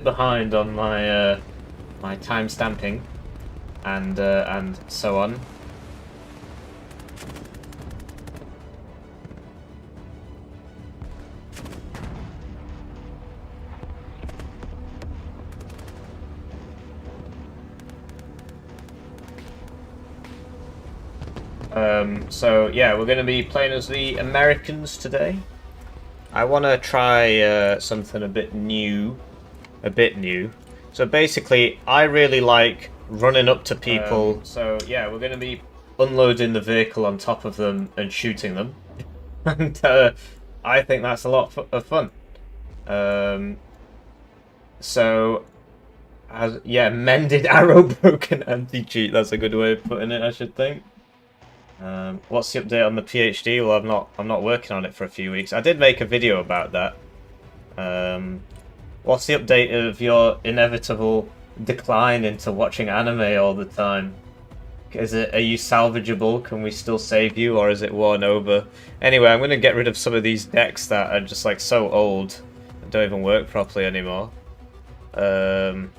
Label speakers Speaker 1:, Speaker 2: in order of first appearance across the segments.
Speaker 1: Behind on my time stamping and so on. So yeah, we're going to be playing as the Americans today. I want to try something a bit new. So basically, I really like running up to people. So yeah, we're going to be unloading the vehicle on top of them and shooting them. And I think that's a lot of fun. So, yeah, mended arrow, broken anti-cheat. That's a good way of putting it, I should think. What's the update on the PhD? Well, I'm not working on it for a few weeks. I did make a video about that. What's the update of your inevitable decline into watching anime all the time? Are you salvageable? Can we still save you, or is it worn over? Anyway, I'm going to get rid of some of these decks that are just like so old and don't even work properly anymore. Should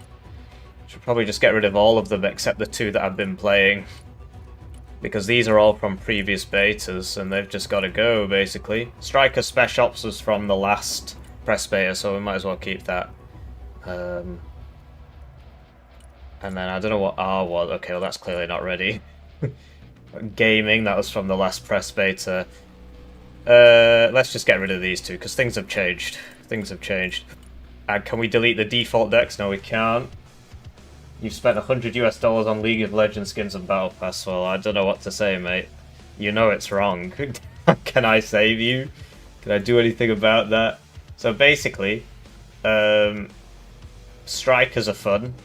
Speaker 1: probably just get rid of all of them except the two that I've been playing, because these are all from previous betas and they've just got to go, basically. Striker Spec Ops was from the last press beta, so we might as well keep that. And then I don't know what R was. Okay, well that's clearly not ready. Gaming, that was from the last press beta. Let's just get rid of these two, because things have changed. Things have changed. And can we delete the default decks? No, we can't. You've spent $100 on League of Legends skins and Battle Pass. Well, I don't know what to say, mate. You know it's wrong. Can I save you? Can I do anything about that? So basically, strikers are fun.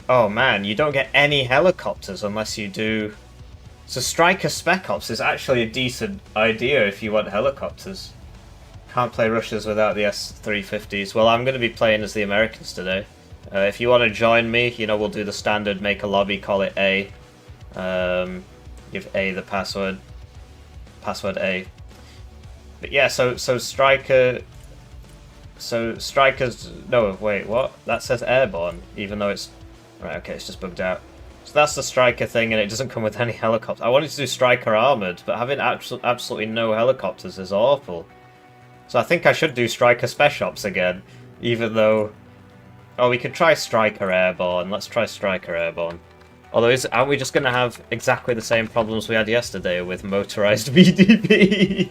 Speaker 1: Oh man, you don't get any helicopters unless you do... So Striker Spec Ops is actually a decent idea if you want helicopters. Can't play Russians without the S-350s. Well, I'm going to be playing as the Americans today. If you want to join me, you know, we'll do the standard, make a lobby, call it A. Give A the password. Password A. But yeah, so Striker... So Strikers... No, wait, what? That says Airborne, even though it's... Right, okay, it's just bugged out. So that's the Striker thing, and it doesn't come with any helicopters. I wanted to do Striker Armoured, but having absolutely no helicopters is awful. So I think I should do Striker Spec Ops again, even though... Oh, we could try Striker Airborne. Let's try Striker Airborne. Although, aren't we just going to have exactly the same problems we had yesterday with motorized VDP?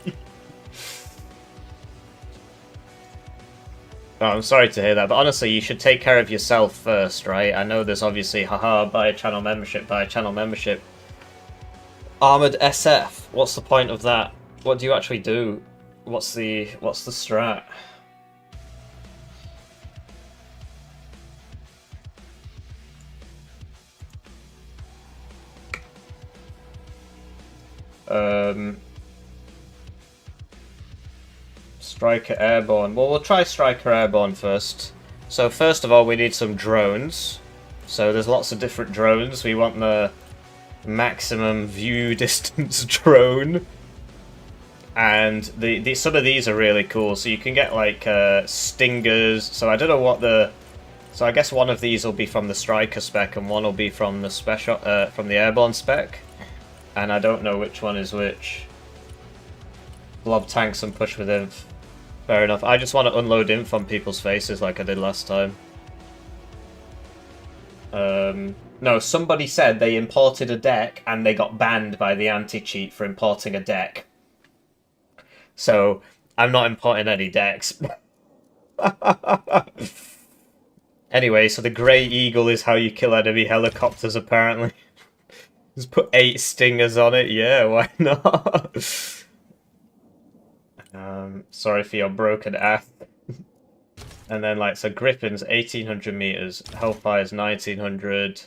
Speaker 1: Oh, I'm sorry to hear that, but honestly, you should take care of yourself first, right? I know there's obviously, haha, buy a channel membership, buy a channel membership. Armored SF, what's the point of that? What do you actually do? What's the strat? Striker Airborne. Well, we'll try Striker Airborne first. So first of all, we need some drones. So there's lots of different drones. We want the maximum view distance drone. And some of these are really cool. So you can get like stingers. So I don't know what the... So I guess one of these will be from the Striker spec and one will be from the from the Airborne spec. And I don't know which one is which. Blob tanks and push with inf. Fair enough. I just want to unload inf on people's faces like I did last time. No, somebody said they imported a deck and they got banned by the anti-cheat for importing a deck. So, I'm not importing any decks. Anyway, so the Grey Eagle is how you kill enemy helicopters, apparently. Just put 8 stingers on it. Yeah, why not? Sorry for your broken ass. And then, like, so Griffin's 1800 meters, Hellfire's 1900.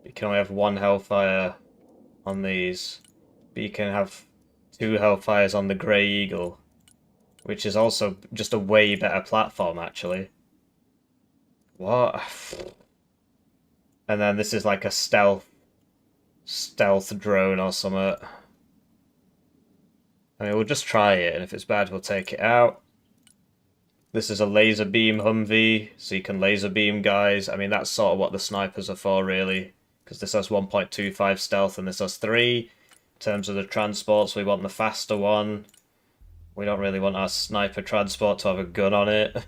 Speaker 1: You can only have 1 Hellfire on these, but you can have 2 Hellfires on the Grey Eagle, which is also just a way better platform, actually. What? And then this is like a stealth drone or something. I mean, we'll just try it, and if it's bad, we'll take it out. This is a laser beam Humvee, so you can laser beam guys. I mean, that's sort of what the snipers are for, really. Because this has 1.25 stealth and this has 3. In terms of the transports, we want the faster one. We don't really want our sniper transport to have a gun on it.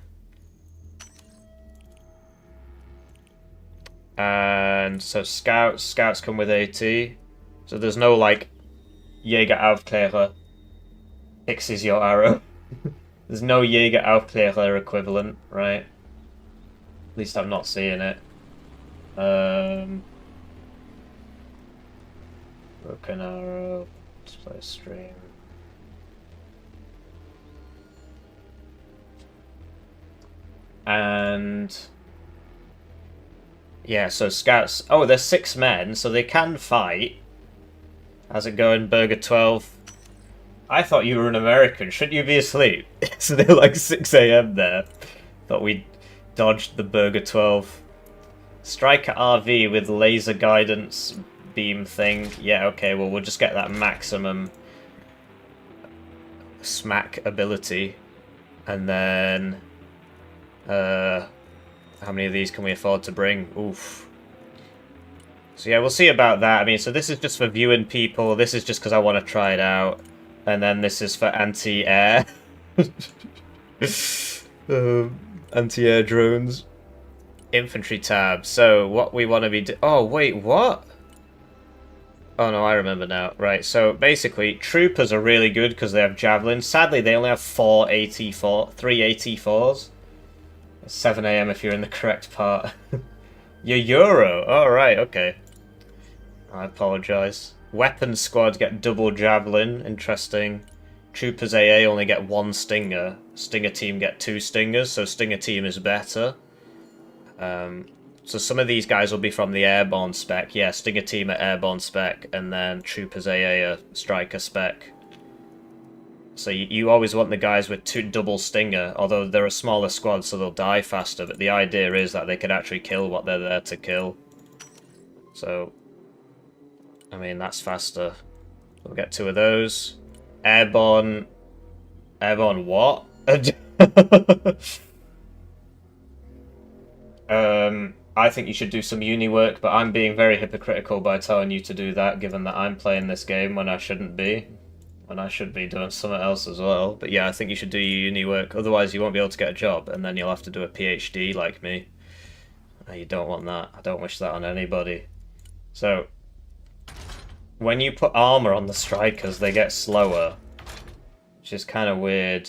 Speaker 1: And so scouts come with AT. So there's no, like, Jäger-Aufklärer fixes your arrow. There's no Jäger-Aufklärer equivalent, right? At least I'm not seeing it. Broken arrow. Display stream. And yeah, so scouts. Oh, there's 6 men, so they can fight. How's it going, Burger 12? I thought you were an American. Shouldn't you be asleep? So they're like 6 AM there. Thought we dodged the Burger 12. Striker RV with laser guidance beam thing. Yeah, okay, well, we'll just get that maximum smack ability. And then... how many of these can we afford to bring? Oof. So yeah, we'll see about that. I mean, so this is just for viewing people. This is just because I want to try it out. And then this is for anti-air. Anti-air drones. Infantry tab. So what we want to be... Oh, wait, what? Oh, no, I remember now. Right, so basically, troopers are really good because they have javelins. Sadly, they only have 3 AT4s. 7 AM if you're in the correct part. You're Euro. Oh, right, okay. I apologise. Weapons squad get double javelin. Interesting. Troopers AA only get 1 stinger. Stinger team get 2 stingers, so stinger team is better. So some of these guys will be from the airborne spec. Yeah, stinger team at airborne spec, and then troopers AA are striker spec. So you always want the guys with 2 double stinger, although they're a smaller squad, so they'll die faster. But the idea is that they can actually kill what they're there to kill. So, I mean, that's faster. We'll get 2 of those. Airborne... Airborne what? I think you should do some uni work, but I'm being very hypocritical by telling you to do that, given that I'm playing this game when I shouldn't be. When I should be doing something else as well. But yeah, I think you should do your uni work, otherwise you won't be able to get a job, and then you'll have to do a PhD like me. You don't want that. I don't wish that on anybody. So, when you put armor on the strikers, they get slower, which is kind of weird.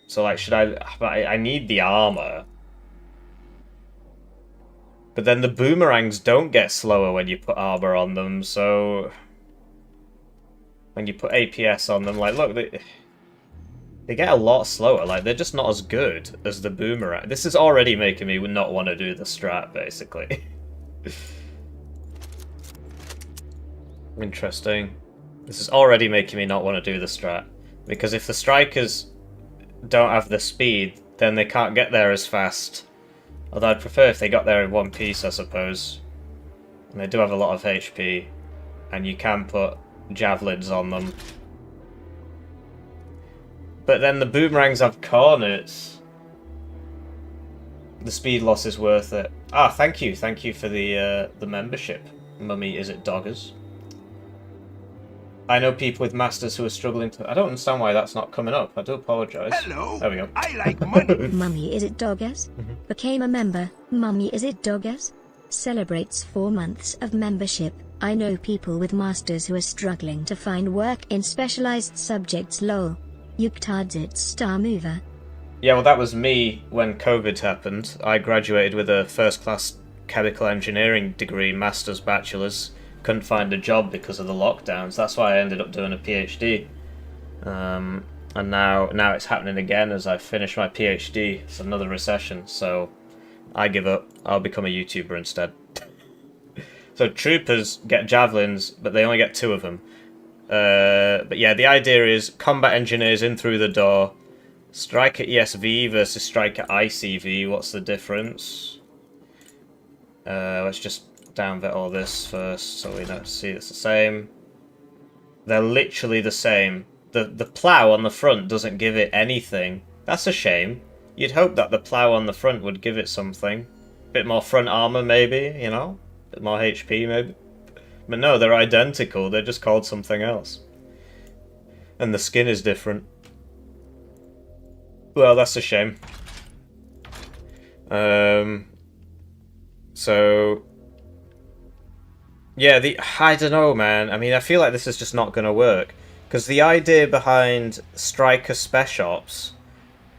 Speaker 1: So like, should I need the armor. But then the boomerangs don't get slower when you put armor on them, so when you put APS on them, like, look, they get a lot slower. Like, they're just not as good as the boomerang. This is already making me not want to do the strat, basically. Interesting. This is already making me not want to do the strat. Because if the strikers don't have the speed, then they can't get there as fast. Although I'd prefer if they got there in one piece, I suppose. And they do have a lot of HP. And you can put javelins on them. But then the boomerangs have cornets. The speed loss is worth it. Ah, thank you. Thank you for the membership. Mummy, is it doggers? I know people with masters who are struggling to... I don't understand why that's not coming up. I do apologise.
Speaker 2: Hello.
Speaker 1: There we go.
Speaker 2: I like money.
Speaker 3: Mummy, is it doggers? Became a member. Mummy, is it doggers? Celebrates 4 months of membership. I know people with masters who are struggling to find work in specialized subjects. Lol. Yuktadzit star mover.
Speaker 1: Yeah, well, that was me when COVID happened. I graduated with a first-class chemical engineering degree, master's, bachelor's. Couldn't find a job because of the lockdowns. That's why I ended up doing a PhD. And now it's happening again as I finish my PhD. It's another recession, so I give up. I'll become a YouTuber instead. So troopers get javelins, but they only get 2 of them. But yeah, the idea is combat engineers in through the door. Striker ESV versus Striker ICV. What's the difference? Let's just downvet all this first so we don't see it's the same. They're literally the same. the plow on the front doesn't give it anything. That's a shame. You'd hope that the plow on the front would give it something. Bit more front armor, maybe, you know? Bit more HP, maybe. But no, they're identical. They're just called something else. And the skin is different. Well, that's a shame. So... yeah, I don't know, man. I mean, I feel like this is just not going to work. Because the idea behind Striker Spec Ops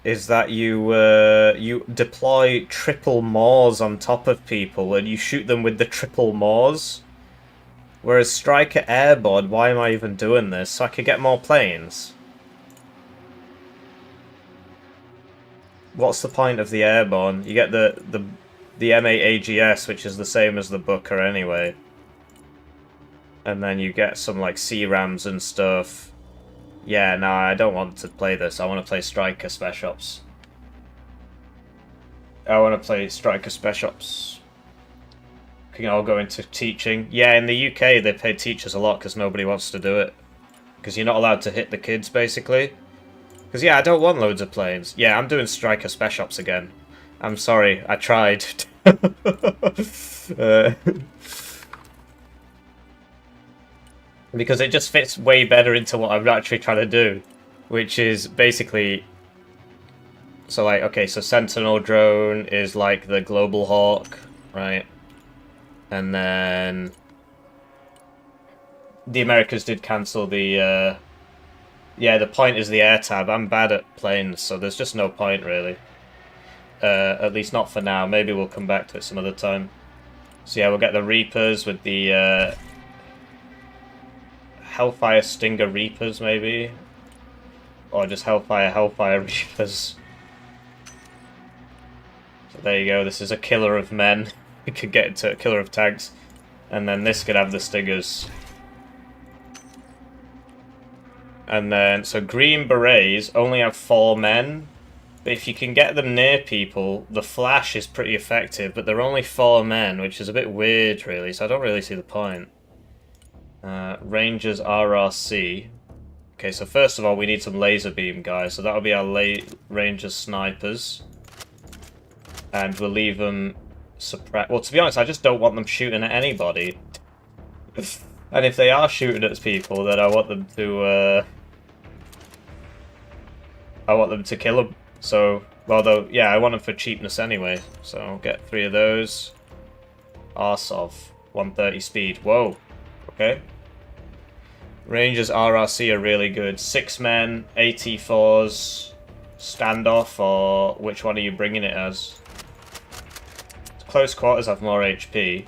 Speaker 1: is that you deploy triple Maws on top of people and you shoot them with the triple Maws. Whereas Striker Airborne, why am I even doing this? So I could get more planes. What's the point of the Airborne? You get the M8 AGS, which is the same as the Booker anyway. And then you get some like C-Rams and stuff. Yeah, no, I don't want to play this. I want to play Striker Spec Ops. I want to play Striker Spec Ops. Can all go into teaching. Yeah, in the UK they pay teachers a lot because nobody wants to do it. Because you're not allowed to hit the kids, basically. Because, yeah, I don't want loads of planes. Yeah, I'm doing Striker Spec Ops again. I'm sorry, I tried. Because it just fits way better into what I'm actually trying to do. Which is basically... so, like, okay, so Sentinel drone is like the Global Hawk, right? And then... the Americans did cancel the... yeah, the point is the air tab. I'm bad at planes, so there's just no point, really. At least not for now. Maybe we'll come back to it some other time. So yeah, we'll get the Reapers with the... Hellfire Stinger Reapers, maybe? Or just Hellfire Reapers. So there you go, this is a killer of men. We could get into a killer of tanks. And then this could have the Stingers. And then, so Green Berets only have 4 men. But if you can get them near people, the flash is pretty effective. But they're only 4 men, which is a bit weird, really. So I don't really see the point. Rangers RRC. Okay, so first of all, we need some laser beam guys. So that'll be our Rangers snipers. And we'll leave them suppressed. Well, to be honest, I just don't want them shooting at anybody. And if they are shooting at people, then I want them to... I want them to kill them. So, well, though, yeah, I want them for cheapness anyway. So I'll get 3 of those. Arsov, 130 speed. Whoa. Okay. Rangers RRC are really good. 6 men, AT4s, standoff, or which one are you bringing it as? Close quarters have more HP.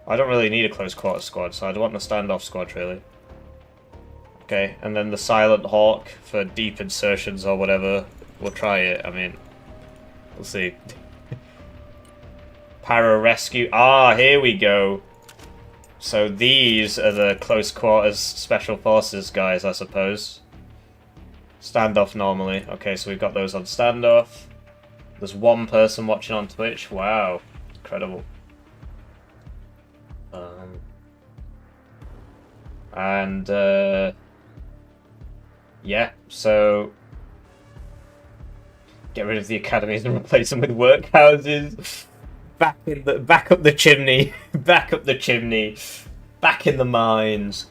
Speaker 1: I don't really need a close quarters squad, so I'd want the standoff squad, really. Okay, and then the Silent Hawk for deep insertions or whatever. We'll try it, I mean, we'll see. Para-rescue. Ah, here we go. So these are the close quarters special forces guys, I suppose. Standoff normally. Okay, so we've got those on standoff. There's 1 person watching on Twitch. Wow, incredible. Yeah, so get rid of the academies and replace them with workhouses. Back up the chimney. Back up the chimney. Back in the mines.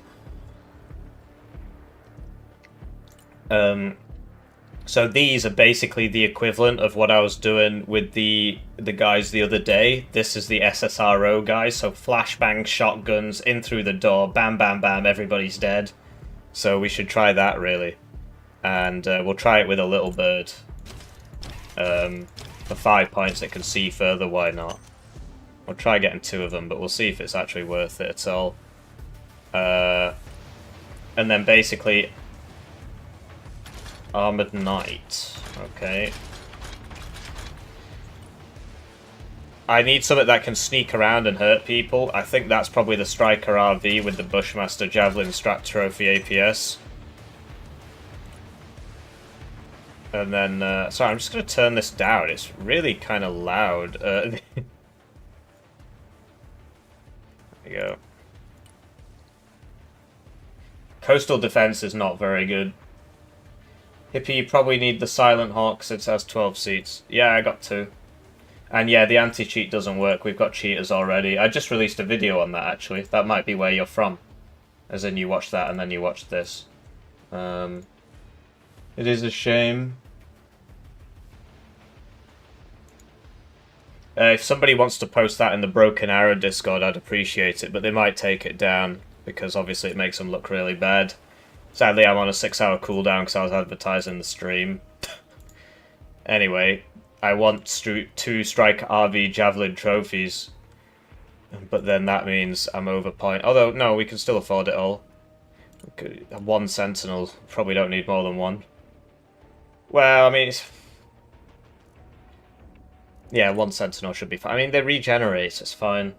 Speaker 1: So these are basically the equivalent of what I was doing with the guys the other day. This is the SSRO guys, so flashbang shotguns in through the door, bam bam bam, everybody's dead. So we should try that, really. And we'll try it with a little bird. For 5 points it can see further, why not? We'll try getting 2 of them, but we'll see if it's actually worth it at all. And then basically... Armored Knight. Okay. I need something that can sneak around and hurt people. I think that's probably the Striker RV with the Bushmaster Javelin Strat Trophy APS. And then, sorry, I'm just going to turn this down. It's really kind of loud. There you go. Coastal defense is not very good. Hippie, you probably need the Silent Hawk since it has 12 seats. Yeah, I got 2. And yeah, the anti-cheat doesn't work. We've got cheaters already. I just released a video on that, actually. That might be where you're from. As in, you watch that and then you watch this. It is a shame. If somebody wants to post that in the Broken Arrow Discord, I'd appreciate it. But they might take it down, because obviously it makes them look really bad. Sadly, I'm on a 6-hour cooldown because I was advertising the stream. Anyway, I want 2 Strike RV Javelin trophies. But then that means I'm over point. Although, no, we can still afford it all. 1 Sentinel. Probably don't need more than 1. Well, I mean, yeah, 1 Sentinel should be fine. I mean, they regenerate, it's fine.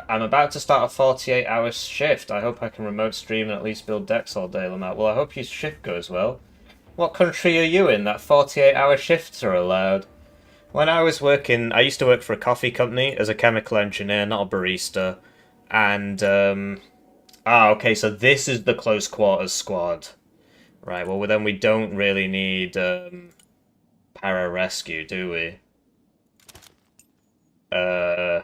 Speaker 1: I'm about to start a 48-hour shift. I hope I can remote stream and at least build decks all day, Lamar. Well, I hope your shift goes well. What country are you in that 48-hour shifts are allowed? When I was working, I used to work for a coffee company as a chemical engineer, not a barista. And, okay, so this is the close quarters squad. Right, well, then we don't really need, para-rescue, do we? I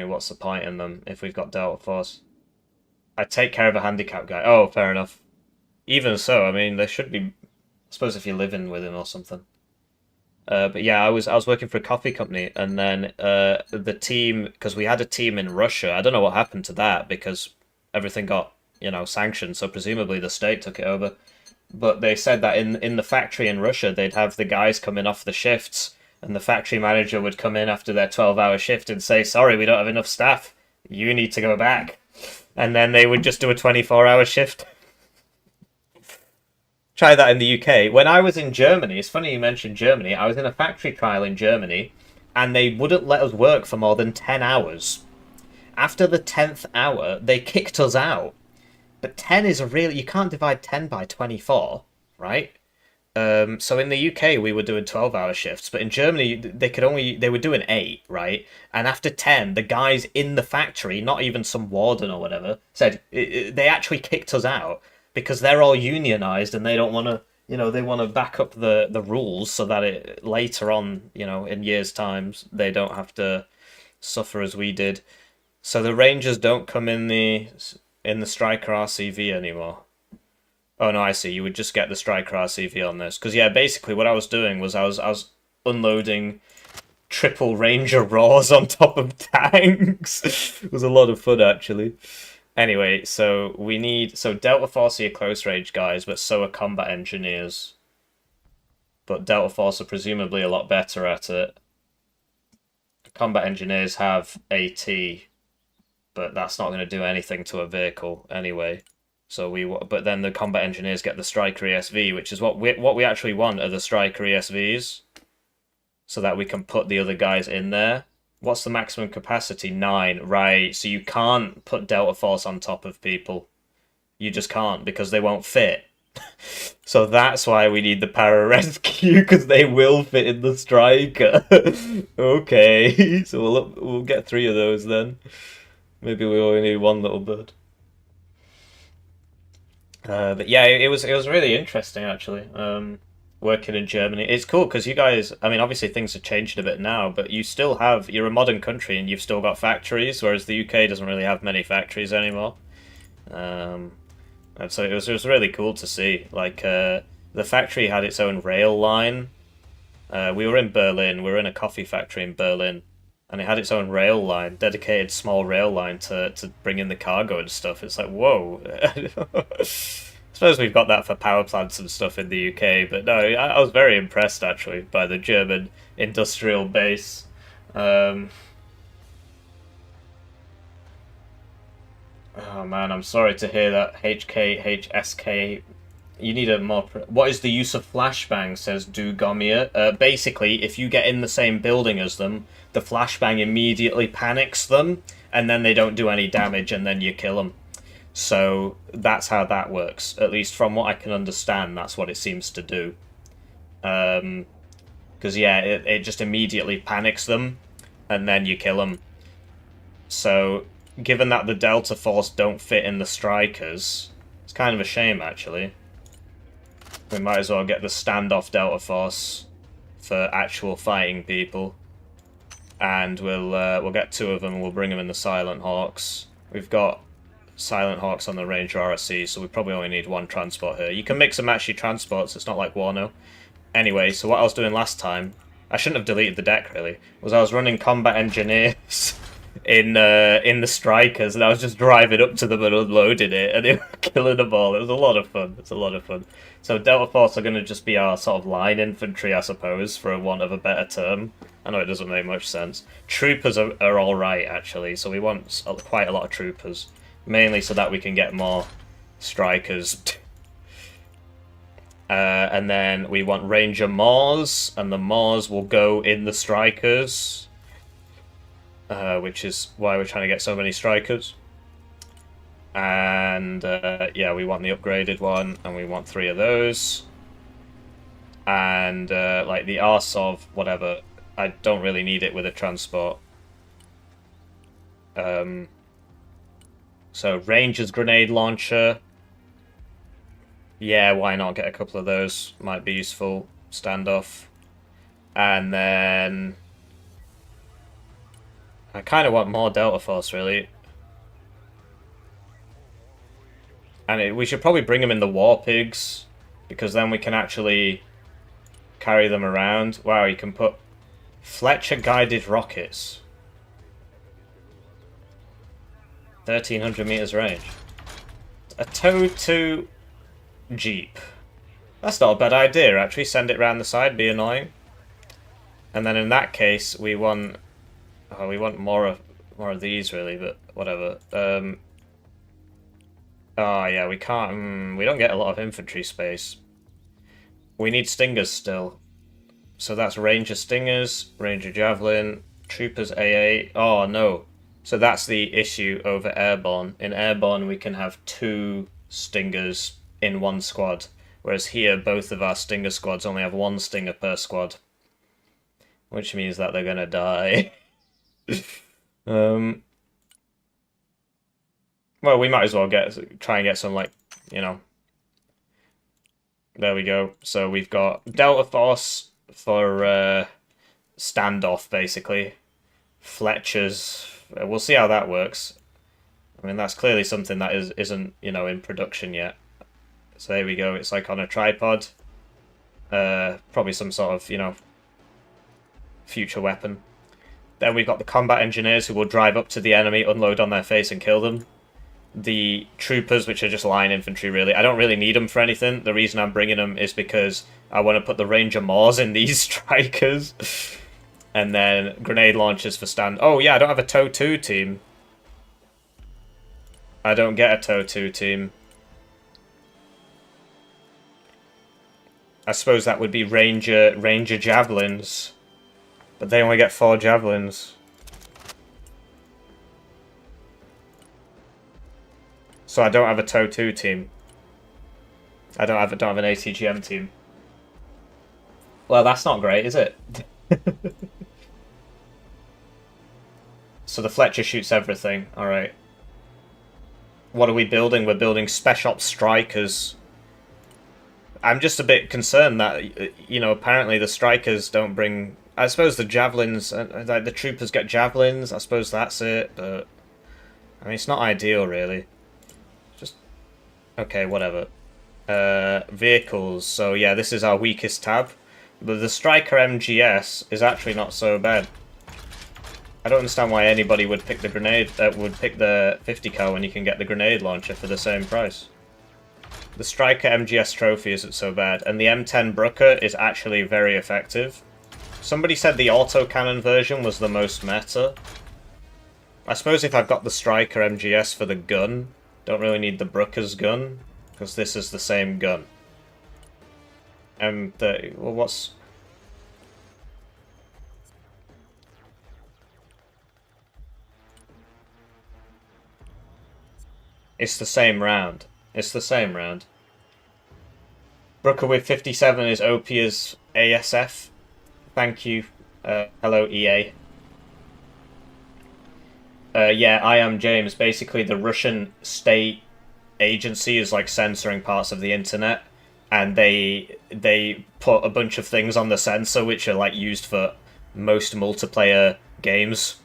Speaker 1: mean, what's the point in them if we've got Delta Force? I take care of a handicapped guy. Oh, fair enough. Even so, I mean, there should be... I suppose if you're living with him or something. But yeah, I was working for a coffee company, and then the team... Because we had a team in Russia. I don't know what happened to that, because everything got, you know, sanctioned, so presumably the state took it over. But they said that in the factory in Russia, they'd have the guys coming off the shifts, and the factory manager would come in after their 12-hour shift and say, sorry, we don't have enough staff. You need to go back. And then they would just do a 24-hour shift. Try that in the UK. When I was in Germany, it's funny you mentioned Germany, I was in a factory trial in Germany, and they wouldn't let us work for more than 10 hours. After the 10th hour, they kicked us out. But 10 is a really... You can't divide 10 by 24, right? So in the UK, we were doing 12-hour shifts, but in Germany, they were doing 8, right? And after 10, the guys in the factory, not even some warden or whatever, said they actually kicked us out because they're all unionized and they don't want to, you know, they want to back up the rules so that it later on, you know, in years' times, they don't have to suffer as we did. So the Rangers don't come in the Striker RCV anymore. Oh no, I see. You would just get the Striker RCV on this. Because yeah, basically what I was doing was I was unloading triple Ranger Raws on top of tanks. It was a lot of fun, actually. Anyway, so we need... So Delta Force are close range guys, but so are combat engineers. But Delta Force are presumably a lot better at it. Combat engineers have AT, but that's not going to do anything to a vehicle anyway. So but then the combat engineers get the Striker ESV, which is what we actually want are the Striker ESVs, so that we can put the other guys in there. What's the maximum capacity? 9, right? So you can't put Delta Force on top of people. You just can't because they won't fit. So that's why we need the para-rescue, because they will fit in the Striker. Okay, so we'll get 3 of those then. Maybe we only need 1 little bird. But yeah, it was really interesting actually. Working in Germany, it's cool because you guys. I mean, obviously things have changed a bit now, but you're a modern country and you've still got factories, whereas the UK doesn't really have many factories anymore. And so it was really cool to see. Like the factory had its own rail line. We were in Berlin. We were in a coffee factory in Berlin. And it had its own rail line, dedicated small rail line to bring in the cargo and stuff. It's like, whoa. I suppose we've got that for power plants and stuff in the UK, but no, I was very impressed, actually, by the German industrial base. Oh, man, I'm sorry to hear that. HKHSK. You need a more... What is the use of flashbang, says Dugomir. Basically, if you get in the same building as them, the flashbang immediately panics them, and then they don't do any damage, and then you kill them. So that's how that works. At least from what I can understand, that's what it seems to do. Because, yeah, it just immediately panics them, and then you kill them. So given that the Delta Force don't fit in the Strikers, it's kind of a shame, actually. We might as well get the standoff Delta Force for actual fighting people. And we'll get 2 of them and we'll bring them in the Silent Hawks. We've got Silent Hawks on the Ranger RSC, so we probably only need 1 transport here. You can mix and match your transports, it's not like Wano. Anyway, so what I was doing last time, I shouldn't have deleted the deck really, was I was running combat engineers in the Strikers, and I was just driving up to them and unloading it, and they were killing them all. It was a lot of fun. It's a lot of fun. So Delta Force are going to just be our sort of line infantry, I suppose, for want of a better term. I know it doesn't make much sense. Troopers are alright, actually, so we want quite a lot of troopers. Mainly so that we can get more Strikers. And then we want Ranger Mars, and the Mars will go in the Strikers. Which is why we're trying to get so many Strikers. And yeah, we want the upgraded one, and we want 3 of those. And like the Arsov, whatever, I don't really need it with a transport. So Ranger's grenade launcher. Yeah, why not get a couple of those? Might be useful. Standoff. And then I kind of want more Delta Force, really. And we should probably bring them in the War Pigs, because then we can actually carry them around. Wow, you can put Fletcher guided rockets. 1,300 meters range. A tow to Jeep. That's not a bad idea, actually. Send it round the side, be annoying. And then in that case, we want... Oh, we want more of these, really, but whatever. Oh, yeah, we can't... we don't get a lot of infantry space. We need Stingers still. So that's Ranger Stingers, Ranger Javelin, Troopers AA. Oh, no. So that's the issue over Airborne. In Airborne, we can have 2 Stingers in 1 squad. Whereas here, both of our Stinger squads only have 1 Stinger per squad. Which means that they're gonna die. Well, we might as well try and get some, like, you know... There we go. So we've got Delta Force for standoff, basically. Fletchers. We'll see how that works. I mean, that's clearly something that isn't, you know, in production yet. So there we go. It's like on a tripod. Probably some sort of, you know, future weapon. Then we've got the combat engineers who will drive up to the enemy, unload on their face and kill them. The troopers, which are just line infantry, really. I don't really need them for anything. The reason I'm bringing them is because I want to put the Ranger Mars in these Strikers. And then grenade launchers for stand... Oh, yeah, I don't have a TOW 2 team. I don't get a TOW 2 team. I suppose that would be Ranger Javelins. But they only get 4 Javelins. So I don't have a TOW 2 team. I don't have an ATGM team. Well, that's not great, is it? So the Fletcher shoots everything. Alright. What are we building? We're building Spec Ops Strikers. I'm just a bit concerned that, you know, apparently the Strikers don't bring... I suppose the Javelins... like the Troopers get Javelins. I suppose that's it, but... I mean, it's not ideal, really. Just... Okay, whatever. Vehicles. So, yeah, this is our weakest tab. But the Striker MGS is actually not so bad. I don't understand why anybody would pick the grenade, would pick the 50 cal when you can get the grenade launcher for the same price. The Striker MGS trophy isn't so bad, and the M10 Brooker is actually very effective. Somebody said the autocannon version was the most meta. I suppose if I've got the Striker MGS for the gun, don't really need the Brooker's gun, because this is the same gun. M30, well, what's... It's the same round. It's the same round. Brooker with 57 is OP as ASF. Thank you. Hello, EA. Yeah, I am James. Basically, the Russian state agency is like censoring parts of the internet, and they put a bunch of things on the censor which are like used for most multiplayer games.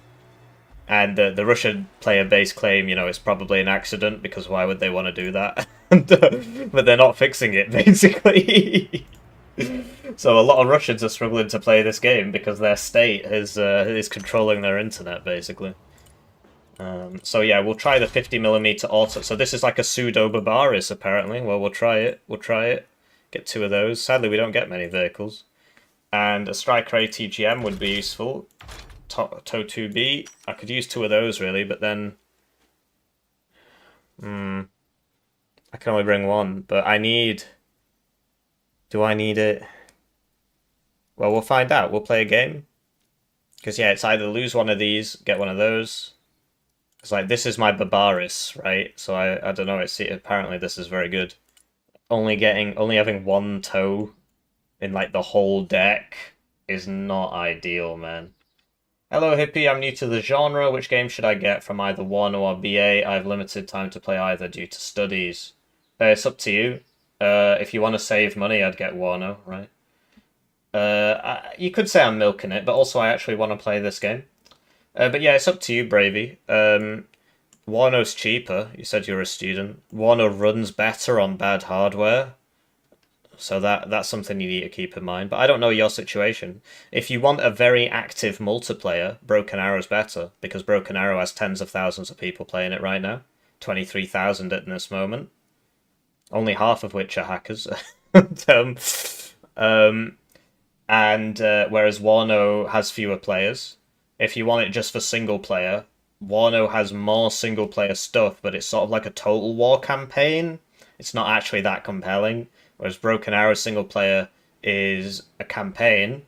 Speaker 1: And the Russian player base claim, it's probably an accident because why would they want to do that? But they're not fixing it, basically. So a lot of Russians are struggling to play this game because their state is controlling their internet, basically. So yeah, we'll try the 50mm auto. So this is like a pseudo Barbaris, apparently. Well, we'll try it. We'll try it. Get 2 of those. Sadly, we don't get many vehicles. And a Striker ATGM would be useful. TOW 2B. I could use 2 of those, really, but then... I can only bring 1, but I need... Do I need it? Well, we'll find out. We'll play a game. Because, yeah, it's either lose 1 of these, get 1 of those. It's like, this is my Barbaris, right? So I don't know, apparently this is very good. Only having 1 TOW in, like, the whole deck is not ideal, man. Hello, Hippie, I'm new to the genre. Which game should I get from either Wano or BA? I have limited time to play either due to studies. It's up to you. If you want to save money, I'd get Wano, right? You could say I'm milking it, but also I actually want to play this game. But yeah, it's up to you, Bravey. Wano's cheaper. You said you're a student. Wano runs better on bad hardware. So that's something you need to keep in mind. But I don't know your situation. If you want a very active multiplayer, Broken Arrow's better, because Broken Arrow has tens of thousands of people playing it right now. 23,000 at this moment. Only half of which are hackers. Whereas Wano has fewer players. If you want it just for single player, Wano has more single player stuff, but it's sort of like a Total War campaign. It's not actually that compelling. Whereas Broken Arrow single player is a campaign,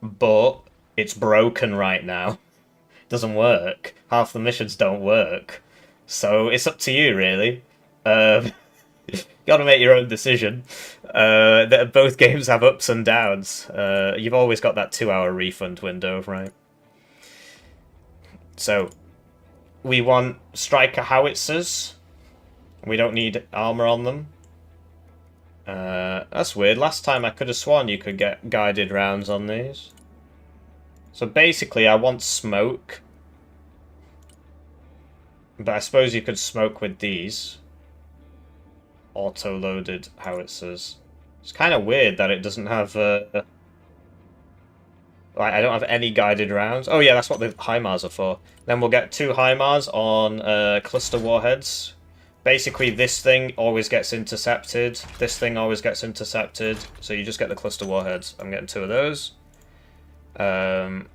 Speaker 1: but it's broken right now. It doesn't work. Half the missions don't work. So it's up to you, really. Gotta make your own decision. Both games have ups and downs. You've always got that 2-hour refund window, right? So, we want Striker howitzers. We don't need armor on them. That's weird. Last time I could have sworn you could get guided rounds on these. So basically I want smoke. But I suppose you could smoke with these. Auto-loaded howitzers. It's kind of weird that it doesn't have... like, I don't have any guided rounds. Oh yeah, that's what the HIMARS are for. Then we'll get 2 HIMARS on cluster warheads. Basically, this thing always gets intercepted. This thing always gets intercepted. So you just get the cluster warheads. I'm getting 2 of those. Then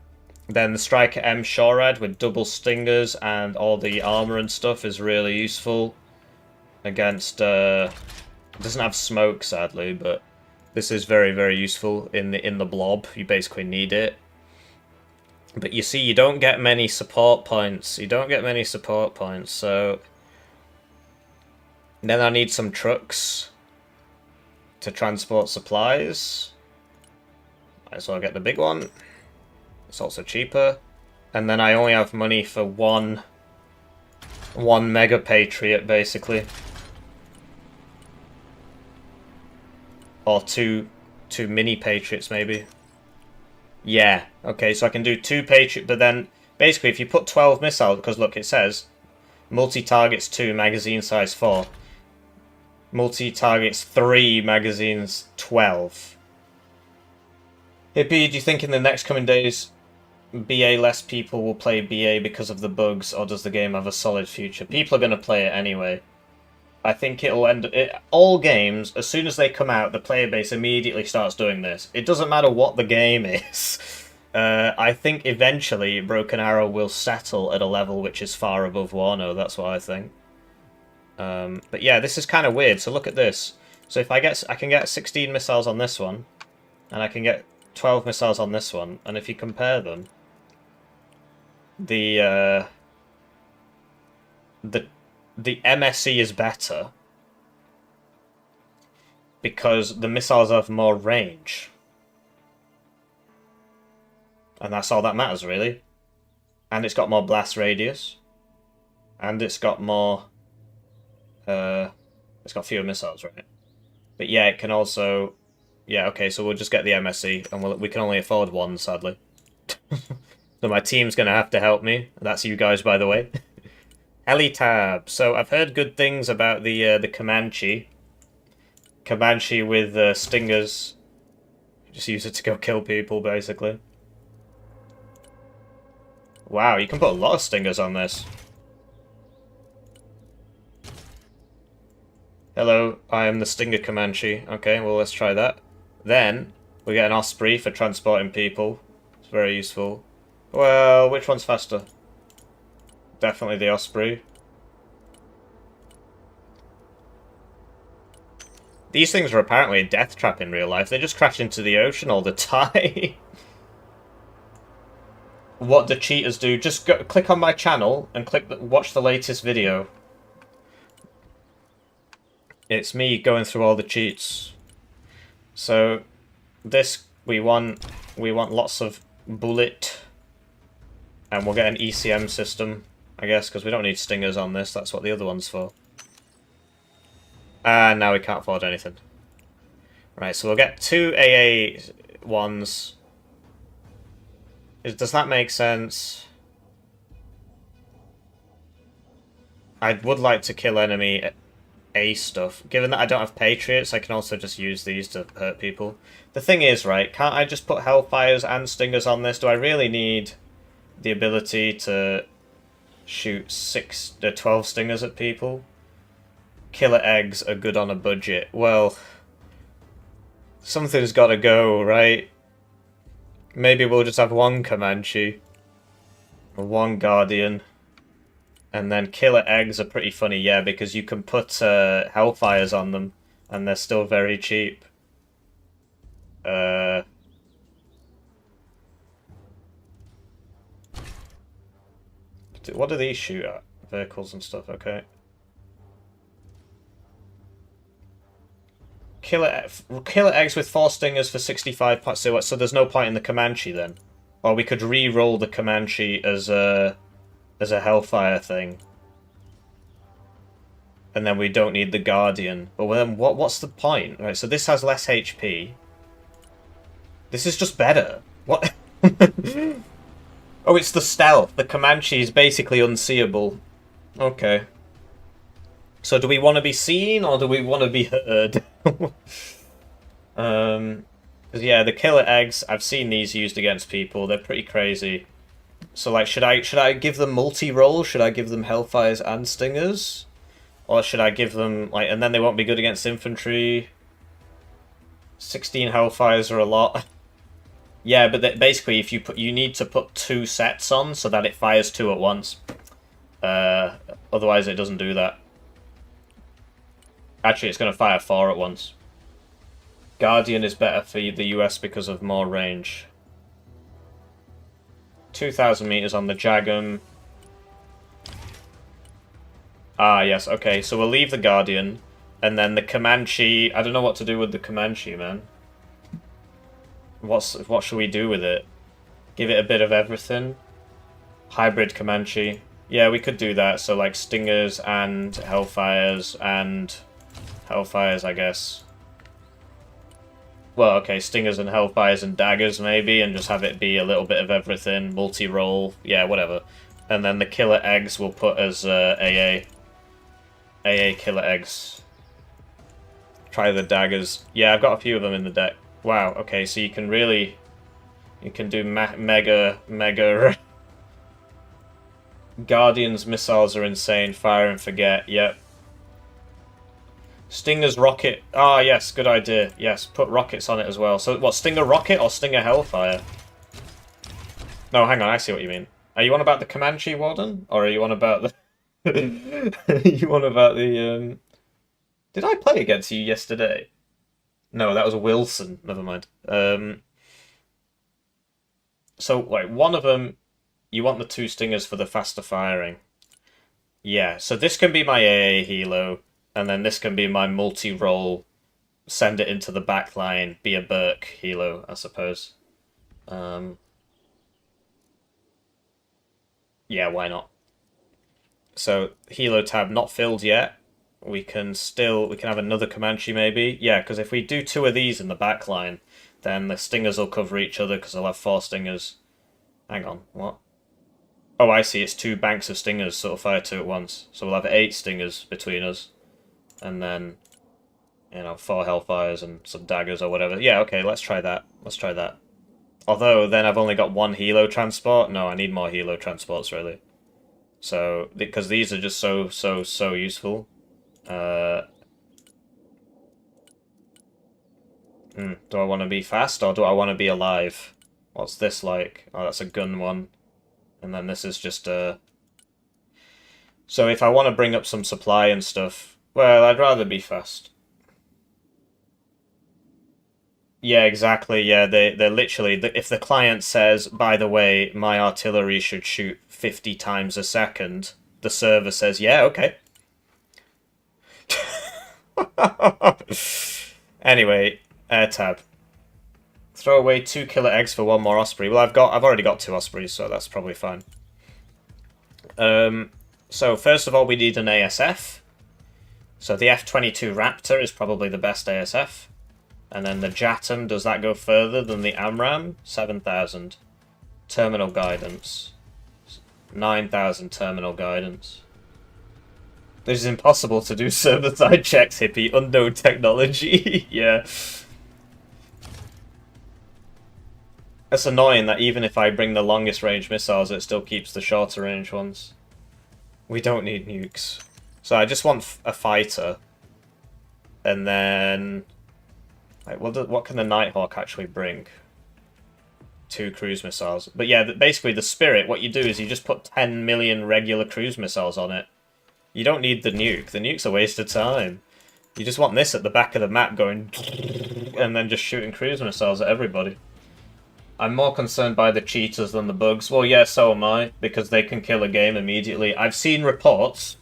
Speaker 1: the Striker M Shorad with double stingers and all the armor and stuff is really useful against... it doesn't have smoke, sadly, but this is very, very useful in the blob. You basically need it. But you see, you don't get many support points. You don't get many support points, so... Then I need some trucks to transport supplies. Might as well get the big one. It's also cheaper. And then I only have money for one Mega Patriot, basically. Or two Mini Patriots, maybe. Yeah, okay, so I can do 2 Patriot, but then, basically, if you put 12 missiles, because look, it says, multi-targets 2, magazine size 4. Multi-targets 3, magazines 12. Hippie, do you think in the next coming days BA less people will play BA because of the bugs, or does the game have a solid future? People are going to play it anyway. I think it'll end... all games, as soon as they come out, the player base immediately starts doing this. It doesn't matter what the game is. I think eventually Broken Arrow will settle at a level which is far above Wano, that's what I think. But yeah, this is kind of weird. So look at this. So if I can get 16 missiles on this one, and I can get 12 missiles on this one, and if you compare them, the MSE is better because the missiles have more range, and that's all that matters, really. And it's got more blast radius. And it's got more... it's got fewer missiles, right? But yeah, it can also... Yeah, okay, so we'll just get the MSE, and we can only afford one, sadly. So my team's going to have to help me. That's you guys, by the way. Helitab. So I've heard good things about the Comanche. Comanche with stingers. Just use it to go kill people, basically. Wow, you can put a lot of stingers on this. Hello, I am the Stinger Comanche. Okay, well, let's try that. Then, we get an Osprey for transporting people. It's very useful. Well, which one's faster? Definitely the Osprey. These things are apparently a death trap in real life. They just crash into the ocean all the time. What the cheaters do, just click on my channel and watch the latest video. It's me going through all the cheats. So, this, we want lots of bullet. And we'll get an ECM system, I guess, because we don't need stingers on this. That's what the other one's for. And now we can't afford anything. Right, so we'll get 2 AA ones. Does that make sense? I would like to kill enemy A stuff. Given that I don't have Patriots, I can also just use these to hurt people. The thing is, right, can't I just put Hellfires and Stingers on this? Do I really need the ability to shoot 12 Stingers at people? Killer eggs are good on a budget. Well, something's got to go, right? Maybe we'll just have one Comanche, one Guardian, and then killer eggs are pretty funny, yeah, because you can put Hellfires on them, and they're still very cheap. What do these shoot at? Vehicles and stuff, okay. Killer eggs with 4 stingers for 65 points. So there's no point in the Comanche then? Or we could re-roll the Comanche as a Hellfire thing. And then we don't need the Guardian. But then what's the point? Right, so this has less HP. This is just better. What? Oh, it's the stealth. The Comanche is basically unseeable. Okay. So do we want to be seen or do we want to be heard? Yeah, the killer eggs, I've seen these used against people. They're pretty crazy. So like, should I give them multi-roll? Should I give them Hellfires and Stingers? Or should I give them like, and then they won't be good against infantry? 16 Hellfires are a lot. Yeah, but basically, if you need to put 2 sets on so that it fires 2 at once. Otherwise, it doesn't do that. Actually, it's going to fire 4 at once. Guardian is better for the US because of more range. 2,000 meters on the Jagum. Ah, yes, okay, so we'll leave the Guardian. And then the Comanche, I don't know what to do with the Comanche, man. What should we do with it? Give it a bit of everything? Hybrid Comanche. Yeah, we could do that, so like Stingers and Hellfires and Hellfires, I guess. Well, okay, Stingers and Hellfires and Daggers, maybe, and just have it be a little bit of everything. Multi-roll, yeah, whatever. And then the Killer Eggs we'll put as AA. AA Killer Eggs. Try the Daggers. Yeah, I've got a few of them in the deck. Wow, okay, so you can really... You can do mega... Guardian's missiles are insane. Fire and forget, yep. Stinger's rocket. Ah, yes, good idea. Yes, put rockets on it as well. So, what, Stinger rocket or Stinger Hellfire? No, hang on, I see what you mean. Are you on about the Comanche, Warden? Or are you on about the... you on about the, Did I play against you yesterday? No, that was Wilson. Never mind. So, like, one of them, you want the 2 Stingers for the faster firing. Yeah, so this can be my AA Helo. And then this can be my multi-roll, send it into the back line, be a Burke Helo, I suppose. Yeah, why not? So, Helo tab not filled yet. We can have another Comanche maybe. Yeah, because if we do 2 of these in the back line, then the stingers will cover each other because I'll have 4 stingers. Hang on, what? Oh, I see, it's 2 banks of stingers, so it'll fire 2 at once. So we'll have 8 stingers between us. And then, 4 hellfires and some daggers or whatever. Yeah, okay, let's try that. Let's try that. Although, then I've only got 1 helo transport. No, I need more helo transports, really. So, because these are just so useful. Do I want to be fast or do I want to be alive? What's this like? Oh, that's a gun one. And then this is just a... So if I want to bring up some supply and stuff, well, I'd rather be fast. Yeah, exactly. Yeah, they're literally... If the client says, by the way, my artillery should shoot 50 times a second, the server says, yeah, okay. Anyway, air tab. Throw away 2 killer eggs for 1 more Osprey. Well, I've already got 2 Ospreys, so that's probably fine. So first of all, we need an ASF. So the F-22 Raptor is probably the best ASF. And then the Jatum, does that go further than the AMRAAM? 7,000. Terminal guidance. 9,000 terminal guidance. This is impossible to do server-side checks, hippie. Unknown technology. Yeah. It's annoying that even if I bring the longest range missiles, it still keeps the shorter range ones. We don't need nukes. So I just want a fighter. And then... Like, what can the Nighthawk actually bring? 2 cruise missiles. But yeah, basically the Spirit, what you do is you just put 10 million regular cruise missiles on it. You don't need the nuke. The nuke's a waste of time. You just want this at the back of the map going... And then just shooting cruise missiles at everybody. I'm more concerned by the cheaters than the bugs. Well, yeah, so am I, because they can kill a game immediately. I've seen reports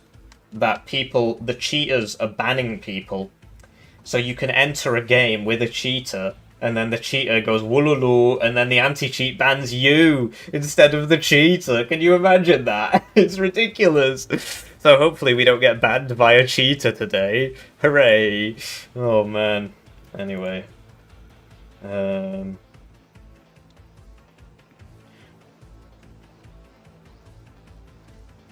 Speaker 1: that the cheaters are banning people. So you can enter a game with a cheater, and then the cheater goes woolulu, and then the anti-cheat bans you instead of the cheater. Can you imagine that? It's ridiculous. So hopefully we don't get banned by a cheater today. Hooray. Oh, man. Anyway.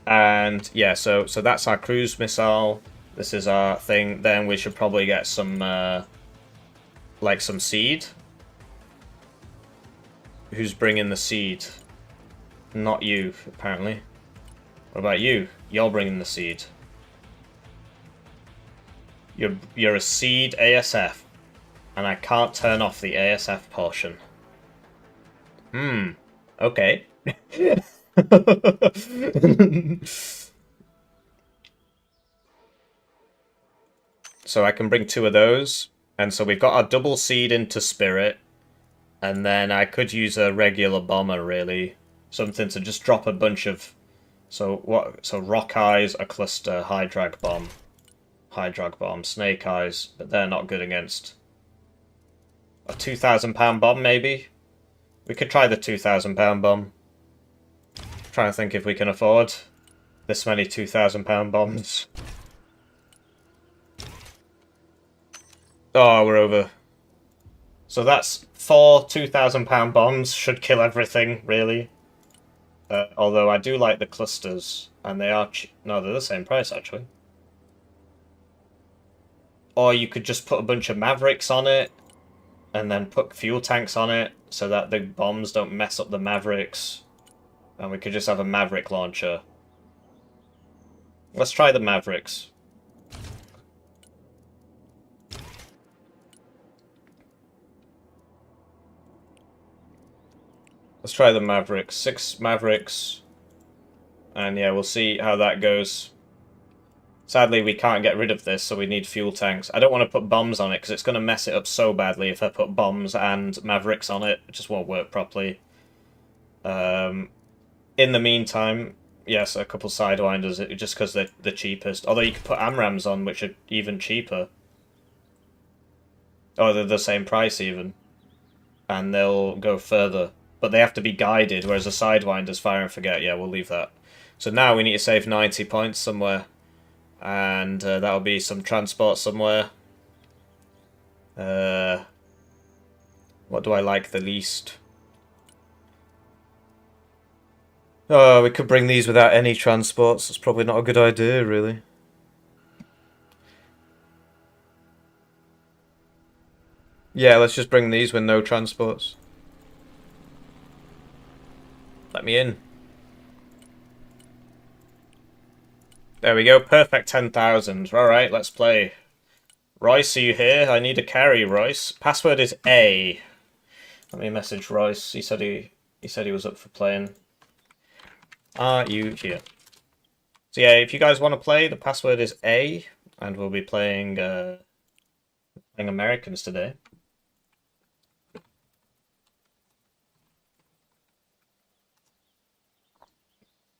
Speaker 1: And yeah, so that's our cruise missile. This is our thing. Then we should probably get some, like some seed. Who's bringing the seed? Not you, apparently. What about you? You're bringing the seed. You're a seed ASF, and I can't turn off the ASF portion. Okay. So I can bring 2 of those. And so we've got our double seed into Spirit. And then I could use a regular bomber, really. Something to just drop a bunch of... So Rock Eyes, a cluster, High Drag Bomb, Snake Eyes. But they're not good against... A 2,000 pound bomb, maybe? We could try the 2,000 pound bomb. Trying to think if we can afford this many 2,000 pound bombs. Oh, we're over. So that's 4 2,000 pound bombs. Should kill everything, really. Although I do like the clusters. And they are... No, they're the same price, actually. Or you could just put a bunch of Mavericks on it. And then put fuel tanks on it. So that the bombs don't mess up the Mavericks. And we could just have a Maverick launcher. Let's try the Mavericks. Let's try the Mavericks. 6 Mavericks. And yeah, we'll see how that goes. Sadly, we can't get rid of this, so we need fuel tanks. I don't want to put bombs on it, because it's going to mess it up so badly if I put bombs and Mavericks on it. It just won't work properly. In the meantime, yes, a couple Sidewinders, just because they're the cheapest. Although you could put AMRAAMs on, which are even cheaper. Oh, they're the same price, even. And they'll go further. But they have to be guided, whereas a Sidewinder's fire and forget. Yeah, we'll leave that. So now we need to save 90 points somewhere. And that'll be some transport somewhere. What do I like the least? Oh, we could bring these without any transports. It's probably not a good idea, really. Yeah, let's just bring these with no transports. Let me in. There we go, perfect 10,000. Alright, let's play. Royce, are you here? I need a carry, Royce. Password is A. Let me message Royce. He said he was up for playing. Are you here? So yeah, if you guys want to play, the password is A, and we'll be playing Americans today.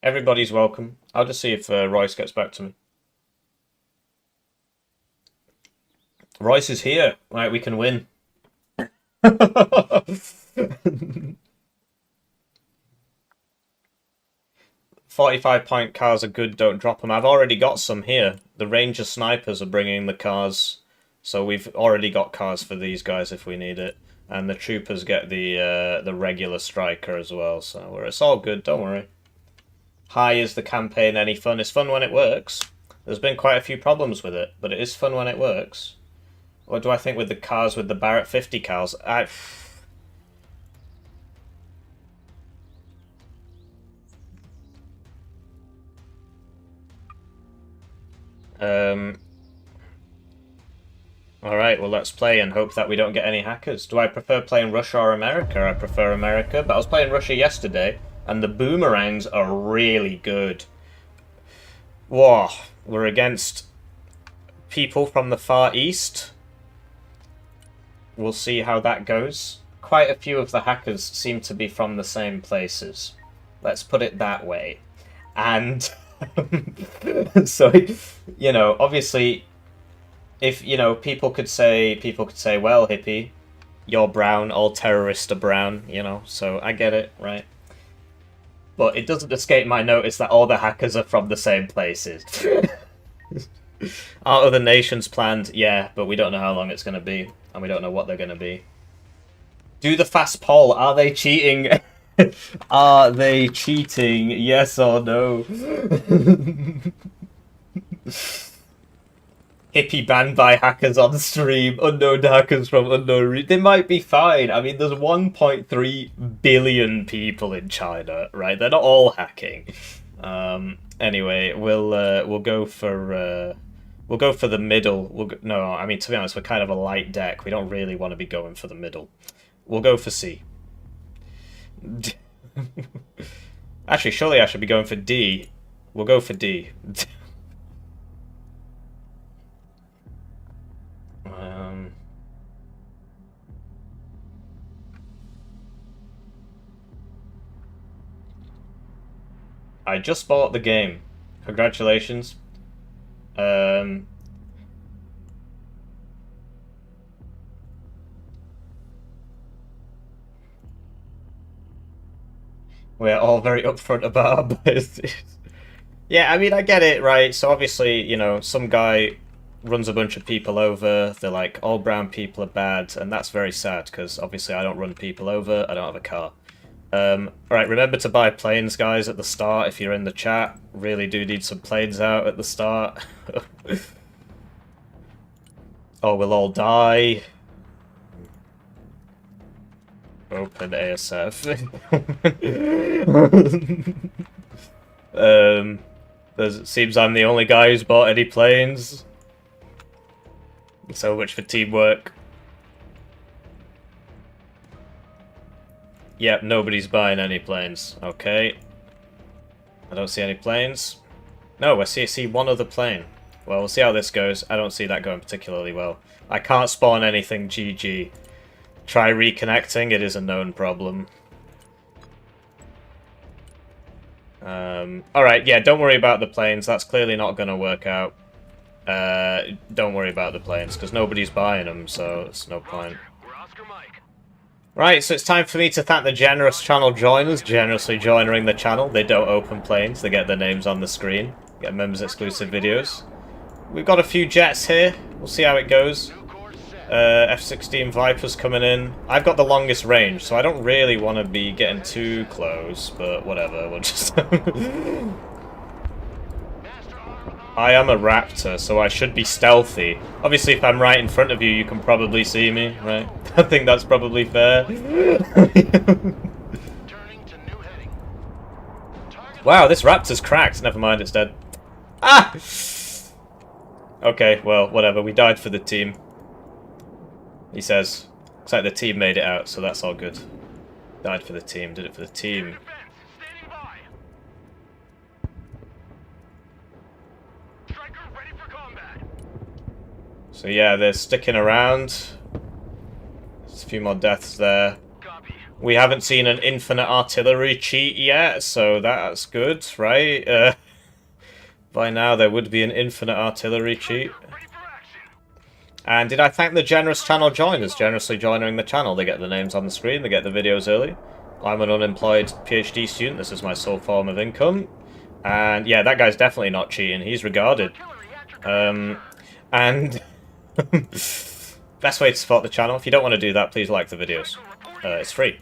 Speaker 1: Everybody's welcome. I'll just see if Royce gets back to me. Royce is here. Right, we can win. 45-point cars are good, don't drop them. I've already got some here. The Ranger Snipers are bringing the cars. So we've already got cars for these guys if we need it. And the Troopers get the regular Striker as well. So it's all good, don't worry. Hi, is the campaign any fun? It's fun when it works. There's been quite a few problems with it, but it is fun when it works. What do I think with the cars with the Barrett 50 cars? Alright, well let's play and hope that we don't get any hackers. Do I prefer playing Russia or America? I prefer America, but I was playing Russia yesterday, and the boomerangs are really good. Whoa, we're against people from the Far East. We'll see how that goes. Quite a few of the hackers seem to be from the same places. Let's put it that way. And so, you know, obviously, if, you know, people could say, well, hippie, you're brown, all terrorists are brown, you know, so I get it, right? But it doesn't escape my notice that all the hackers are from the same places. Are other nations planned? Yeah, but we don't know how long it's going to be, and we don't know what they're going to be. Do the fast poll. Are they cheating? Are they cheating? Yes or no? Hippie banned by hackers on stream. Unknown hackers from unknown they might be fine. I mean, there's 1.3 billion people in China, right? They're not all hacking. Anyway, we'll go for the middle. No, I mean, to be honest, we're kind of a light deck. We don't really want to be going for the middle. We'll go for C. Actually, surely I should be going for D. We'll go for D. I just bought the game. Congratulations. We're all very upfront about our biases. Yeah, I mean, I get it, right? So obviously, you know, some guy runs a bunch of people over. They're like, all brown people are bad, and that's very sad, because obviously I don't run people over. I don't have a car. Alright, remember to buy planes, guys, at the start if you're in the chat. Really do need some planes out at the start. Or we'll all die. Open ASF. It seems I'm the only guy who's bought any planes. So much for teamwork. Yep, nobody's buying any planes. Okay. I don't see any planes. No, I see one other plane. Well, we'll see how this goes. I don't see that going particularly well. I can't spawn anything, GG. Try reconnecting, it is a known problem. Alright, yeah, don't worry about the planes. That's clearly not going to work out. Don't worry about the planes, because nobody's buying them, so it's no point. Right, so it's time for me to thank the generous channel joiners, generously joining the channel. They don't open planes, they get their names on the screen, get members exclusive videos. We've got a few jets here, we'll see how it goes. F-16 Vipers coming in. I've got the longest range, so I don't really want to be getting too close, but whatever, we'll just... I am a raptor, so I should be stealthy. Obviously, if I'm right in front of you, you can probably see me, right? I think that's probably fair. Wow, this raptor's cracked. Never mind, it's dead. Ah! Okay, well, whatever. We died for the team. He says. Looks like the team made it out, so that's all good. Died for the team, did it for the team. So yeah, they're sticking around. There's a few more deaths there. We haven't seen an infinite artillery cheat yet, so that's good, right? By now there would be an infinite artillery cheat. And did I thank the generous channel joiners, generously joining the channel? They get the names on the screen, they get the videos early. I'm an unemployed PhD student, this is my sole form of income. And yeah, that guy's definitely not cheating, he's regarded. And... best way to support the channel. If you don't want to do that, please like the videos. It's free.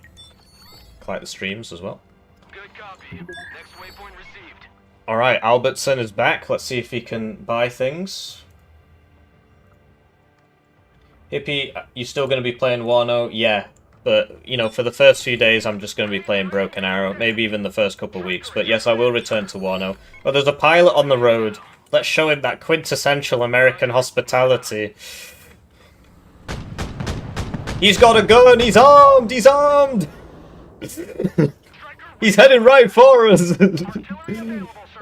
Speaker 1: Like the streams as well. Alright, Albertson is back. Let's see if he can buy things. Hippie, you still going to be playing Wano? Yeah. But, you know, for the first few days, I'm just going to be playing Broken Arrow. Maybe even the first couple of weeks. But yes, I will return to Wano. But there's a pilot on the road. Let's show him that quintessential American hospitality. He's got a gun! He's armed! He's armed! He's heading right for us!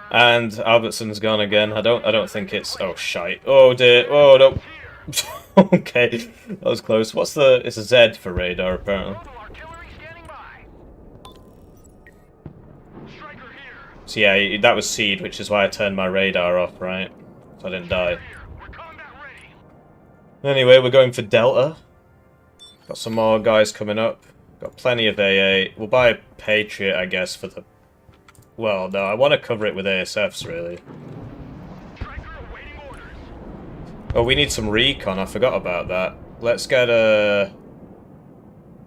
Speaker 1: And Albertson's gone again. I don't think it's... Oh, shite. Oh, dear. Oh, no. Okay. That was close. What's the... It's a Z for radar, apparently. So yeah, that was seed, which is why I turned my radar off, right? So I didn't die. Anyway, we're going for Delta. Got some more guys coming up. Got plenty of AA. We'll buy a Patriot, I guess, for the... Well, no, I want to cover it with ASFs, really. Oh, we need some recon. I forgot about that. Let's get a...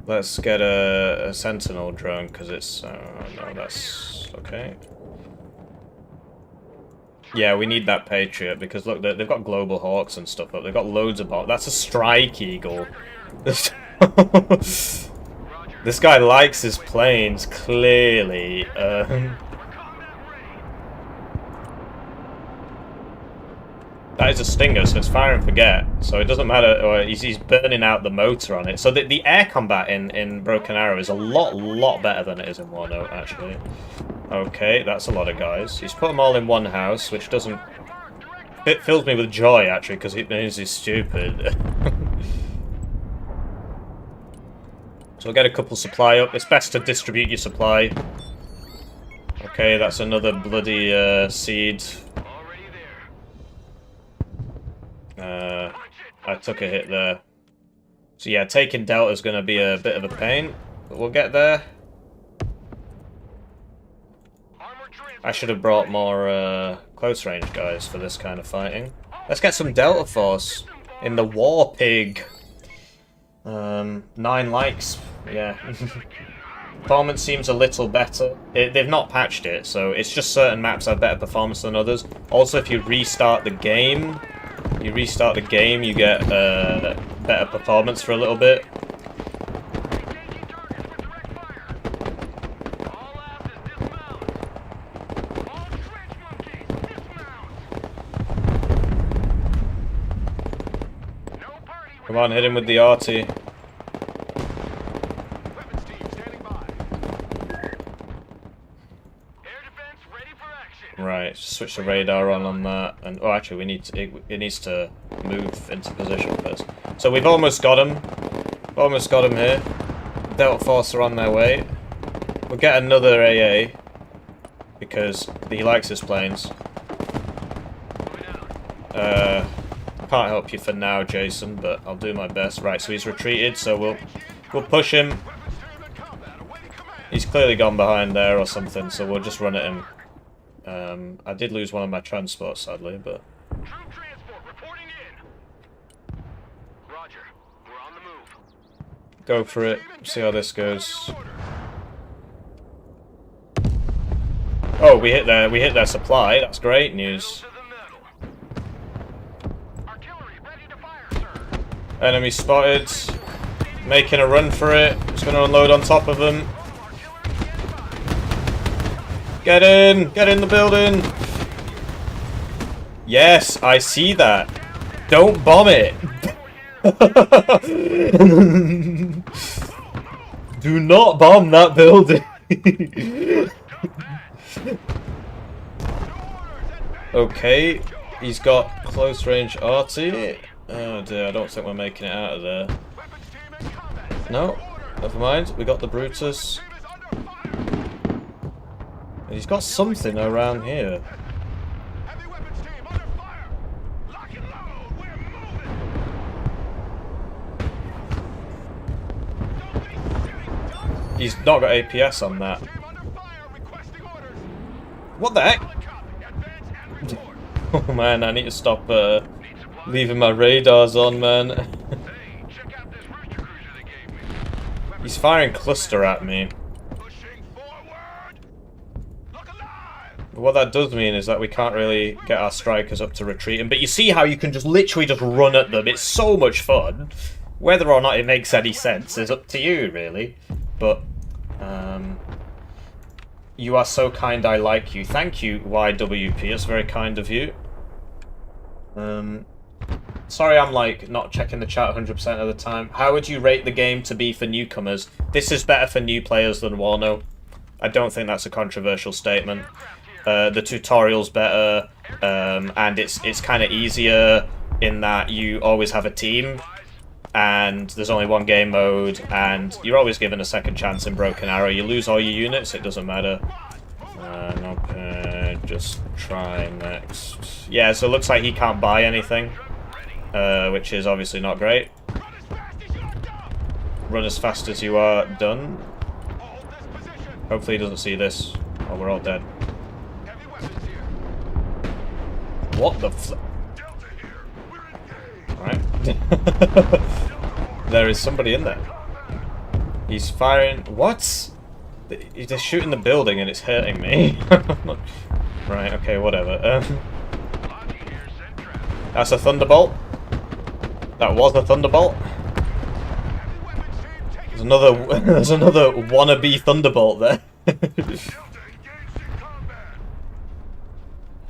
Speaker 1: Let's get a Sentinel drone, because it's... no, that's... Okay. Yeah, we need that Patriot, because look, they've got Global Hawks and stuff up. They've got loads of bots. That's a Strike Eagle. This guy likes his planes, clearly. That is a Stinger, so it's fire and forget. So it doesn't matter, or he's burning out the motor on it. So the air combat in Broken Arrow is a lot better than it is in Wano, actually. Okay, that's a lot of guys. He's put them all in one house, which doesn't... It fills me with joy, actually, because it means he's stupid. So we'll get a couple supply up. It's best to distribute your supply. Okay, that's another bloody seed. I took a hit there. So yeah, taking Delta is going to be a bit of a pain, but we'll get there. I should have brought more close range guys for this kind of fighting. Let's get some Delta Force in the War Pig. 9 likes, yeah. Performance seems a little better. They've not patched it, so it's just certain maps have better performance than others. Also, if you restart the game, you get better performance for a little bit. Come on, hit him with the RT. Right, switch the radar on that, and oh, actually, we need to, it needs to move into position first. So we've almost got him. Almost got him here. Delta Force are on their way. We'll get another AA because he likes his planes. Can't help you for now, Jason, but I'll do my best. Right, so he's retreated, so we'll We'll push him. He's clearly gone behind there or something, so we'll just run at him. I did lose one of my transports, sadly, but... Go for it. See how this goes. Oh, we hit their supply. That's great news. Enemy spotted. Making a run for it. Just going to unload on top of them. Get in! Get in the building! Yes, I see that. Don't bomb it! Do not bomb that building! Okay, he's got close range arty. Oh dear, I don't think we're making it out of there. No, never mind, we got the Brutus. And he's got something around here. He's not got APS on that. What the heck? Oh man, I need to stop leaving my radars on, man. He's firing cluster at me. What that does mean is that we can't really get our strikers up to retreating. But you see how you can just literally just run at them. It's so much fun. Whether or not it makes any sense is up to you, really. But, you are so kind, I like you. Thank you, YWP. It's very kind of you. Sorry I'm, like, not checking the chat 100% of the time. How would you rate the game to be for newcomers? This is better for new players than Wano. I don't think that's a controversial statement. The tutorial's better, and it's kind of easier in that you always have a team. And there's only one game mode, and you're always given a second chance in Broken Arrow. You lose all your units, it doesn't matter. Okay, just try next. Yeah, so it looks like he can't buy anything, which is obviously not great. Run as fast as you are, done. Hopefully he doesn't see this, or we're all dead. What the fl- Alright. There is somebody in there. He's firing... What? He's just shooting the building and it's hurting me. Right, okay, whatever. That's a Thunderbolt. That was a Thunderbolt. There's another wannabe Thunderbolt there.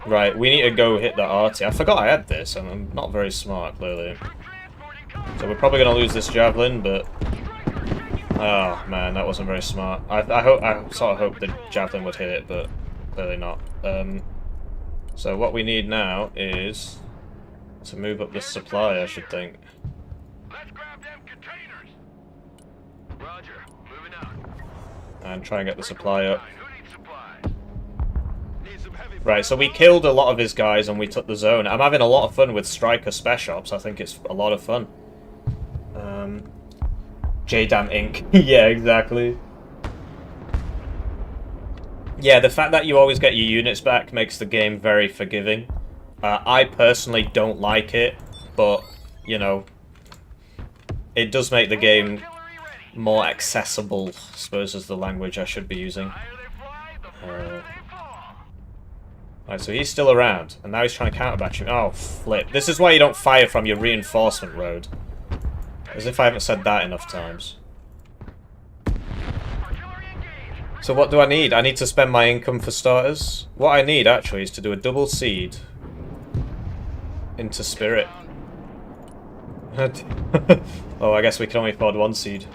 Speaker 1: Right, we need to go hit the arty. I forgot I had this, and I'm not very smart, clearly. So we're probably going to lose this javelin, but... Oh, man, that wasn't very smart. I sort of hoped the javelin would hit it, but clearly not. So what we need now is to move up this supply, I should think. Let's grab them containers. Roger, moving out. And try and get the supply up. Right, so we killed a lot of his guys and we took the zone. I'm having a lot of fun with Striker Spec Ops. I think it's a lot of fun. JDAM Inc. Yeah, exactly. Yeah, the fact that you always get your units back makes the game very forgiving. I personally don't like it, but, you know, it does make the game more accessible, I suppose is the language I should be using. Right, so he's still around, and now he's trying to counterbatch him. Oh, flip. This is why you don't fire from your reinforcement road. As if I haven't said that enough times. So what do I need? I need to spend my income for starters. What I need, actually, is to do a double seed into Spirit. Oh, I guess we can only afford one seed.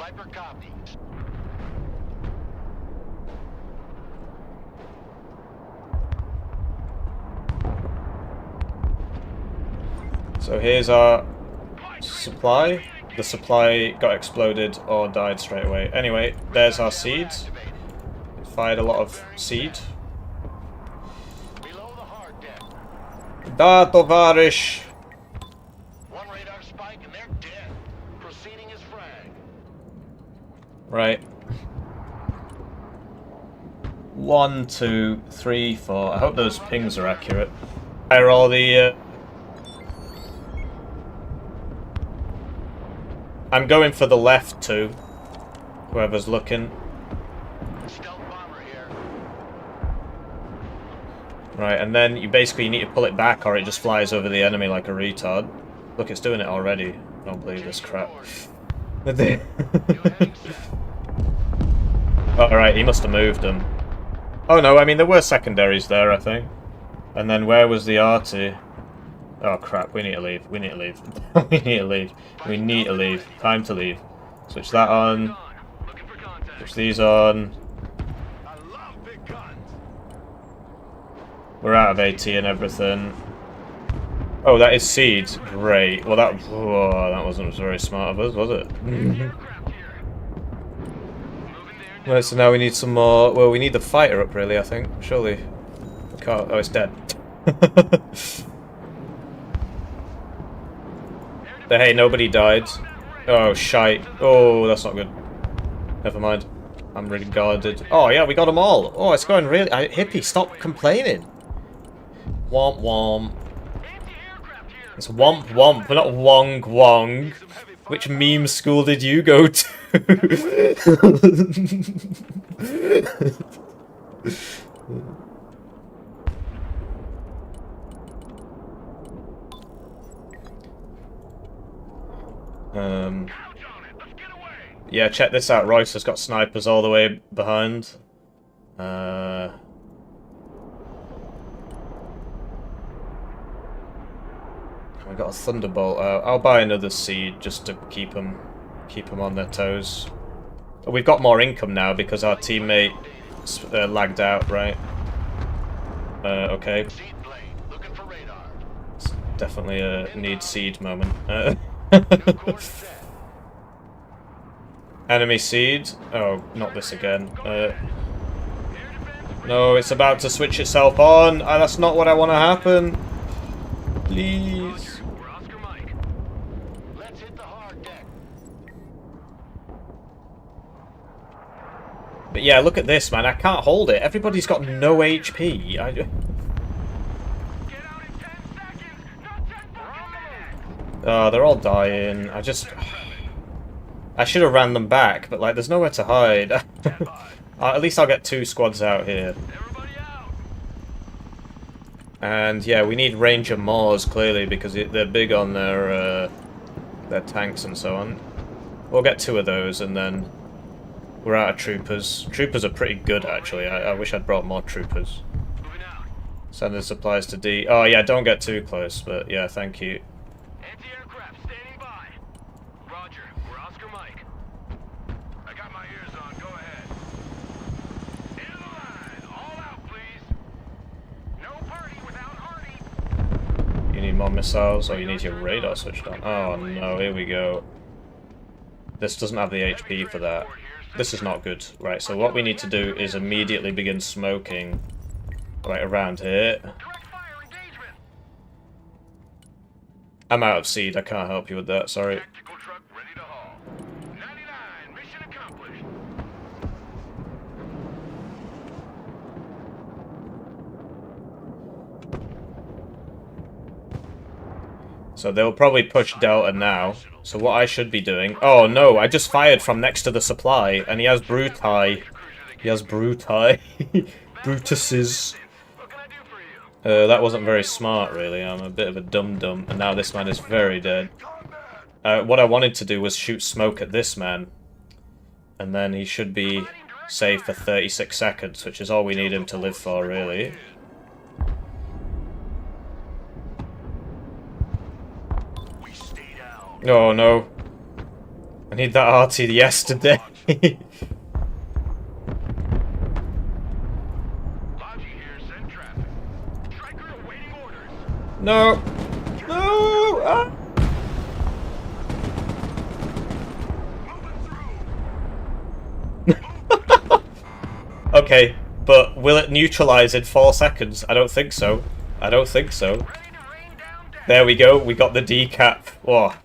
Speaker 1: So here's our supply. The supply got exploded or died straight away. Anyway, there's our seed. It fired a lot of seed. Da, tovarish!
Speaker 2: One radar spike and they're dead. Proceeding as frag.
Speaker 1: Right. 1, 2, 3, 4. I hope those pings are accurate. Fire all the... I'm going for the left too. Whoever's looking. Right, and then you basically need to pull it back or it just flies over the enemy like a retard. Look, it's doing it already. I don't believe this crap. Alright, he must have moved them. Oh no, I mean, there were secondaries there, I think. And then where was the arty? Oh crap, we need to leave. We need to leave. We need to leave. We need to leave. Time to leave. Switch that on. Switch these on. We're out of AT and everything. Oh, that is seeds. Great. Well, that wasn't very smart of us, was it? Right, so now we need some more... Well, we need the fighter up, really, I think. Surely. We can't... Oh, it's dead. But hey, nobody died. Oh, shite. Oh, that's not good. Never mind. I'm really guarded. Oh, yeah, we got them all. Oh, it's going really... Hippie, stop complaining. Womp womp. It's womp womp, not wong wong. Which meme school did you go to? Yeah, check this out. Royce has got snipers all the way behind. We got a thunderbolt out. I'll buy another seed just to keep them on their toes. We've got more income now because our teammate lagged out, right? Okay. It's definitely a need seed moment. Enemy seed. Oh, not this again. No, it's about to switch itself on. That's not what I want to happen. Please. But yeah, look at this, man. I can't hold it. Everybody's got no HP. Oh, they're all dying. I should have ran them back, but like, there's nowhere to hide. At least I'll get 2 squads out here. And yeah, we need Ranger Moors, clearly, because they're big on their tanks and so on. We'll get 2 of those, and then we're out of troopers. Troopers are pretty good, actually. I wish I'd brought more troopers. Sending supplies to D. Oh yeah, don't get too close, but yeah, thank you.
Speaker 2: Anti-aircraft standing by. Roger, we're Oscar Mike. I got my ears on, go ahead. End of the line, all out, please. No party without Artie.
Speaker 1: You need more missiles, or you need your radar switched on. Oh no, here we go. This doesn't have the HP for that. This is not good. Right, so what we need to do is immediately begin smoking right around here. I'm out of seed, I can't help you with that, sorry. So they'll probably push Delta now. So what I should be doing... Oh no, I just fired from next to the supply, and he has Brutai. He has Brutai. Brutuses. That wasn't very smart, really. I'm a bit of a dum-dum, and now this man is very dead. What I wanted to do was shoot smoke at this man, and then he should be safe for 36 seconds, which is all we need him to live for, really. Oh no. I need that RT yesterday. No! No! Ah! Okay, but will it neutralize in 4 seconds? I don't think so. I don't think so. There we go, we got the decap. Oh.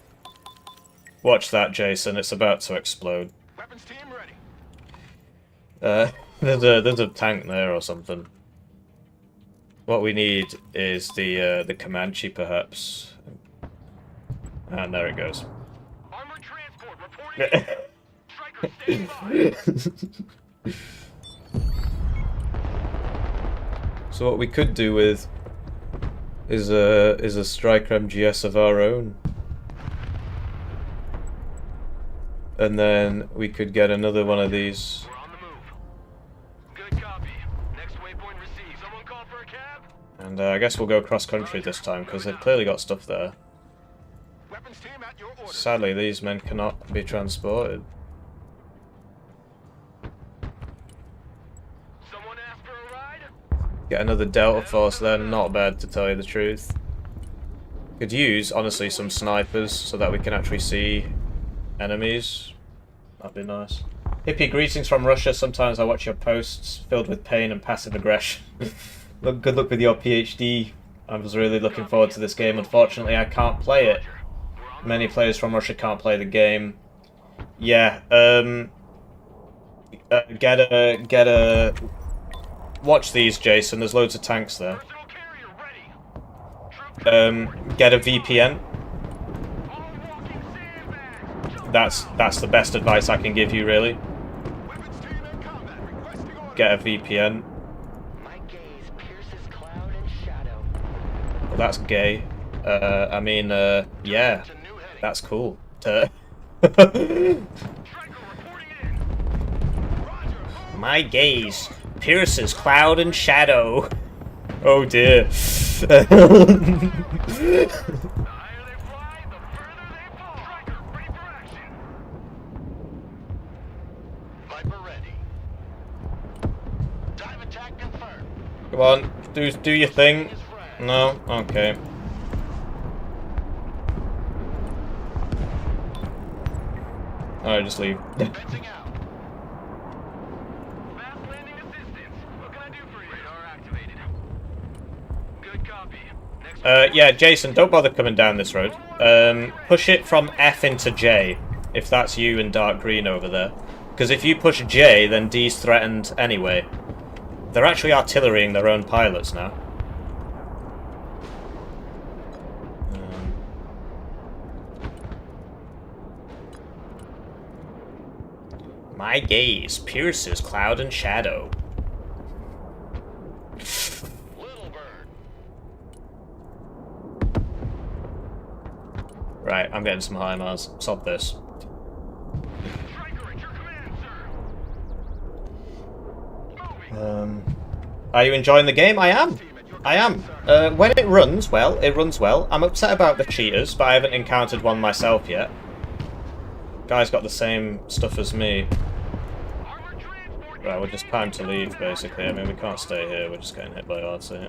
Speaker 1: Watch that, Jason, it's about to explode.
Speaker 2: Weapons team ready.
Speaker 1: There's a tank there or something. What we need is the Comanche, perhaps. And there it goes.
Speaker 2: Armored transport reporting. Striker standing by.
Speaker 1: So what we could do with is a Striker MGS of our own, and then we could get another one of these.
Speaker 2: We're on the move. Good copy. Next waypoint received. Someone call for a cab?
Speaker 1: And I guess we'll go cross country this time because they've clearly got stuff there.
Speaker 2: Weapons team at your order.
Speaker 1: Sadly, these men cannot be transported.
Speaker 2: Someone asked for a ride?
Speaker 1: Get another Delta Force there, not bad to tell you the truth. Could use, honestly, some snipers so that we can actually see enemies. That'd be nice. Hippie, greetings from Russia. Sometimes I watch your posts filled with pain and passive aggression. Good luck with your PhD. I was really looking forward to this game. Unfortunately, I can't play it. Many players from Russia can't play the game. Yeah, get a... Watch these, Jason. There's loads of tanks there.
Speaker 2: Personal carrier ready.
Speaker 1: Get a VPN.
Speaker 2: All walking sandbags.
Speaker 1: That's the best advice I can give you, really.
Speaker 2: Weapons team in combat. Requesting order.
Speaker 1: Get a VPN.
Speaker 4: My gaze pierces cloud and shadow.
Speaker 1: Well, that's gay. I mean, yeah,
Speaker 2: It's a new heading.
Speaker 1: that's cool.
Speaker 2: Striker reporting in. Roger. Move.
Speaker 1: My gaze pierces cloud and shadow. Oh dear.
Speaker 2: The higher they fly, the further they fall. Striker, ready for action. Viper ready. Dive attack confirmed.
Speaker 1: Come on, do your thing.
Speaker 2: Is frag.
Speaker 1: No, okay. Alright, just leave.
Speaker 2: Fencing out. Fast landing assistance. What can I do for you? Radar activated. Good copy. Next
Speaker 1: Yeah, Jason, don't bother coming down this road. Push it from F into J, if that's you in dark green over there. Because if you push J, then D's threatened anyway. They're actually artillerying their own pilots now. My gaze pierces cloud and shadow.
Speaker 2: Little bird.
Speaker 1: Right, I'm getting some HIMARS. Sod this.
Speaker 2: Striker at your command, sir. Moving.
Speaker 1: Are you enjoying the game? I am.
Speaker 2: Team at your
Speaker 1: I am.
Speaker 2: command, sir.
Speaker 1: When it runs well, it runs well. I'm upset about the cheaters, but I haven't encountered one myself yet. Guy's got the same stuff as me.
Speaker 2: Armored transport.
Speaker 1: Right, we're just time to leave, basically. I mean, we can't stay here. We're just getting hit by odds here.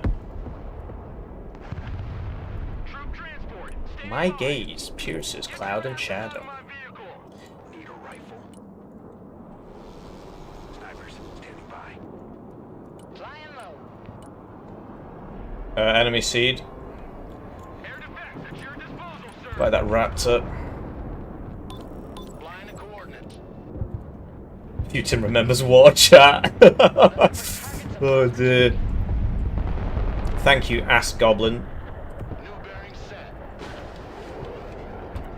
Speaker 2: Troop transport. Stand
Speaker 1: My
Speaker 2: by.
Speaker 1: gaze pierces cloud and shadow.
Speaker 2: My vehicle. Need a rifle. Snipers standing by.
Speaker 4: Flying low.
Speaker 1: Enemy seed.
Speaker 2: Air defense at your disposal, sir.
Speaker 1: Like that raptor.
Speaker 2: Flying the coordinates.
Speaker 1: Putin remembers war chat. Oh dear. Thank you, ass goblin.
Speaker 2: New bearing set.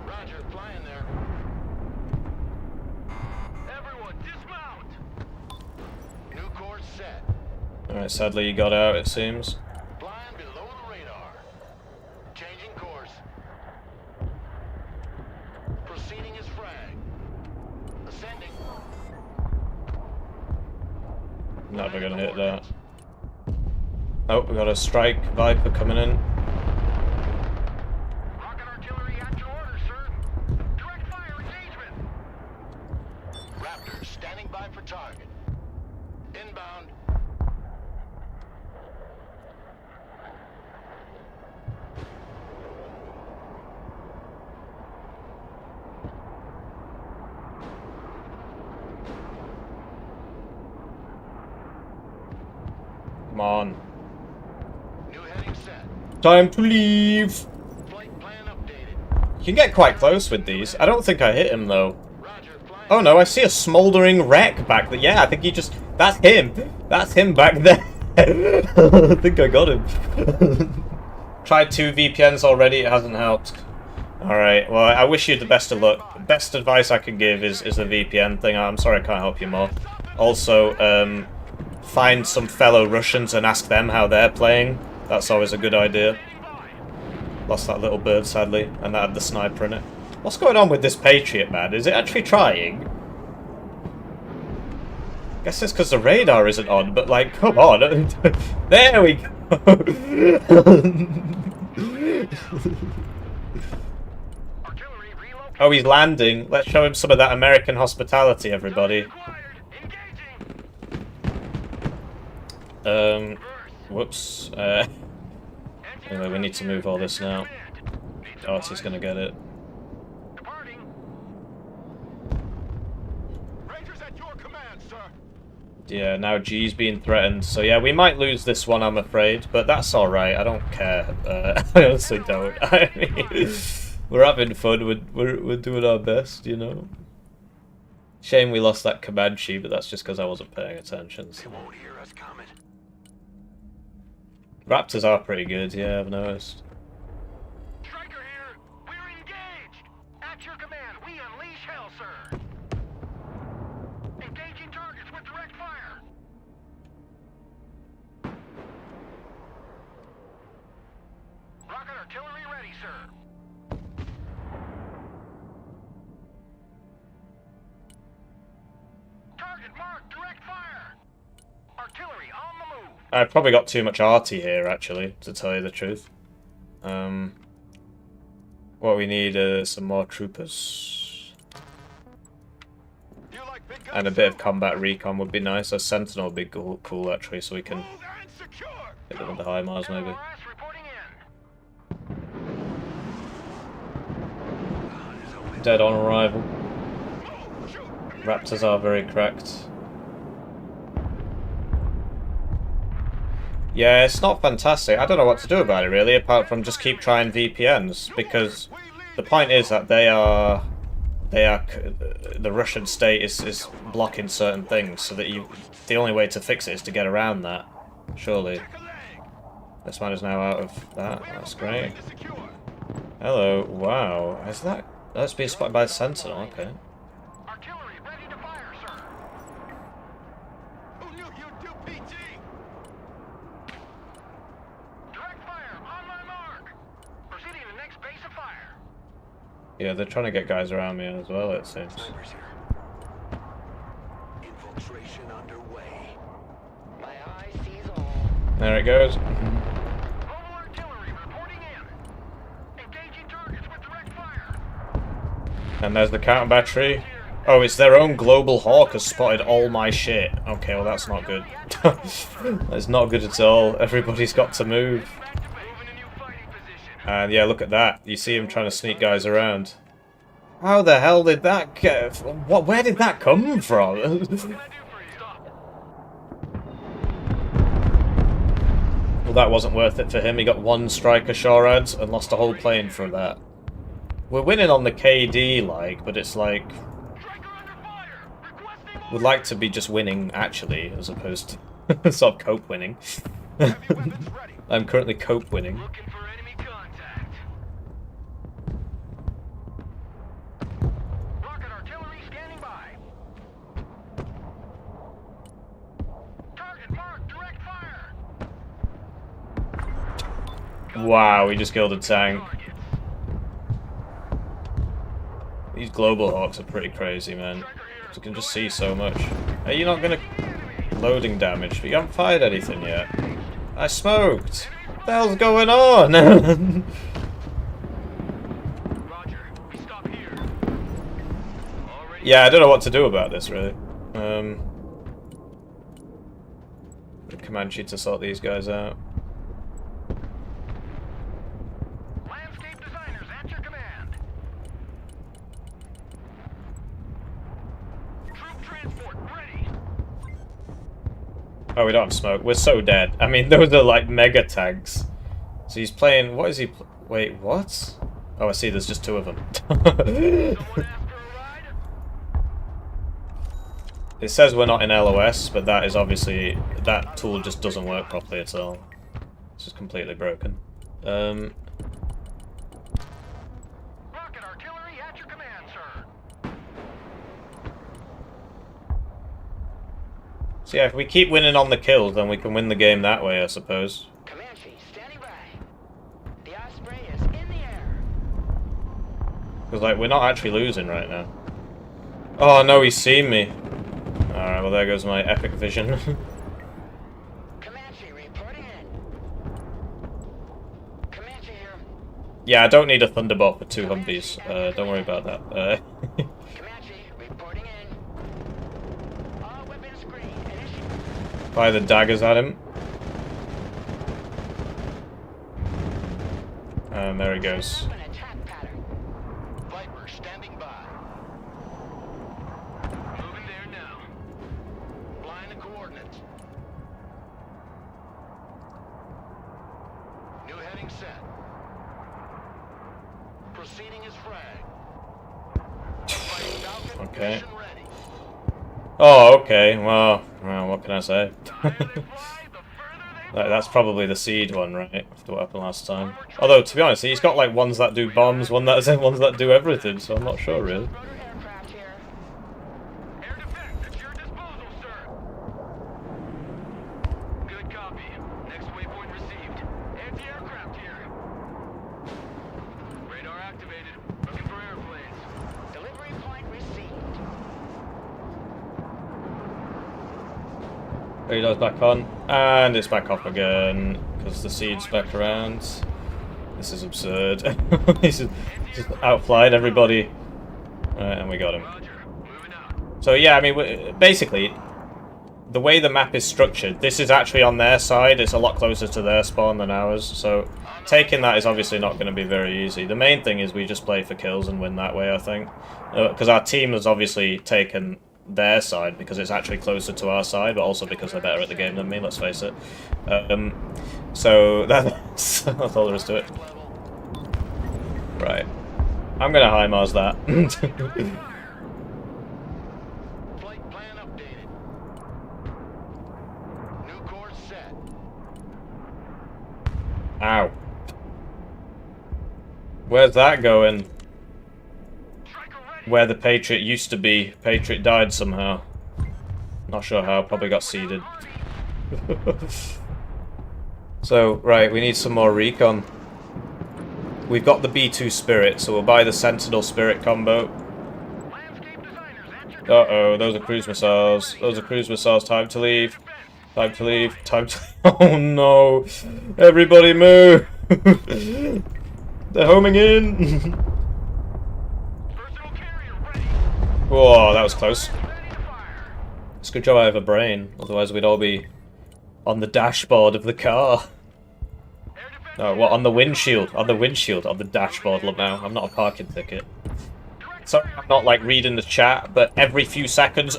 Speaker 2: Roger, flying there. Everyone, dismount. New course set.
Speaker 1: Alright, sadly you got out, it seems.
Speaker 2: Flying below the radar. Changing course. Proceeding as frag. Ascending.
Speaker 1: Never gonna hit that. Oh, we got a strike Viper coming in.
Speaker 2: Rocket artillery at your order, sir. Direct fire engagement. Raptor standing by for target. Inbound.
Speaker 1: Come on.
Speaker 2: New heading set.
Speaker 1: Time to leave!
Speaker 2: Flight plan updated.
Speaker 1: You can get quite close with these. I don't think I hit him though.
Speaker 2: Roger, flying
Speaker 1: Oh no, I see a smouldering wreck back there. Yeah, I think he just... That's him. That's him back there. I think I got him. Tried 2 VPNs already, it hasn't helped. Alright, well, I wish you the best of luck. Best advice I can give is the VPN thing. I'm sorry I can't help you more. Also, find some fellow Russians and ask them how they're playing. That's always a good idea. Lost that little bird, sadly, and that had the sniper in it. What's going on with this Patriot, man? Is it actually trying? Guess it's because the radar isn't on, but like, come on. There we go. Oh, he's landing. Let's show him some of that American hospitality, everybody. Whoops. Anyway, we need to move all this now. Darcy's gonna get it. Yeah, now G's being threatened. So yeah, we might lose this one, I'm afraid. But that's alright, I don't care. I honestly don't. I mean, we're having fun, we're doing our best, you know? Shame we lost that Comanche, but that's just because I wasn't paying attention. So. Raptors are pretty good, yeah, I've noticed.
Speaker 2: Striker here. We're engaged. At your command, we unleash hell, sir. Engaging targets with direct fire. Rocket artillery ready, sir. Target marked. Direct fire. Artillery on the move.
Speaker 1: I probably got too much arty here, actually, to tell you the truth. What we need is some more troopers. And a bit of combat recon would be nice. A sentinel would be cool actually, so we can hit them with the high Mars maybe. Dead on arrival. Raptors are very cracked. Yeah, it's not fantastic. I don't know what to do about it really, apart from just keep trying VPNs, because the point is that the Russian state is blocking certain things, so that the only way to fix it is to get around that. Surely. This one is now out of that. That's great. Hello. Wow. Is that? That's being spotted by a sentinel. Okay.
Speaker 2: Artillery ready to fire, sir. Who knew you'd do PT? Direct fire on my mark. Proceeding to the next base of fire.
Speaker 1: Yeah, they're trying to get guys around me as well, it seems.
Speaker 4: Infiltration underway. My eye sees all.
Speaker 1: There it goes.
Speaker 2: Global artillery reporting in. Engaging targets with direct fire.
Speaker 1: And there's the counter battery. Oh, it's their own global hawk has spotted all my shit. Okay, well that's not good. That's not good at all. Everybody's got to move. And yeah, look at that. You see him trying to sneak guys around. How the hell did that get... Where did that come from? Well, that wasn't worth it for him. He got 1 striker Shorads and lost a whole plane for that. We're winning on the KD, like, but it's like... We'd like to be just winning, actually, as opposed to sort of cope winning. I'm currently cope winning.
Speaker 2: Looking for enemy contact. Rocket artillery standing by. Target marked. Direct fire.
Speaker 1: Wow, we just killed a tank. These global hawks are pretty crazy, man. You can just see so much. Hey, you're not gonna... Loading damage, but you haven't fired anything yet. I smoked! What the hell's going on?
Speaker 2: Roger. We stop here.
Speaker 1: Yeah, I don't know what to do about this, really. Comanche to sort these guys out.
Speaker 2: Landscape designers at your command. Troop transport ready.
Speaker 1: Oh, we don't have smoke. We're so dead. I mean, those are like mega tanks. So he's playing... What is he... Wait, what? Oh, I see. There's just 2 of them.
Speaker 2: Someone asked for a ride?
Speaker 1: It says we're not in LOS, but that is obviously... that tool just doesn't work properly at all. It's just completely broken.
Speaker 2: Rocket artillery at your command, sir.
Speaker 1: So yeah, if we keep winning on the kills, then we can win the game that way, I suppose.
Speaker 4: Comanche, standing by. The Osprey is in the air.
Speaker 1: Because, like, we're not actually losing right now. Oh, no, he's seen me. Alright, well, there goes my epic vision.
Speaker 4: Comanche, reporting in. Comanche here.
Speaker 1: Yeah, I don't need a Thunderbolt for 2 Humvees. Don't worry about that.
Speaker 4: Comanche, reporting in. All weapons green. Initial.
Speaker 1: Fire the daggers at him. And there he goes.
Speaker 4: An attack pattern.
Speaker 2: Viper standing by. Moving there now. Flying the coordinates. New heading set. Proceeding as frag. Fighting Falcon,
Speaker 1: Okay.
Speaker 2: mission ready.
Speaker 1: Oh, okay. Well, what can I say?
Speaker 2: Higher they fly, the further they
Speaker 1: That's probably the seed one, right? After what happened last time. Although, to be honest, he's got like ones that do bombs, ones that do everything, so I'm not sure really.
Speaker 4: Rotor aircraft here.
Speaker 2: Air defense at your disposal, sir. Good copy. Next waypoint received. Anti-aircraft here. Radar activated. Looking for airplanes.
Speaker 4: Delivery point received.
Speaker 1: Radar's back on, and it's back off again, because the seed's back around. This is absurd. He's just outflied everybody. Alright, and we got him.
Speaker 2: Roger. Moving out.
Speaker 1: So yeah, I mean, basically, the way the map is structured, this is actually on their side. It's a lot closer to their spawn than ours, so taking that is obviously not going to be very easy. The main thing is we just play for kills and win that way, I think. Because our team has obviously taken their side because it's actually closer to our side, but also because they're better at the game than me, let's face it. So that's all there is to it. Right. I'm going to HIMARS that.
Speaker 2: Flight plan updated. New course set.
Speaker 1: Ow. Where's that going?
Speaker 2: Striker ready.
Speaker 1: Where the Patriot used to be. Patriot died somehow. Not sure how, probably got seeded. So, right, we need some more recon. We've got the B2 Spirit, so we'll buy the Sentinel Spirit combo.
Speaker 2: Landscape designers at your
Speaker 1: Uh-oh, those are cruise missiles. Those are cruise missiles. Time to leave. Time to leave. Time to... Oh no! Everybody move! They're homing in!
Speaker 2: personal carrier ready.
Speaker 1: Whoa, that was close.
Speaker 2: Ready to fire.
Speaker 1: It's a good job I have a brain, otherwise we'd all be on the dashboard of the car.
Speaker 2: Air defense.
Speaker 1: No, what, on the windshield? On the windshield, on the dashboard, look now. I'm not a parking ticket. Sorry, I'm not, like, reading the chat, but every few seconds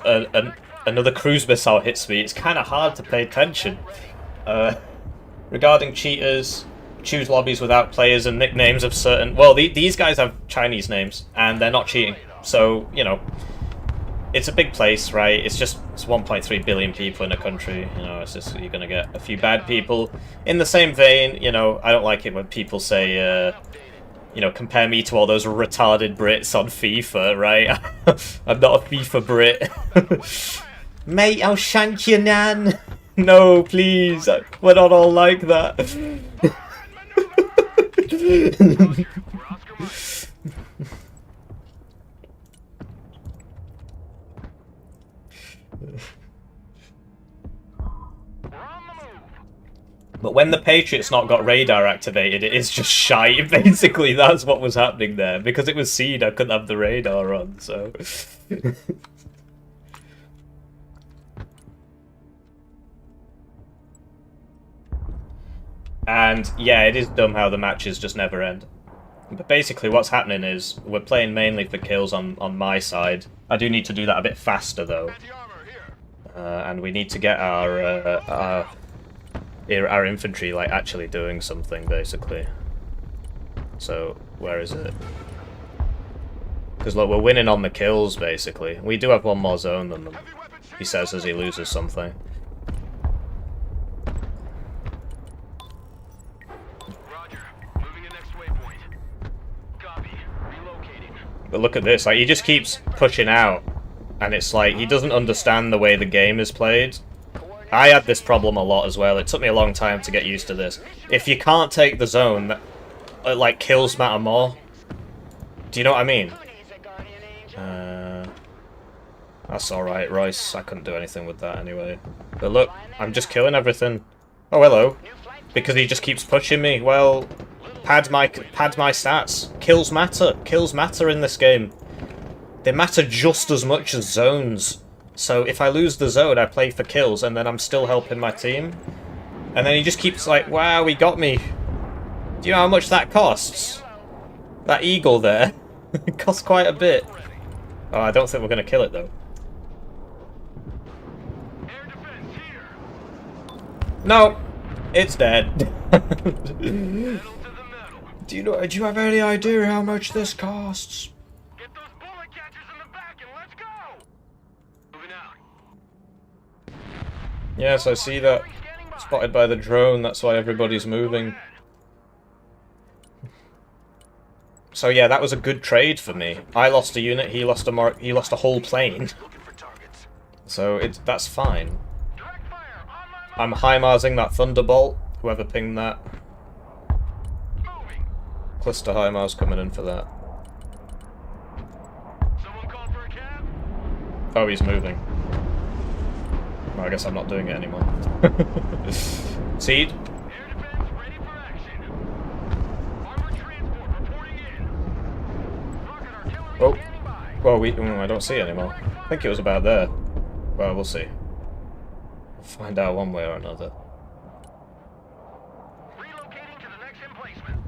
Speaker 1: another cruise missile hits me. It's kind of hard to pay attention. Regarding cheaters, choose lobbies without players and nicknames of certain... Well, these guys have Chinese names, and they're not cheating. So, you know, it's a big place, right? It's 1.3 billion people in a country. You know, it's just, you're going to get a few bad people. In the same vein, you know, I don't like it when people say... you know, compare me to all those retarded Brits on FIFA, right? I'm not a FIFA Brit. Mate, I'll shank you, Nan. No, please. We're not all like that.
Speaker 2: We're Oscar Mike. We're on the move.
Speaker 1: But when the Patriot's not got radar activated, it is just shite. Basically, that's what was happening there. Because it was seed, I couldn't have the radar on, so... And, yeah, it is dumb how the matches just never end. But basically what's happening is, we're playing mainly for kills on my side. I do need to do that a bit faster, though.
Speaker 2: Anti-armor here.
Speaker 1: And we need to get our infantry, like, actually doing something, basically. So, where is it? Because, look, we're winning on the kills, basically. We do have one more zone than them.
Speaker 2: Heavy weapons
Speaker 1: he says as he loses something.
Speaker 2: Roger. Moving to next waypoint. Copy. Relocating.
Speaker 1: But look at this, like, he just keeps pushing out, and it's like, he doesn't understand the way the game is played. I had this problem a lot as well. It took me a long time to get used to this. If you can't take the zone, like, kills matter more. Do you know what I mean? That's alright, Royce. I couldn't do anything with that anyway. But look, I'm just killing everything. Oh, hello. Because he just keeps pushing me. Well, pad my stats. Kills matter. Kills matter in this game. They matter just as much as zones. So if I lose the zone, I play for kills, and then I'm still helping my team. And then he just keeps like, wow, he got me. Do you know how much that costs? That eagle there. It costs quite a bit. Oh, I don't think we're going to kill it, though.
Speaker 2: Air defense here.
Speaker 1: No! It's dead.
Speaker 2: Metal to the metal.
Speaker 1: Do you have any idea how much this costs?
Speaker 2: Get those bullet catchers in the back and let's go. Moving out.
Speaker 1: Yes, I see that. Spotted by the drone, that's why everybody's moving. So yeah, that was a good trade for me. I lost a unit, he lost a whole plane. So that's fine.
Speaker 2: Direct fire on my mark.
Speaker 1: I'm high-marsing that Thunderbolt, whoever pinged that.
Speaker 2: Moving.
Speaker 1: Cluster high-mars coming in for that.
Speaker 2: Someone called for a cab?
Speaker 1: Oh, he's moving. Well, I guess I'm not doing it anymore. Seed?
Speaker 2: Air defense ready for action. Armored transport reporting in. Rocket artillery
Speaker 1: Oh.
Speaker 2: standing by.
Speaker 1: Well, I don't see it anymore. I think it was about there. Well, we'll see. We'll find out one way or another.
Speaker 2: Relocating to the next emplacement.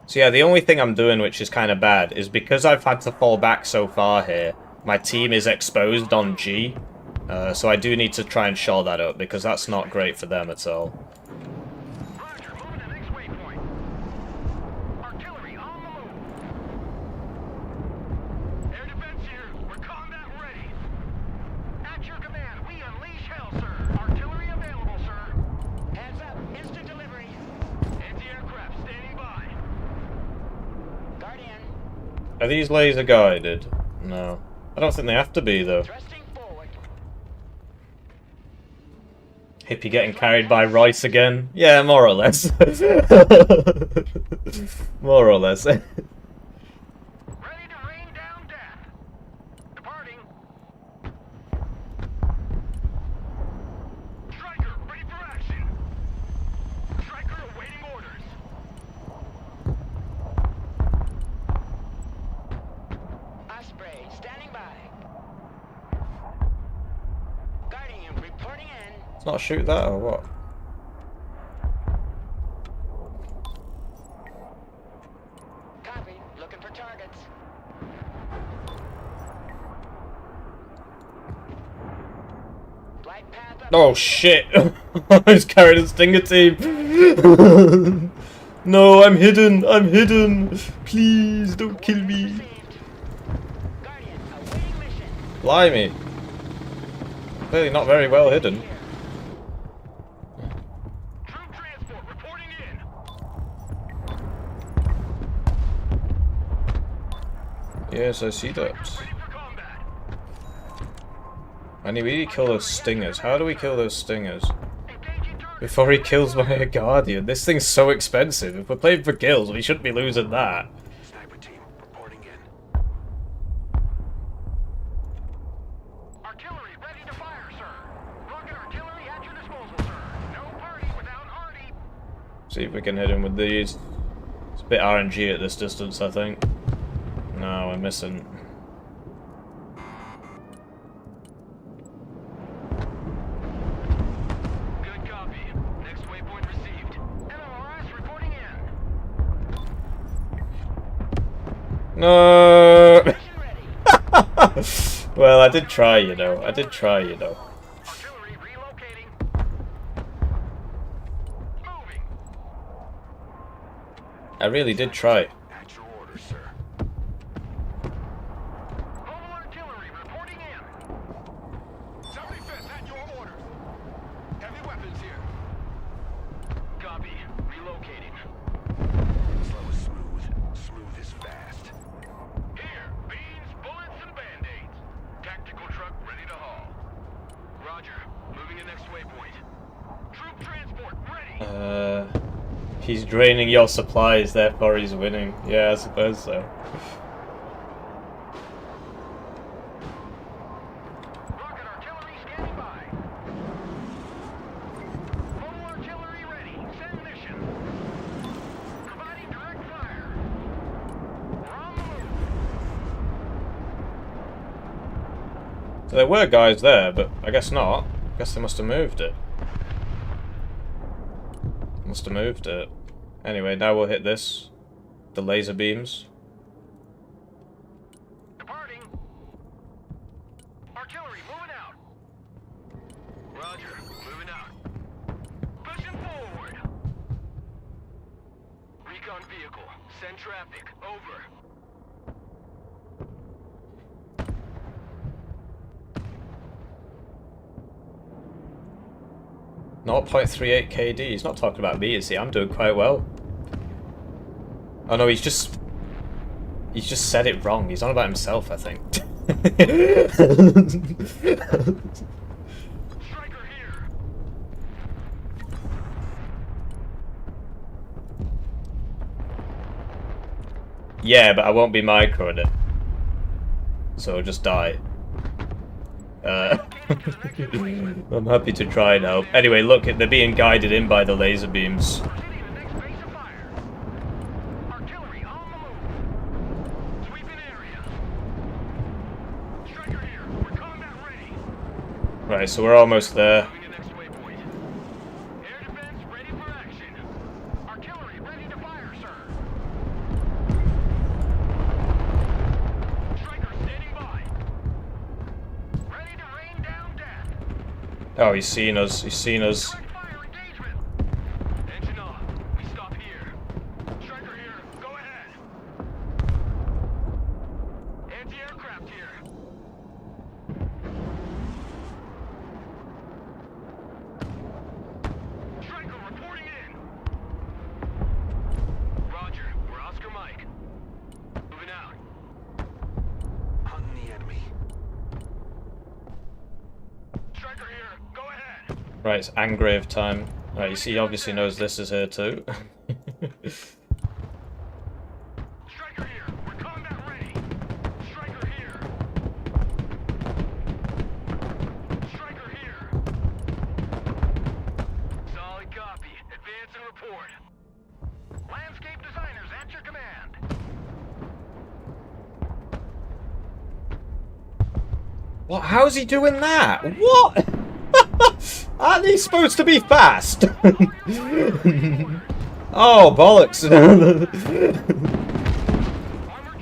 Speaker 1: So yeah, the only thing I'm doing which is kind of bad is because I've had to fall back so far here, my team is exposed on G. So I do need to try and shore that up because that's not great for them at all.
Speaker 2: Roger, moving to next waypoint. Artillery on the move. Air defense here. We're combat ready. At your command, we unleash hell, sir. Artillery available, sir. Heads up. Instant delivery. Anti-aircraft standing by. Guardian.
Speaker 1: Are these laser guided? No. I don't think they have to be though.
Speaker 2: Thrusting forward.
Speaker 1: Hippie getting carried by Royce again? Yeah, more or less. More or less.
Speaker 2: Ready to rain down death. Departing. Striker, ready for action. Striker awaiting orders. Osprey, standing by. Guardian, reporting in.
Speaker 1: Let's not shoot that or what?
Speaker 2: Copy, looking for targets. Flight path up.
Speaker 1: Oh shit! He's carrying a Stinger team! No, I'm hidden! I'm hidden! Please don't kill me!
Speaker 2: Received. Guardian, awaiting mission.
Speaker 1: Blimey! Clearly not very well hidden.
Speaker 2: Troop transport reporting in.
Speaker 1: Yes, I see that.
Speaker 2: Ready for combat.
Speaker 1: And he really kill those Stingers. How do we kill those Stingers?
Speaker 2: Engaging target.
Speaker 1: Before he kills my Guardian. This thing's so expensive. If we're playing for kills, we shouldn't be losing that.
Speaker 2: Sniper team reporting in. Artillery ready to fire, sir. Rocket artillery at your disposal, sir. No party without Artie.
Speaker 1: See if we can hit him with these. It's a bit RNG at this distance, I think. No, we're missing.
Speaker 2: Good copy. Next waypoint received. MLRS reporting in.
Speaker 1: No!
Speaker 2: Mission ready.
Speaker 1: Well, I did try, you know. I did try, you know.
Speaker 2: Artillery relocating. Moving.
Speaker 1: I really did try.
Speaker 2: At your orders, sir. Mobile artillery reporting
Speaker 1: He's draining your supplies, therefore he's winning. Yeah, I suppose so.
Speaker 2: Rocket artillery standing by. Mobile artillery ready. Send mission. Providing direct fire. We're on the move.
Speaker 1: So there were guys there, but I guess not. I guess they must have moved it. Must have moved it. Anyway, now we'll hit this. The laser beams.
Speaker 2: Departing. Artillery moving out. Roger. Moving out. Pushing forward. Recon vehicle. Send traffic. Over.
Speaker 1: Not 0.38 KD. He's not talking about me, is he? I'm doing quite well. Oh no, he's just said it wrong. He's on about himself, I think.
Speaker 2: Striker here.
Speaker 1: Yeah, but I won't be microing it. So I'll just die. I'm happy to try now. Anyway, look, they're being guided in by the laser beams.
Speaker 2: Proceeding to next base of fire. Artillery on the move. Sweeping area. Striker here. We're combat ready.
Speaker 1: Right, so we're almost there.
Speaker 2: Moving to next waypoint. Air defense ready for action. Artillery ready to fire, sir. Striker standing by. Ready to rain down death.
Speaker 1: Oh, he's seen us. He's seen us.
Speaker 2: Direct fire engagement. Engine off. We stop here. Striker here. Go ahead. Anti-aircraft here. Striker reporting in. Roger. We're Oscar Mike. Moving out. Hunting the enemy. Striker here. Go ahead.
Speaker 1: Right, it's Angrave time. Right, you see, he obviously knows this is here too.
Speaker 2: Striker here. We're combat ready. Striker here. Striker here. Solid copy. Advance and report. Landscape designers at your command.
Speaker 1: What? How's he doing that? What? Aren't they supposed to be fast? Oh, bollocks.
Speaker 2: Armored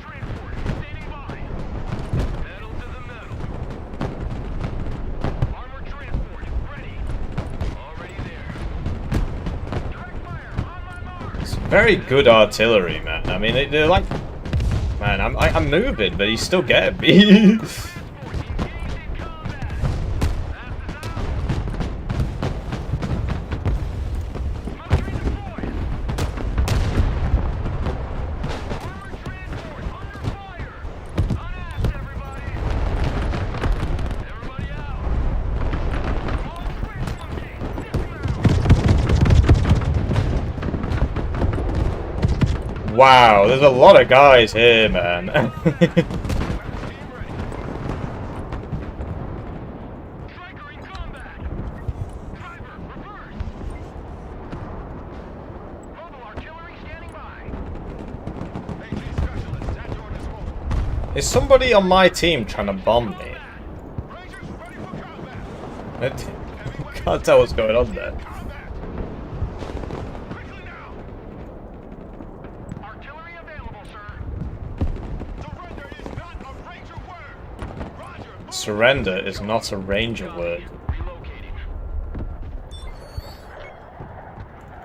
Speaker 2: transport standing by. Metal to the metal. Armored transport ready. Already there. Direct fire on my mark.
Speaker 1: Very good artillery, man. I mean, they're like... Man, I'm moving, but he's still getting me. Wow, there's a lot of guys here, man.
Speaker 2: Striker in combat. Driver, reverse. Mobile artillery standing by. AG specialists at your disposal.
Speaker 1: Is somebody on my team trying to bomb me?
Speaker 2: Rangers ready for combat.
Speaker 1: I can't tell what's going on there.
Speaker 2: Combat. Quickly now. Artillery available, sir. Surrender is not a Ranger word. Roger. Move.
Speaker 1: Surrender is not a Ranger word.
Speaker 2: Relocating.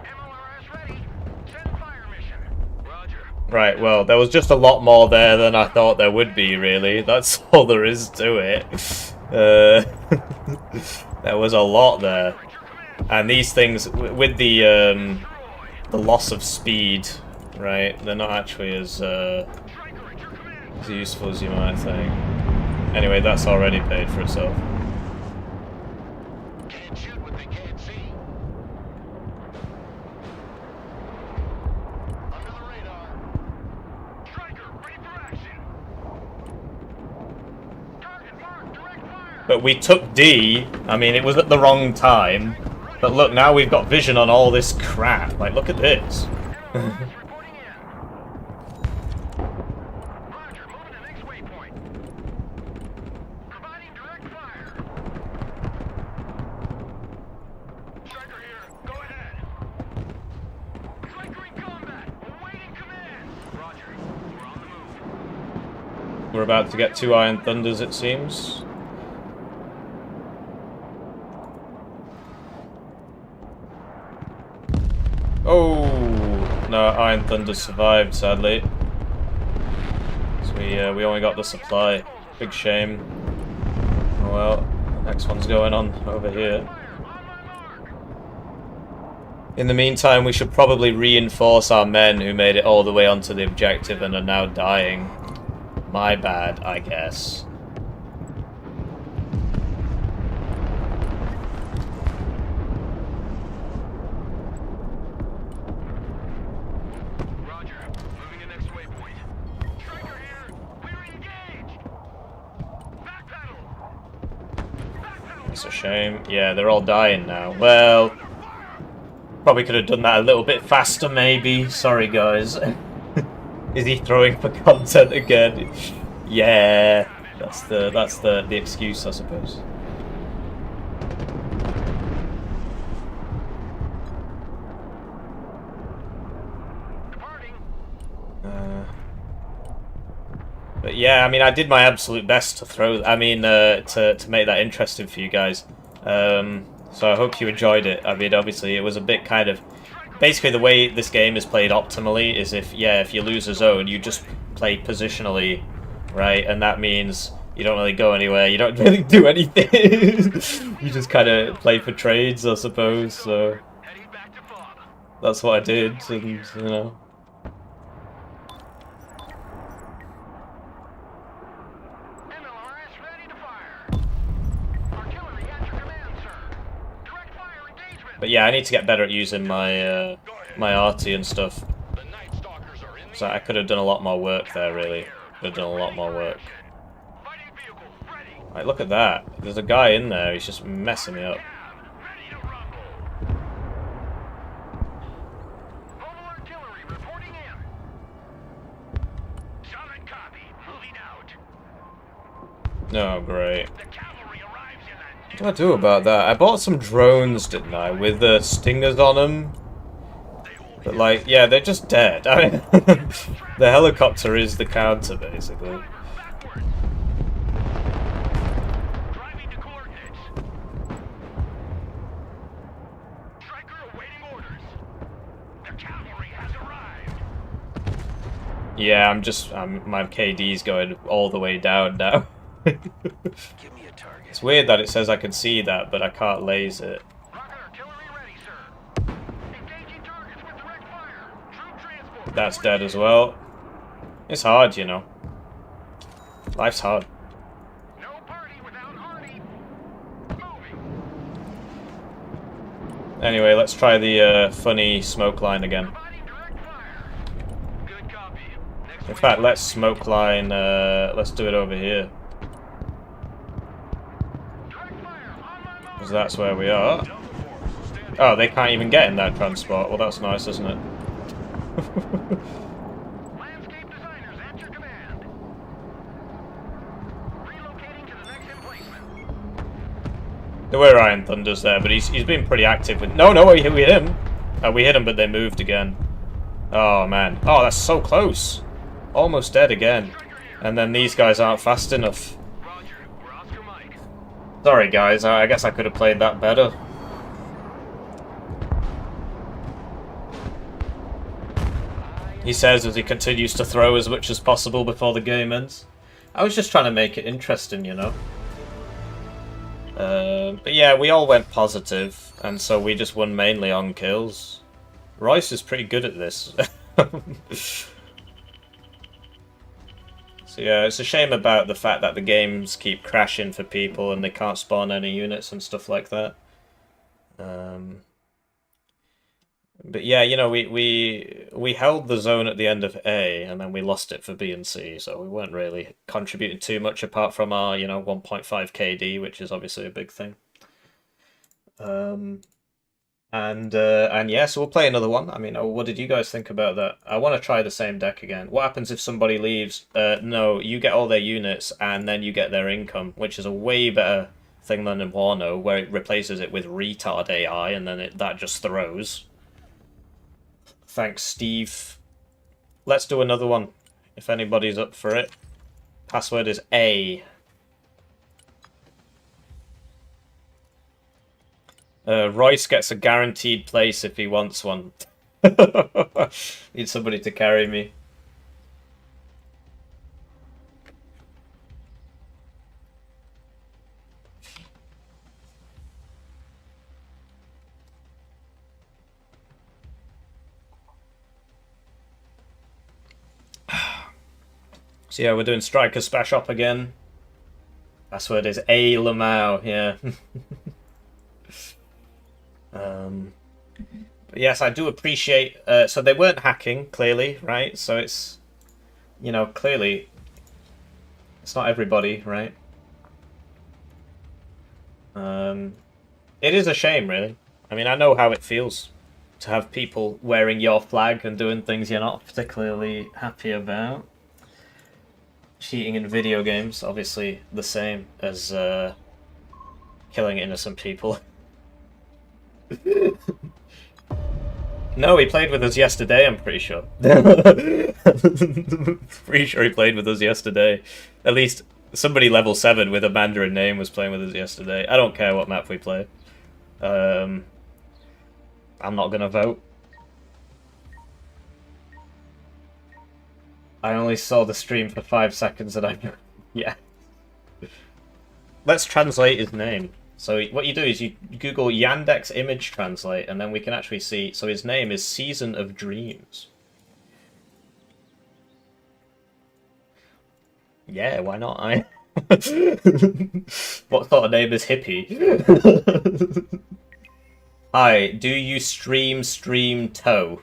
Speaker 2: MLRS ready. Send fire mission. Roger.
Speaker 1: Right, well, there was just a lot more there than I thought there would be, really. That's all there is to it. There was a lot there. And these things, with the loss of speed, right, they're not actually as useful as you might think. Anyway, that's already paid for itself.
Speaker 2: Can't shoot what they can't see.
Speaker 1: But we took D. I mean, it was at the wrong time. But look, now we've got vision on all this crap. Like, look at this.
Speaker 2: Reporting in. Roger, moving to next waypoint. Providing direct fire. Striker here, go ahead. Striker in combat, awaiting command. Roger, we're on the move.
Speaker 1: We're about to get 2 Iron Thunders, it seems. Oh no, Iron Thunder survived, sadly. So we only got the supply. Big shame. Oh well, next one's going on over here. In the meantime, we should probably reinforce our men who made it all the way onto the objective and are now dying. My bad, I guess.
Speaker 2: Roger, moving to next waypoint. Striker here, we're engaged. Backpedal. Backpedal.
Speaker 1: It's a shame. Yeah, they're all dying now. Well, probably could have done that a little bit faster, maybe. Sorry, guys. Is he throwing for content again? Yeah, that's the excuse, I suppose.
Speaker 2: Departing.
Speaker 1: But yeah, I mean, I did my absolute best to throw. I mean, to make that interesting for you guys. So I hope you enjoyed it. I mean, obviously, it was a bit kind of. Basically, the way this game is played optimally is if you lose a zone, you just play positionally, right? And that means you don't really go anywhere. You don't really do anything. You just kind of play for trades, I suppose. So
Speaker 2: Heading back to FOB.
Speaker 1: that's what I did, and you know.
Speaker 2: MLRS ready to fire. Artillery at your command, sir. Direct fire engagement.
Speaker 1: But yeah, I need to get better at using my my arty and stuff.
Speaker 2: The Night Stalkers are in the
Speaker 1: So I could have done a lot more work there, really. Could have done a lot more work.
Speaker 2: fighting vehicle ready.
Speaker 1: Like, look at that. There's a guy in there. He's just messing me up.
Speaker 2: Ready to rumble. Mobile artillery reporting in. Solid copy. Moving out.
Speaker 1: Oh, great.
Speaker 2: The cavalry arrives in
Speaker 1: What do I do about that? I bought some drones, didn't I? With the stingers on them. But, like, yeah, they're just dead. I mean, the helicopter is the counter, basically.
Speaker 2: backwards. Driving to coordinates. Striker awaiting orders. The cavalry has arrived.
Speaker 1: Yeah, my KD's going all the way down now.
Speaker 2: Give me a target.
Speaker 1: It's weird that it says I can see that, but I can't laser it.
Speaker 2: Rocket artillery ready, sir. Engaging targets with direct fire. Troop transport.
Speaker 1: That's dead as well. It's hard, you know. Life's hard.
Speaker 2: No party without Hardy. Moving.
Speaker 1: Anyway, let's try the funny smoke line again.
Speaker 2: Providing direct fire. Good copy. Next
Speaker 1: In fact, let's smoke line, let's do it over here.
Speaker 2: direct fire on my mark.
Speaker 1: Because that's where we are. Oh, they can't even get in that transport. Well, that's nice, isn't it?
Speaker 2: Landscape designers at your command. Relocating to the next emplacement.
Speaker 1: There were Iron Thunders there, but he's been pretty active with... No, we hit him. We hit him, but they moved again. Oh, man. Oh, that's so close. Almost dead again. And then these guys aren't fast enough.
Speaker 2: Roger, we're Oscar Mike.
Speaker 1: Sorry, guys. I guess I could have played that better. He says as he continues to throw as much as possible before the game ends. I was just trying to make it interesting, you know. But yeah, we all went positive, and so we just won mainly on kills. Royce is pretty good at this. So yeah, it's a shame about the fact that the games keep crashing for people and they can't spawn any units and stuff like that. But yeah, you know, we held the zone at the end of A, and then we lost it for B and C, so we weren't really contributing too much apart from our, 1.5 KD, which is obviously a big thing. And yeah, so we'll play another one. I mean, what did you guys think about that? I want to try the same deck again. What happens if somebody leaves? No, you get all their units, and then you get their income, which is a way better thing than in Wano, where it replaces it with retard AI, and then that just throws. Thanks, Steve. Let's do another one, if anybody's up for it. Password is A. Royce gets a guaranteed place if he wants one. Need somebody to carry me. So yeah, we're doing Striker Smash Up again. Password is A Lamau, yeah. But yes, I do appreciate... so they weren't hacking, clearly, right? So it's... clearly... It's not everybody, right? It is a shame, really. I mean, I know how it feels to have people wearing your flag and doing things you're not particularly happy about. Cheating in video games, obviously the same as killing innocent people. No, he played with us yesterday, I'm pretty sure. Pretty sure he played with us yesterday. At least somebody level 7 with a Mandarin name was playing with us yesterday. I don't care what map we play. I'm not gonna vote. I only saw the stream for 5 seconds and I... yeah. Let's translate his name. So what you do is you Google Yandex image translate, and then we can actually see... So his name is Season of Dreams. Yeah, why not? What sort of name is Hippie? Hi, do you stream toe?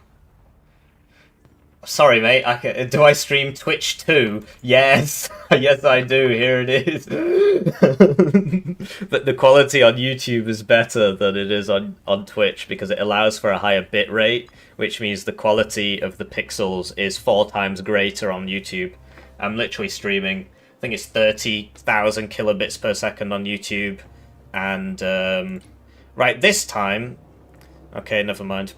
Speaker 1: Sorry, mate. Do I stream Twitch too? Yes, yes, I do. Here it is. But the quality on YouTube is better than it is on Twitch because it allows for a higher bit rate, which means the quality of the pixels is 4 times greater on YouTube. I'm literally streaming. I think it's 30,000 kilobits per second on YouTube, and right this time. Okay, never mind.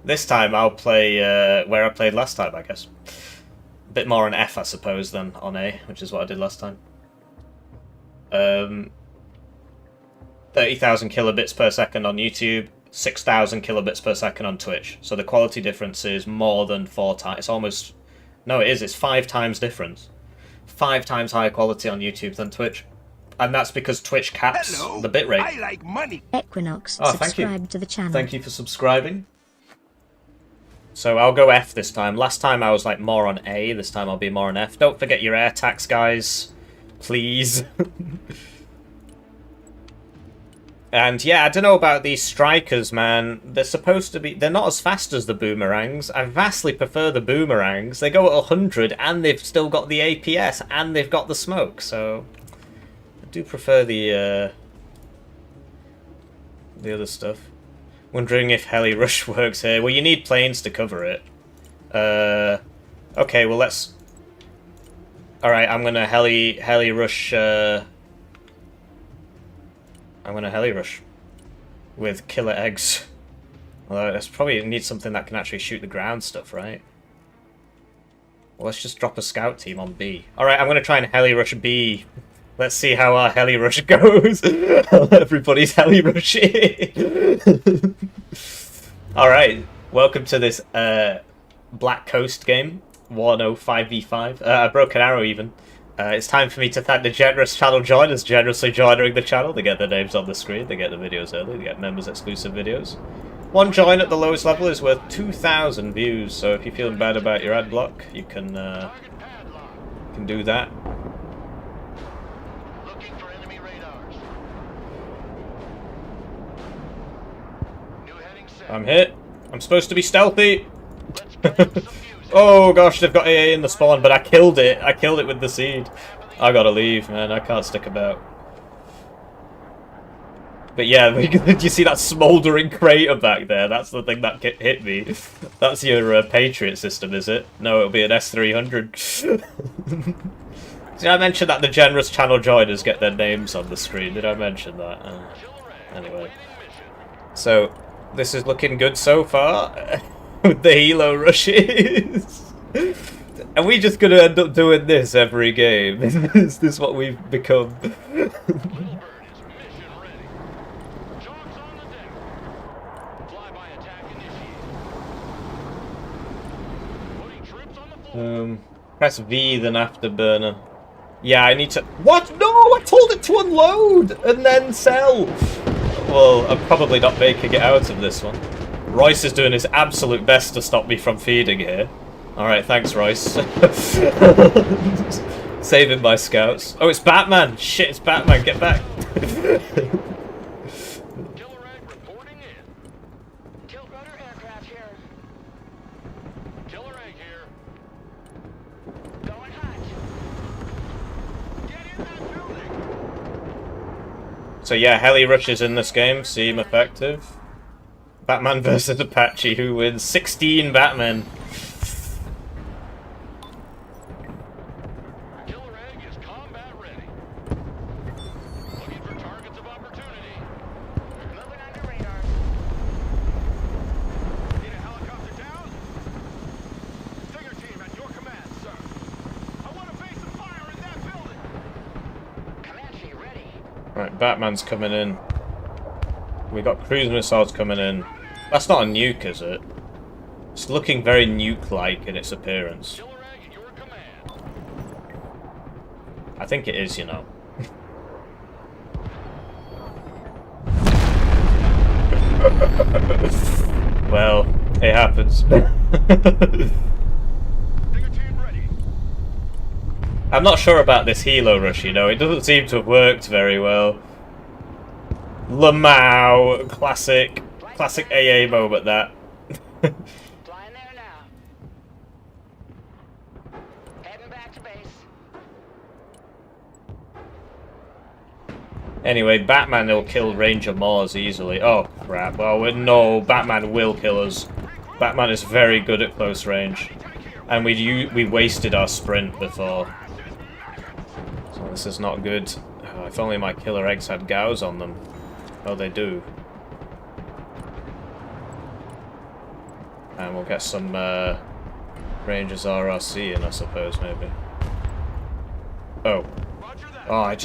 Speaker 1: This time I'll play where I played last time, I guess. A bit more on F, I suppose, than on A, which is what I did last time. 30,000 kilobits per second on YouTube, 6,000 kilobits per second on Twitch. So the quality difference is more than 4 times. It's almost... No, it is. It's 5 times difference. 5 times higher quality on YouTube than Twitch. And that's because Twitch caps the bitrate.
Speaker 2: I like money.
Speaker 3: Equinox
Speaker 1: subscribed
Speaker 3: to the channel.
Speaker 1: Thank you for subscribing. So I'll go F this time. Last time I was like more on A. This time I'll be more on F. Don't forget your air tax, guys. Please. And yeah, I don't know about these strikers, man. They're supposed to be... They're not as fast as the boomerangs. I vastly prefer the boomerangs. They go at 100 and they've still got the APS and they've got the smoke. So I do prefer the other stuff. Wondering if heli rush works here. Well, you need planes to cover it. Okay, well let's... Alright, I'm gonna heli rush... I'm gonna heli rush with killer eggs. Although let's probably need something that can actually shoot the ground stuff, right? Well, let's just drop a scout team on B. Alright, I'm gonna try and heli rush B. Let's see how our heli rush goes. Everybody's heli rushing. Alright, welcome to this Black Coast game. Wano 5v5. I broke an arrow even. It's time for me to thank the generous channel joiners generously joining the channel. They get their names on the screen, they get the videos early, they get members exclusive videos. One join at the lowest level is worth 2,000 views, so if you're feeling bad about your ad block, you can do that.
Speaker 2: Looking for enemy radars. New heading set.
Speaker 1: I'm hit. I'm supposed to be stealthy. Oh gosh, they've got AA in the spawn, but I killed it. I killed it with the seed. I gotta leave, man. I can't stick about. But yeah, do you see that smouldering crater back there? That's the thing that hit me. That's your Patriot system, is it? No, it'll be an S300. Did I mention that the generous channel joiners get their names on the screen? Did I mention that? Anyway. So, this is looking good so far. With the helo rushes. Are we just going to end up doing this every game? Is this what we've become? Press V then afterburner. Yeah, I need to... What? No! I told it to unload and then sell! Well, I'm probably not making it out of this one. Royce is doing his absolute best to stop me from feeding here. Alright, thanks, Royce. Saving my scouts. Oh, it's Batman! Shit, it's Batman, get back! So yeah, heli rushes in this game seem effective. Batman versus Apache, who wins? 16 Batmen.
Speaker 2: Killer egg is combat ready. Looking for targets of opportunity.
Speaker 4: Moving under radar.
Speaker 2: Need a helicopter down? Stinger team at your command, sir. I want to face some fire in that building.
Speaker 4: Comanche ready.
Speaker 1: Right, Batman's coming in. We got cruise missiles coming in. That's not a nuke, is it? It's looking very nuke-like in its appearance.
Speaker 2: Killer egg at your command.
Speaker 1: I think it is, you know. Well, it happens.
Speaker 2: Stinger team ready.
Speaker 1: I'm not sure about this helo rush, you know. It doesn't seem to have worked very well. Lamau, classic AA moment, that.
Speaker 4: Flying there now. Heading back to base.
Speaker 1: Anyway, Batman will kill Ranger Mars easily. Oh, crap. Well, no, Batman will kill us. Batman is very good at close range. And we wasted our sprint before. So this is not good. Oh, if only my killer eggs had gauze on them. Oh, they do. And we'll get some Rangers RRC in, I suppose, maybe. Oh. Oh, I'm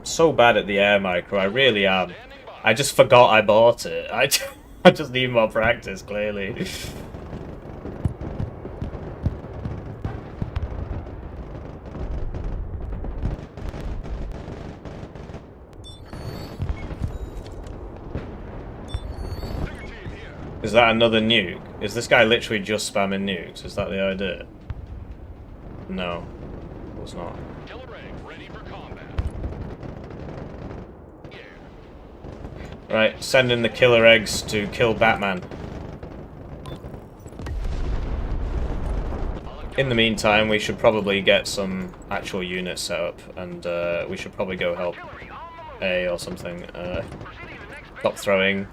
Speaker 1: so bad at the air micro, I really am. I just forgot I bought it. I just need more practice, clearly. Is that another nuke? Is this guy literally just spamming nukes? Is that the idea? No. It was not.
Speaker 2: Killer egg ready for combat. Yeah.
Speaker 1: Right, send in the killer eggs to kill Batman. In the meantime, we should probably get some actual units set up, and we should probably go help A or something. Stop throwing.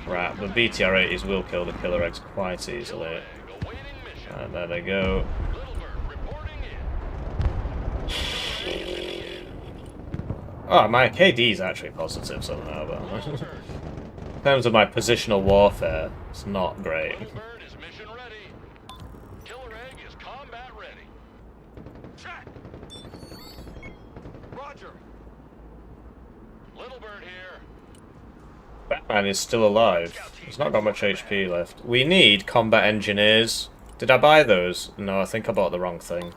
Speaker 1: Crap, the BTR-80s will kill the killer eggs quite easily. And there they go. Oh, my KD is actually positive somehow, but in terms of my positional warfare, it's not great.
Speaker 2: Bird is mission ready. Killer egg is combat ready. Check. Roger. Little bird here.
Speaker 1: Batman is still alive. He's not got much HP left. We need combat engineers. Did I buy those? No, I think I bought the wrong thing.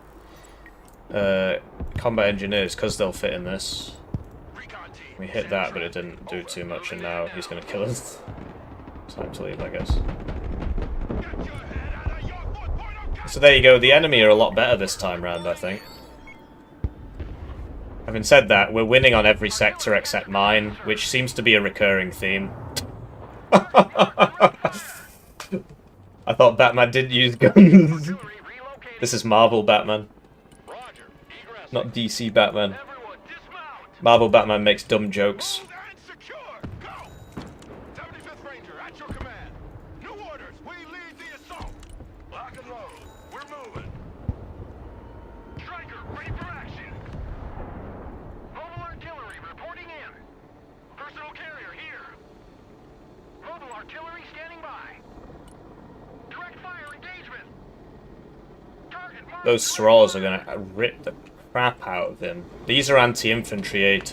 Speaker 1: Combat engineers, because they'll fit in this. We hit that, but it didn't do too much, and now he's going to kill us. Time to leave, I guess. So there you go. The enemy are a lot better this time round, I think. Having said that, we're winning on every sector except mine, which seems to be a recurring theme. I thought Batman didn't use guns. This is Marvel Batman,
Speaker 2: Roger. Egress.
Speaker 1: not DC Batman.
Speaker 2: Everyone dismount.
Speaker 1: Marvel Batman makes dumb jokes.
Speaker 2: Move and secure. Go. 75th Ranger, at your command. New orders. We lead the assault. Lock and load. We're moving. Striker, ready for action. Mobile artillery reporting in. Personal carrier here. Mobile artillery standing by. Direct fire engagement. Target marked.
Speaker 1: Those straws are gonna rip the crap out of him. These are anti-infantry AT.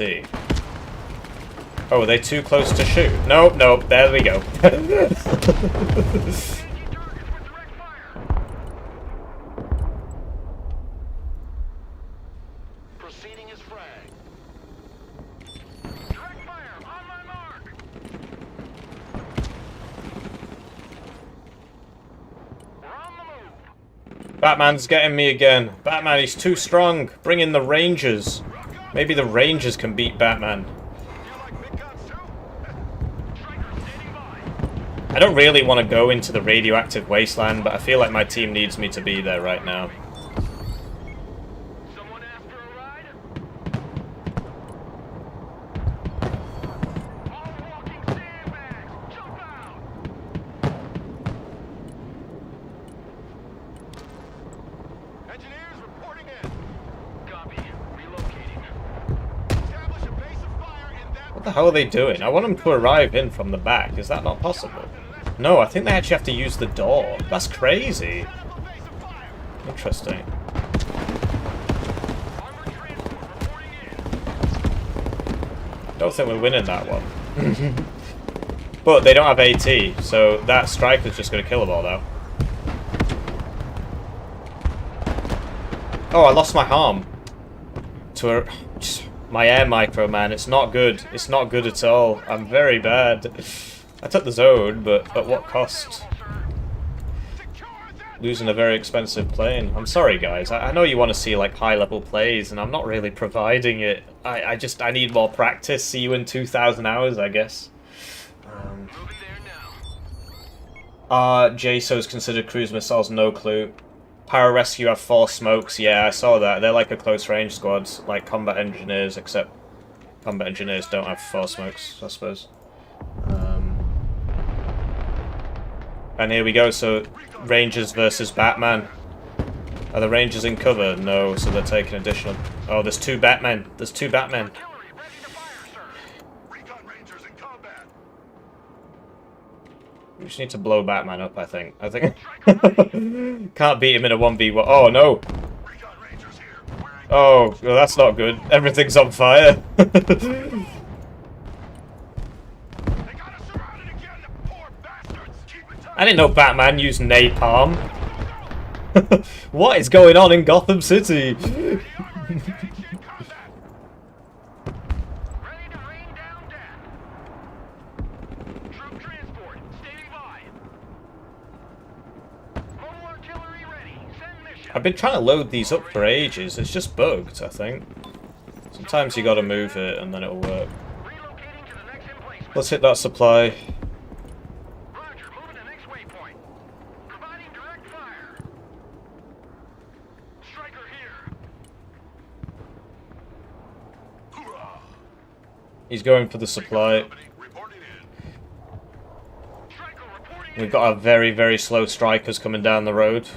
Speaker 1: Oh, are they too close to shoot? Nope, nope, there we go.
Speaker 2: Engaging targets with direct fire. Proceeding as frag. Direct fire on my mark. We're on the move.
Speaker 1: Batman's getting me again. Batman, he's too strong. Bring in the Rangers. Maybe the Rangers can beat Batman.
Speaker 2: You like big guns too? Striker standing by.
Speaker 1: I don't really want to go into the radioactive wasteland, but I feel like my team needs me to be there right now.
Speaker 2: Someone asked for a ride? All walking sandbags, jump out! Engineers reporting in. Copy. Relocating. Establish a base of fire in that.
Speaker 1: What the hell are they doing? I want them to arrive in from the back. Is that not possible? No, I think they actually have to use the door. That's crazy.
Speaker 2: Base of fire.
Speaker 1: Interesting.
Speaker 2: Armored transport reporting in.
Speaker 1: Don't think we're winning that one. But they don't have AT, so that striker's just going to kill them all now. Oh, I lost my harm. To a... my air micro, man. It's not good. It's not good at all. I'm very bad. I took the zone, but at what cost? Losing a very expensive plane. I'm sorry, guys. I know you want to see like high-level plays, and I'm not really providing it. I need more practice. See you in 2,000 hours, I guess.
Speaker 2: Moving there now.
Speaker 1: JSO's considered cruise missiles. No clue. Pararescue have 4 smokes. Yeah, I saw that. They're like a close range squad, like combat engineers, except combat engineers don't have 4 smokes, I suppose. And here we go. So Rangers versus Batman. Are the Rangers in cover? No, so they're taking additional. Oh, there's 2 Batmen. There's 2 Batmen.
Speaker 2: Artillery ready to fire, sir. Recon Rangers in combat.
Speaker 1: We just need to blow Batman up, I think. Can't beat him in a 1v1. Oh, no.
Speaker 2: Recon Rangers here. Wearing
Speaker 1: Oh, well, that's not good. Everything's on fire.
Speaker 2: They got us surrounded again, the poor bastards. Keep it tight.
Speaker 1: I didn't know Batman used napalm. What is going on in Gotham City?
Speaker 2: Engaging combat. Ready to rain down death. Troop transport standing by. Mobile artillery ready. Send mission.
Speaker 1: I've been trying to load these up for ages. It's just bugged, I think. Sometimes you gotta move it and then it'll work.
Speaker 2: Relocating to the next emplacement.
Speaker 1: Let's hit that supply.
Speaker 2: Roger, moving to next waypoint. Providing direct fire. Striker here. Hoorah!
Speaker 1: He's going for the supply.
Speaker 2: Company reporting in. Striker reporting
Speaker 1: We've got our very, very slow strikers coming down the road.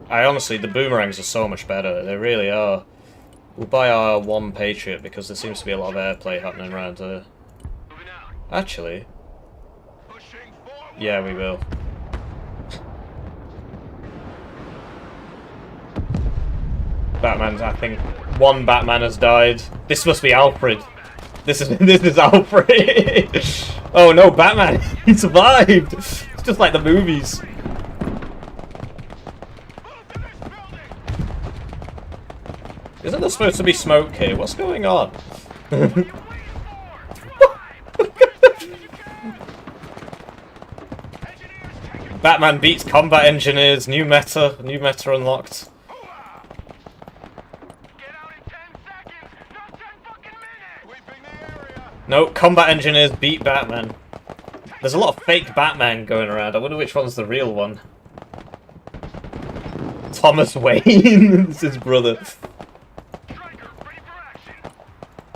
Speaker 1: Honestly, the boomerangs are so much better. They really are. We'll buy our 1 Patriot because there seems to be a lot of airplay happening around here.
Speaker 2: Moving out.
Speaker 1: Actually,
Speaker 2: Pushing forward.
Speaker 1: yeah, we will. Batman's, I think, 1 Batman has died. This must be Alfred. This is Alfred. Oh no, Batman! He survived. It's just like the movies.
Speaker 2: Move to this building.
Speaker 1: Isn't there supposed to be smoke here? What's going on?
Speaker 2: Please, 4, 5. Engineers taking.
Speaker 1: Batman beats combat engineers. New meta unlocked.
Speaker 2: Get out in 10 seconds. Not 10 fucking minutes. Sweeping the area.
Speaker 1: No, combat engineers beat Batman. There's a lot of fake Batman going around. I wonder which one's the real one. Thomas Wayne. It's his brother.
Speaker 2: Striker, ready for action.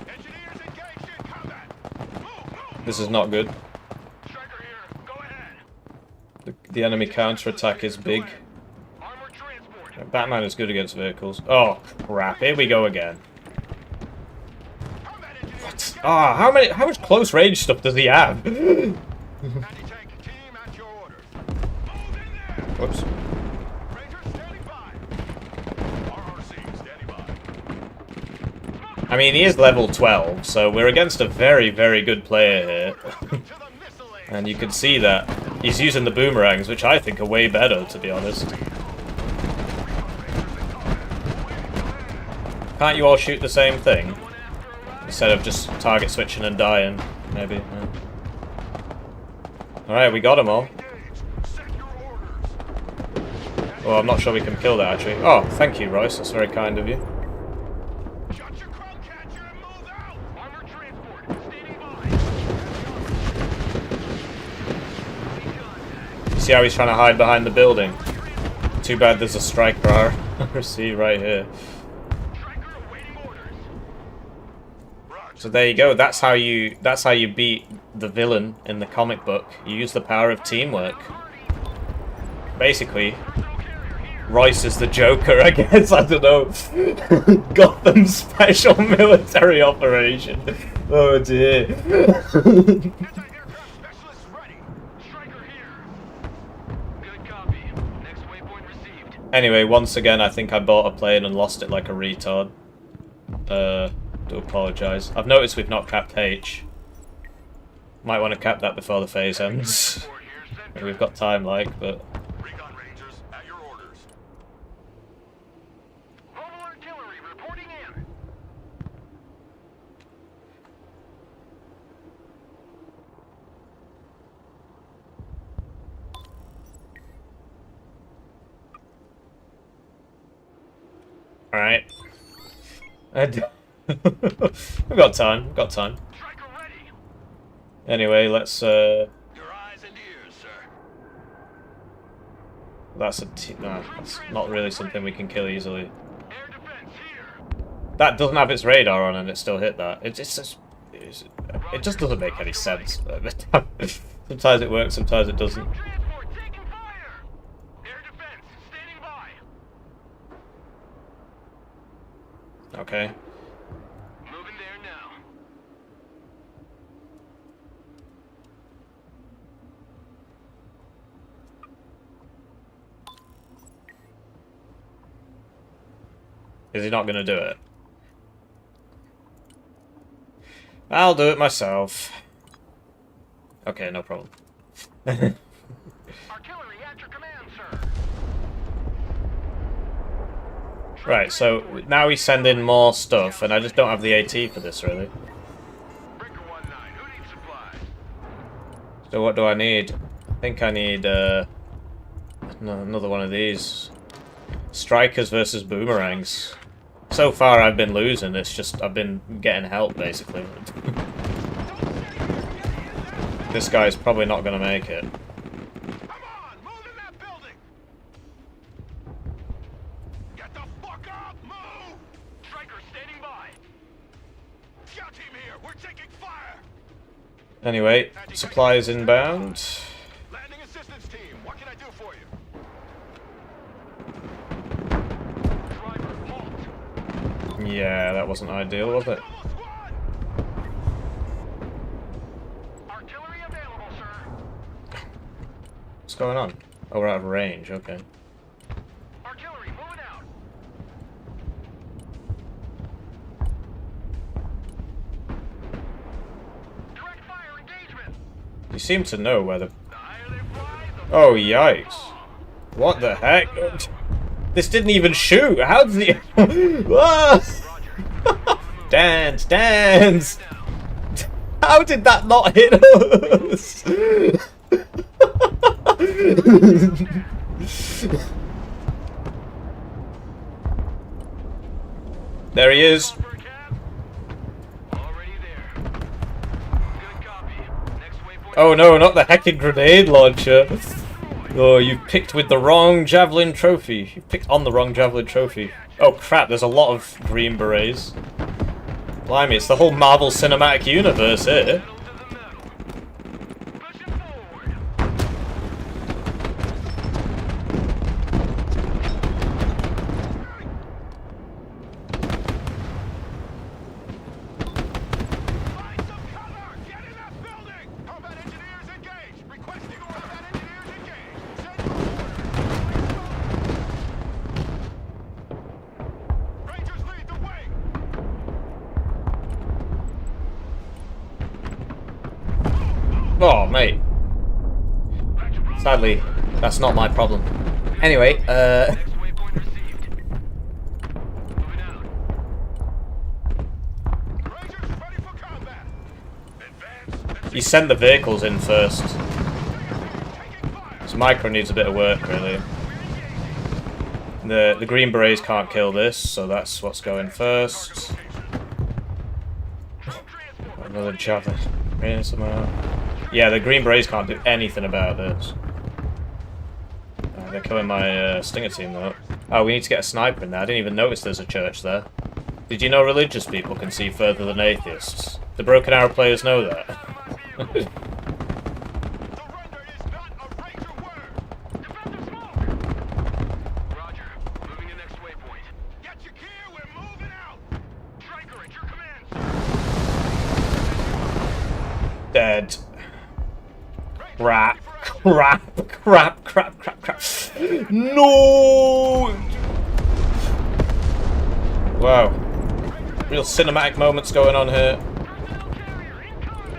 Speaker 2: Engineers engaged in combat. Move.
Speaker 1: This is not good.
Speaker 2: Striker here. Go ahead.
Speaker 1: The enemy counterattack is big.
Speaker 2: Armored transport.
Speaker 1: Batman is good against vehicles. Oh, crap. Here we go again.
Speaker 2: Combat engineers.
Speaker 1: What? Ah, how much close range stuff does he have?
Speaker 2: Anti-tank team at your orders. Move in there.
Speaker 1: Whoops.
Speaker 2: Rangers standing by. RRC standing by.
Speaker 1: I mean, he is level 12, so we're against a very, very good player here.
Speaker 2: To the missile aim.
Speaker 1: And you can see that he's using the boomerangs, which I think are way better, to be honest. Can't you all shoot the same thing? Instead of just target switching and dying, maybe. Yeah. Alright, we got them all.
Speaker 2: Set your orders.
Speaker 1: Well, I'm not sure we can kill that, actually. Oh, thank you, Royce. That's very kind of you.
Speaker 2: Shut your crowd catcher and move out. Armored transport standing by.
Speaker 1: You see how he's trying to hide behind the building? Too bad there's a striker RC right here.
Speaker 2: Striker awaiting orders.
Speaker 1: So there you go. That's how you beat the villain in the comic book. You use the power of teamwork. Basically, Royce is the Joker, I guess. I don't know. Gotham special military operation. Oh dear.
Speaker 2: Anti-aircraft specialist ready. Striker here. Good copy. Next waypoint received.
Speaker 1: Anyway, once again, I think I bought a plane and lost it like a retard. Do apologise. I've noticed we've not capped H. Might want to cap that before the phase ends.
Speaker 2: Transport here, sent
Speaker 1: We've got time, like, but...
Speaker 2: Recon Rangers at your orders. Mobile artillery reporting in.
Speaker 1: Alright. We've got time, we've got time.
Speaker 2: Striker ready.
Speaker 1: Anyway, let's,
Speaker 2: Your eyes and ears, sir.
Speaker 1: no, that's not really something we can kill easily.
Speaker 2: Air defense here.
Speaker 1: That doesn't have its radar on and it still hit that. It just doesn't make any sense. Sometimes it works, sometimes it doesn't.
Speaker 2: Transport taking fire. Air defense standing by.
Speaker 1: Okay.
Speaker 2: Moving there now.
Speaker 1: Is he not going to do it? I'll do it myself. Okay, no problem.
Speaker 2: Artillery at your command, sir.
Speaker 1: Right, so now we send in more stuff, and I just don't have the AT for this, really.
Speaker 2: Breaker 19, who needs supplies?
Speaker 1: So what do I need? I think I need, another one of these. Strikers versus boomerangs. So far I've been losing, it's just I've been getting help, basically. This guy's probably not going to make it.
Speaker 2: Come on, move in that building. Get the fuck up, move. Striker standing by. Scout team here, we're taking fire.
Speaker 1: Anyway, supplies inbound.
Speaker 2: Landing assistance team, what can I do for you? Driver, halt.
Speaker 1: Yeah, that wasn't ideal, was it?
Speaker 2: Double squad. Artillery available, sir.
Speaker 1: What's going on? Oh, we're out of range, okay.
Speaker 2: Artillery moving out. Direct fire engagement.
Speaker 1: You seem to know where the...
Speaker 2: The higher they fly, the
Speaker 1: Oh, yikes. What the heck? This didn't even shoot! How did he... Ah! Dance, dance! How did that not hit us? There he is.
Speaker 2: for a cab. Already there. Good copy. Next waypoint.
Speaker 1: Oh no, not the heckin' grenade launcher. Oh, you picked with the wrong javelin trophy. You picked on the wrong javelin trophy. Oh crap, there's a lot of green berets. Blimey, it's the whole Marvel Cinematic Universe here. Oh, mate. Sadly, that's not my problem. Anyway, you sent the vehicles in first. This micro needs a bit of work, really. The Green Berets can't kill this, so that's what's going first. Another javelin. Yeah, the Green Berets can't do anything about this. They're killing my Stinger team, though. Oh, we need to get a sniper in there. I didn't even notice there's a church there. Did you know religious people can see further than atheists? The Broken Arrow players know that. Dead. Crap. No! Wow. Real cinematic moments going on here.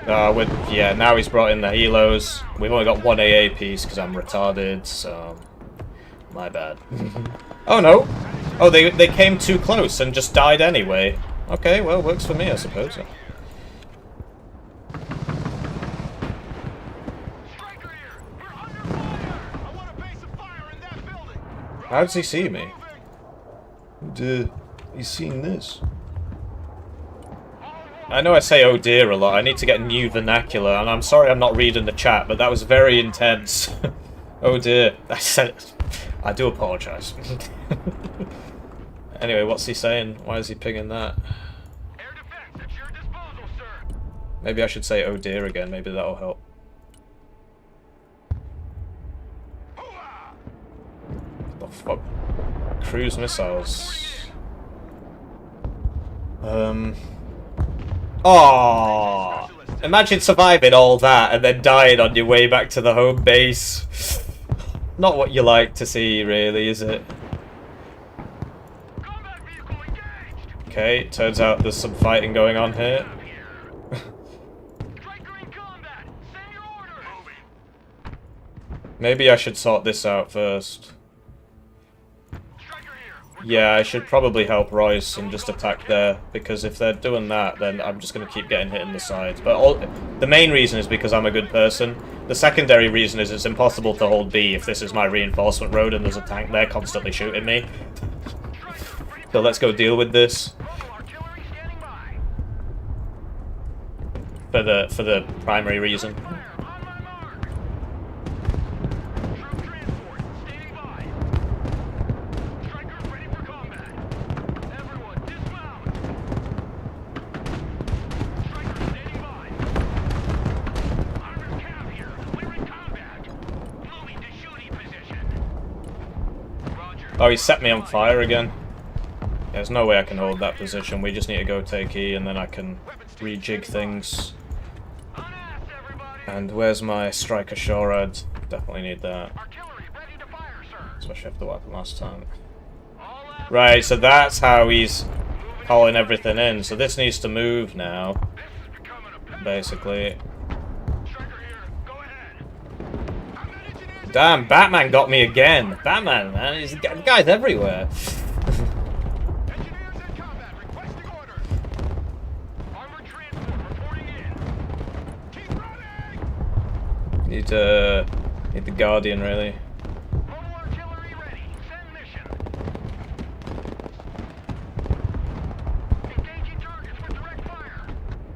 Speaker 1: Yeah, now he's brought in the helos. We've only got one AA piece because I'm retarded, so... My bad. Oh no! Oh, they came too close and just died anyway. Okay, well, works for me, I suppose. How does he see me? He's seen this. I know I say oh dear a lot. I need to get new vernacular, and I'm sorry I'm not reading the chat, but that was very intense. Oh dear. I do apologise. Anyway, what's he saying? Why is he pinging that?
Speaker 2: Air defense at your disposal, sir.
Speaker 1: Maybe I should say oh dear again. Maybe that'll help. The fuck? Cruise missiles. Oh, imagine surviving all that and then dying on your way back to the home base. Not what you like to see, really, is it? Okay, turns out there's some fighting going on here. Maybe I should sort this out first. Yeah, I should probably help Royce and just attack there, because if they're doing that, then I'm just going to keep getting hit in the sides. But the main reason is because I'm a good person. The secondary reason is it's impossible to hold B if this is my reinforcement road and there's a tank there constantly shooting me. So let's go deal with this. For the primary reason. Oh, he set me on fire again. There's no way I can hold that position. We just need to go take E and then I can rejig things. And where's my striker shorad? Definitely need that. Especially after what happened last time. Right, so that's how he's calling everything in. So this needs to move now. Basically. Damn, Batman got me again. Batman, man, the guy's everywhere. Need the Guardian, really.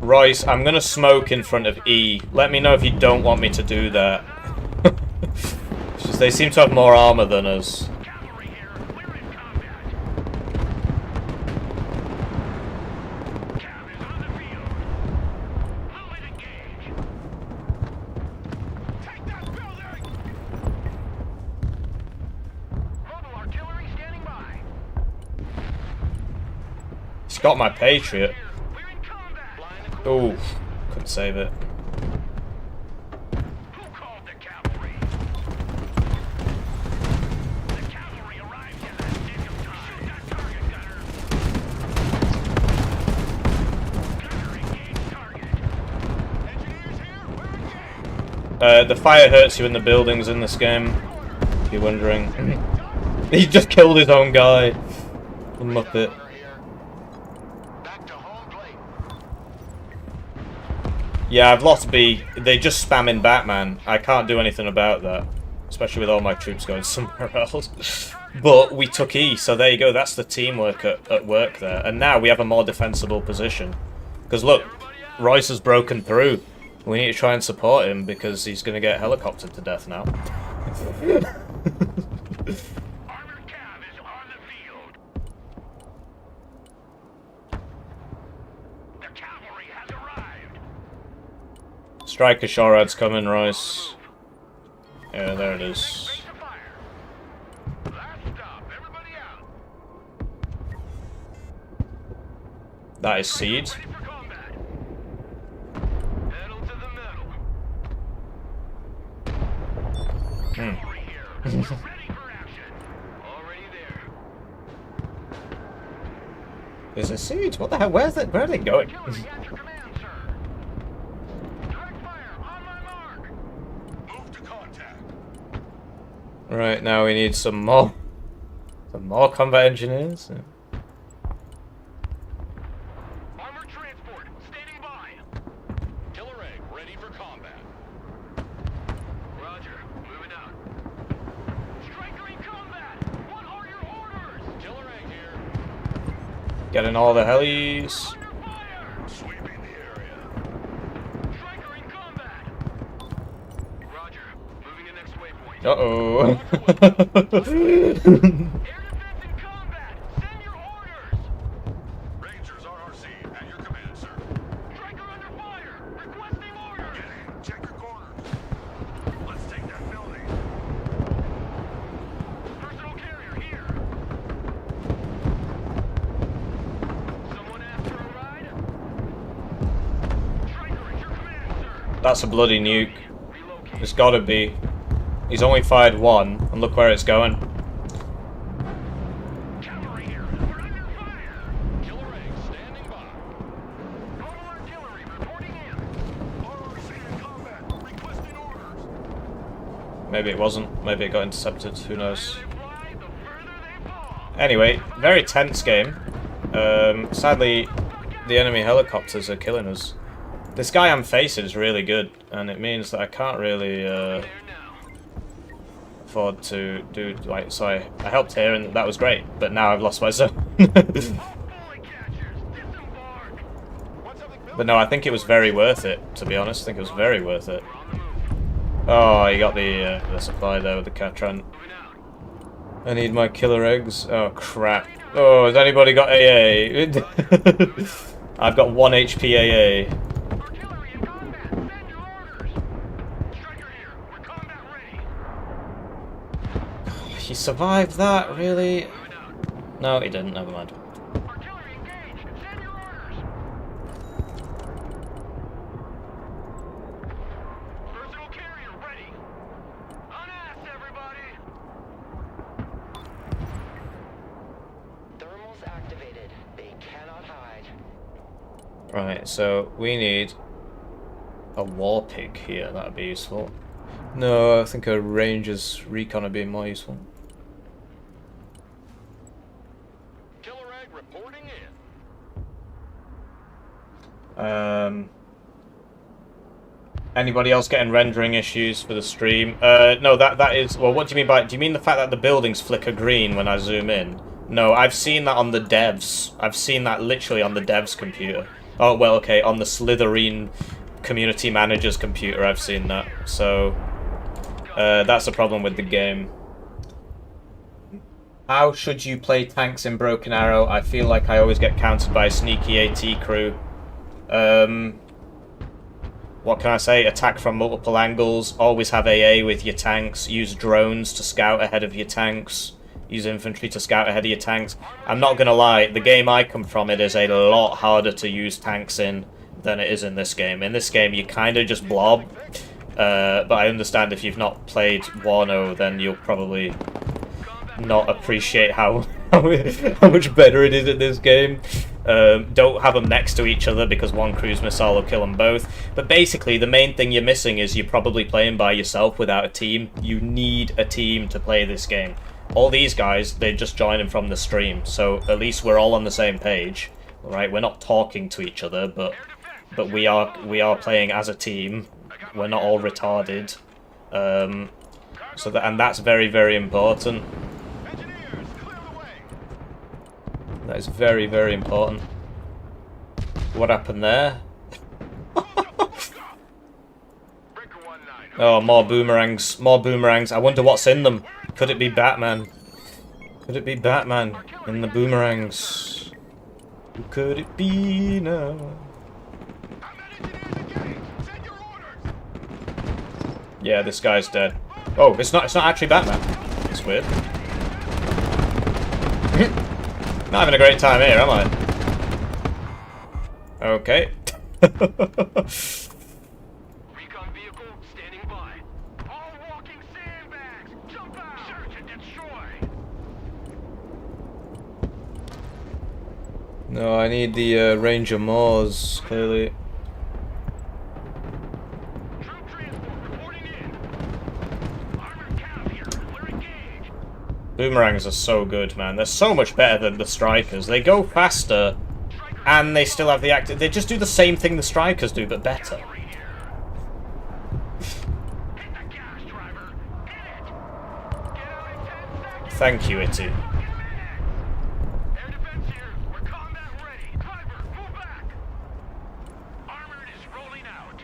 Speaker 1: Royce, I'm gonna smoke in front of E. Let me know if you don't want me to do that. It's just they seem to have more armor than us.
Speaker 2: Cavalry here. We're in combat. Cav is on the field. Fluid engage. Take that building! Mobile artillery standing by.
Speaker 1: He's got my Patriot.
Speaker 2: We're in combat.
Speaker 1: Ooh, couldn't save it.
Speaker 2: Who called the cavalry? The cavalry arrived in the nick of time. Shoot that target, gunner. Gunner, engage target. Engineers here, we're engaged.
Speaker 1: The fire hurts you in the buildings in this game, if you're wondering. He just killed his own guy. The Muppet.
Speaker 2: Back to home plate.
Speaker 1: Yeah, I've lost B. They just spamming Batman. I can't do anything about that. Especially with all my troops going somewhere else. But we took E, so there you go. That's the teamwork at work there. And now we have a more defensible position. Because look, Royce has broken through. We need to try and support him because he's going to get helicoptered to death now.
Speaker 2: Armored cav is on the field. The cavalry has arrived.
Speaker 1: Striker Shorad's coming, Royce. Yeah, there it is.
Speaker 2: Face to fire. Last stop. Everybody out.
Speaker 1: That is Seed.
Speaker 2: Ready for combat. Pedal to the metal. Cavalry here. We're ready for action. Already there.
Speaker 1: Is it Seed? What the hell? Where are they going?
Speaker 2: Artillery at your command, sir. Direct fire on my mark. Move to contact.
Speaker 1: Right, now we need some more combat engineers.
Speaker 2: Armored transport standing by. Killer egg ready for combat. Roger, moving out. Striker in combat. What are your orders? Killer egg here.
Speaker 1: Getting all the helis.
Speaker 2: Under fire. Sweeping the area. Striker in combat. Roger, moving to next waypoint.
Speaker 1: Uh-oh.
Speaker 2: Air defense in combat. Send your orders. Rangers RRC at your command, sir. Striker under fire. Requesting orders. Get in. Check your corners. Let's take that building. Personal carrier here. Someone asked for a ride? Striker at your command, sir.
Speaker 1: That's a bloody nuke.
Speaker 2: Relocate.
Speaker 1: It's gotta be. He's only fired one, and look where it's going.
Speaker 2: Cavalry here. We're under fire. Killer egg standing by. Mobile artillery reporting in. RRC in combat. Requesting orders.
Speaker 1: Maybe it wasn't. Maybe it got intercepted. Who knows?
Speaker 2: They fly, the further they fall.
Speaker 1: Anyway, very tense game. Sadly, the enemy helicopters are killing us. This guy I'm facing is really good, and it means that I can't really
Speaker 2: There now.
Speaker 1: afford to do like. So I helped here, and that was great. But now I've lost my zone.
Speaker 2: Bullet catchers, disembark. What's up,
Speaker 1: But no, I think it was very worth it. To be honest, I think it was very worth it. Oh, you got the supply there with the Catran.
Speaker 2: Moving out.
Speaker 1: I need my killer eggs. Oh crap. Oh, has anybody got AA? I've got 1 HP AA.
Speaker 2: Artillery in combat. Send your orders. Striker here. We're combat ready.
Speaker 1: He survived that, really?
Speaker 2: Moving out.
Speaker 1: No, he didn't. Never mind.
Speaker 2: Artillery engaged. Send your orders. Personal carrier ready. Unass, everybody.
Speaker 4: Thermals activated. They cannot hide.
Speaker 1: Right, so we need a war pig here. That'd be useful. No, I think a ranger's recon would be more useful.
Speaker 2: Killer egg reporting in.
Speaker 1: Anybody else getting rendering issues for the stream? No, that is... Well, what do you mean by... Do you mean the fact that the buildings flicker green when I zoom in? No, I've seen that on the devs. I've seen that literally on the devs' computer. Oh, well, okay, on the Slytherin community manager's computer I've seen that. So, that's the problem with the game. How should you play tanks in Broken Arrow? I feel like I always get countered by a sneaky AT crew. What can I say? Attack from multiple angles. Always have AA with your tanks. Use drones to scout ahead of your tanks. Use infantry to scout ahead of your tanks. I'm not gonna lie, the game I come from, it is a lot harder to use tanks in than it is in this game. In this game, you kind of just blob. But I understand if you've not played Wano, then you'll probably not appreciate how much better it is in this game. Don't have them next to each other because one cruise missile will kill them both. But basically, the main thing you're missing is you're probably playing by yourself without a team. You need a team to play this game. All these guys, they're just joining from the stream, so at least we're all on the same page. Right? We're not talking to each other, but we are playing as a team. We're not all retarded. And that's very, very important. That is very, very important. What happened there? Oh, more boomerangs. More boomerangs. I wonder what's in them. Could it be Batman? Could it be Batman in the boomerangs? Who could it be now? Yeah, this guy's dead. Oh, it's not actually Batman. It's weird. Not having a great time here, am I? Okay.
Speaker 2: Recon vehicle standing by. All walking sandbags. Jump out. Search and destroy.
Speaker 1: No, I need the Ranger Moors, clearly.
Speaker 2: Troop transport reporting in. Armored cav here. We're engaged.
Speaker 1: Boomerangs are so good, man. They're so much better than the Strikers. They go faster, and they still have the active. They just do the same thing the Strikers do, but better. Thank you, Itty.
Speaker 2: Air defense here. We're combat ready. Driver, move back. Armored is rolling out.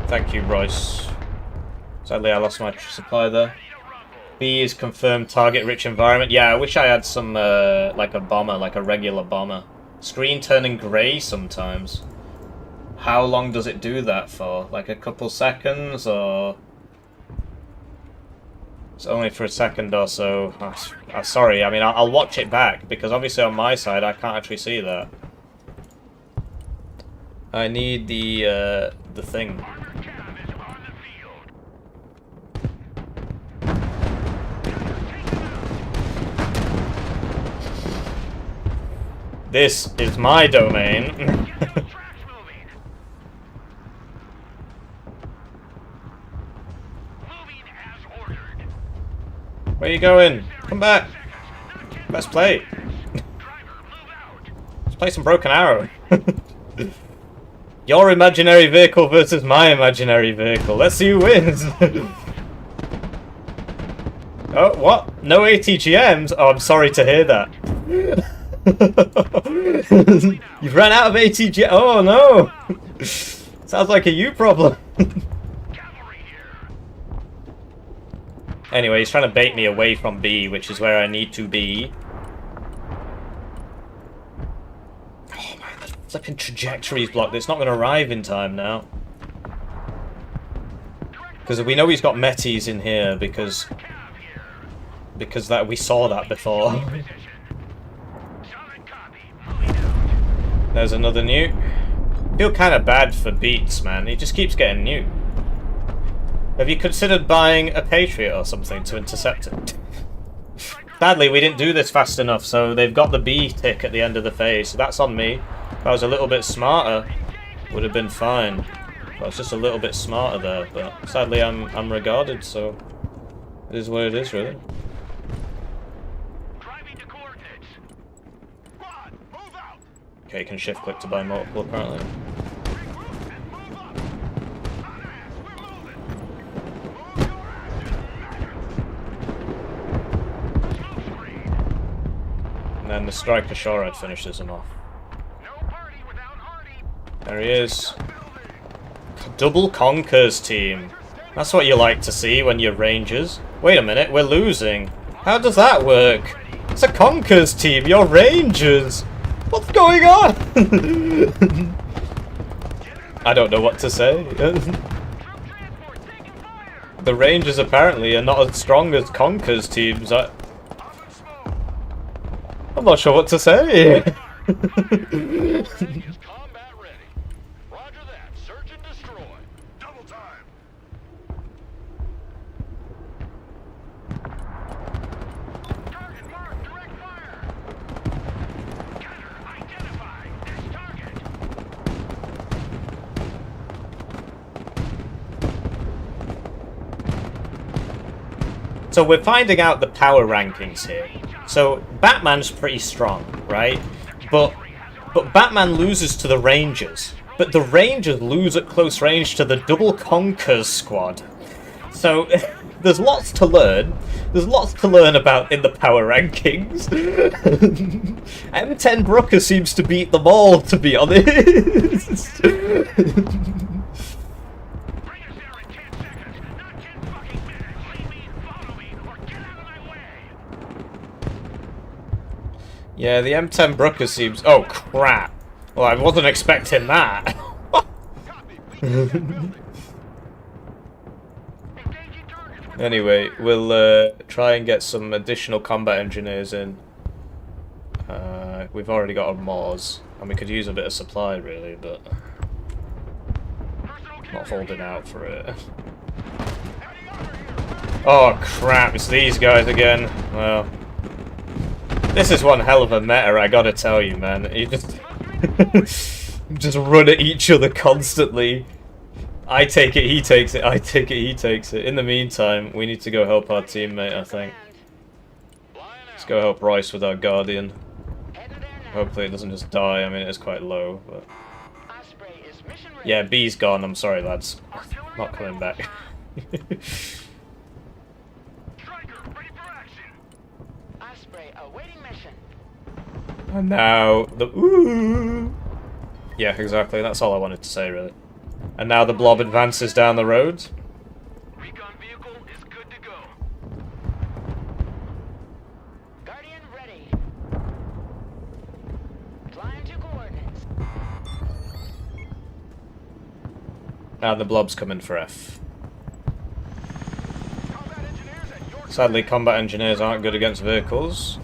Speaker 1: Thank you, Royce. Sadly, I lost my supply there. B is confirmed target-rich environment. Yeah, I wish I had some, like a bomber, like a regular bomber. Screen turning grey sometimes. How long does it do that for? Like a couple seconds, or...? It's only for a second or so. Oh, sorry, I mean, I'll watch it back, because obviously on my side, I can't actually see that. I need the thing. This is my domain. Where you going? Come back. Let's play. Let's play some Broken Arrow. Your imaginary vehicle versus my imaginary vehicle. Let's see who wins. Oh, what? No ATGMs? Oh, I'm sorry to hear that. You've run out of ATG. Oh no! Sounds like a you problem. Anyway, he's trying to bait me away from B, which is where I need to be. Oh man, the flipping trajectory's blocked. It's not going to arrive in time now. Because we know he's got Metis in here because that we saw that before. There's another nuke. I feel kind of bad for Beats, man. He just keeps getting nuked. Have you considered buying a Patriot or something to intercept it? Sadly, we didn't do this fast enough, so they've got the B tick at the end of the phase, so that's on me. If I was a little bit smarter, would have been fine. I was just a little bit smarter there, but sadly I'm regarded, so it is what it is, really. Okay, you can shift click to buy multiple, apparently. And then the striker shorehead finishes him off.
Speaker 2: No party without Artie.
Speaker 1: There he is. Double Conquers team. That's what you like to see when you're Rangers. Wait a minute, we're losing. How does that work? It's a Conquers team, you're Rangers! What's going on? I don't know what to say. The Rangers apparently are not as strong as Conquers teams. I'm not sure what to say.
Speaker 2: Is combat ready. Roger that. Search and destroy. Double time. Target marked. Direct fire. Gunner identified. Next target.
Speaker 1: So we're finding out the power rankings here. So Batman's pretty strong, right? But Batman loses to the Rangers. But the Rangers lose at close range to the Double Conquers squad. So there's lots to learn. There's lots to learn about in the power rankings. M10 Brooker seems to beat them all, to be honest.
Speaker 2: Bring us there in 10 seconds. Not 10 fucking minutes. Leave me, follow me, or get out of my way.
Speaker 1: Yeah, the M10 Brooker seems... Oh, crap. Well, I wasn't expecting that. Anyway, we'll try and get some additional combat engineers in. We've already got our Mors, and we could use a bit of supply, really, but... not holding out for it. Oh, crap, it's these guys again. Well... this is one hell of a meta, I gotta tell you, man. You just... just run at each other constantly. I take it, he takes it, I take it, he takes it. In the meantime, we need to go help our teammate, I think. Let's go help Royce with our Guardian. Hopefully it doesn't just die, I mean it is quite low, but... yeah, B's gone, I'm sorry lads. Not coming back. And now the ooh. Yeah, exactly. That's all I wanted to say, really. And now the blob advances down the road.
Speaker 2: Recon vehicle is good to go.
Speaker 4: Guardian ready. Flying to coordinates.
Speaker 1: Now the blob's coming for F. Sadly, combat engineers aren't good against vehicles.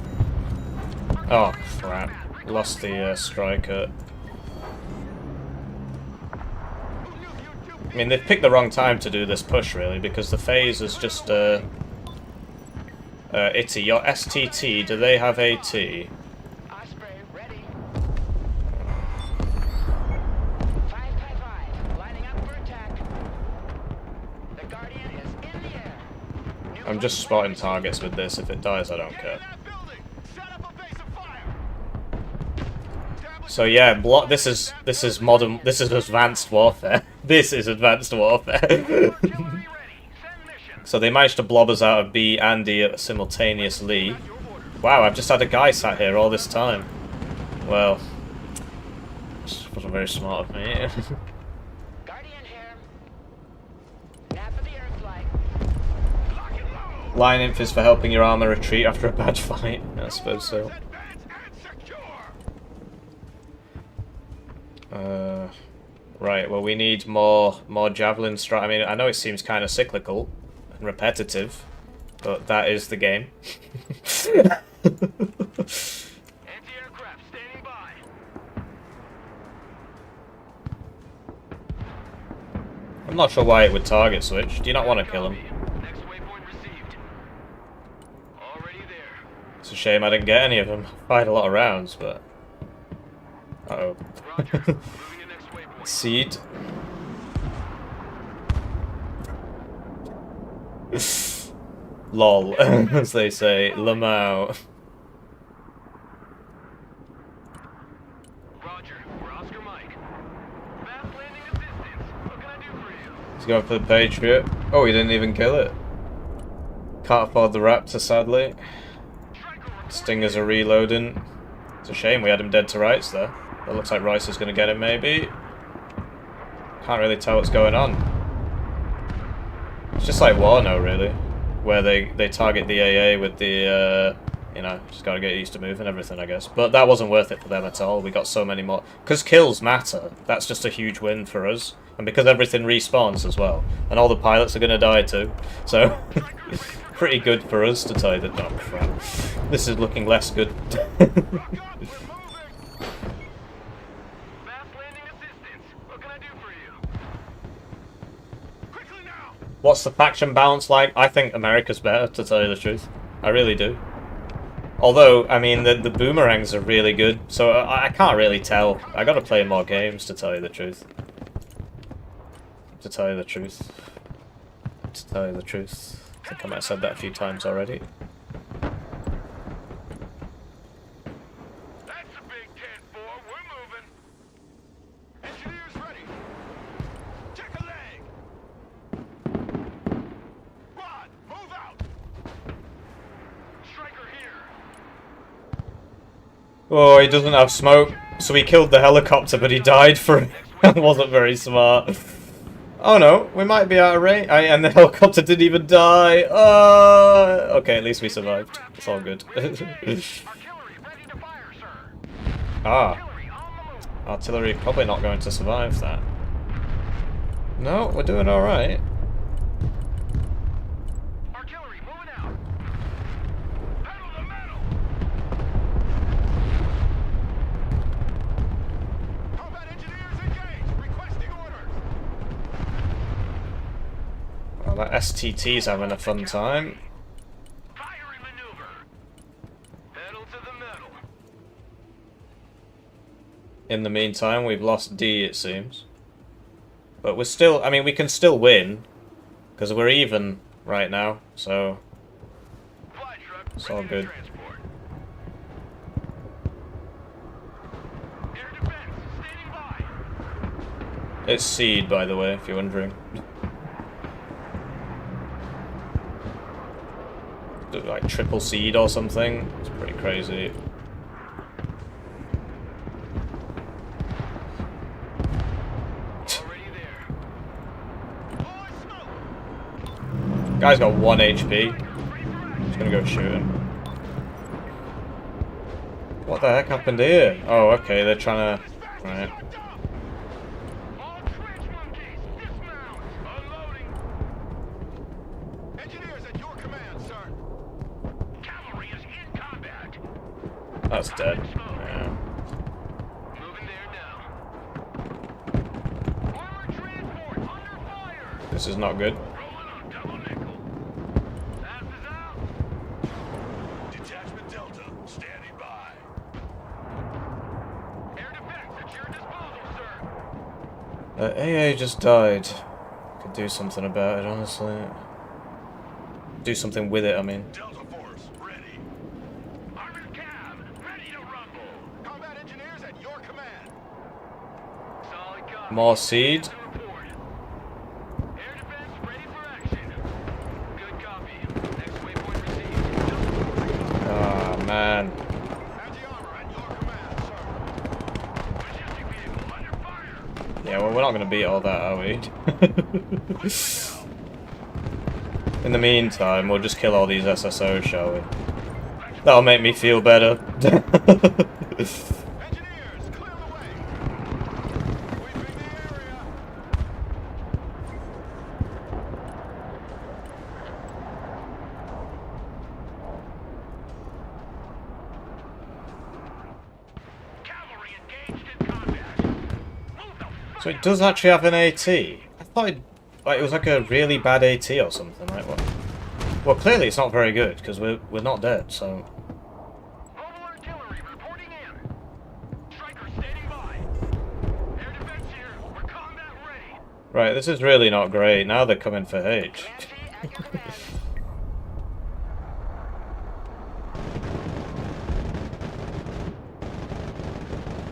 Speaker 1: Oh, crap. Lost the striker. I mean, they've picked the wrong time to do this push, really, because the phase is just, Itty. Your STT, do they have AT?
Speaker 4: Osprey ready. 555, lining up for attack. The Guardian is in the air.
Speaker 1: I'm just spotting targets with this. If it dies, I don't care. So yeah, this is modern. This is advanced warfare. This is advanced warfare. So they managed to blob us out of B and D simultaneously. Wow, I've just had a guy sat here all this time. Well, this wasn't very smart of me.
Speaker 4: Guardian here. Nap of the air flight.
Speaker 1: Line inf is for helping your armor retreat after a bad fight. I suppose so. Right, well we need more javelin strike. I mean, I know it seems kind of cyclical and repetitive, but that is the game.
Speaker 2: Anti-aircraft standing by.
Speaker 1: I'm not sure why it would target switch. Do you not want to kill him?
Speaker 2: Next waypoint received. Already there.
Speaker 1: It's a shame I didn't get any of them. Fired a lot of rounds, but... Uh-oh.
Speaker 2: Roger. Moving to next waypoint.
Speaker 1: Seed. Lol, as they say. Lamau.
Speaker 2: Roger. We're Oscar Mike. Fast landing assistance. What can I do for you?
Speaker 1: He's going for the Patriot. Oh, he didn't even kill it. Can't afford the Raptor, sadly. Stingers are reloading. It's a shame we had him dead to rights there. It looks like Rice is going to get him, maybe. Can't really tell what's going on. It's just like Wano, really. Where they target the AA with the, you know, just gotta get used to moving everything, I guess. But that wasn't worth it for them at all. We got so many more. Because kills matter. That's just a huge win for us. And because everything respawns as well. And all the pilots are gonna die too. So, pretty good for us to tell you that. Oh, crap. This is looking less good.
Speaker 2: Fast landing assistance. What can I do for you? Quickly now.
Speaker 1: What's the faction balance like? I think America's better, to tell you the truth. I really do. Although, I mean, the boomerangs are really good, so I can't really tell. I gotta play more games, to tell you the truth. To tell you the truth. To tell you the truth. I think I might have said that a few times already.
Speaker 2: That's a big 10-4. We're moving. Engineers ready. Check a leg. Rod, move out. Striker here.
Speaker 1: Oh, he doesn't have smoke, so he killed the helicopter, but he died for it. That wasn't very smart. Oh no, we might be out of range. And the helicopter didn't even die. Okay, at least we survived. It's all good.
Speaker 2: Artillery ready to fire, sir.
Speaker 1: Ah,
Speaker 2: Artillery on the move.
Speaker 1: artillery probably not going to survive that. No, we're doing alright.
Speaker 2: Artillery moving out. Pedal to metal. Combat engineers engaged. Requesting orders.
Speaker 1: Well, that STT's having a fun time.
Speaker 2: Firing maneuver. Pedal to the metal.
Speaker 1: In the meantime, we've lost D, it seems. But we're still, I mean, we can still win. Because we're even right now, so
Speaker 2: Fly truck
Speaker 1: it's all
Speaker 2: ready to
Speaker 1: good.
Speaker 2: transport. Air defense standing by.
Speaker 1: It's Seed, by the way, if you're wondering. Like triple Seed or something. It's pretty crazy.
Speaker 2: Already there. Boy, smoke.
Speaker 1: Guy's got 1 HP.
Speaker 2: Ready for action.
Speaker 1: Just gonna go shoot him. What the heck happened here? Oh, okay, they're trying to... Right.
Speaker 2: All trench monkeys, dismount. Unloading. Engineers at your command, sir. Cavalry is in combat.
Speaker 1: That's dead. Yeah.
Speaker 2: Moving there now. Armored transport under fire.
Speaker 1: This is not good.
Speaker 2: Rolling on double nickel. Fast is out. Detachment Delta standing by. Air defense at your disposal, sir.
Speaker 1: AA just died. Could do something about it, honestly. Do something with it, I mean.
Speaker 2: Delta Force ready. Armored cab ready to rumble. Combat engineers at your command. Solid copy.
Speaker 1: More Seed.
Speaker 2: To report. Air defense ready for action. Good copy. Next waypoint received.
Speaker 1: Ah, man.
Speaker 2: Anti-armor at your command, sir. Logistic vehicle under fire.
Speaker 1: Yeah, well, we're not going to beat all that, are we? In the meantime, we'll just kill all these SSOs, shall we? That'll make me feel better.
Speaker 2: Engineers, clear the way. Sweeping the area. Cavalry engaged in combat. Move the
Speaker 1: So it does actually have an AT. I thought it was like a really bad AT or something. Like what? Well, clearly it's not very good because we're not dead. So
Speaker 2: Mobile artillery reporting in. Striker standing by. Air defense here. We're combat ready.
Speaker 1: right, this is really not great. Now they're coming for H.
Speaker 4: Nancy at your command.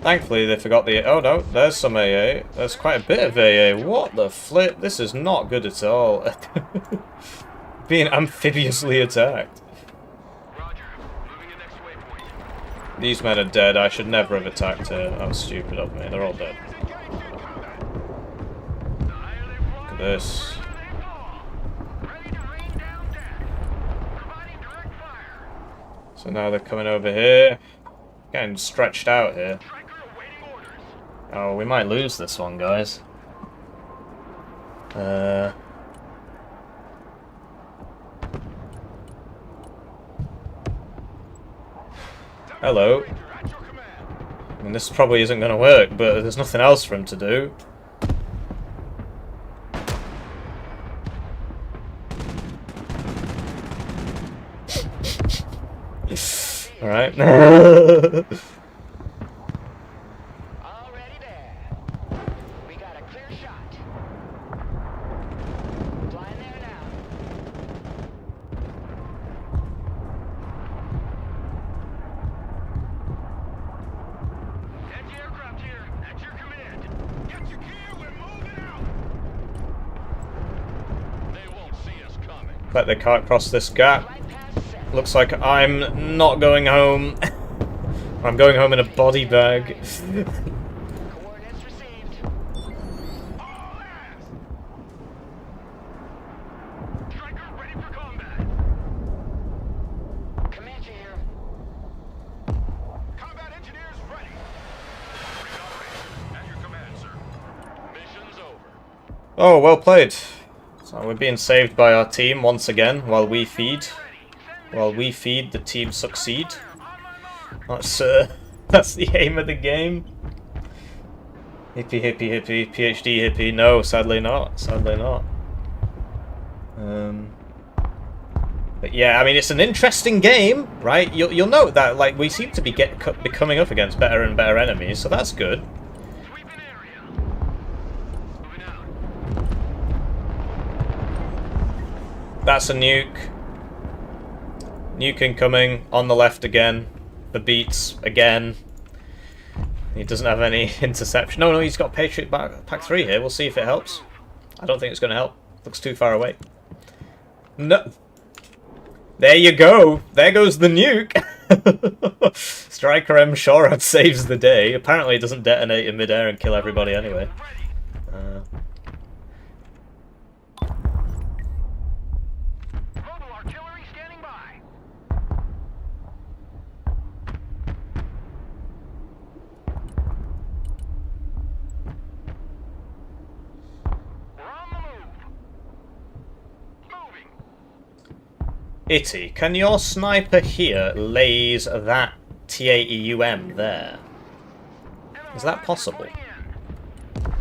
Speaker 1: Thankfully they forgot the. Oh no, there's some AA. There's quite a bit of AA. What the flip? This is not good at all. Being amphibiously attacked.
Speaker 2: Roger. Moving to next waypoint.
Speaker 1: These men are dead. I should never have attacked her. That was stupid of me. They're all dead. Look at this. So now they're coming over here. Getting stretched out here. Oh, we might lose this one, guys. Hello. I mean, this probably isn't going to work, but there's nothing else for him to do. Alright.
Speaker 4: Already there. We got a clear shot. Flying there now.
Speaker 2: Anti-aircraft here. At your command. Get your gear. We're moving out. They won't see us coming.
Speaker 1: Bet they can't cross this gap.
Speaker 4: Flight path set.
Speaker 1: Looks like I'm not going home. I'm going home in a body bag.
Speaker 4: Coordinates received.
Speaker 2: All hands. Striker ready for combat.
Speaker 4: Comanche here.
Speaker 2: Combat engineers ready. At your command, sir. Mission's over.
Speaker 1: Oh, well played. So we're being saved by our team once again while we feed. While we feed, the team succeed. That's the aim of the game. Hippie, hippie, hippie, PhD hippie. No, sadly not. Sadly not. But yeah, I mean, it's an interesting game, right? You'll note that like we seem to be coming up against better and better enemies, so that's good.
Speaker 2: Sweeping area. Moving out.
Speaker 1: That's a nuke. Nuke incoming on the left again. The beats again. He doesn't have any interception. No, he's got Patriot Pack 3 here. We'll see if it helps. I don't think it's going to help. Looks too far away. No. There you go. There goes the nuke. Striker M. Shorad saves the day. Apparently it doesn't detonate in midair and kill everybody anyway.
Speaker 2: Mobile artillery standing by. We're on the move. Moving.
Speaker 1: Itty, can your sniper here laze that TAEUM there? Is that possible?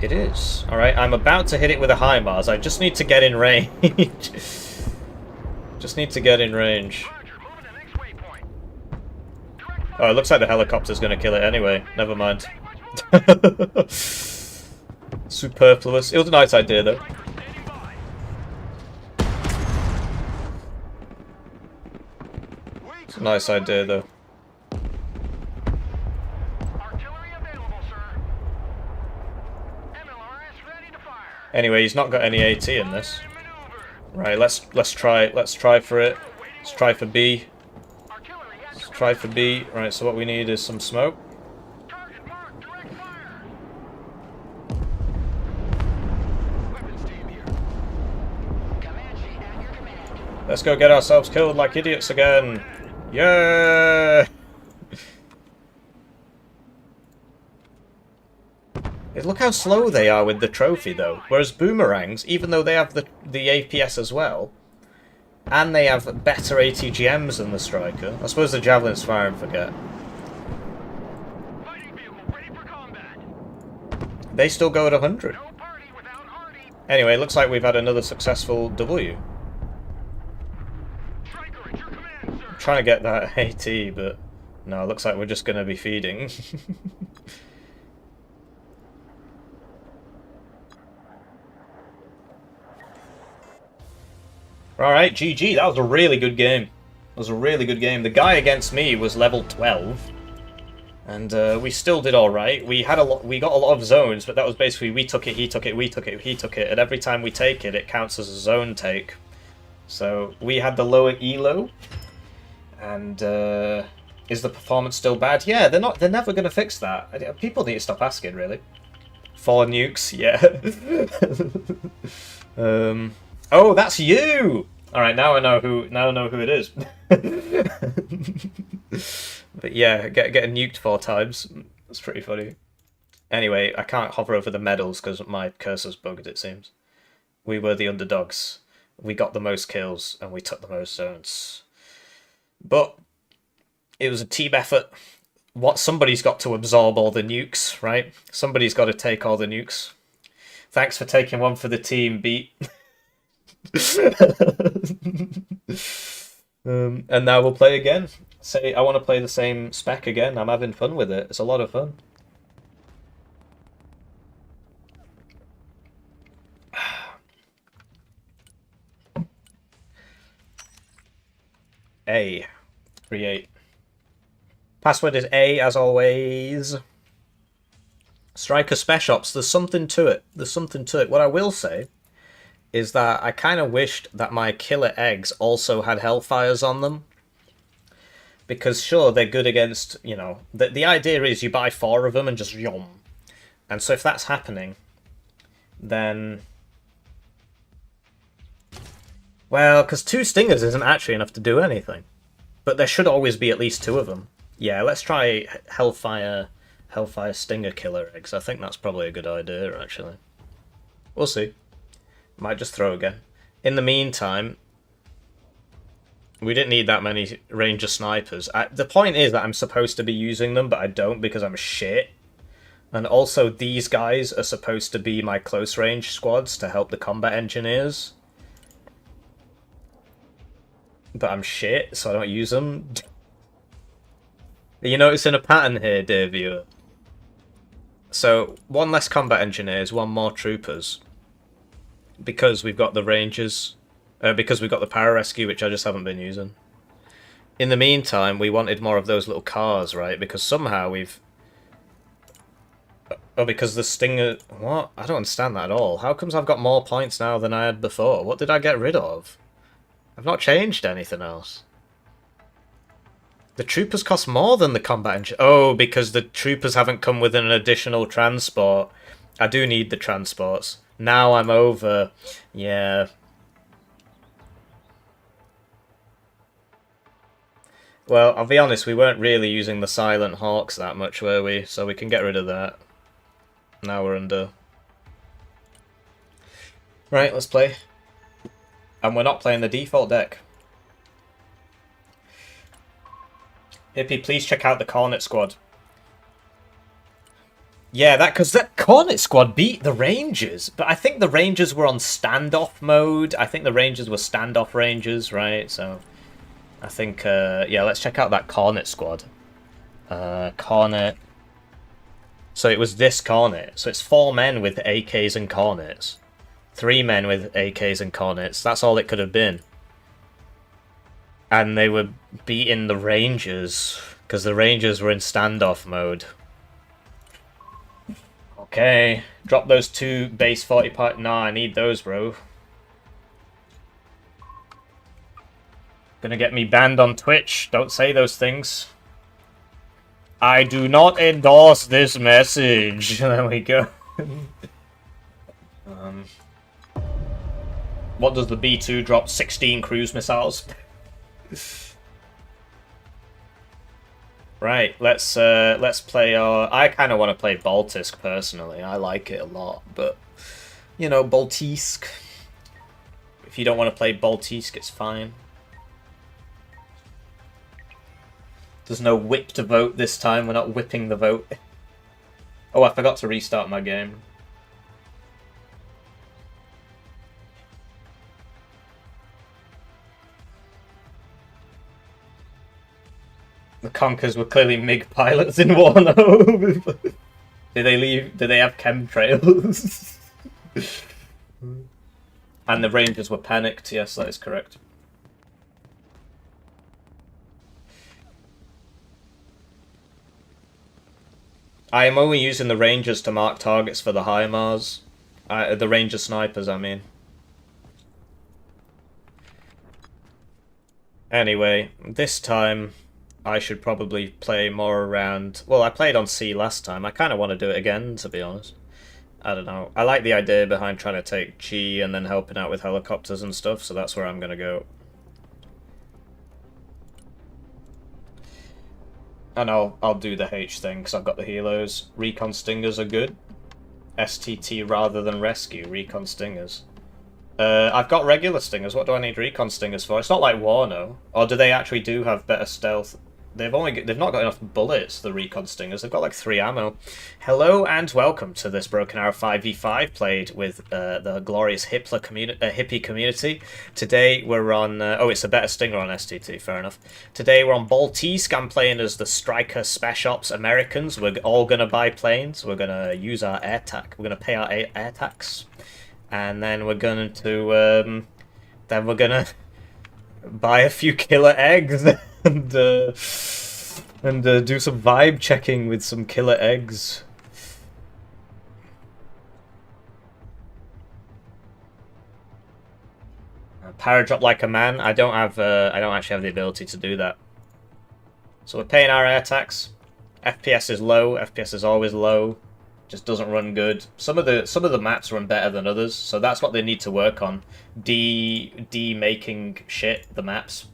Speaker 1: It is. Alright, I'm about to hit it with a HIMARS. I just need to get in range. Just need to get in range.
Speaker 2: Roger, moving to next waypoint. Direct
Speaker 1: Oh, it looks like the helicopter's going to kill it anyway. Never mind. Superfluous. It was a nice idea, though.
Speaker 2: striker standing by.
Speaker 1: It's a nice idea, though.
Speaker 2: Artillery available, sir. MLRS ready to fire.
Speaker 1: Anyway, he's not got any AT in this.
Speaker 2: Maneuver.
Speaker 1: Right, let's try for it. Let's try for B.
Speaker 2: Artillery at
Speaker 1: Let's try for B. Right, so what we need is some smoke.
Speaker 2: target mark. Direct fire. Weapons team here.
Speaker 4: Comanche at your command.
Speaker 1: Let's go get ourselves killed like idiots again. Yeah. Look how slow they are with the trophy, though. Whereas boomerangs, even though they have the APS as well, and they have better ATGMs than the striker. I suppose the javelin's fire and forget.
Speaker 2: Fighting vehicle ready for combat.
Speaker 1: They still go at 100.
Speaker 2: No party without Hardy.
Speaker 1: Anyway, looks like we've had another successful W.
Speaker 2: Striker at your command, sir.
Speaker 1: Trying to get that AT, but no, looks like we're just going to be feeding. Alright, GG. That was a really good game. That was a really good game. The guy against me was level 12. And we still did alright. We got a lot of zones, but that was basically we took it, he took it, we took it, he took it. And every time we take it, it counts as a zone take. So we had the lower elo. And Is the performance still bad? Yeah, they're never gonna fix that. People need to stop asking, really. 4 nukes, yeah. Oh, that's you! Alright, now I know who it is. But yeah, getting nuked 4 times. That's pretty funny. Anyway, I can't hover over the medals because my cursor's bugged, it seems. We were the underdogs. We got the most kills and we took the most zones. But it was a team effort. Somebody's got to absorb all the nukes, right? Somebody's got to take all the nukes. Thanks for taking one for the team, Beat. And now we'll play again. Say, I want to play the same spec again. I'm having fun with it. It's a lot of fun. A. Create. Password is A, as always. Striker Spec Ops, there's something to it. There's something to it. What I will say is that I kind of wished that my killer eggs also had Hellfires on them. Because sure, they're good against, you know... The idea is you buy 4 of them and just yom. And so if that's happening, then... Well, because 2 Stingers isn't actually enough to do anything. But there should always be at least 2 of them. Yeah, let's try Hellfire Stinger Killer Eggs. I think that's probably a good idea, actually. We'll see. Might just throw again. In the meantime, we didn't need that many Ranger Snipers. The point is that I'm supposed to be using them, but I don't because I'm shit. And also, these guys are supposed to be my close range squads to help the combat engineers. But I'm shit, so I don't use them. Are you noticing a pattern here, dear viewer? So, 1 less combat engineers, 1 more troopers. Because we've got the rangers. Because we've got the pararescue, which I just haven't been using. In the meantime, we wanted more of those little cars, right? Because somehow we've... Oh, because the Stinger... What? I don't understand that at all. How comes I've got more points now than I had before? What did I get rid of? I've not changed anything else. The troopers cost more than the combat engine. Oh, because the troopers haven't come with an additional transport. I do need the transports. Now I'm over. Yeah. Well, I'll be honest, we weren't really using the Silent Hawks that much, were we? So we can get rid of that. Now we're under. Right, let's play. And we're not playing the default deck. Hippie, please check out the Cornet Squad. Yeah, because that Cornet Squad beat the Rangers. But I think the Rangers were on standoff mode. I think the Rangers were standoff Rangers, right? So, I think, yeah, let's check out that Cornet Squad. Cornet. So it was this Cornet. So it's 4 men with AKs and Cornets. 3 men with AKs and Cornets. That's all it could have been. And they were beating the Rangers, because the Rangers were in standoff mode. Okay, drop those 2 base 40 part. Nah, I need those, bro. Gonna get me banned on Twitch. Don't say those things. I do not endorse this message. There we go. What does the B2 drop? 16 cruise missiles. Right, let's play our... I kind of want to play Baltisk, personally. I like it a lot, but... You know, Baltisk. If you don't want to play Baltisk, it's fine. There's no whip to vote this time. We're not whipping the vote. Oh, I forgot to restart my game. The Conkers were clearly MiG pilots in Warno. Did they leave? Did they have chemtrails? And the Rangers were panicked. Yes, that is correct. I am only using the Rangers to mark targets for the HIMARS. The Ranger snipers, I mean. Anyway, this time I should probably play more around... Well, I played on C last time. I kind of want to do it again, to be honest. I don't know. I like the idea behind trying to take G and then helping out with helicopters and stuff, so that's where I'm going to go. And I'll do the H thing, because I've got the helos. Recon Stingers are good. STT rather than Rescue. Recon Stingers. I've got regular Stingers. What do I need Recon Stingers for? It's not like Warno. Or do they actually do have better stealth? They've not got enough bullets, the Recon Stingers. They've got like 3 ammo. Hello and welcome to this Broken Arrow 5v5 played with the glorious hippie community. Today we're on... oh, it's a better Stinger on STT, fair enough. Today we're on Baltisk. I'm playing as the Striker Spec Ops Americans. We're all going to buy planes. We're going to use our air tax. We're going to pay our air tax. And then we're going to... buy a few killer eggs. And do some vibe checking with some killer eggs. Paradrop like a man. I don't actually have the ability to do that. So we're paying our air tax. FPS is low. FPS is always low. Just doesn't run good. Some of the maps run better than others, so that's what they need to work on. Making shit the maps.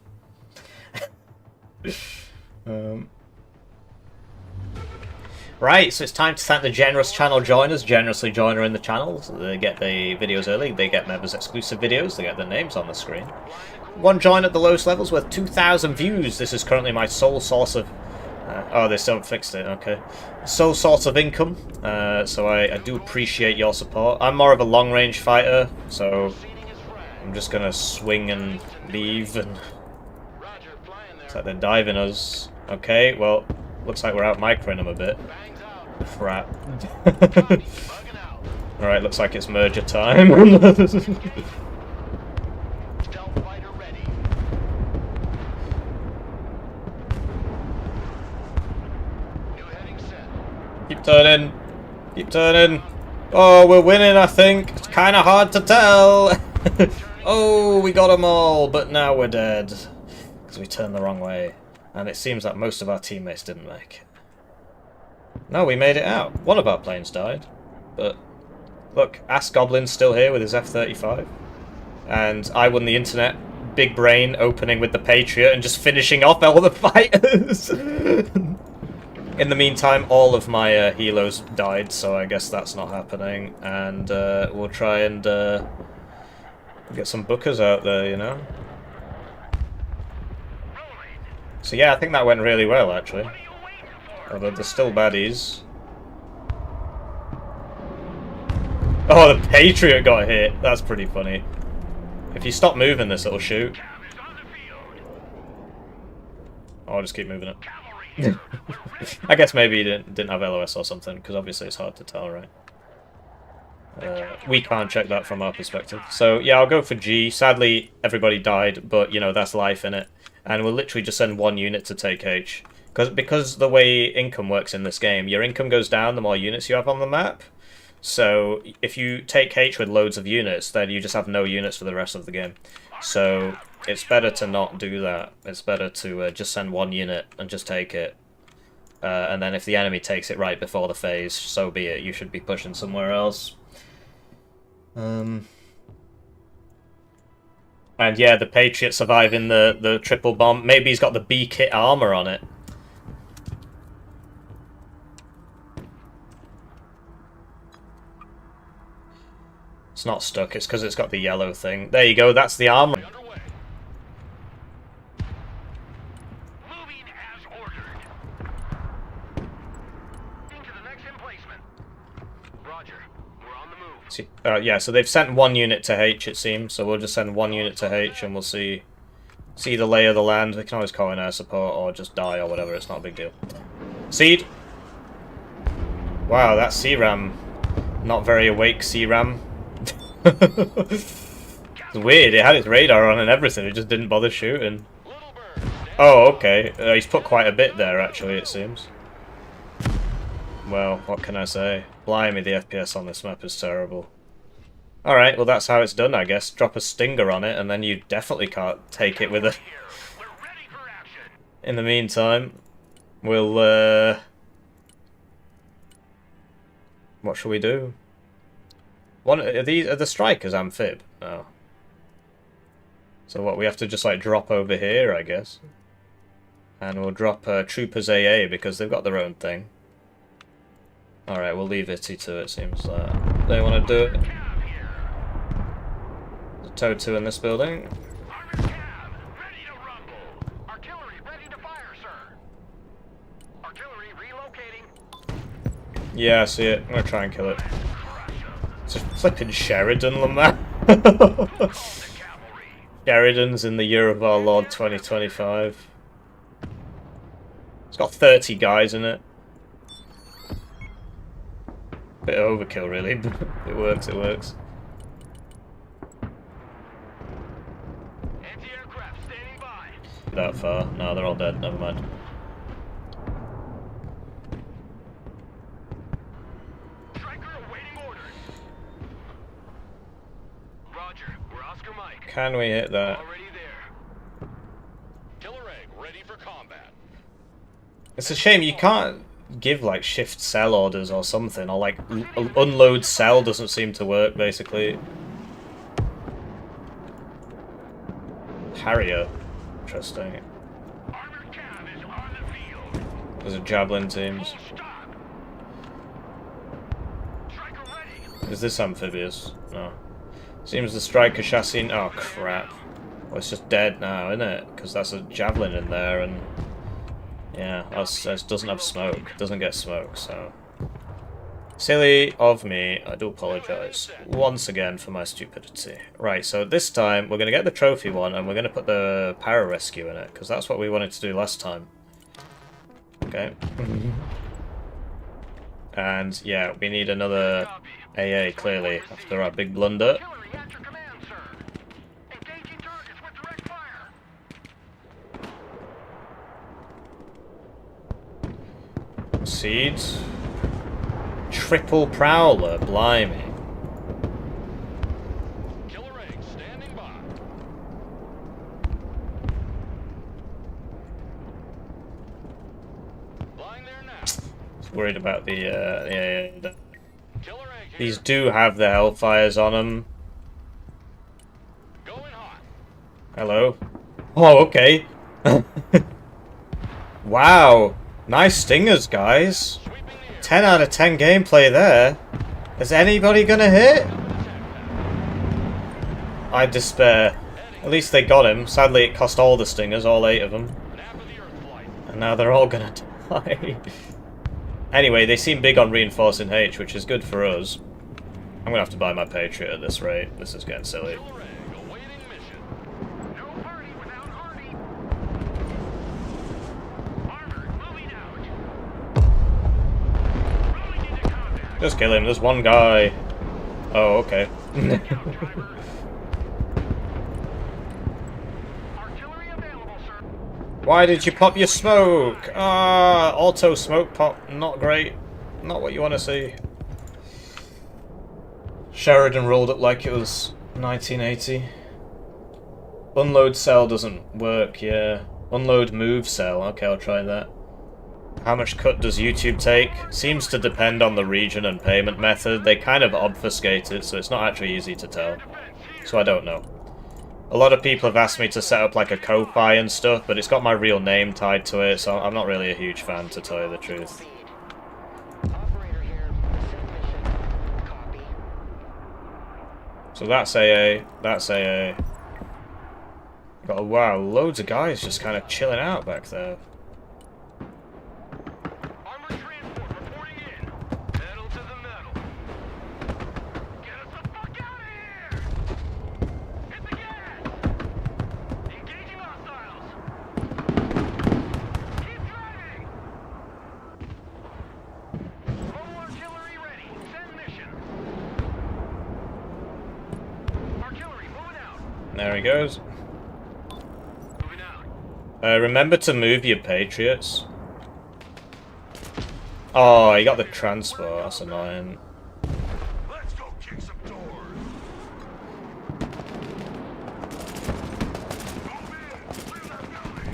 Speaker 1: Right, so it's time to thank the generous channel joiners. Generously joiner in the channels. They get the videos early. They get members exclusive videos. They get their names on the screen. One join at the lowest levels with 2,000 views. This is currently my sole source of... oh, they still haven't fixed it, okay. Sole source of income, so I do appreciate your support. I'm more of a long-range fighter, so I'm just gonna swing and leave, and looks like they're diving us. Okay, well, looks like we're out microing them a bit. Crap. Alright, looks like it's merger time. Keep turning. Keep turning. Oh, we're winning, I think. It's kind of hard to tell. Oh, we got them all, but now we're dead. Because we turned the wrong way. And it seems that most of our teammates didn't make it. No, we made it out. One of our planes died. But, look, Ass Goblin's still here with his F-35. And I won the internet. Big brain opening with the Patriot and just finishing off all the fighters. In the meantime, all of my helos died, so I guess that's not happening. And we'll try and get some bookers out there, you know? So yeah, I think that went really well, actually. Although there's still baddies. Oh, the Patriot got hit. That's pretty funny. If you stop moving this, it'll shoot. Oh, I'll just keep moving it. I guess maybe he didn't have LOS or something, because obviously it's hard to tell, right? We can't check that from our perspective. So, yeah, I'll go for G. Sadly, everybody died, but, you know, that's life, innit? And we'll literally just send one unit to take H. Because the way income works in this game, your income goes down the more units you have on the map. So, if you take H with loads of units, then you just have no units for the rest of the game. So, it's better to not do that. It's better to just send one unit and just take it. And then if the enemy takes it right before the phase, so be it. You should be pushing somewhere else. And yeah, the Patriot surviving the triple bomb. Maybe he's got the B-kit armor on it. It's not stuck, it's because it's got the yellow thing. There you go, that's the armor.
Speaker 2: Moving as ordered. Into the next emplacement. Roger. We're on the move.
Speaker 1: See, yeah, so they've sent one unit to H, it seems. So we'll just send one unit to H and we'll see the lay of the land. We can always call in air support or just die or whatever, it's not a big deal. Seed! Wow, that C-Ram. Not very awake C-Ram. It's weird, it had its radar on and everything, it just didn't bother shooting. Oh, okay. He's put quite a bit there, actually, it seems. Well, what can I say? Blimey, the FPS on this map is terrible. Alright, well that's how it's done, I guess. Drop a Stinger on it, and then you definitely can't take it with a... In the meantime, we'll what shall we do? One are the strikers amphib? No. So what, we have to just like drop over here, I guess. And we'll drop troopers AA because they've got their own thing. Alright, we'll leave Itty to it, seems they want to do it. The Tow 2 in this building.
Speaker 2: Armored cab, ready to rumble. Artillery ready to fire, sir. Artillery relocating.
Speaker 1: Yeah, I see it. I'm gonna try and kill it. It's a flipping Sheridan, Lamar. Sheridan's in the year of our Lord 2025. It's got 30 guys in it. Bit of overkill, really, but it works, it works.
Speaker 2: Anti-aircraft standing by.
Speaker 1: That far. No, they're all dead, never mind.
Speaker 2: Striker awaiting orders. Roger, we're Oscar Mike.
Speaker 1: Can we hit that?
Speaker 2: Already there. Killer egg ready for combat.
Speaker 1: It's a shame you can't give like shift cell orders or something, or like unload cell doesn't seem to work basically. Harrier, interesting.
Speaker 2: Armored cab is on the field.
Speaker 1: There's a javelin teams.
Speaker 2: Full stop. Striker ready.
Speaker 1: Is this amphibious? No. Seems the striker chassis. Oh crap! Well, it's just dead now, isn't it? Because that's a javelin in there and. Yeah, that doesn't have smoke. Doesn't get smoke, so... Silly of me. I do apologise once again for my stupidity. Right, so this time we're going to get the trophy one and we're going to put the para-rescue in it, because that's what we wanted to do last time. Okay. And, yeah, we need another AA, clearly, after our big blunder.
Speaker 2: Artillery at your command, sir. Engaging targets with direct fire.
Speaker 1: Seeds. Triple Prowler, blimey.
Speaker 2: Killer egg standing by. Flying there now.
Speaker 1: Worried about the
Speaker 2: Killer egg here.
Speaker 1: these do have the Hellfires on them.
Speaker 2: Going hot.
Speaker 1: Hello. Oh, okay. Wow. Nice stingers, guys.
Speaker 2: Sweeping the air.
Speaker 1: 10 out of 10 gameplay there. Is anybody gonna hit? I despair. At least they got him. Sadly, it cost all the stingers, all 8 of them.
Speaker 2: Nap of the earth flight.
Speaker 1: And now they're all gonna die. Anyway, they seem big on reinforcing H, which is good for us. I'm gonna have to buy my Patriot at this rate. This is getting silly.
Speaker 2: Killer egg awaiting mission. No party without Hardy. Armor moving out. Rolling into combat.
Speaker 1: Just kill him. There's one guy. Oh, okay.
Speaker 2: Artillery available, sir.
Speaker 1: Why did you pop your smoke? Ah, auto smoke pop. Not great. Not what you want to see. Sheridan rolled up like it was 1980. Unload cell doesn't work, yeah. Unload move cell. Okay, I'll try that. How much cut does YouTube take? Seems to depend on the region and payment method. They kind of obfuscate it, so it's not actually easy to tell. So I don't know. A lot of people have asked me to set up like a Ko-Fi and stuff, but it's got my real name tied to it, so I'm not really a huge fan, to tell you the truth.
Speaker 4: Operator here. Send mission. Copy.
Speaker 1: So that's AA, that's AA. Got, wow, loads of guys just kind of chilling out back there.
Speaker 2: Armored transport reporting in. Metal to the metal. Get us the fuck out of here! Hit the gas! Engaging hostiles! Keep driving! Mobile artillery ready. Send mission. Artillery moving out.
Speaker 1: There he goes.
Speaker 2: Moving out.
Speaker 1: Remember to move your Patriots. Oh, he got the transport, that's annoying.
Speaker 2: Let's go kick some doors. Move in. Clear that building.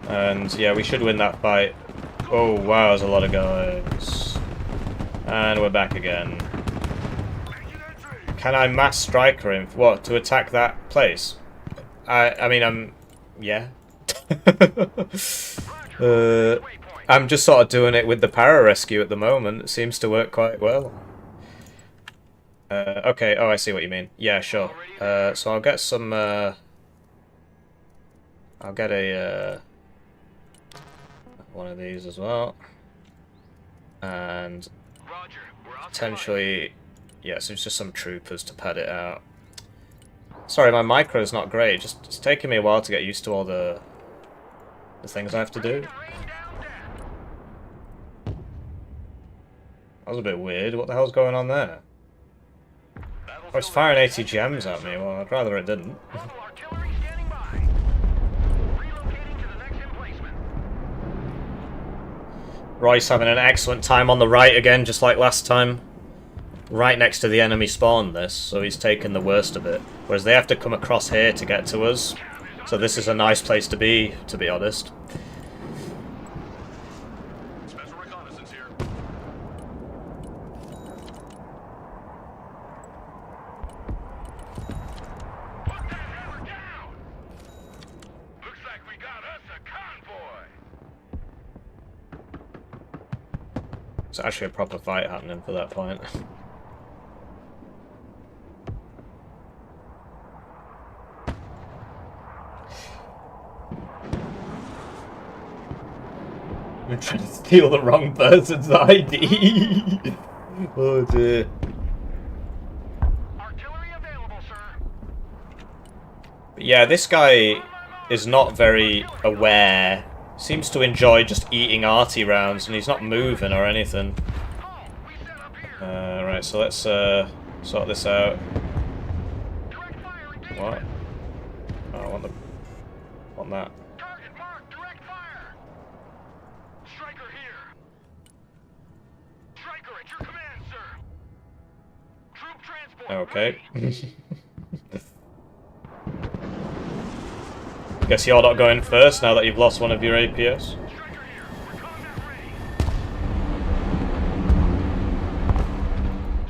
Speaker 1: And yeah, we should win that fight. Oh wow, there's a lot of guys. And we're back again. Can I mass striker him? What, to attack that place? I mean, yeah. I'm just sort of doing it with the pararescue at the moment. It seems to work quite well. Okay, oh, I see what you mean. Yeah, sure. So I'll get some, I'll get a, one of these as well. And potentially, yes, it's just some troopers to pad it out. Sorry, my micro's not great. Just it's taking me a while to get used to all the things I have to do. That was a bit weird. What the hell's going on there? Oh, it's firing ATGMs at me. Well, I'd rather it didn't. Royce having an excellent time on the right again, just like last time. Right next to the enemy spawn, this, so he's taken the worst of it. Whereas they have to come across here to get to us. So this is a nice place to be honest.
Speaker 2: Special reconnaissance here. Put that hammer down! Looks like we got us a convoy.
Speaker 1: It's actually a proper fight happening for that point. I'm trying to steal the wrong person's ID. Oh dear.
Speaker 2: Artillery available, sir.
Speaker 1: But yeah, this guy is not very aware. Seems to enjoy just eating arty rounds, and he's not moving or anything.
Speaker 2: Oh, we set up here.
Speaker 1: Right, so let's sort this out.
Speaker 2: Direct fire engagement.
Speaker 1: What? Oh, I want that.
Speaker 2: Target marked. Direct fire. Striker here. Striker at your command, sir. Troop transport.
Speaker 1: Okay.
Speaker 2: ready.
Speaker 1: Guess you're not going first now that you've lost one of your APS.
Speaker 2: Striker here. We're combat ready.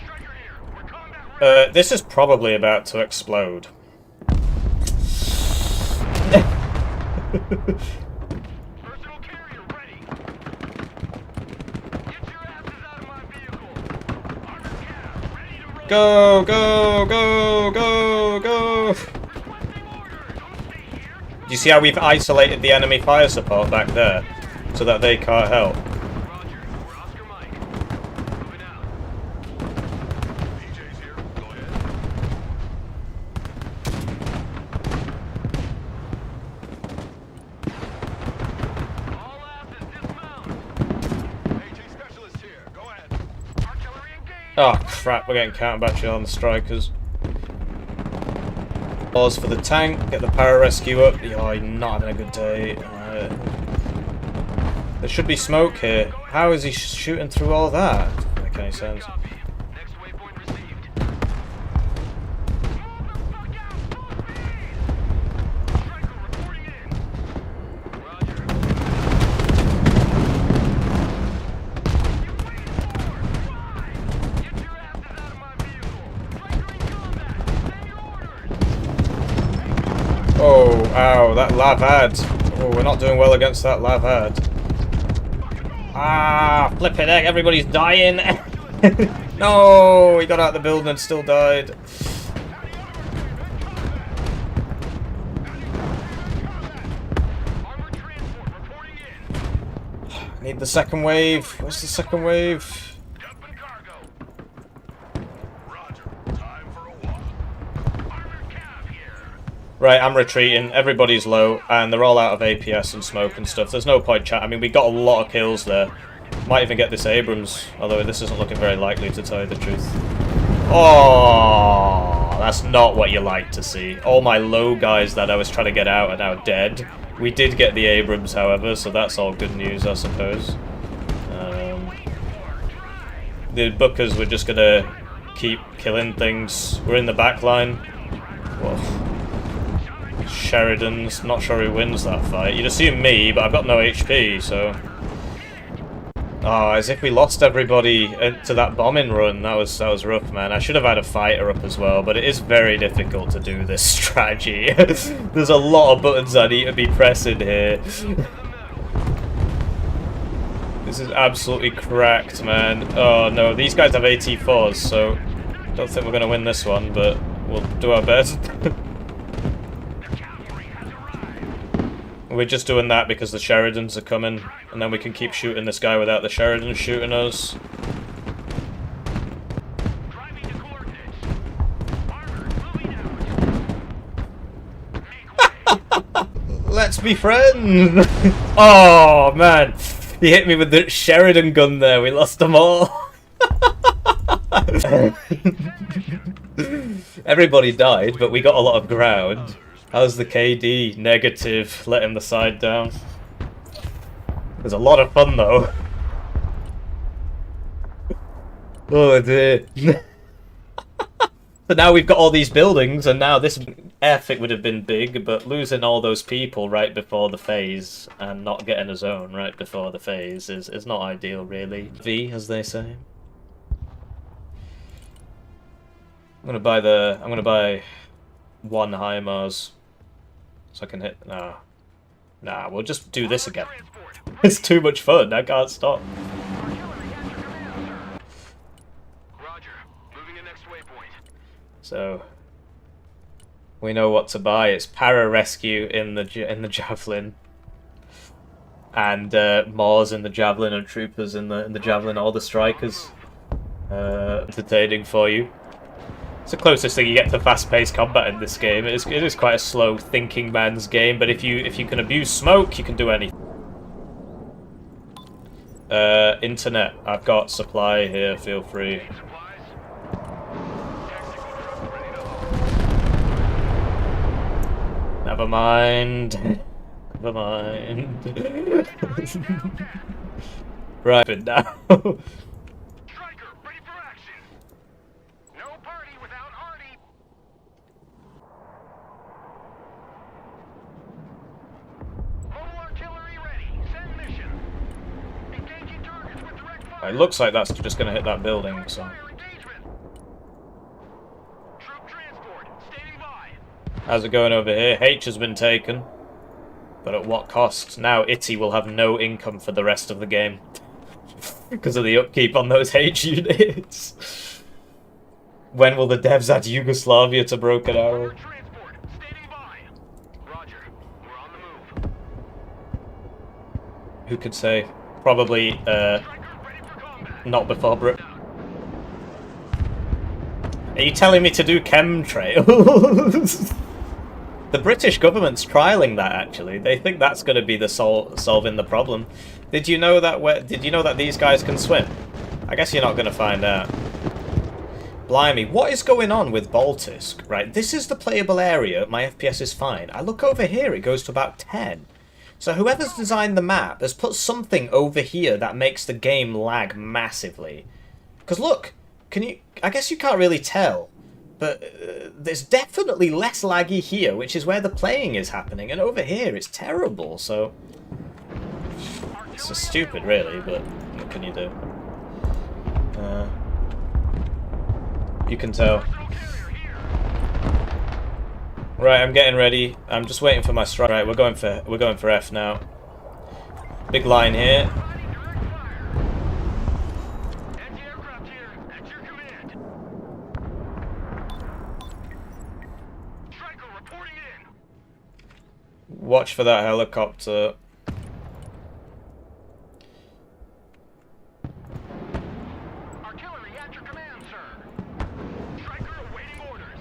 Speaker 2: Striker here. We're combat ready.
Speaker 1: This is probably about to explode.
Speaker 2: Personal carrier ready. Get your asses out of my vehicle. Armored cab ready to roll.
Speaker 1: Go, go, go, go, go!
Speaker 2: Requesting orders. Don't stay here.
Speaker 1: Do you see how we've isolated the enemy fire support back there? So that they can't help?
Speaker 2: Roger. We're Oscar Mike. Moving out. DJ's here. Go ahead. All asses dismount. AT specialist here. Go ahead. Artillery engaged.
Speaker 1: Oh crap, we're getting counter-battery on the strikers. Pause for the tank, get the pararescue up. Oh, you're not having a good day. There should be smoke here. How is he shooting through all that? Doesn't make any sense.
Speaker 2: Copy. Next waypoint received. Move the fuck out. Full speed. Striker reporting in. Roger. You wait for. Fine. Get your asses out of my vehicle. Striker in combat. Send your orders.
Speaker 1: Oh, ow, that lavad. Oh, we're not doing well against that lavad. Ah, flipping heck, everybody's dying. No, he got out of the building and still died.
Speaker 2: Armored transport reporting in.
Speaker 1: Need the second wave. Where's the second wave?
Speaker 2: Dumping cargo. Roger. Time for a walk. Armored cab here.
Speaker 1: Right, I'm retreating. Everybody's low, and they're all out of APS and smoke and stuff. There's no point chat. I mean, we got a lot of kills there. Might even get this Abrams, although this isn't looking very likely to tell you the truth. Oh, that's not what you like to see. All my low guys that I was trying to get out are now dead. We did get the Abrams, however, so that's all good news, I suppose. The Bookers were just gonna keep killing things. We're in the back line. Whoa. Sheridan's, not sure who wins that fight. You'd assume me, but I've got no HP, so... Oh, as if we lost everybody to that bombing run. That was rough, man. I should have had a fighter up as well, but it is very difficult to do this strategy. There's a lot of buttons I need to be pressing here. This is absolutely cracked, man. Oh no, these guys have AT4s, so I don't think we're going to win this one, but we'll do our best. We're just doing that because the Sheridans are coming, and then we can keep shooting this guy without the Sheridans shooting us. Let's be friends! Oh man, he hit me with the Sheridan gun there. We lost them all. Everybody died, but we got a lot of ground. How's the KD? Negative. Letting the side down. There's a lot of fun though. Oh dear. So now we've got all these buildings, and now this airfield would have been big, but losing all those people right before the phase and not getting a zone right before the phase is not ideal, really. V, as they say. I'm gonna buy one HIMARS. So I can hit... Nah, we'll just do this again. It's too much fun, I can't stop.
Speaker 2: Roger. Moving to next waypoint.
Speaker 1: So... we know what to buy. It's para-rescue in the Javelin. And Mors in the Javelin and Troopers in the Javelin, all the Strikers. Entertaining for you. It's the closest thing you get to fast-paced combat in this game. It is quite a slow thinking man's game, but if you can abuse smoke, you can do anything. Internet. I've got supply here, feel free. Never mind. Never mind. Right, but now.
Speaker 2: Striker, ready for action. No party without Artie. Mobile artillery ready. Send mission. Engaging targets with direct fire.
Speaker 1: It looks like that's just going to hit that building, so...
Speaker 2: Fire engagement. Troop transport, standing by.
Speaker 1: How's it going over here? H has been taken. But at what cost? Now Itty will have no income for the rest of the game. Because of the upkeep on those H units. When will the devs add Yugoslavia to Broken Arrow?
Speaker 2: Transport, standing by. Roger, we're on the move.
Speaker 1: Who could say? Probably,
Speaker 2: Striker, ready for combat.
Speaker 1: not before Are you telling me to do chemtrails? The British government's trialing that, actually. They think that's going to be the solving the problem. Did you know that these guys can swim? I guess you're not going to find out. Blimey, what is going on with Baltisk? Right, this is the playable area. My FPS is fine. I look over here, it goes to about 10. So whoever's designed the map has put something over here that makes the game lag massively. Because look, I guess you can't really tell. But there's definitely less laggy here, which is where the playing is happening. And over here, it's terrible, so... It's just stupid, really, but what can you do? You can tell. Right, I'm getting ready. I'm just waiting for my strike. Right, we're going for F now. Big line here.
Speaker 2: Anti-aircraft here, at your command. Striker reporting in.
Speaker 1: Watch for that helicopter.
Speaker 2: Artillery at your command, sir. Striker awaiting orders.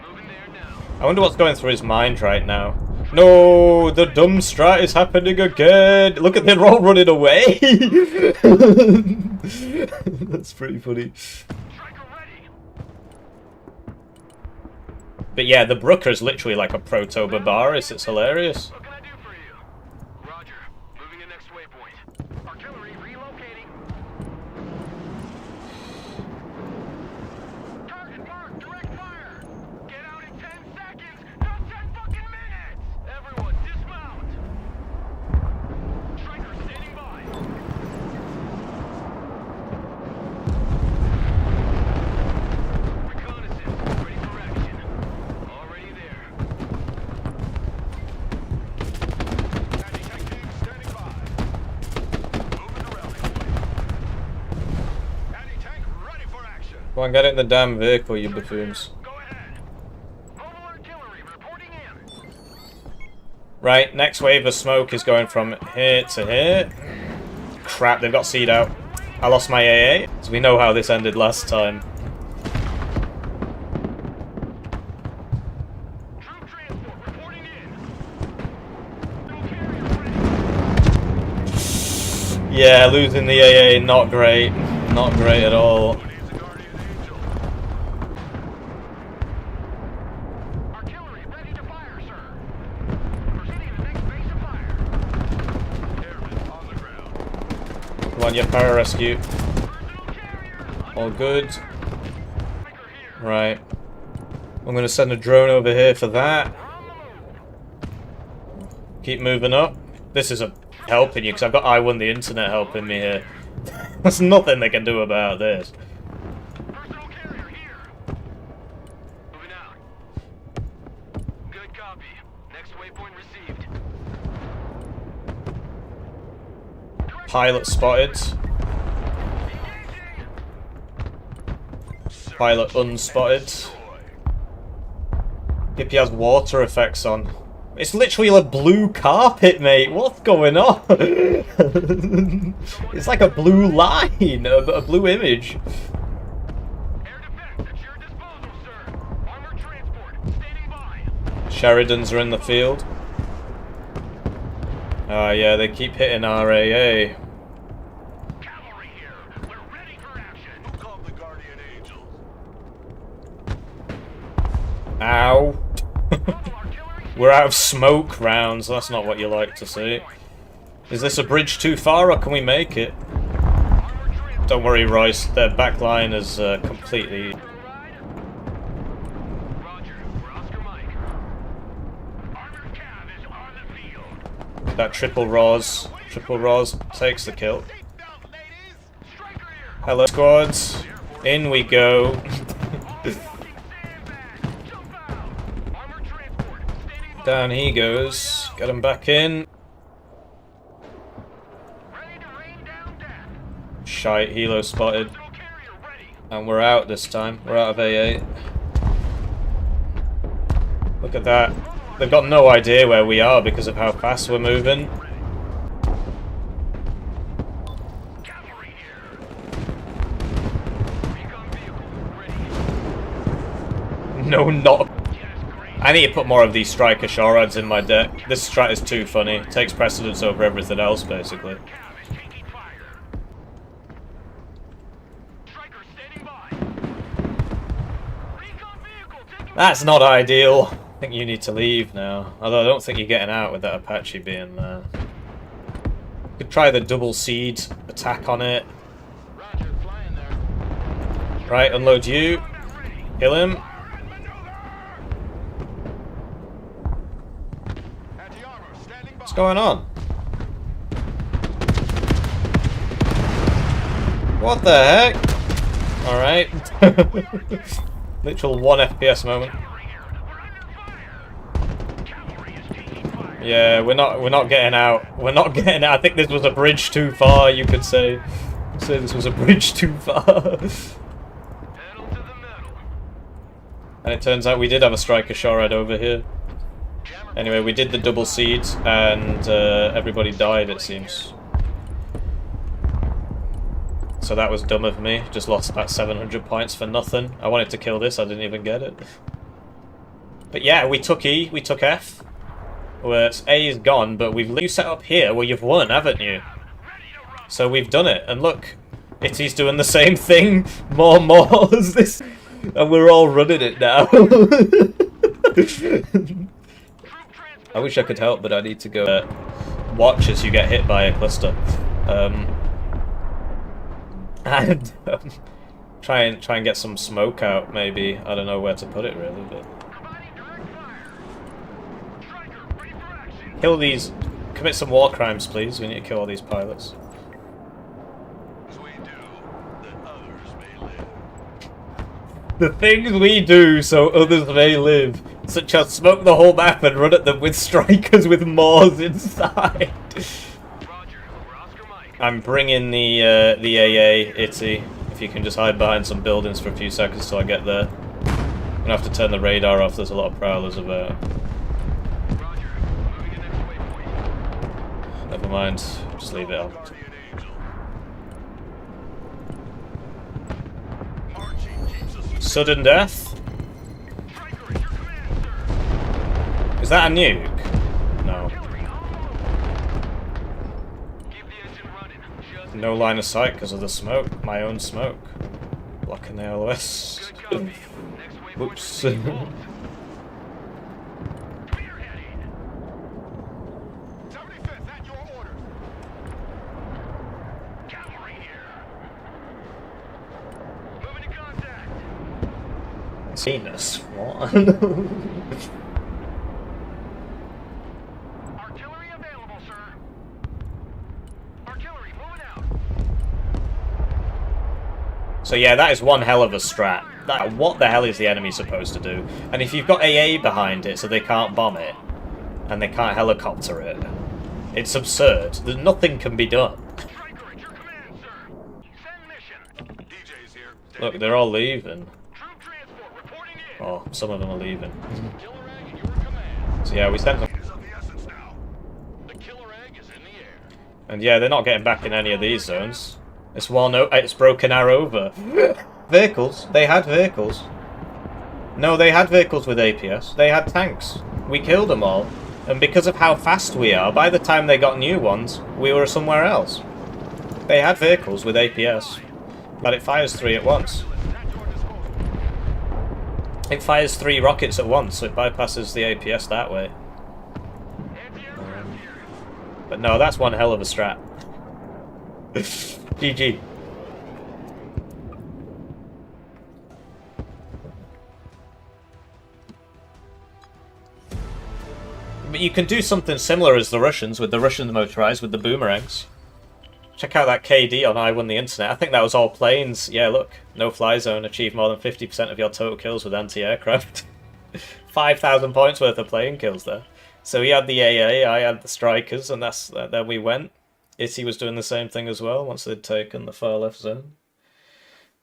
Speaker 2: Moving there now.
Speaker 1: I wonder what's going through his mind right now. No, the dumb strat is happening again. Look at they're all running away. That's pretty funny.
Speaker 2: Striker ready.
Speaker 1: But yeah, the Brooker's literally like a proto-Barbaris. It's hilarious.
Speaker 2: What can I do for you? Roger. Moving to next waypoint. Artillery relocating.
Speaker 1: Come on, get in the damn vehicle, you buffoons.
Speaker 2: Go ahead. Mobile artillery reporting in.
Speaker 1: Right, next wave of smoke is going from here to here. Crap, they've got seed out. I lost my AA, so we know how this ended last time.
Speaker 2: Troop transport reporting in. Carrier ready.
Speaker 1: Yeah, losing the AA, not great. Not great at all.
Speaker 2: Needs a guardian angel. Artillery ready to fire, sir. Proceeding to next base of fire. Airmen on the ground.
Speaker 1: Come on, your pararescue.
Speaker 2: Personal carrier.
Speaker 1: All good.
Speaker 2: Striker here.
Speaker 1: Right. I'm gonna send a drone over here for that.
Speaker 2: On the move.
Speaker 1: Keep moving up. This is helping you, because I've got I Won the Internet helping me here. There's nothing they can do about this.
Speaker 2: Personal carrier here. Moving out. Good copy. Next waypoint received.
Speaker 1: Pilot spotted.
Speaker 2: Engaging.
Speaker 1: Pilot unspotted. Hippie has water effects on. It's literally a blue carpet, mate. What's going on? It's like a blue line, a blue image.
Speaker 2: Air defense at your disposal, sir. Armored transport standing by.
Speaker 1: Sheridans are in the field. Ah, yeah, they keep hitting our AA.
Speaker 2: Cavalry here. We're ready for action. Who called the guardian angels?
Speaker 1: Ow.
Speaker 2: Mobile artillery.
Speaker 1: We're out of smoke rounds. That's not what you like to see. Is this a bridge too far, or can we make it?
Speaker 2: Armored transport.
Speaker 1: Don't worry, Royce. Their backline is completely...
Speaker 2: Roger. We're Oscar Mike. Armored cav is on the field.
Speaker 1: That triple Ros. Triple Ros takes the kill.
Speaker 2: Seatbelt, ladies. Striker here.
Speaker 1: Hello, squads. In we go.
Speaker 2: Sandbag. Jump out. Armored transport standing by.
Speaker 1: Down he goes. Get him back in.
Speaker 2: Ready to rain down death.
Speaker 1: Shite, helo spotted.
Speaker 2: Personal carrier ready.
Speaker 1: And we're out this time. We're out of AA. Look at that. They've got no idea where we are because of how fast we're moving.
Speaker 2: Cavalry here. Recon vehicle ready.
Speaker 1: No, not...
Speaker 2: Yes, great.
Speaker 1: I need to put more of these striker sharads in my deck. This strat is too funny. It takes precedence over everything else, basically.
Speaker 2: Cav is taking fire. Striker standing by. Recon vehicle taking
Speaker 1: That's not ideal. I think you need to leave now. Although I don't think you're getting out with that Apache being there. Could try the double seed attack on it.
Speaker 2: Roger, flying there.
Speaker 1: Right, unload you. Kill him.
Speaker 2: Anti-armor standing by.
Speaker 1: What's going on? What the heck? Alright. Literal 1 FPS moment. Yeah, we're not getting out. We're not getting out. I think this was a bridge too far, you could say. Say this was a bridge too far.
Speaker 2: Pedal to the metal.
Speaker 1: And it turns out we did have a striker shorad over here. Anyway, we did the double seeds and everybody died, it seems. So that was dumb of me. Just lost about 700 points for nothing. I wanted to kill this, I didn't even get it. But yeah, we took E, we took F. Where A is gone, but you set up here where you've won, haven't you? So we've done it, and look, Itty's doing the same thing, more as this, and we're all running it now. I wish I could help, but I need to go watch as you get hit by a cluster, and try and get some smoke out. Maybe I don't know where to put it really, but. Kill these. Commit some war crimes, please. We need to kill all these pilots. The things we do so others may live, such as smoke the whole map and run at them with strikers with Moors inside. I'm bringing the AA, Itty. If you can just hide behind some buildings for a few seconds till I get there. I'm gonna have to turn the radar off, there's a lot of prowlers about.
Speaker 2: Roger. Moving to next waypoint.
Speaker 1: Never mind, just leave it out.
Speaker 2: Guardian Angel. Marching keeps us.
Speaker 1: Sudden death?
Speaker 2: Striker, at your command, sir.
Speaker 1: Is that a nuke? No.
Speaker 2: Artillery, on. Keep the engine running. Just
Speaker 1: No line of sight because of the smoke, my own smoke. Blocking the LOS.
Speaker 2: good copy. Next waypoint.
Speaker 1: Whoops.
Speaker 2: Spearheading. 75th, at your orders. Cavalry here. Moving to contact.
Speaker 1: Venus? What?
Speaker 2: Artillery available, sir. Artillery moving out.
Speaker 1: So yeah, that is one hell of a strat. What the hell is the enemy supposed to do? And if you've got AA behind it so they can't bomb it, and they can't helicopter it, it's absurd. Nothing can be done.
Speaker 2: Striker, at your command, sir. Send mission. DJ's here.
Speaker 1: Look, they're all leaving.
Speaker 2: Troop transport reporting in.
Speaker 1: Oh, some of them are leaving.
Speaker 2: Killer egg at your command.
Speaker 1: So yeah, we sent them.
Speaker 2: It is of the essence now. The killer egg is in the air.
Speaker 1: And yeah, they're not getting back in any of these zones. It's it's broken arrow over. Vehicles. They had vehicles. No, they had vehicles with APS. They had tanks. We killed them all. And because of how fast we are, by the time they got new ones, we were somewhere else. They had vehicles with APS. But it fires 3 at once.
Speaker 2: At your disposal.
Speaker 1: It fires 3 rockets at once, so it bypasses the APS that way.
Speaker 2: Anti-aircraft here.
Speaker 1: But no, that's one hell of a strat. GG. But you can do something similar as the Russians, with the Russians motorized, with the boomerangs. Check out that KD on I Won the Internet. I think that was all planes. Yeah, look. No fly zone. Achieve more than 50% of your total kills with anti-aircraft. 5,000 points worth of plane kills there. So he had the AA, I had the strikers, and there we went. Itty was doing the same thing as well once they'd taken the far left zone.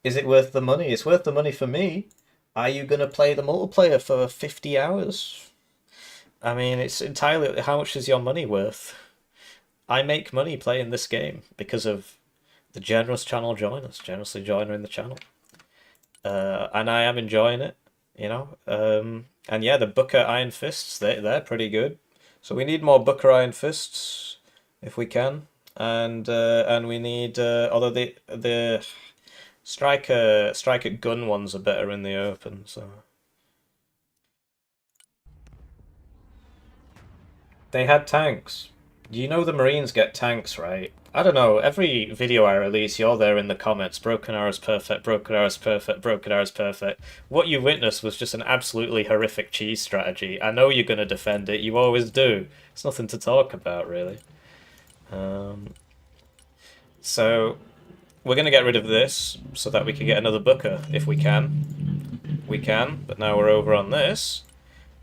Speaker 1: Is it worth the money? It's worth the money for me. Are you going to play the multiplayer for 50 hours? I mean, it's entirely how much is your money worth? I make money playing this game because of the generous channel joiners, generously joining the channel. And I am enjoying it, you know. And yeah, the Booker Iron Fists, they're pretty good. So we need more Booker Iron Fists if we can. And we need, although the striker gun ones are better in the open, so. They had tanks. You know the Marines get tanks, right? I don't know, every video I release, you're there in the comments. Broken arrow's perfect, broken arrow's perfect, broken arrow's perfect. What you witnessed was just an absolutely horrific cheese strategy. I know you're going to defend it, you always do. It's nothing to talk about, really. So, we're going to get rid of this, so that we can get another Booker, if we can. We can, but now we're over on this.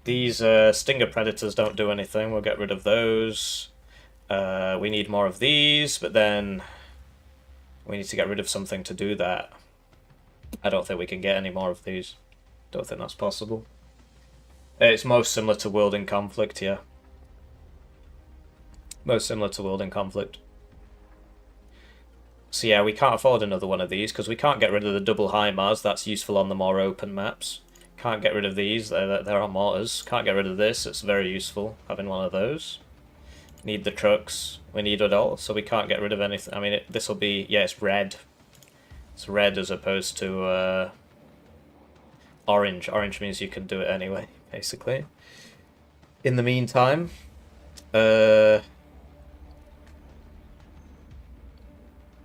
Speaker 1: These Stinger Predators don't do anything, we'll get rid of those. We need more of these, but then we need to get rid of something to do that. I don't think we can get any more of these. Don't think that's possible. It's most similar to World in Conflict, yeah. Most similar to World in Conflict. So yeah, we can't afford another one of these, because we can't get rid of the double HIMARS, that's useful on the more open maps. Can't get rid of these, they're on mortars. Can't get rid of this, it's very useful having one of those. Need the trucks, we need it all, so we can't get rid of anything. I mean, this will be, yeah, it's red. It's red as opposed to orange. Orange means you can do it anyway, basically. In the meantime,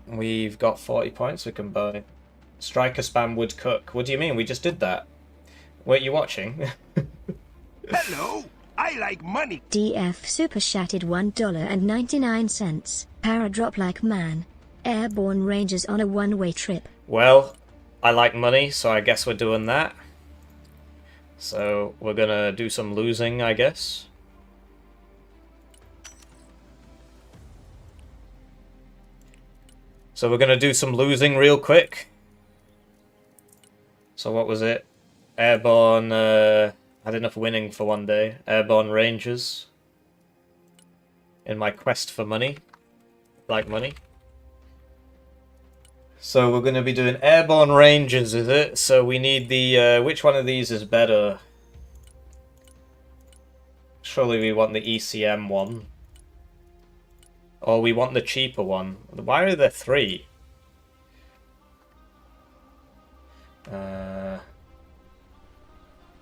Speaker 1: we've got 40 points we can buy. Striker spam would cook. What do you mean? We just did that. Weren't you watching?
Speaker 5: Hello, I like money.
Speaker 3: DF super chatted $1.99. Paradrop like man. Airborne Rangers on a one-way trip.
Speaker 1: Well, I like money, so I guess we're doing that. So we're gonna do some losing, I guess. So we're gonna do some losing real quick. So what was it? Airborne, had enough winning for one day. Airborne Rangers. In my quest for money. Like money. So we're going to be doing Airborne Rangers, is it? So we need the, which one of these is better? Surely we want the ECM one. Or we want the cheaper one. Why are there three?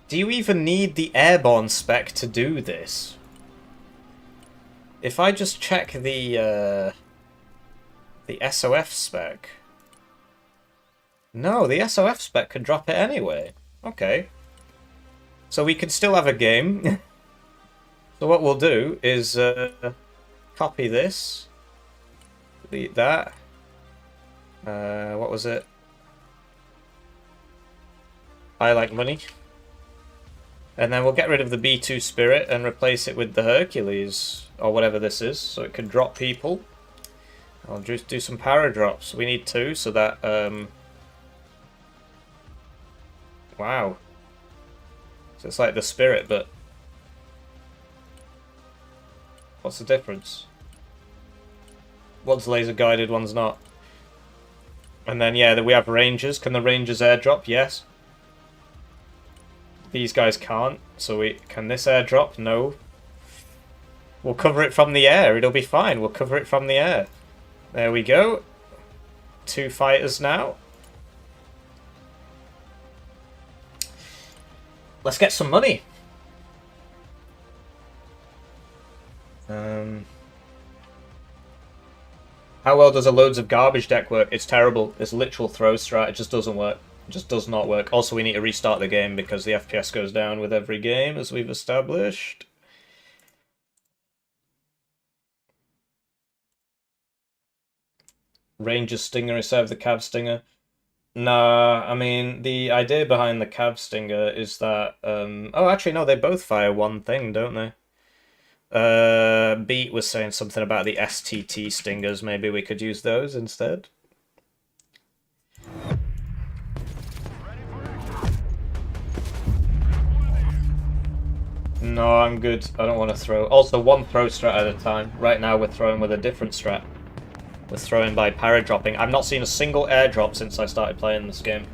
Speaker 1: Do you even need the airborne spec to do this? If I just check the SOF spec... No, the SOF spec can drop it anyway. Okay. So we can still have a game. So what we'll do is copy this. Delete that. What was it? I like money. And then we'll get rid of the B2 Spirit and replace it with the Hercules, or whatever this is, so it can drop people. I'll just do some power drops. We need 2, so that, wow. So it's like the Spirit, but... What's the difference? One's laser guided, one's not. And then, yeah, we have Rangers. Can the Rangers airdrop? Yes. These guys can't, so can this airdrop? No. We'll cover it from the air, it'll be fine, we'll cover it from the air. There we go. 2 fighters now. Let's get some money. How well does a loads of garbage deck work? It's terrible. It's literal throw strat, it just doesn't work. It just does not work. Also, we need to restart the game because the FPS goes down with every game, as we've established. Ranger Stinger instead of the Cav Stinger. Nah, I mean, the idea behind the Cav Stinger is that... oh, actually, no, they both fire one thing, don't they? Beat was saying something about the STT Stingers. Maybe we could use those instead. No, I'm good. I don't want to throw. Also, one throw strat at a time. Right now, we're throwing with a different strat. We're throwing by paradropping. I've not seen a single airdrop since I started playing this game.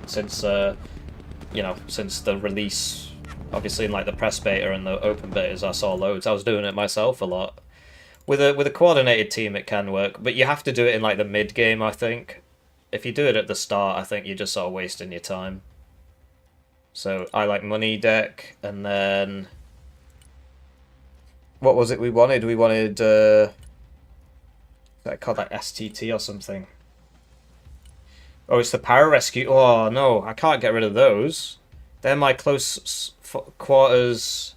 Speaker 1: Since you know, since the release. Obviously, in like the press beta and the open betas, I saw loads. I was doing it myself a lot. With a coordinated team, it can work, but you have to do it in like the mid game. I think. If you do it at the start, I think you're just sort of wasting your time. So I like money deck, and then what was it we wanted? We wanted I called that STT or something. Oh, it's the Power Rescue. Oh no, I can't get rid of those. They're my close quarters.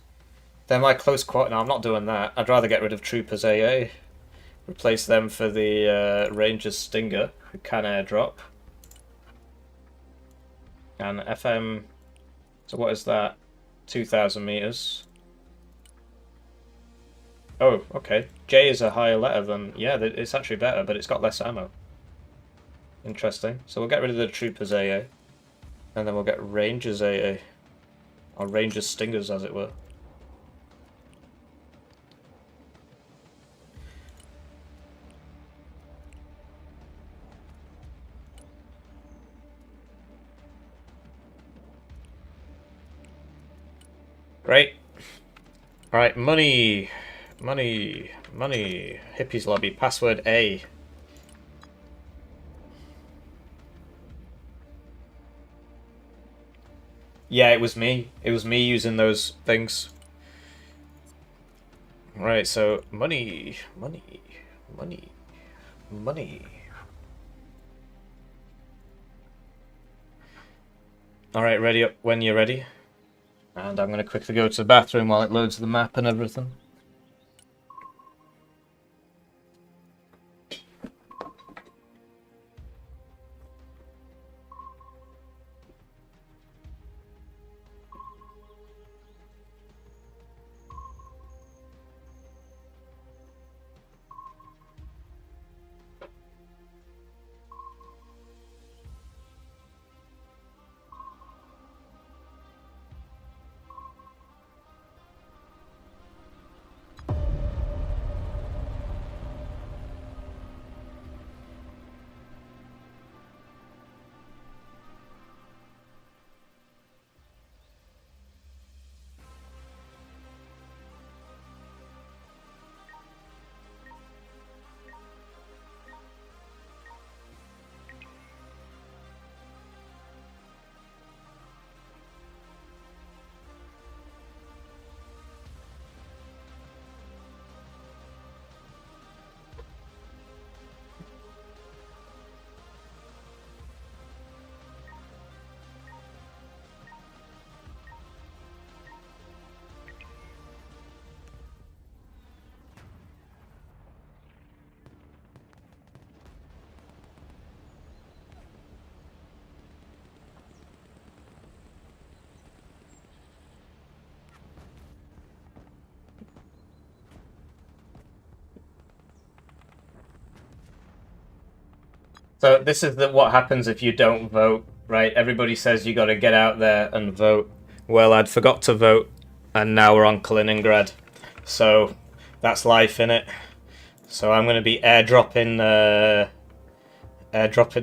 Speaker 1: They're my close quarter. No, I'm not doing that. I'd rather get rid of Troopers AA. Replace them for the Rangers Stinger, who can airdrop. And FM. So what is that? 2,000 meters. Oh, okay. J is a higher letter than... Yeah, it's actually better, but it's got less ammo. Interesting. So we'll get rid of the Troopers AA. And then we'll get Rangers AA. Or Rangers Stingers, as it were. Great. Alright, money. Money. Money. Hippies lobby. Password A. Yeah, it was me. It was me using those things. Right, so money. Money. Money. Money. Alright, ready up when you're ready. And I'm going to quickly go to the bathroom while it loads the map and everything. So this is what happens if you don't vote, right? Everybody says you got to get out there and vote. Well, I'd forgot to vote, and now we're on Kaliningrad. So that's life, innit? So I'm gonna be airdropping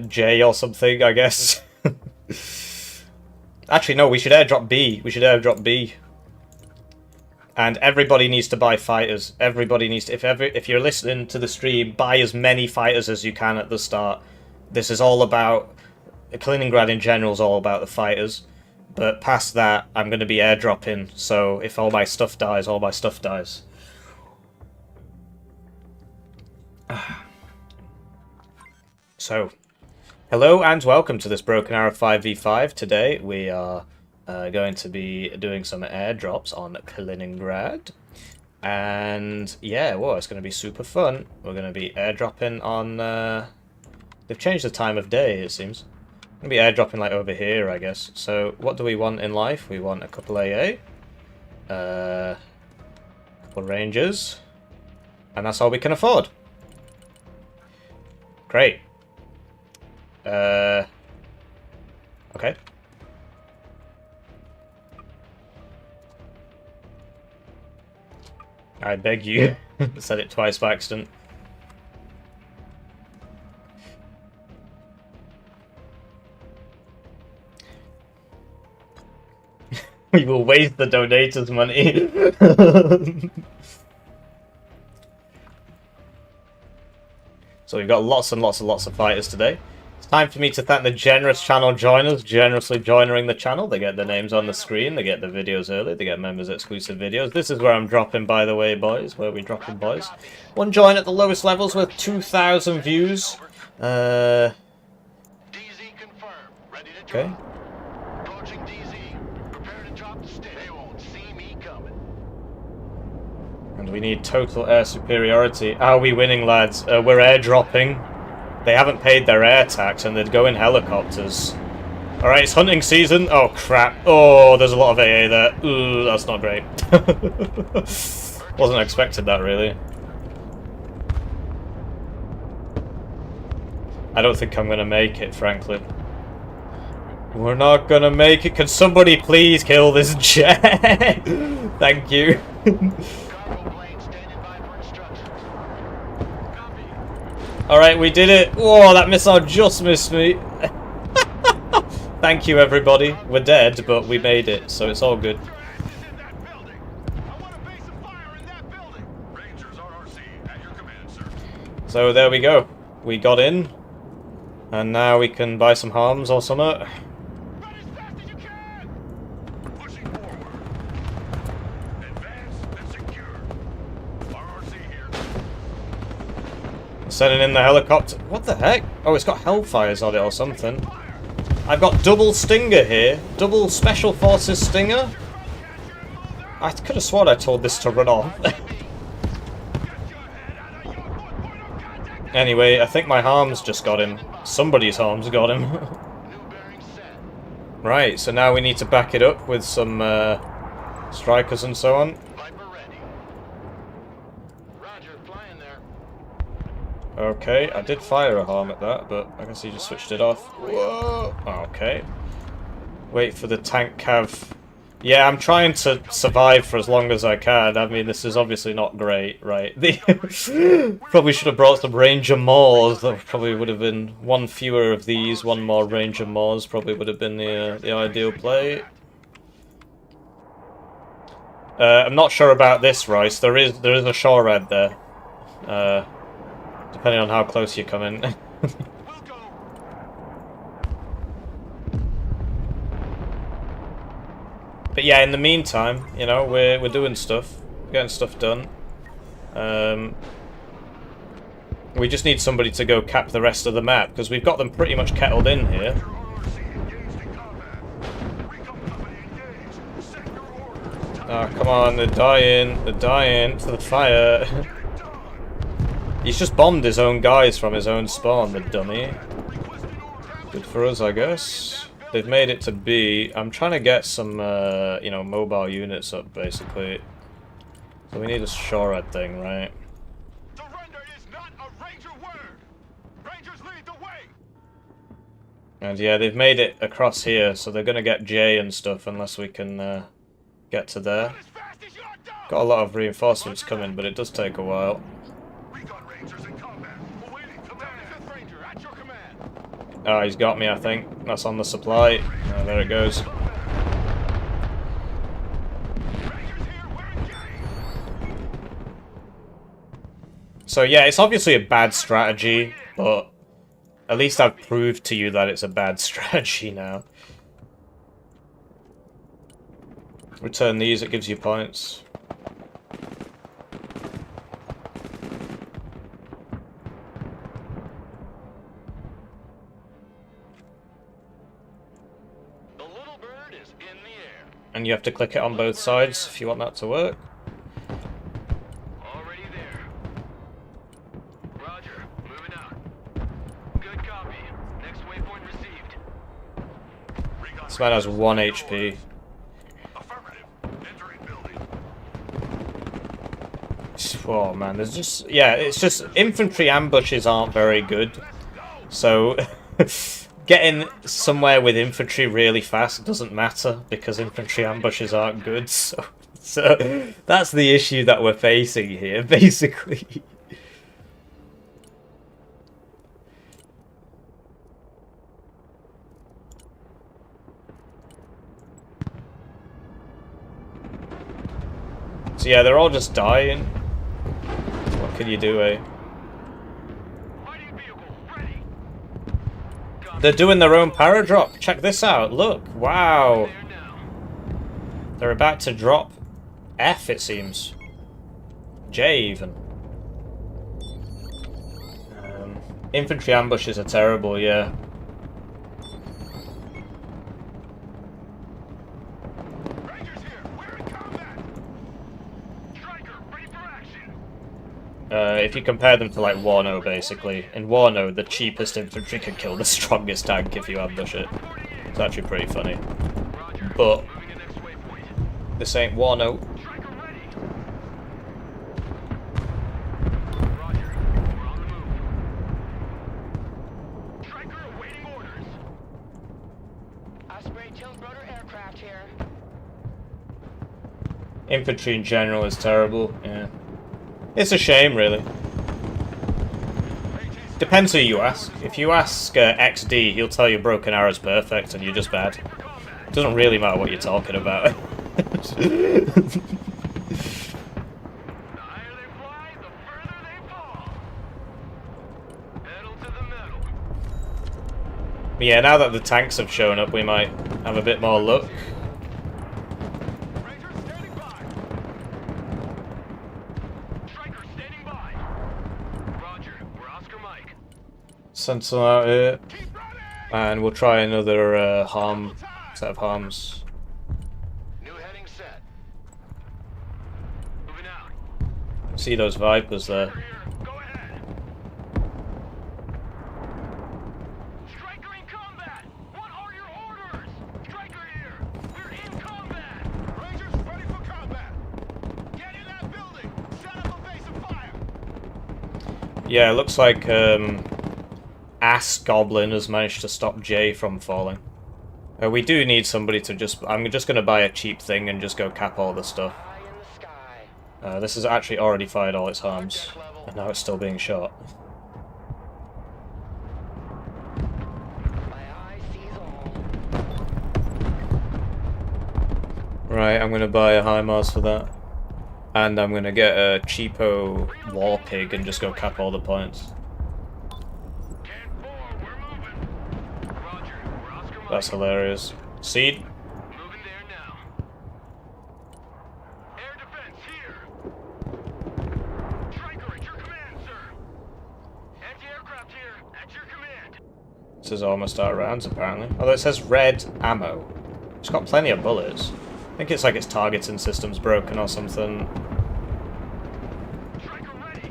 Speaker 1: J or something, I guess. Actually, no, we should airdrop B. We should airdrop B. And everybody needs to buy fighters. Everybody needs to, if you're listening to the stream, buy as many fighters as you can at the start. This is all about, Kaliningrad in general is all about the fighters. But past that, I'm going to be airdropping, so if all my stuff dies, all my stuff dies. So, hello and welcome to this Broken Arrow 5v5. Today we are going to be doing some airdrops on Kaliningrad. And yeah, whoa, it's going to be super fun. We're going to be airdropping on... they've changed the time of day, it seems. We're going to be airdropping like over here, I guess. So what do we want in life? We want a couple AA. A couple Rangers. And that's all we can afford. Great. Okay. I beg you. Said it twice by accident. We will waste the donators' money. So we've got lots and lots and lots of fighters today. It's time for me to thank the generous channel joiners, generously joining the channel. They get their names on the screen, they get the videos early, they get members exclusive videos. This is where I'm dropping, by the way, boys. Where we dropping, boys. One join at the lowest levels with 2,000 views.
Speaker 2: DZ confirmed. Ready to
Speaker 1: Okay.
Speaker 2: drop. Approaching DZ. Prepare to drop the stick. They won't see me coming.
Speaker 1: And we need total air superiority. Are we winning, lads? We're airdropping. They haven't paid their air tax and they'd go in helicopters. Alright, it's hunting season. Oh, crap. Oh, there's a lot of AA there. Ooh, that's not great. Wasn't expected that, really. I don't think I'm going to make it, frankly. We're not going to make it. Can somebody please kill this jet? Thank you.
Speaker 2: Cargo plane standing by for instructions. Copy.
Speaker 1: Alright, we did it. Whoa, that missile just missed me. Thank you, everybody. We're dead, but we made it, so it's all good.
Speaker 2: Rangers in that building. I want a base of fire in that building. Rangers RRC at your command, sir.
Speaker 1: So there we go. We got in. And now we can buy some harms or something.
Speaker 2: Run as fast as you can. Pushing forward. Advance and secure. RRC here.
Speaker 1: Sending in the helicopter. What the heck? Oh, it's got Hellfires on it or something. I've got double Stinger here. Double Special Forces Stinger. I could have sworn I told this to run off. Anyway, I think my harms just got him. Somebody's harms got him.
Speaker 2: New bearing set.
Speaker 1: Right, so now we need to back it up with some strikers and so on.
Speaker 2: Viper ready. Roger, flying there.
Speaker 1: Okay, I did fire a harm at that, but I guess he just switched it off. Whoa! Okay. Wait for the tank cav. Yeah, I'm trying to survive for as long as I can. I mean, this is obviously not great, right? Probably should have brought some Ranger Moors. That probably would have been one fewer of these, one more Ranger Moors probably would have been the ideal play. I'm not sure about this, Royce. There is a shorad there. Depending on how close you come in.
Speaker 2: We'll go.
Speaker 1: But yeah, in the meantime, you know, we're doing stuff, getting stuff done. We just need somebody to go cap the rest of the map because we've got them pretty much kettled in here.
Speaker 2: RRC engaged in combat. Recon company engaged. Set your orders.
Speaker 1: Oh, come on, they're dying to the fire. He's just bombed his own guys from his own spawn, the dummy. Good for us, I guess. They've made it to B. I'm trying to get some, you know, mobile units up, basically. So we need a shorad thing, right?
Speaker 2: Surrender is not a Ranger word. Rangers lead the way.
Speaker 1: And yeah, they've made it across here, so they're going to get J and stuff unless we can get to there.
Speaker 2: As fast as your dog!
Speaker 1: Got a lot of reinforcements coming, but it does take a while.
Speaker 2: Recon Rangers in combat. Awaiting command. 5th Ranger, at your command.
Speaker 1: Oh, he's got me, I think. That's on the supply. Oh, there it goes.
Speaker 2: Rangers here, we're engaged.
Speaker 1: So yeah, it's obviously a bad strategy, but at least I've proved to you that it's a bad strategy now. Return these, it gives you points.
Speaker 2: The little bird is in the air.
Speaker 1: And you have to click it on both sides if you want that to work.
Speaker 2: Already there. Roger, moving out. Good copy. Next waypoint received. Recon
Speaker 1: This man has
Speaker 2: Rangers
Speaker 1: 1
Speaker 2: on
Speaker 1: HP.
Speaker 2: board. Affirmative. Entering building.
Speaker 1: Oh man, there's just... Yeah, it's just... Infantry ambushes aren't very good. So... Getting somewhere with infantry really fast doesn't matter, because infantry ambushes aren't good, so that's the issue that we're facing here, basically. So yeah, they're all just dying. What can you do, eh?
Speaker 2: Fighting vehicle ready.
Speaker 1: They're doing their own paradrop. Check this out. Look. Wow.
Speaker 2: There now.
Speaker 1: They're about to drop F, it seems. J, even. Infantry ambushes are terrible, yeah.
Speaker 2: Rangers here, we're in combat. Striker, ready for action.
Speaker 1: If you compare them to, like, Wano, basically. In Wano, the cheapest infantry can kill the strongest tank if you ambush it. It's actually pretty funny.
Speaker 2: Roger.
Speaker 1: But
Speaker 2: Moving to next waypoint.
Speaker 1: this ain't Wano.
Speaker 2: Striker ready. Roger. We're on the move. Striker awaiting orders.
Speaker 4: Osprey Tiltrotor aircraft here.
Speaker 1: Infantry in general is terrible, yeah. It's a shame, really. Depends who you ask. If you ask XD, he'll tell you Broken Arrow's perfect and you're just bad. It doesn't really matter what you're talking about.
Speaker 2: The higher they fly, the further they fall. Pedal to the metal.
Speaker 1: Yeah, now that the tanks have shown up, we might have a bit more luck.
Speaker 2: Rangers standing by. Striker standing by. Roger, we're Oscar Mike.
Speaker 1: Send some out here.
Speaker 2: Keep running!
Speaker 1: And we'll try another set of harms.
Speaker 2: New heading set. Moving out.
Speaker 1: See those Vipers there.
Speaker 2: Striker here. Go ahead. Striker in combat. What are your orders? Striker here. We're in combat. Rangers ready for combat. Get in that building. Set up a base of fire.
Speaker 1: Yeah, it looks like Ass Goblin has managed to stop J from falling. We do need somebody to just... I'm just going to buy a cheap thing and just go cap all the stuff.
Speaker 4: High in the sky.
Speaker 1: This has actually already fired all its harms, and now it's still being shot.
Speaker 4: My eye sees all.
Speaker 1: Right, I'm going to buy a HIMARS for that. And I'm going to get a cheapo War Pig and just go cap all the points.
Speaker 2: 10-4, we're moving. Roger, we're Oscar Mike.
Speaker 1: That's hilarious. Seed?
Speaker 2: Moving there now. Air defense here. Striker at your command, sir. Anti-aircraft here at your command.
Speaker 1: This is almost out of rounds, apparently. Although it says red ammo. It's got plenty of bullets. I think it's like its targeting system's broken or something.
Speaker 2: Striker ready.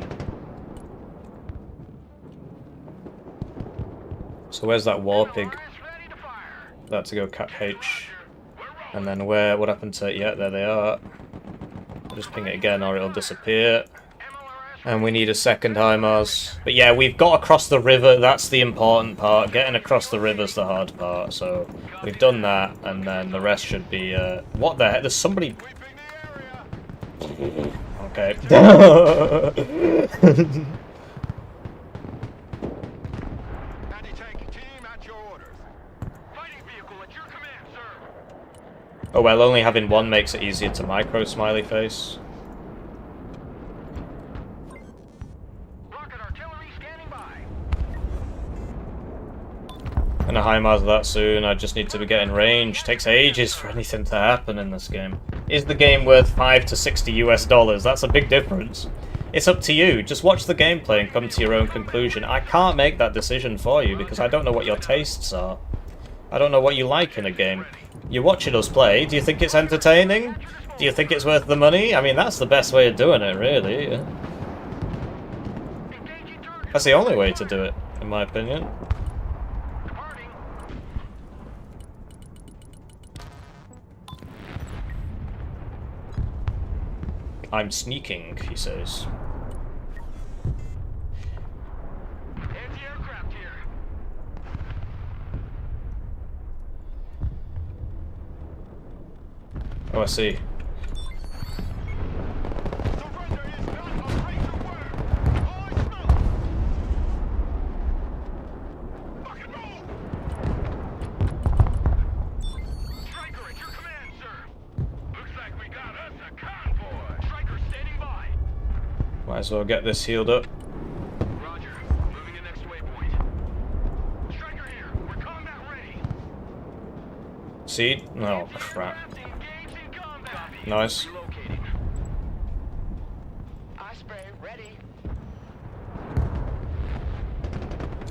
Speaker 1: So where's that War Pig?
Speaker 2: MLRS ready to fire.
Speaker 1: That to go cap H.
Speaker 2: We're rolling.
Speaker 1: And then where? What happened to it? Yeah, there they are. I'll just ping it again or it'll disappear.
Speaker 2: MLRS
Speaker 1: And we need a second HIMARS. But yeah, we've got across the river. That's the important part. Getting across the river's the hard part. So we've done that, and then the rest should be... what the heck? There's somebody... Okay.
Speaker 2: Anti-tank team at your orders. Fighting vehicle at your command, sir.
Speaker 1: Oh well, only having one makes it easier to micro smiley face.
Speaker 2: Rocket artillery scanning by.
Speaker 1: And a HIMARS that soon. I just need to be getting range. Takes ages for anything to happen in this game. Is the game worth $5 to $60 US? That's a big difference. It's up to you. Just watch the gameplay and come to your own conclusion. I can't make that decision for you because I don't know what your tastes are. I don't know what you like in a game. You're watching us play. Do you think it's entertaining? Do you think it's worth the money? I mean, that's the best way of doing it, really. That's the only way to do it, in my opinion. I'm sneaking, he says.
Speaker 2: Anti-aircraft here.
Speaker 1: Oh, I see.
Speaker 2: Surrender is not a right to word. Holy smoke! Fucking move! Striker at your command, sir. Looks like we got us a convoy. Striker standing by.
Speaker 1: Might as well get this healed up.
Speaker 2: Roger. Moving to next waypoint. Striker here. We're combat ready.
Speaker 1: See? Oh, crap.
Speaker 2: Engaged in combat.
Speaker 1: Nice.
Speaker 2: Relocating.
Speaker 4: Osprey, ready.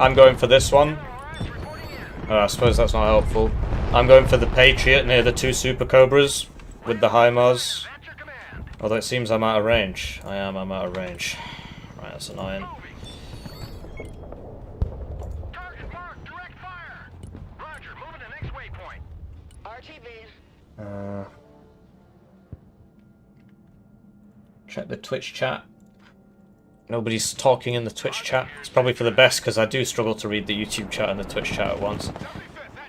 Speaker 1: I'm going for this one.
Speaker 2: Mirage reporting in.
Speaker 1: I suppose that's not helpful. I'm going for the Patriot near the 2 Super Cobras with the HIMARS.
Speaker 2: At your command.
Speaker 1: Although it seems I'm out of range. I'm out of range. Right, that's annoying.
Speaker 2: Target marked. Direct fire. Roger. Moving to next waypoint.
Speaker 4: RTV.
Speaker 1: Check the Twitch chat. Nobody's talking in the Twitch chat. It's probably for the best because I do struggle to read the YouTube chat and the Twitch chat at once.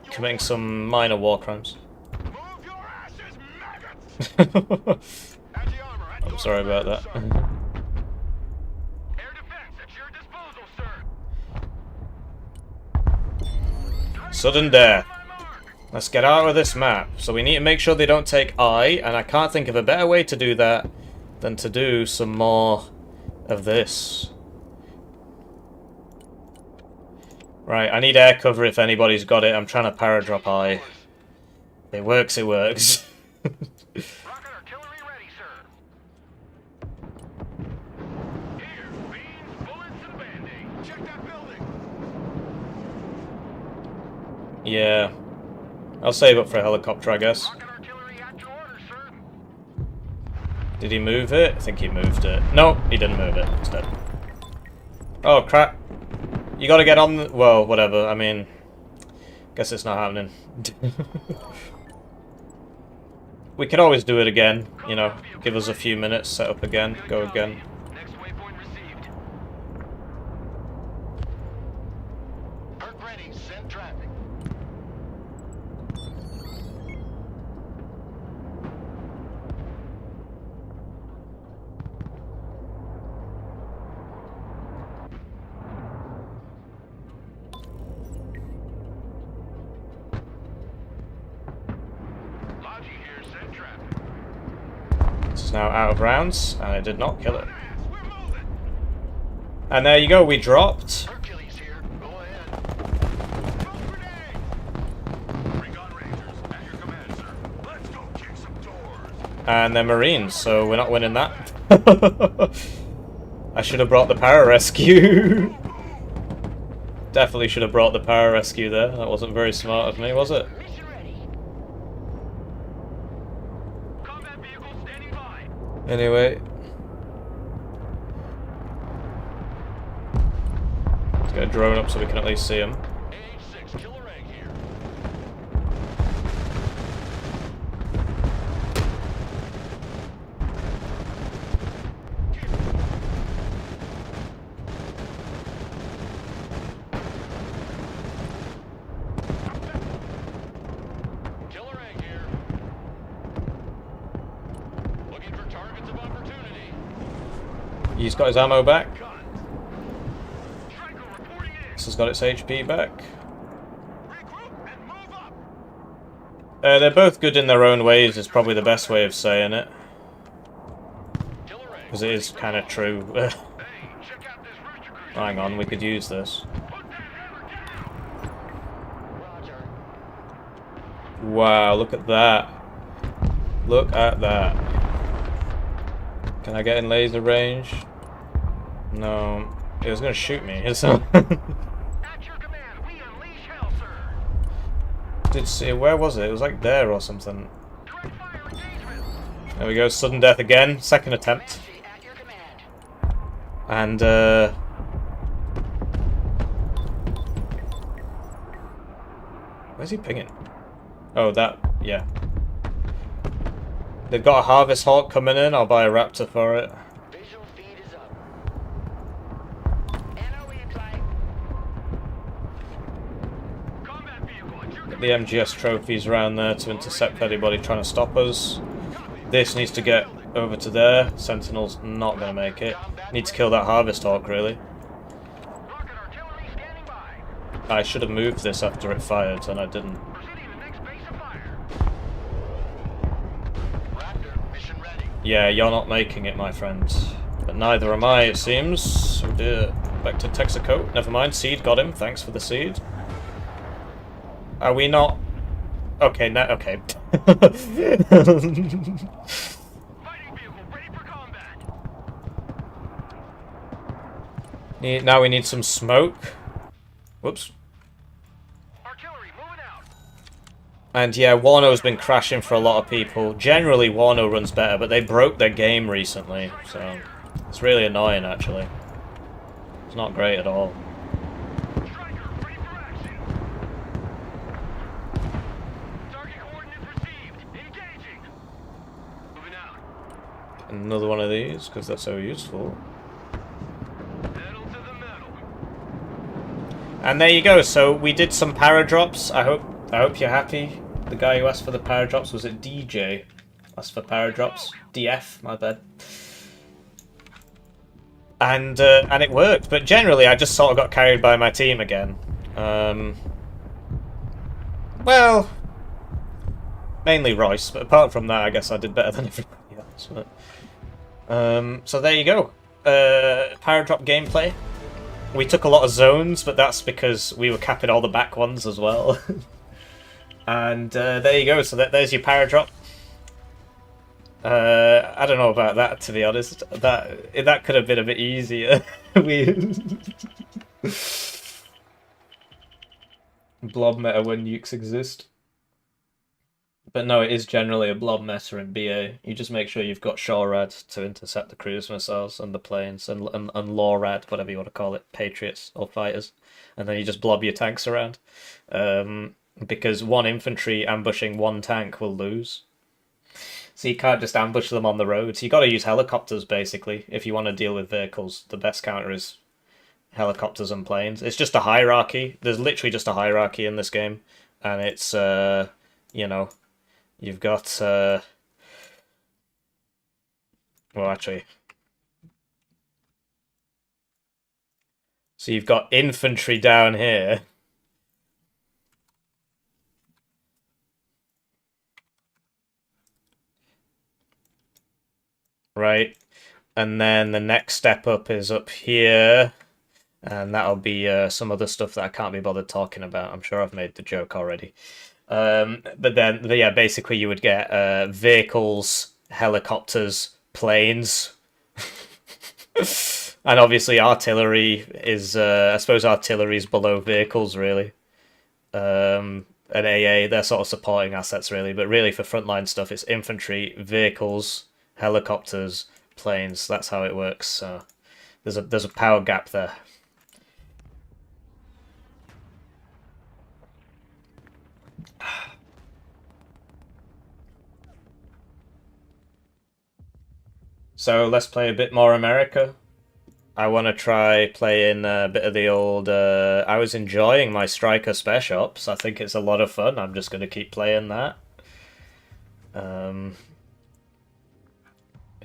Speaker 1: Committing some minor war crimes.
Speaker 2: Move your asses, maggots. Anti-armor at
Speaker 1: I'm
Speaker 2: your
Speaker 1: sorry about that.
Speaker 2: command, sir. Air defense at your disposal, sir.
Speaker 1: Sudden death.
Speaker 2: My mark.
Speaker 1: Let's get out of this map. So we need to make sure they don't take I, and I can't think of a better way to do that than to do some more of this. Right, I need air cover if anybody's got it. I'm trying to paradrop I. If it works, it works.
Speaker 2: Rocket artillery ready, sir. Here, beans, bullets, and band-aids. Check that building.
Speaker 1: Yeah. I'll save up for a helicopter, I guess.
Speaker 2: Rocket artillery at your orders, sir.
Speaker 1: Did he move it? I think he moved it. No, he didn't move it. It's dead. Oh, crap. You gotta get on the... Well, whatever. I mean... Guess it's not happening. We can always do it again. You know, give us a few minutes, set up again, go again.
Speaker 2: Next waypoint received. Perk ready. Send traffic. Logi here. Send traffic.
Speaker 1: This is now out of rounds, and I did not kill it.
Speaker 2: We're moving.
Speaker 1: And there you go, we dropped.
Speaker 2: Hercules here. Go ahead. Smoke grenade. Recon Rangers at your command, sir. Let's go kick some doors.
Speaker 1: And they're Marines, so we're not winning that. I should have brought the pararescue. Definitely should have brought the pararescue there. That wasn't very smart of me, was it?
Speaker 4: Mission ready.
Speaker 2: Combat vehicle standing by.
Speaker 1: Anyway. Let's get a drone up so we can at least see him.
Speaker 2: AH-6 killer egg here.
Speaker 1: He's got his ammo back.
Speaker 2: Striker reporting in.
Speaker 1: This has got its HP back.
Speaker 2: Regroup and move up.
Speaker 1: They're both good in their own ways, is probably the best way of saying it. Because it is kind of true.
Speaker 2: Hey, check out this rooster cruiser.
Speaker 1: Hang on, we could use this.
Speaker 2: Put that hammer down.
Speaker 4: Roger.
Speaker 1: Wow, look at that. Look at that. Can I get in laser range? No. It was going to shoot me. So
Speaker 2: At your command, we unleash hell, sir.
Speaker 1: did see, where was it? It was like there or something.
Speaker 2: Direct fire engagement.
Speaker 1: There we go, sudden death again. Second attempt.
Speaker 4: Infantry at your command.
Speaker 1: And, where's he pinging? Oh, that, yeah. They've got a Harvest Hawk coming in. I'll buy a Raptor for it.
Speaker 4: Visual feed is up. NOE in flight.
Speaker 2: Combat vehicle at your
Speaker 1: Get the MGS trophies around there to intercept anybody trying to stop us. This needs to get over to there. Sentinel's not going to make it. Need to kill that Harvest Hawk, really.
Speaker 2: rocket artillery standing by.
Speaker 1: I should have moved this after it fired, and I didn't.
Speaker 2: Proceeding to next base of fire.
Speaker 4: Raptor, mission ready.
Speaker 1: Yeah, you're not making it, my friend. But neither am I, it seems. Oh dear. Back to Texaco. Never mind, seed got him. Thanks for the seed. Are we not... Okay, okay.
Speaker 2: Fighting vehicle ready for combat.
Speaker 1: Now we need some smoke. Whoops.
Speaker 2: Artillery moving out.
Speaker 1: And yeah, Wano has been crashing for a lot of people. Generally, Wano runs better, but they broke their game recently, so it's really annoying, actually. It's not great at all.
Speaker 2: Striker ready for action. Target coordinates received. Engaging. Moving out.
Speaker 1: Another one of these, because they're so useful.
Speaker 2: Pedal to the metal.
Speaker 1: And there you go. So we did some paradrops. I hope you're happy. The guy who asked for the paradrops, was it DJ? Asked for paradrops. DF, my bad. And it worked. But generally, I just sort of got carried by my team again. Well, mainly Royce, but apart from that, I guess I did better than everybody else. But, so there you go. Paradrop gameplay. We took a lot of zones, but that's because we were capping all the back ones as well. And there you go. So there's your paradrop. I don't know about that, to be honest. That could have been a bit easier. Blob meta when nukes exist. But no, it is generally a blob meta in BA. You just make sure you've got SHORAD to intercept the cruise missiles and the planes, and LORAD, whatever you want to call it, Patriots or fighters. And then you just blob your tanks around. Because one infantry ambushing one tank will lose. So you can't just ambush them on the roads. You got to use helicopters, basically, if you want to deal with vehicles. The best counter is helicopters and planes. It's just a hierarchy. There's literally just a hierarchy in this game. And it's, you know, you've got, well, actually. So you've got infantry down here. Right, and then the next step up is up here, and that'll be some other stuff that I can't be bothered talking about. I'm sure I've made the joke already. But yeah, basically you would get vehicles, helicopters, planes, and obviously artillery is, I suppose artillery is below vehicles, really. And AA, they're sort of supporting assets, really, but really for frontline stuff, it's infantry, vehicles, helicopters, planes. That's how it works. So there's a power gap there. So let's play a bit more America. I want to try playing a bit of the old... I was enjoying my Striker Spec Ops. I think it's a lot of fun. I'm just going to keep playing that.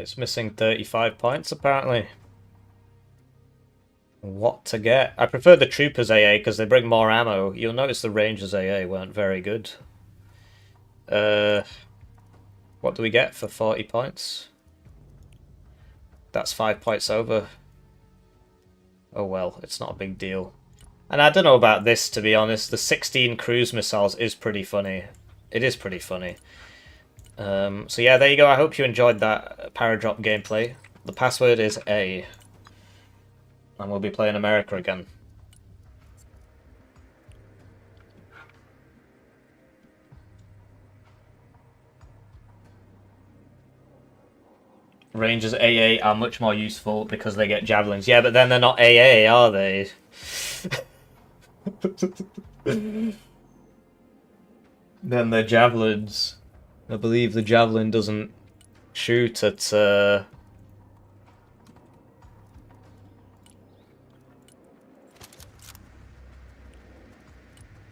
Speaker 1: It's missing 35 points, apparently. what to get. I prefer the Troopers AA because they bring more ammo. You'll notice the Rangers AA weren't very good. What do we get for 40 points? That's 5 points over. Oh well, it's not a big deal. And I don't know about this, to be honest. The 16 cruise missiles is pretty funny. It is pretty funny. So yeah, there you go. I hope you enjoyed that Paradrop gameplay. The password is A. And we'll be playing America again. Rangers AA are much more useful because they get javelins. Yeah, but then they're not AA, are they? Then they're javelins. I believe the javelin doesn't shoot at...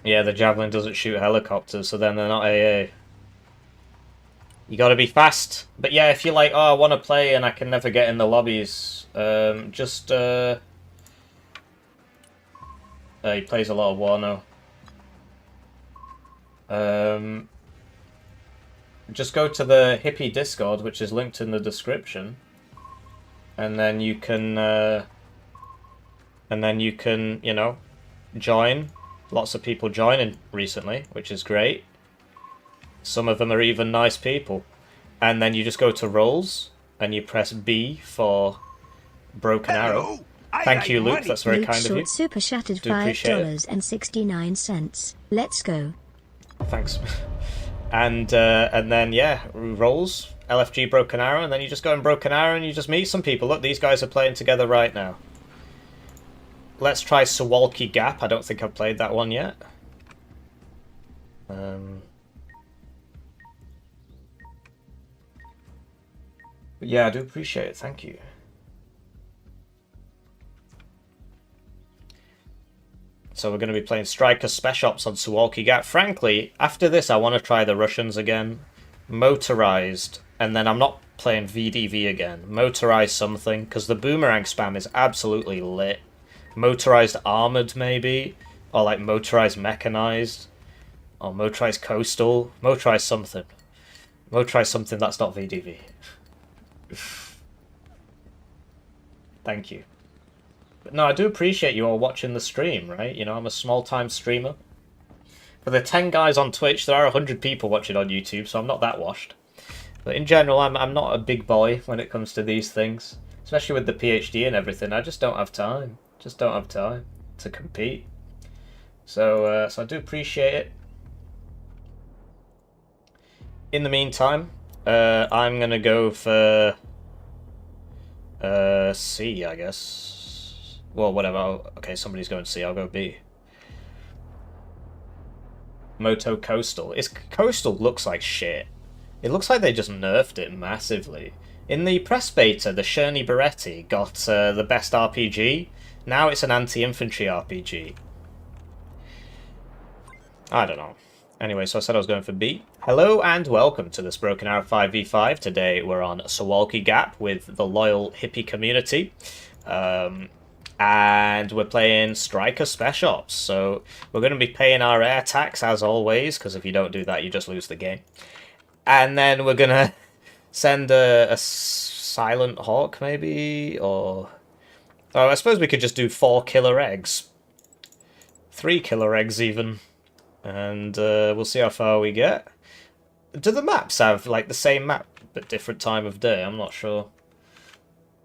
Speaker 1: Yeah, the javelin doesn't shoot helicopters, so then they're not AA. You gotta be fast. But yeah, if you're like, oh, I want to play and I can never get in the lobbies, just... he plays a lot of war now. Just go to the Hippie Discord, which is linked in the description, and then you can, you know, join. Lots of people joining recently, which is great. Some of them are even nice people. And then you just go to roles, and you press B for Broken Arrow. Thank you, Luke. That's very kind of you.
Speaker 3: Super shattered $5.69. Let's go.
Speaker 1: Thanks. And then yeah, roles, LFG Broken Arrow, and then you just go in Broken Arrow and you just meet some people. Look, these guys are playing together right now. Let's try Suwalki Gap. I don't think I've played that one yet. But yeah, I do appreciate it. Thank you. So we're going to be playing Striker Spec Ops on Suwalki Gap. Frankly, after this, I want to try the Russians again. Motorized. And then I'm not playing VDV again. Motorized something, because the boomerang spam is absolutely lit. Motorized armored, maybe. Or like motorized mechanized. Or motorized coastal. Motorized something. Motorized something that's not VDV. Thank you. But no, I do appreciate you all watching the stream, right? You know, I'm a small-time streamer. For the 10 guys on Twitch, there are 100 people watching on YouTube, so I'm not that washed. But in general, I'm not a big boy when it comes to these things. Especially with the PhD and everything. I just don't have time. Just don't have time to compete. So I do appreciate it. In the meantime, I'm going to go for C, I guess. Well, whatever. Okay, somebody's going C. I'll go B. Moto Coastal. Coastal looks like shit. It looks like they just nerfed it massively. In the press beta, the Sherney Beretti got the best RPG. Now it's an anti-infantry RPG. I don't know. Anyway, so I said I was going for B. Hello and welcome to this Broken Arrow 5v5. Today we're on Suwalki Gap with the loyal hippie community. And we're playing Striker Spec Ops. So we're going to be paying our air tax as always, because if you don't do that, you just lose the game. And then we're going to send a Silent Hawk, maybe? Or... oh, I suppose we could just do 4 killer eggs. 3 killer eggs, even. And we'll see how far we get. Do the maps have, like, the same map, but different time of day? I'm not sure.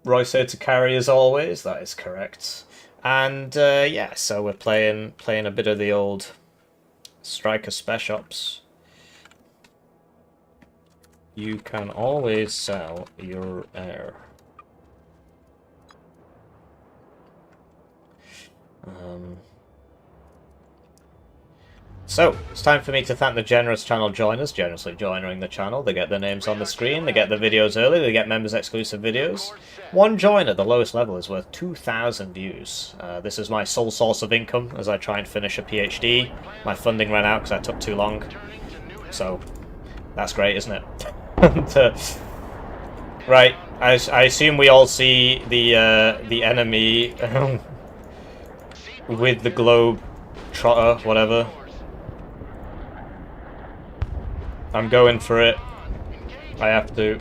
Speaker 1: Royce here to carry as always. That is correct. And, yeah, so we're playing a bit of the old Striker Spec Ops. You can always sell your air. So, it's time for me to thank the generous channel joiners, generously joining the channel. They get their names on the screen, they get the videos early, they get members exclusive videos. One join at the lowest level is worth 2,000 views. This is my sole source of income as I try and finish a PhD. My funding ran out because I took too long. So, that's great, isn't it? And, right, I assume we all see the enemy with the globe trotter, whatever. I'm going for it. I have to.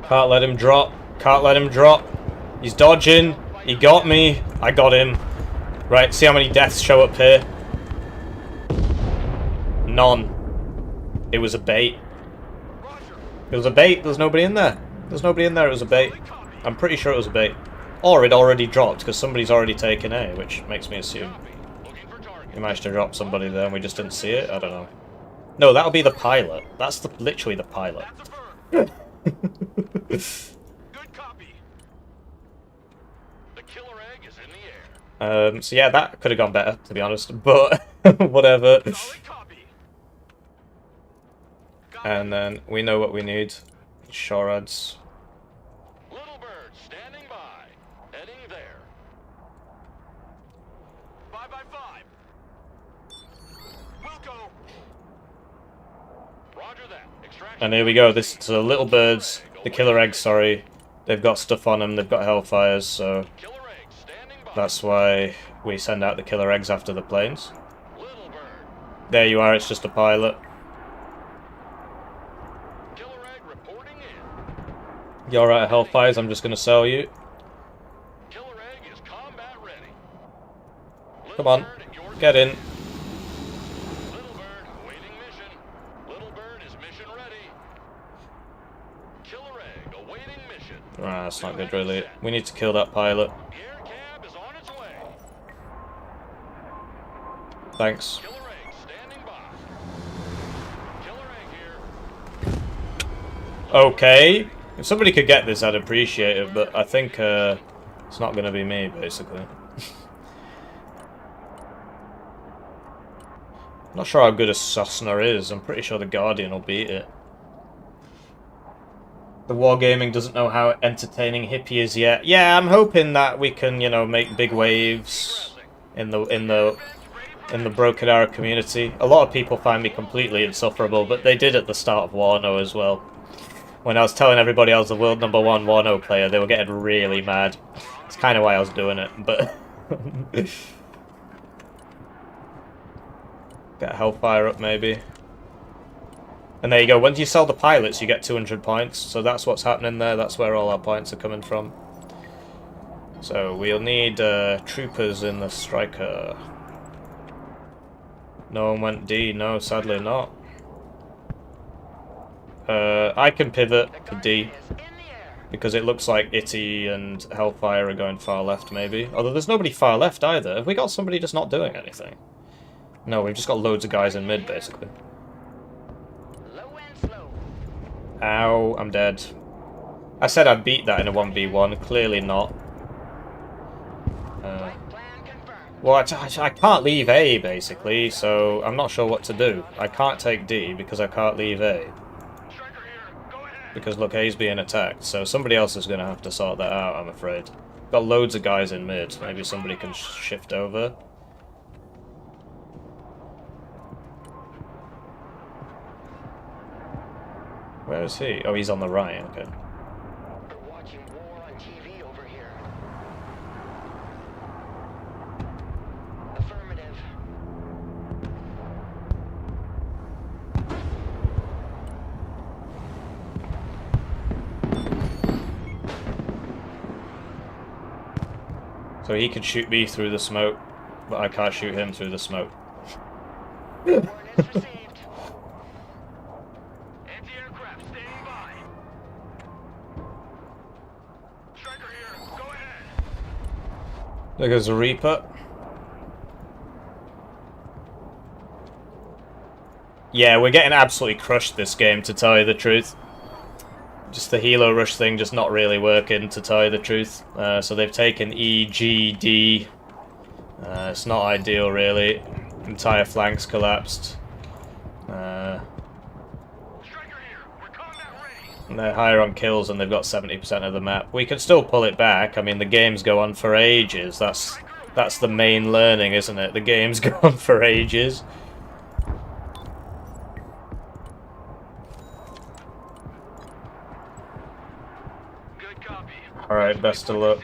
Speaker 1: Can't let him drop. Can't let him drop. He's dodging. He got me. I got him. Right, see how many deaths show up here? None. It was a bait. It was a bait. There's nobody in there. There's nobody in there. It was a bait. I'm pretty sure it was a bait. Or it already dropped, because somebody's already taken A, which makes me assume he managed to drop somebody there and we just didn't see it. I don't know. No, that'll be the pilot. That's literally the pilot.
Speaker 2: Good copy. The killer egg is in the air.
Speaker 1: So yeah, that could have gone better, to be honest, but whatever.
Speaker 2: Solid copy.
Speaker 1: And then we know what we need. Shorads.
Speaker 2: Little bird standing by. Heading there. 5x5. We'll go. Roger that. Extraction.
Speaker 1: And here we go. This is the little birds, the killer eggs, sorry. They've got stuff on them, they've got hellfires, so
Speaker 2: Killer egg standing by.
Speaker 1: that's why we send out the killer eggs after the planes.
Speaker 2: Little bird.
Speaker 1: There you are, it's just a pilot.
Speaker 2: Killer egg reporting in.
Speaker 1: You're right, hellfires, I'm just gonna sell you.
Speaker 2: Killer egg is combat ready.
Speaker 1: Come on,
Speaker 2: Little bird at your
Speaker 1: get in.
Speaker 2: Little bird awaiting mission. Little bird is mission ready. Killer egg awaiting mission.
Speaker 1: Ah, that's not good really. We need to kill that pilot.
Speaker 2: The air cab is on its way.
Speaker 1: Thanks.
Speaker 2: Killer egg standing by. Killer egg here.
Speaker 1: Okay. If somebody could get this, I'd appreciate it, but I think it's not gonna be me, basically. I'm not sure how good a Cessna is. I'm pretty sure the Guardian will beat it. The Wargaming doesn't know how entertaining Hippie is yet. Yeah, I'm hoping that we can, you know, make big waves in the Broken Arrow community. A lot of people find me completely insufferable, but they did at the start of Wano as well. When I was telling everybody I was the world #1 Wano player, they were getting really mad. It's kind of why I was doing it, but get Hellfire up maybe. And there you go, once you sell the pilots you get 200 points, so that's what's happening there, that's where all our points are coming from. So we'll need troopers in the striker. No one went D, no, sadly not. I can pivot to D, because it looks like Itty and Hellfire are going far left maybe. Although there's nobody far left either. Have we got somebody just not doing anything? No, we've just got loads of guys in mid basically.
Speaker 4: Low and slow.
Speaker 1: Ow, I'm dead. I said I'd beat that in a 1v1, clearly not.
Speaker 4: Flight plan confirmed.
Speaker 1: Well, I can't leave A, basically, so I'm not sure what to do. I can't take D because I can't leave A.
Speaker 2: Striker here. Go ahead.
Speaker 1: Because, look, A's being attacked, so somebody else is going to have to sort that out, I'm afraid. Got loads of guys in mid, maybe somebody can shift over. Where is he? Oh, he's on the right, okay.
Speaker 4: We're watching war on TV over here. Affirmative.
Speaker 1: So he could shoot me through the smoke, but I can't shoot him through the smoke.
Speaker 4: Coordinates received.
Speaker 2: Anti-aircraft standing by. Striker here. Go ahead.
Speaker 1: There goes a Reaper. Yeah, we're getting absolutely crushed this game, to tell you the truth. Just the Helo Rush thing just not really working, to tell you the truth. So they've taken E, G, D. It's not ideal, really. Entire flanks collapsed.
Speaker 2: Striker here. We're combat ready.
Speaker 1: And they're higher on kills and they've got 70% of the map. We can still pull it back. I mean, the games go on for ages. That's the main learning, isn't it? The games go on for ages.
Speaker 2: Good copy.
Speaker 1: Alright, best of luck.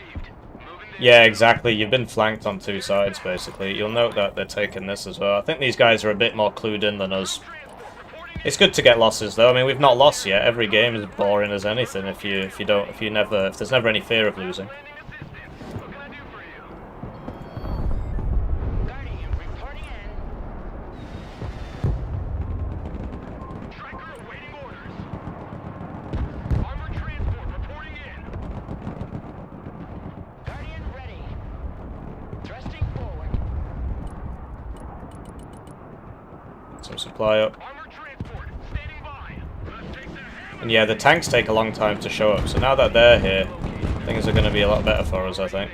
Speaker 1: Yeah, exactly. You've been flanked on two sides, basically. You'll note that they're taking this as well. I think these guys are a bit more clued in than us. It's good to get losses, though. I mean, we've not lost yet. Every game is boring as anything if there's never any fear of losing.
Speaker 4: Guardian reporting in.
Speaker 2: Striker awaiting orders. Armored transport reporting in.
Speaker 4: Guardian ready. Thrusting forward.
Speaker 1: Some supply up.
Speaker 2: Armored transport standing by. Let's take the hammer.
Speaker 1: And yeah, the tanks take a long time to show up, so now that they're here, things are going to be a lot better for us, I think.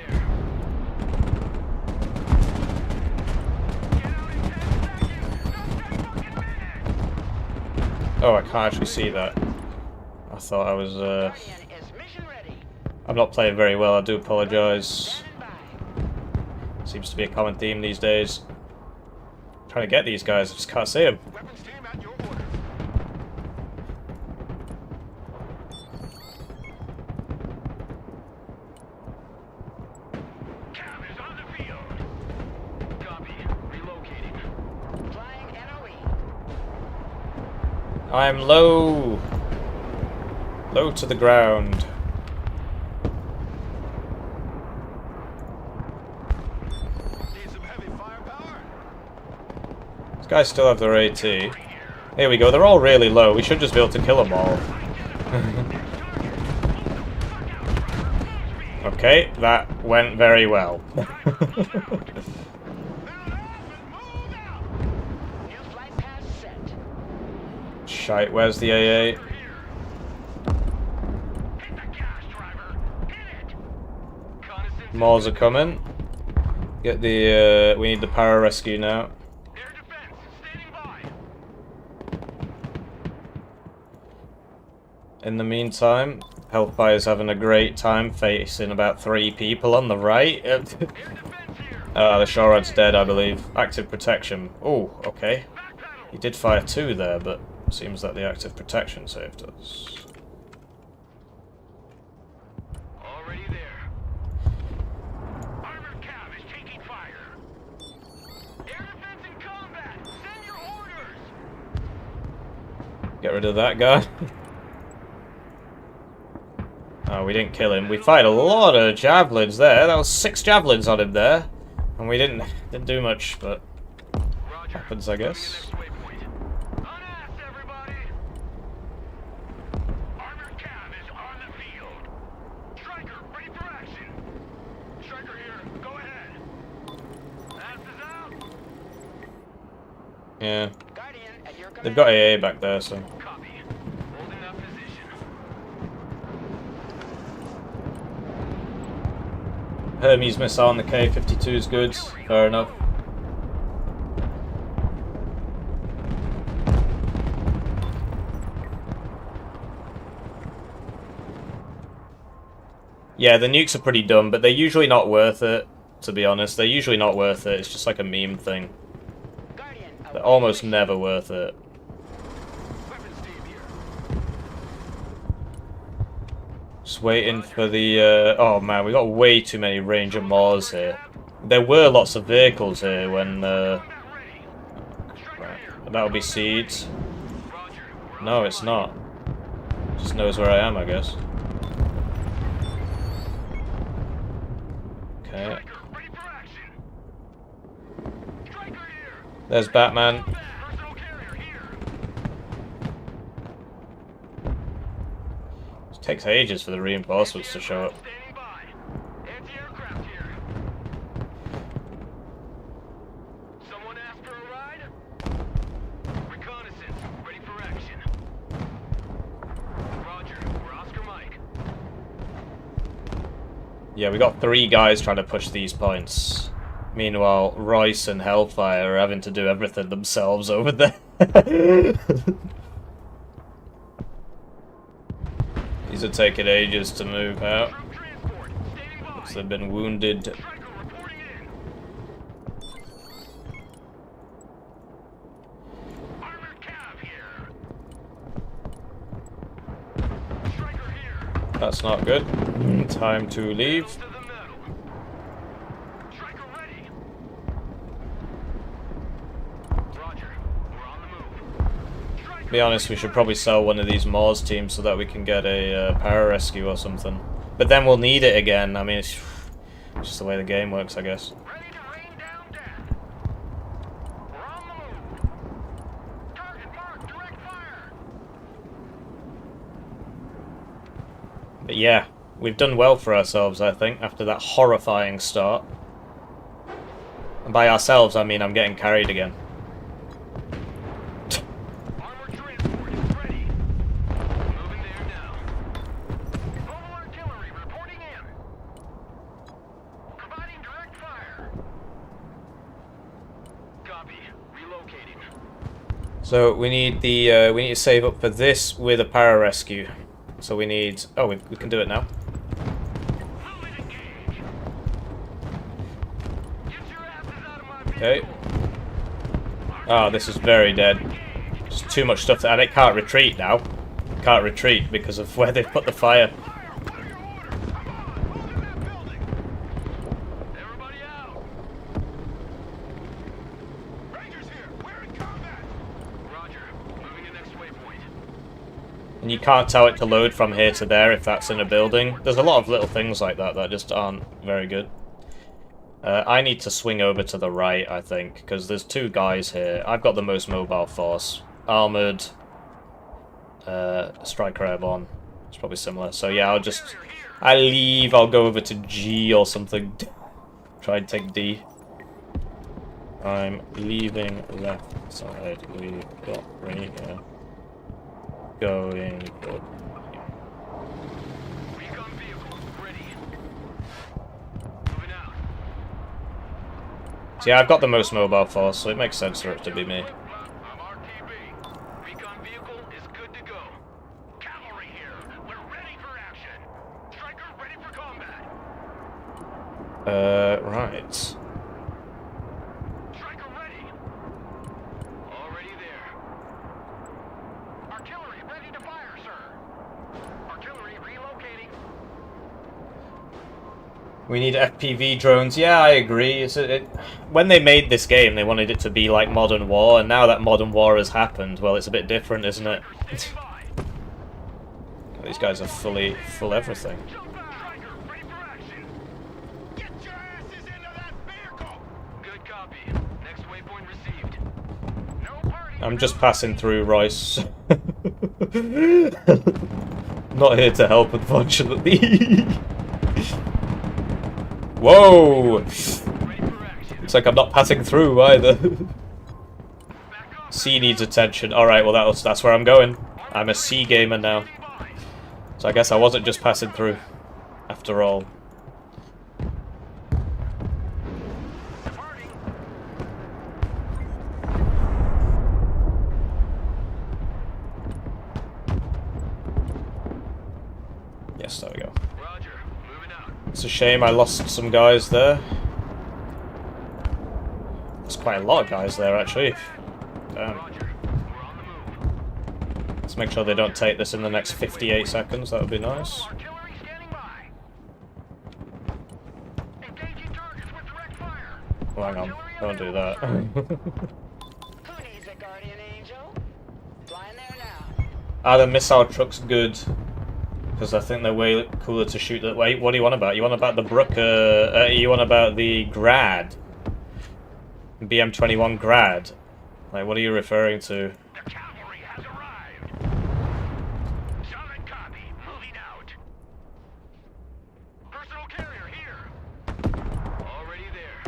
Speaker 1: Oh, I can't actually see that. I thought I was,
Speaker 4: Guardian is mission ready.
Speaker 1: I'm not playing very well, I do apologise.
Speaker 4: Standing by.
Speaker 1: Seems to be a common theme these days. Trying to get these guys, I just can't see them.
Speaker 2: Weapons team at your orders. Cam is on the field. Copy. Relocating.
Speaker 4: Flying NOE.
Speaker 1: I'm low! Low to the ground.
Speaker 2: Need some heavy firepower.
Speaker 1: These guys still have their AT. Here we go, they're all really low. We should just be able to kill them all. Okay, that went very well.
Speaker 4: New flight path set.
Speaker 1: Shite, where's the AA?
Speaker 2: Hit the gas, driver. Hit it. Reconnaissance.
Speaker 1: Mors are coming. Get the, we need the pararescue now.
Speaker 2: Air defense standing by.
Speaker 1: In the meantime, Hellfire's having a great time facing about 3 people on the right.
Speaker 2: Air defense here.
Speaker 1: The Shorad's dead, I believe. Active protection. Oh, okay.
Speaker 2: Back pedal.
Speaker 1: He did fire 2 there, but seems that the active protection saved us.
Speaker 2: Already there. Armored cav is taking fire. Air defense in combat. Send your orders.
Speaker 1: Get rid of that guy. Oh, we didn't kill him. We fired a lot of javelins there. That was 6 javelins on him there. And we didn't do much, but
Speaker 2: Roger.
Speaker 1: happens, I guess.
Speaker 2: Next waypoint. Unass, everybody. Armored cav is on the field. Striker, ready for action. Striker here. Go ahead. Ass is out.
Speaker 1: Yeah.
Speaker 4: Guardian at your command.
Speaker 1: They've got AA back there, so...
Speaker 2: Copy. Holding up position.
Speaker 1: Hermes missile on the K-52 is good. Fair enough. Yeah, the nukes are pretty dumb, but they're usually not worth it, to be honest. They're usually not worth it. It's just like a meme thing.
Speaker 4: Guardian.
Speaker 1: They're almost never worth it.
Speaker 2: Weapons team here.
Speaker 1: Just waiting for the, oh man, we got way too many Ranger Mors here. There were lots of vehicles here when,
Speaker 2: Ready.
Speaker 1: right, that'll be seeds.
Speaker 2: Roger.
Speaker 1: No, it's not. Just knows where I am, I guess. Okay,
Speaker 2: Striker, ready for action. Striker here.
Speaker 1: there's Batman.
Speaker 2: Personal carrier here.
Speaker 1: It takes ages for the reinforcements to show up.
Speaker 2: Standing by. Anti-aircraft here. Someone asked for a ride? Reconnaissance, ready for action. Roger, we're Oscar Mike.
Speaker 1: Yeah, we got 3 guys trying to push these points. Meanwhile, Royce and Hellfire are having to do everything themselves over there. These are taking ages to move out.
Speaker 2: Troop transport, standing by.
Speaker 1: Because they've been wounded.
Speaker 2: Striker reporting in. Armored cav here. Striker here.
Speaker 1: That's not good. Time to leave.
Speaker 2: To the metal.
Speaker 1: be honest, we should probably sell one of these Mars teams so that we can get a pararescue or something. But then we'll need it again. I mean, it's just the way the game works, I guess.
Speaker 2: Ready to rain down death. We're on the move. Target marked, direct fire.
Speaker 1: But yeah, we've done well for ourselves, I think, after that horrifying start. And by ourselves, I mean I'm getting carried again.
Speaker 2: Armored transport is ready. Moving there now. Mobile artillery reporting in. Providing direct fire. Copy. Relocating.
Speaker 1: So we need the we need to save up for this with a pararescue. So we need. Oh, we can do it now.
Speaker 2: Move and engage. Get your asses out of my
Speaker 1: Okay.
Speaker 2: vehicle.
Speaker 1: Oh, this is very dead. Just too much stuff, and it can't retreat now. Can't retreat because of where they've put the fire.
Speaker 2: What are your orders? Come on, move in that building. Everybody out. Rangers here. We're in combat. Roger. Moving to next waypoint.
Speaker 1: And you can't tell it to load from here to there if that's in a building. There's a lot of little things like that that just aren't very good. I need to swing over to the right, I think, because there's two guys here. I've got the most mobile force. Armoured, Striker Airborne. It's probably similar. So yeah, I'll leave, I'll go over to G or something. Try and take D. I'm leaving left side. We've got radio. Going good.
Speaker 2: Recon vehicle ready. Moving out.
Speaker 1: So yeah, I've got the most mobile force, so it makes sense for it to be me.
Speaker 2: I'm RTB. Recon vehicle is good to go. Cavalry here. We're ready for action. Striker ready for combat.
Speaker 1: Right.
Speaker 2: Striker ready. Already there. Artillery ready to fire, sir. Artillery relocating.
Speaker 1: We need FPV drones. Yeah, I agree. When they made this game, they wanted it to be like Modern War, and now that Modern War has happened, well, it's a bit different, isn't it?
Speaker 2: Standing by.
Speaker 1: These guys are full everything.
Speaker 2: Jump back. Striker ready for action. Get your asses into that vehicle. Good copy. Next waypoint received. No party.
Speaker 1: I'm just passing through, Royce. Not here to help, unfortunately. Whoa!
Speaker 2: Ready for action.
Speaker 1: Looks like I'm not passing through either.
Speaker 2: Back up.
Speaker 1: C needs attention. Alright, well that's where I'm going. I'm a C gamer now.
Speaker 2: Standing by.
Speaker 1: So I guess I wasn't just passing through, after all.
Speaker 2: Departing.
Speaker 1: Yes, there we go.
Speaker 2: Roger. Moving out.
Speaker 1: It's a shame I lost some guys there. There's quite a lot of guys there, actually. Damn.
Speaker 2: Roger. We're on the move.
Speaker 1: Let's make sure they don't take this in the next 58 seconds. That would be nice.
Speaker 2: Artillery standing by. Engaging targets with direct fire.
Speaker 1: Oh, hang on. Don't do that.
Speaker 4: Who needs a guardian angel? Flying there now.
Speaker 1: Are the missile trucks good? Because I think they're way cooler to shoot. Wait, what do you want about? You want about the Brooker? You want about the Grad? BM-21 Grad? Like, what are you referring to?
Speaker 2: The cavalry has arrived. Solid copy. Moving out. Personal carrier here. Already there.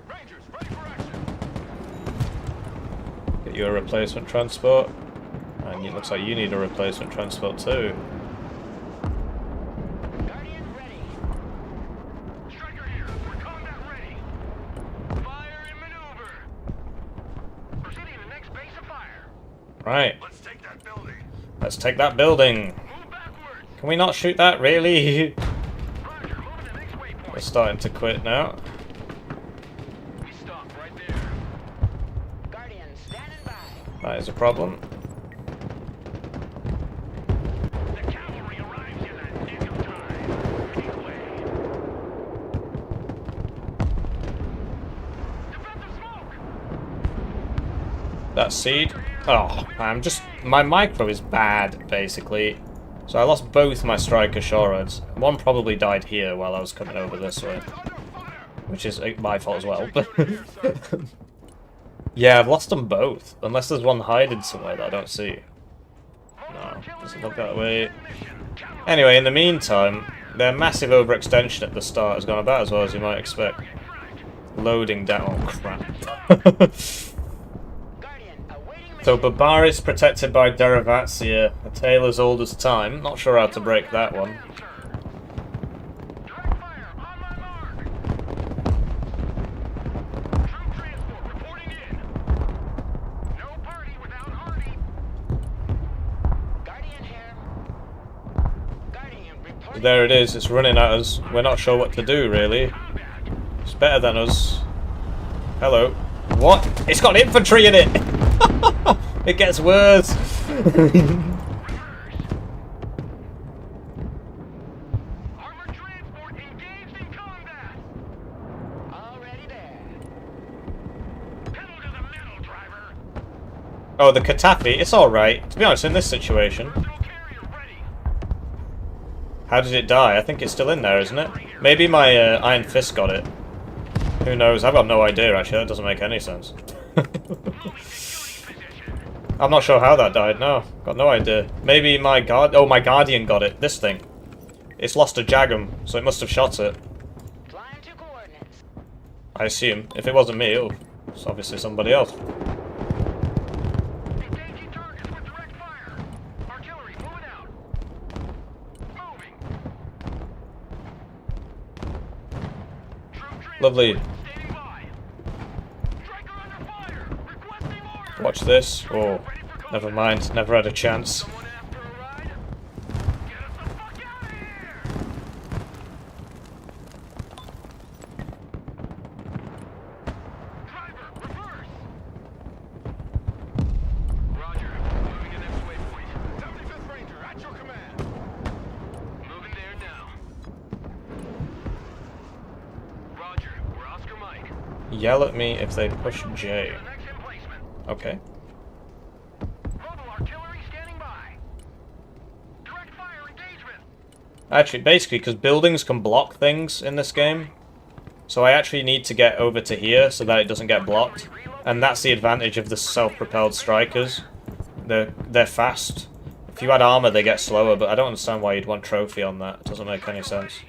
Speaker 2: Rangers, ready for action.
Speaker 1: Get you a replacement transport. And it looks like you need a replacement transport too.
Speaker 4: Guardian ready.
Speaker 2: Striker here. We're combat ready. Fire and maneuver. Proceeding to next base of fire.
Speaker 1: Right,
Speaker 2: Let's take that building.
Speaker 1: let's take that building.
Speaker 2: Move backwards.
Speaker 1: Can we not shoot that, really?
Speaker 2: Roger. Moving to next waypoint.
Speaker 1: We're starting to quit now.
Speaker 2: We stop right there.
Speaker 4: Guardian standing by.
Speaker 1: That is a problem.
Speaker 2: The cavalry arrives in that nick of time. Lead away. Defensive smoke.
Speaker 1: That seed. Oh, my micro is bad, basically. So I lost both my striker shoreds. One probably died here while I was coming over this way. Which is my fault as well. Yeah, I've lost them both. Unless there's one hiding somewhere that I don't see. No, doesn't look that way. Anyway, in the meantime, their massive overextension at the start has gone about as well as you might expect. Loading down. Oh, crap. So Barbaris protected by Derivazia, a tale as old as time. Not sure how to break that one. There it is, it's running at us. We're not sure what to do, really. It's better than us. Hello. What? It's got infantry in it! It gets worse! Oh, the Katafi? It's alright. To be honest, in this situation. How did it die? I think it's still in there, isn't it? Maybe my Iron Fist got it. Who knows? I've got no idea, actually. That doesn't make any sense. I'm not sure how that died, no. Got no idea. Maybe my guard... Oh, my Guardian got it. This thing. It's lost a Jagum, so it must have shot it. I assume. If it wasn't me, it's obviously somebody else. Lovely. Watch this. Oh, never mind. Never had a chance. Yell at me if they push J. Okay. Actually, basically, because buildings can block things in this game, so I actually need to get over to here so that it doesn't get blocked. And that's the advantage of the self-propelled strikers. They're fast. If you add armor, they get slower, but I don't understand why you'd want trophy on that. It doesn't make any sense.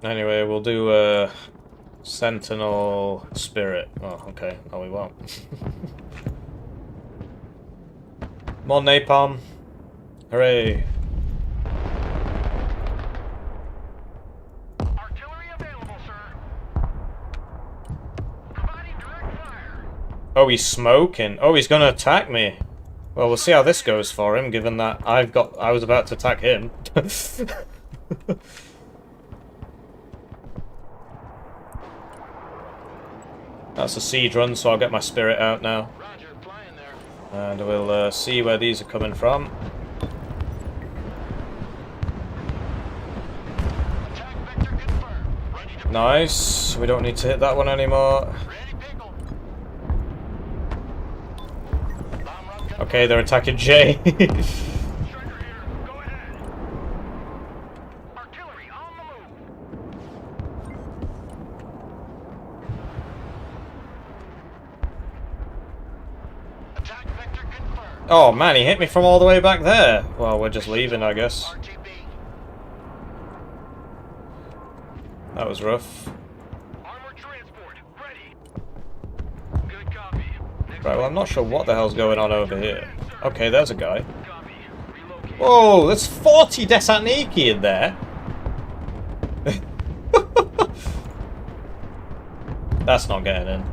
Speaker 1: Anyway, we'll do Sentinel Spirit. Oh, okay. No, we won't. More napalm. Hooray.
Speaker 2: Artillery available, sir. Providing direct fire.
Speaker 1: Oh, he's smoking. Oh, he's gonna attack me. Well, we'll see how this goes for him, given that I was about to attack him. That's a siege run, so I'll get my spirit out now.
Speaker 2: Roger, flying there.
Speaker 1: And we'll see where these are coming from.
Speaker 2: Attack vector confirmed. Ready to
Speaker 1: Nice. We don't need to hit that one anymore.
Speaker 2: ready pickle. Bomb run gun.
Speaker 1: Okay, they're attacking J.
Speaker 2: Striker here. Go ahead. Artillery on the move. Attack vector confirmed.
Speaker 1: Oh man, he hit me from all the way back there. Well, we're just leaving, I guess.
Speaker 2: RTB.
Speaker 1: That was rough.
Speaker 2: Armored transport ready. Good copy. Next
Speaker 1: Right, well, I'm not sure what the hell's going on over here. Okay, there's a guy.
Speaker 2: copy. Relocate.
Speaker 1: Whoa, there's 40 Desatniki in there. That's not getting in.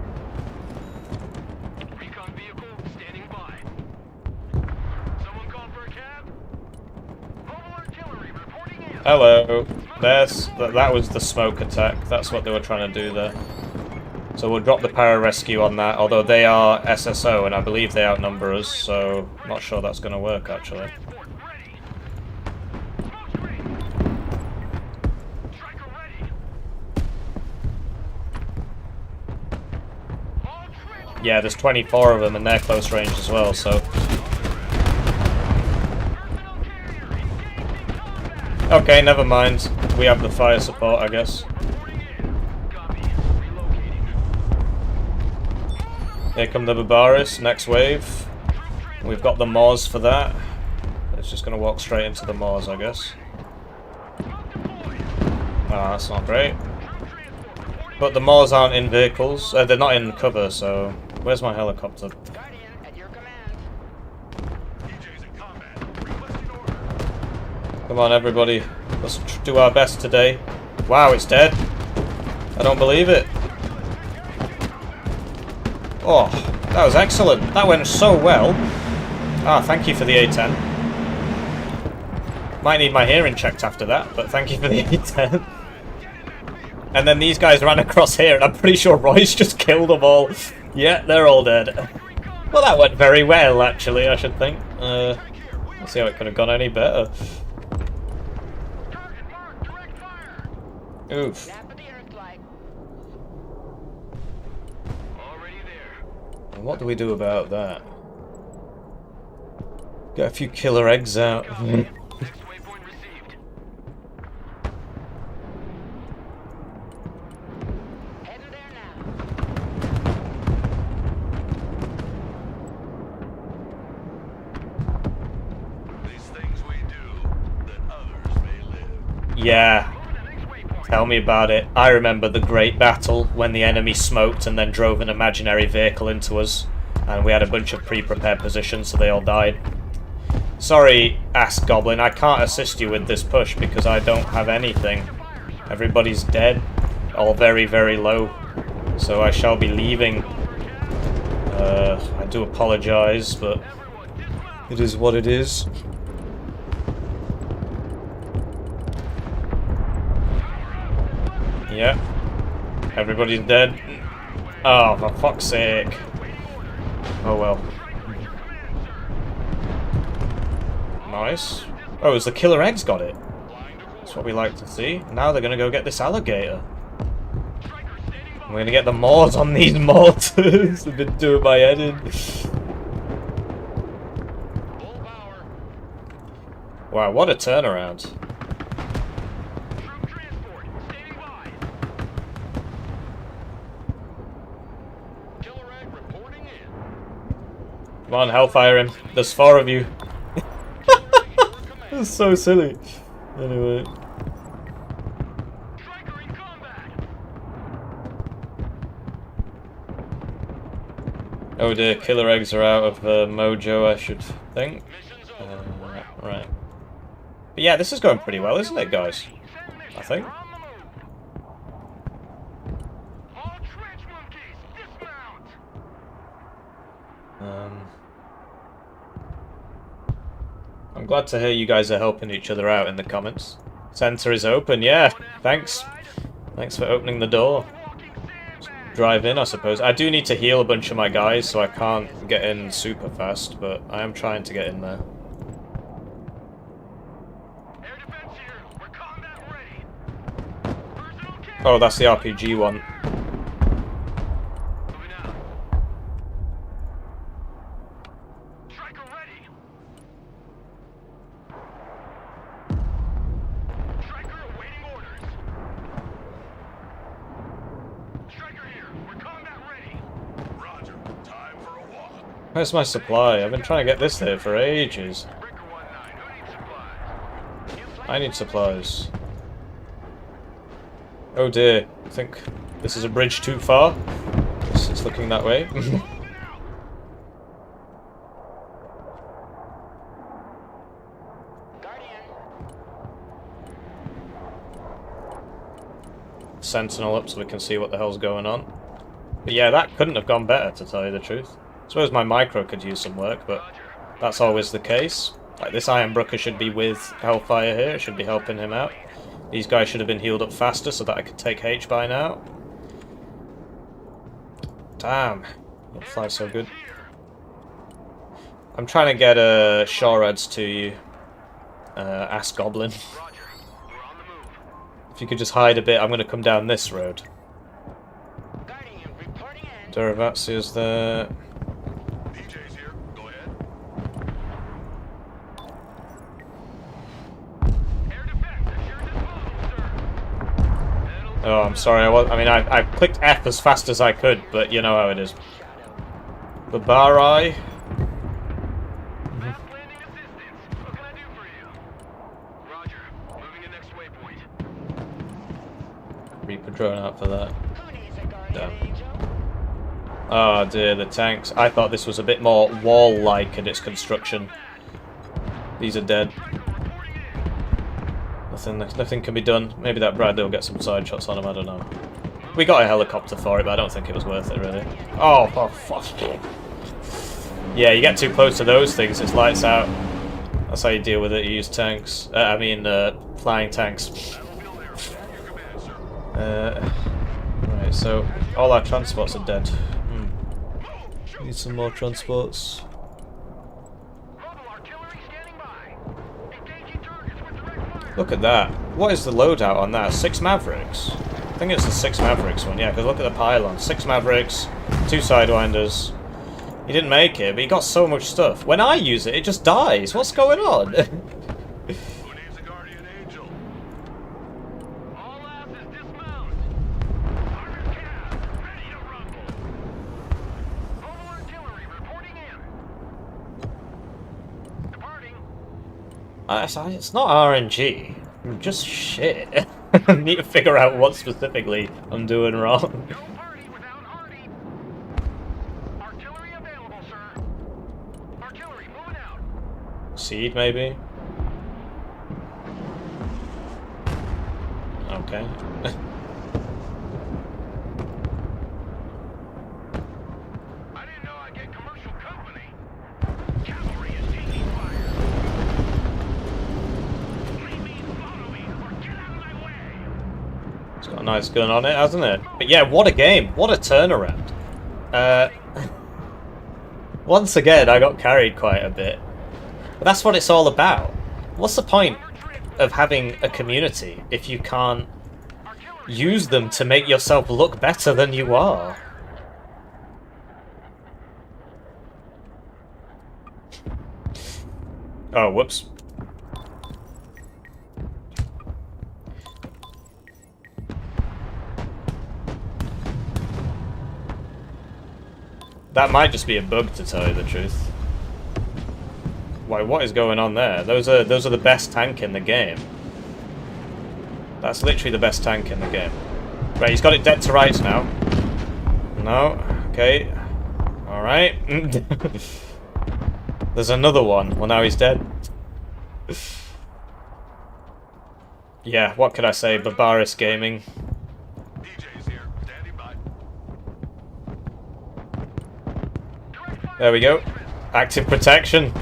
Speaker 2: Recon vehicle standing by. Someone call for a cab? Mobile artillery reporting in.
Speaker 1: Hello. That was the smoke attack. That's what they were trying to do there. So we'll drop the pararescue on that, although they are SSO and I believe they outnumber us, so not sure that's going to work actually.
Speaker 2: Transport ready. Smoke screen.
Speaker 1: Yeah, there's 24 of them and they're close range as well, so... Okay, never mind. We have the fire support, I guess. Here come the Barbaris, next wave. We've got the Moors for that. It's just going to walk straight into the Moors, I guess. Ah, that's not great. But the Moors aren't in vehicles. They're not in cover, so... Where's my helicopter?
Speaker 4: Guardian, at your command.
Speaker 1: Come on, everybody. Let's do our best today. Wow, it's dead. I don't believe it. Oh, that was excellent. That went so well. Ah, thank you for the A10. Might need my hearing checked after that, but thank you for the A10. And then these guys ran across here, and I'm pretty sure Royce just killed them all. Yeah, they're all dead. Well, that went very well, actually, I should think. Let's see how it could have gone any better. Oof. And what do we do about that? Get a few killer eggs out. Yeah. Tell me about it. I remember the great battle when the enemy smoked and then drove an imaginary vehicle into us. And we had a bunch of pre-prepared positions, so they all died. Sorry, Ass Goblin, I can't assist you with this push because I don't have anything. Everybody's dead. All very, very low. So I shall be leaving. I do apologise, but it is what it is. Yeah. Everybody's dead. Oh, for fuck's sake. Oh well. Nice. Oh, has the killer eggs got it? That's what we like to see. Now they're gonna go get this alligator. We're gonna get the Moors on these mortars. They've been doing my head in. Wow, what a turnaround. Come on, hellfire him. There's 4 of you. That's so silly. Anyway. Oh dear, killer eggs are out of mojo, I should think. Right. But yeah, this is going pretty well, isn't it, guys? I think. I'm glad to hear you guys are helping each other out in the comments. Center is open, yeah. Thanks. Thanks for opening the door. Just drive in, I suppose. I do need to heal a bunch of my guys, so I can't get in super fast, but I am trying to get in there. Oh, that's the RPG one. Where's my supply? I've been trying to get this there for ages. I need supplies. Oh dear, I think this is a bridge too far. It's looking that way. Sentinel up so we can see what the hell's going on. But yeah, that couldn't have gone better, to tell you the truth. I suppose my micro could use some work, but that's always the case. Like, this Iron Brooker should be with Hellfire here, it should be helping him out. These guys should have been healed up faster so that I could take H by now. Damn, it flies so good. I'm trying to get Shorads to you, Ass Goblin. If you could just hide a bit, I'm going to come down this road. Derivazzi's there.
Speaker 2: DJ's here. Go ahead. Air defense, at your disposal, sir.
Speaker 1: Oh, I'm sorry. I clicked F as fast as I could, but you know how it is. Babarai.
Speaker 2: Fast landing assistance. What can I do for you? Roger. Moving to next waypoint.
Speaker 1: Reaper drone out for that.
Speaker 4: Who needs a guardian
Speaker 1: Damn.
Speaker 4: angel?
Speaker 1: Oh dear, the tanks. I thought this was a bit more wall-like in its construction. These are dead. Nothing can be done. Maybe that Bradley will get some side shots on him, I don't know. We got a helicopter for it, but I don't think it was worth it, really. Oh, for fuck's sake. Yeah, you get too close to those things, it's lights out. That's how you deal with it, you use tanks. Flying tanks. Right, so all our transports are dead. Need some more transports.
Speaker 2: Rebel artillery standing by. Engaging targets with direct fire.
Speaker 1: Look at that. What is the loadout on that? 6 Mavericks? I think it's the 6 Mavericks one, yeah, because look at the pylon. 6 Mavericks, 2 Sidewinders. He didn't make it, but he got so much stuff. When I use it, it just dies. What's going on?
Speaker 2: Who needs a guardian angel? All asses dismount. Armored cab, ready to rumble. Rebel artillery reporting in. Departing.
Speaker 1: It's not RNG. I'm just shit. I need to figure out what specifically I'm doing wrong.
Speaker 2: No party without Hardy. Artillery available, sir. Artillery moving out.
Speaker 1: Seed, maybe? Okay.
Speaker 2: I didn't know I'd get commercial company. Cavalry is taking fire. Lead me, follow me, or get out of my way.
Speaker 1: It's got a nice gun on it, hasn't it? But yeah, what a game. What a turnaround. Once again, I got carried quite a bit. But that's what it's all about. What's the point of having a community if you can't use them to make yourself look better than you are? Oh, whoops. That might just be a bug, to tell you the truth. Why, what is going on there? Those are the best tank in the game. That's literally the best tank in the game. Right, he's got it dead to rights now. No, okay. Alright. There's another one. Well, now he's dead. Yeah, what could I say? Barbaris Gaming.
Speaker 2: DJ's here, standing by.
Speaker 1: There we go. Active protection.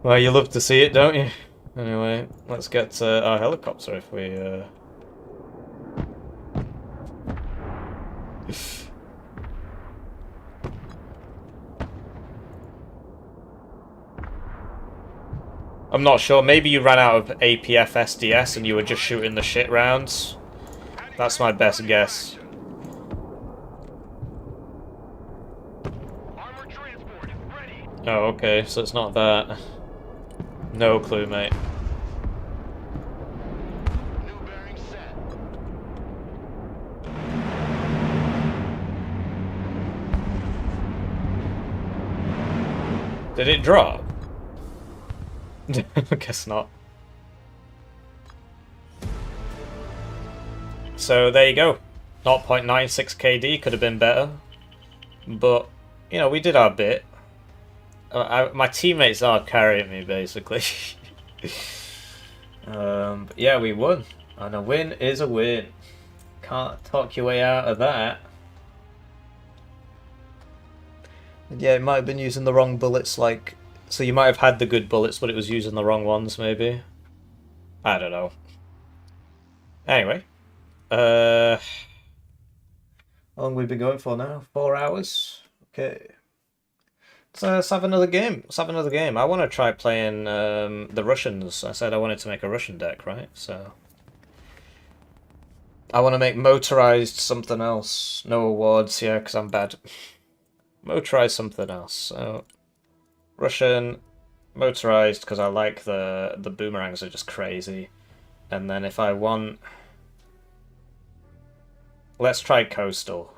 Speaker 1: Well, you love to see it, don't you? Anyway, let's get our helicopter if we... I'm not sure. Maybe you ran out of APF SDS and you were just shooting the shit rounds. That's my best guess.
Speaker 2: Armored transport is ready.
Speaker 1: Oh, okay, so it's not that. No clue, mate.
Speaker 2: New bearing set.
Speaker 1: Did it drop? I guess not. So there you go. 0.96 KD could have been better. But, you know, we did our bit. My teammates are carrying me, basically. But yeah, we won. And a win is a win. Can't talk your way out of that. Yeah, it might have been using the wrong bullets, like... So you might have had the good bullets, but it was using the wrong ones, maybe? I don't know. Anyway. How long have we been going for now? 4 hours? Okay. Let's have another game. Let's have another game. I want to try playing the Russians. I said I wanted to make a Russian deck, right? So... I want to make motorized something else. No awards, yeah, because I'm bad. Motorized something else. So Russian motorized because I like the boomerangs are just crazy. And then if I want, let's try coastal.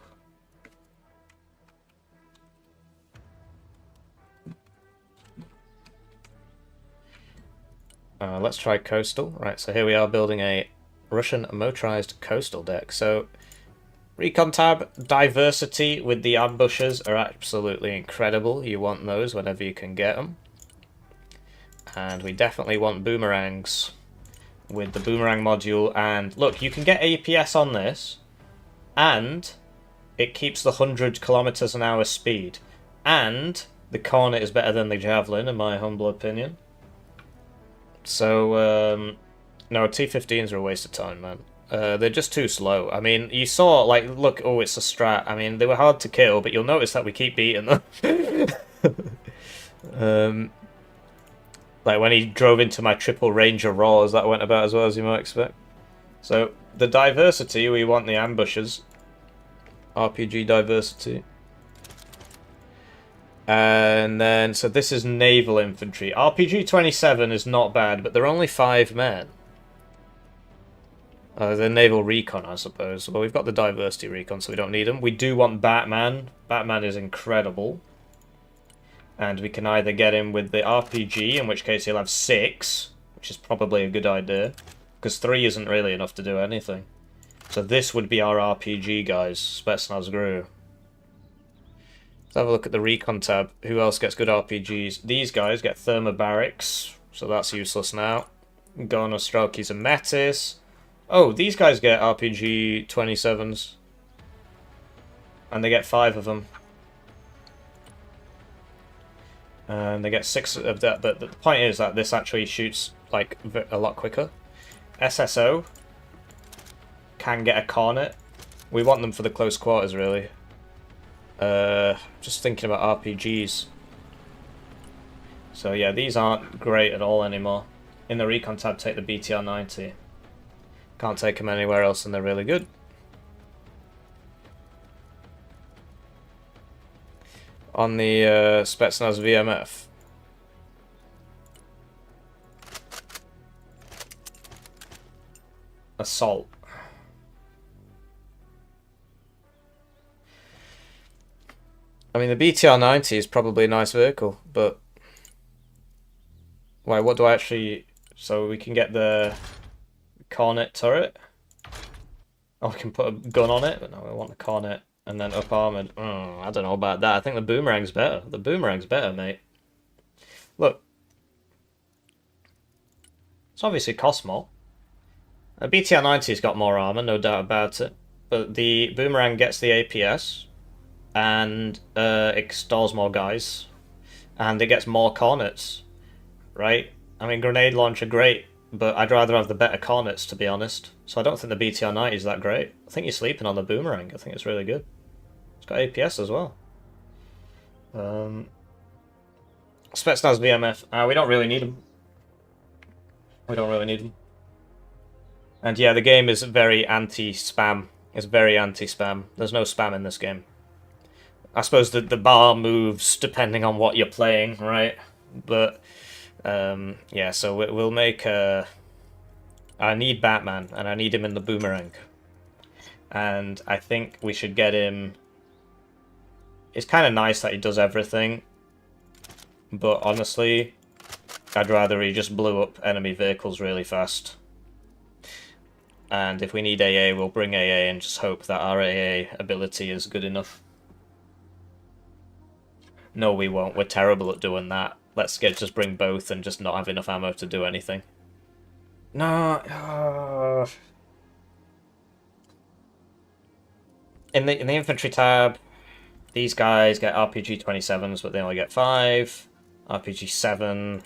Speaker 1: Let's try coastal. Right, so here we are building a Russian motorized coastal deck. So recon tab, diversity with the ambushes are absolutely incredible. You want those whenever you can get them. And we definitely want boomerangs with the boomerang module. And look, you can get APS on this, and it keeps the 100 kilometers an hour speed. And the Cornet is better than the Javelin, in my humble opinion. So, no, T-15s are a waste of time, man. They're just too slow. I mean, you saw, like, look, oh, it's a strat. I mean, they were hard to kill, but you'll notice that we keep beating them. Like, when he drove into my triple Ranger Raws, that went about as well as you might expect. So, the diversity, we want the ambushes. RPG diversity. And then, so this is naval infantry. RPG 27 is not bad, but they're only 5 men. They're naval recon, I suppose. Well, we've got the diversity recon, so we don't need them. We do want Batman. Batman is incredible. And we can either get him with the RPG, in which case he'll have 6, which is probably a good idea. Because 3 isn't really enough to do anything. So this would be our RPG, guys. Spetsnaz Gru. Let's have a look at the recon tab. Who else gets good RPGs? These guys get thermobarics, so that's useless now. Gonostrelkis and Metis. Oh, these guys get RPG 27s. And they get 5 of them. And they get 6 of that, but the point is that this actually shoots like a lot quicker. SSO can get a Cornet. We want them for the close quarters, really. Just thinking about RPGs. So yeah, these aren't great at all anymore. In the recon tab, take the BTR-90. Can't take them anywhere else and they're really good. On the Spetsnaz VMF. Assault. I mean, the BTR-90 is probably a nice vehicle, but... Wait, what do I actually... So we can get the Cornet turret. Oh, we can put a gun on it, but no, we want the Cornet. And then up armored. Oh, I don't know about that. I think the boomerang's better. The boomerang's better, mate. Look. It's obviously cost more. A BTR-90's got more armor, no doubt about it. But the boomerang gets the APS. And it stalls more guys. And it gets more Cornets. Right? I mean, grenade launcher, great. But I'd rather have the better Cornets, to be honest. So I don't think the BTR-90 is that great. I think you're sleeping on the boomerang. I think it's really good. It's got APS as well. Spetsnaz VMF. We don't really need them. We don't really need them. And yeah, the game is very anti-spam. It's very anti-spam. There's no spam in this game. I suppose the bar moves depending on what you're playing, right? But, yeah, so we'll make a... I need Batman, and I need him in the boomerang. And I think we should get him... It's kind of nice that he does everything. But honestly, I'd rather he just blew up enemy vehicles really fast. And if we need AA, we'll bring AA and just hope that our AA ability is good enough. No, we won't. We're terrible at doing that. Let's just bring both and just not have enough ammo to do anything. No. In the infantry tab, these guys get RPG 27s, but they only get 5. RPG 7.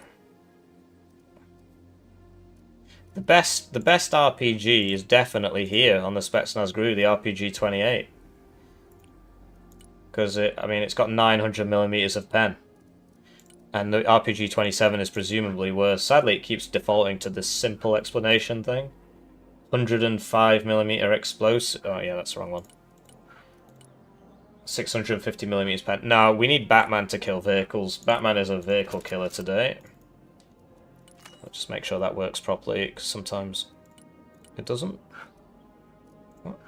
Speaker 1: The best RPG is definitely here on the Spetsnaz Gru, the RPG 28. Because it's got 900mm of pen. And the RPG 27 is presumably worse. Sadly, it keeps defaulting to this simple explanation thing. 105mm explosive. Oh yeah, that's the wrong one. 650mm pen. No, we need Batman to kill vehicles. Batman is a vehicle killer today. I'll just make sure that works properly, because sometimes it doesn't. What?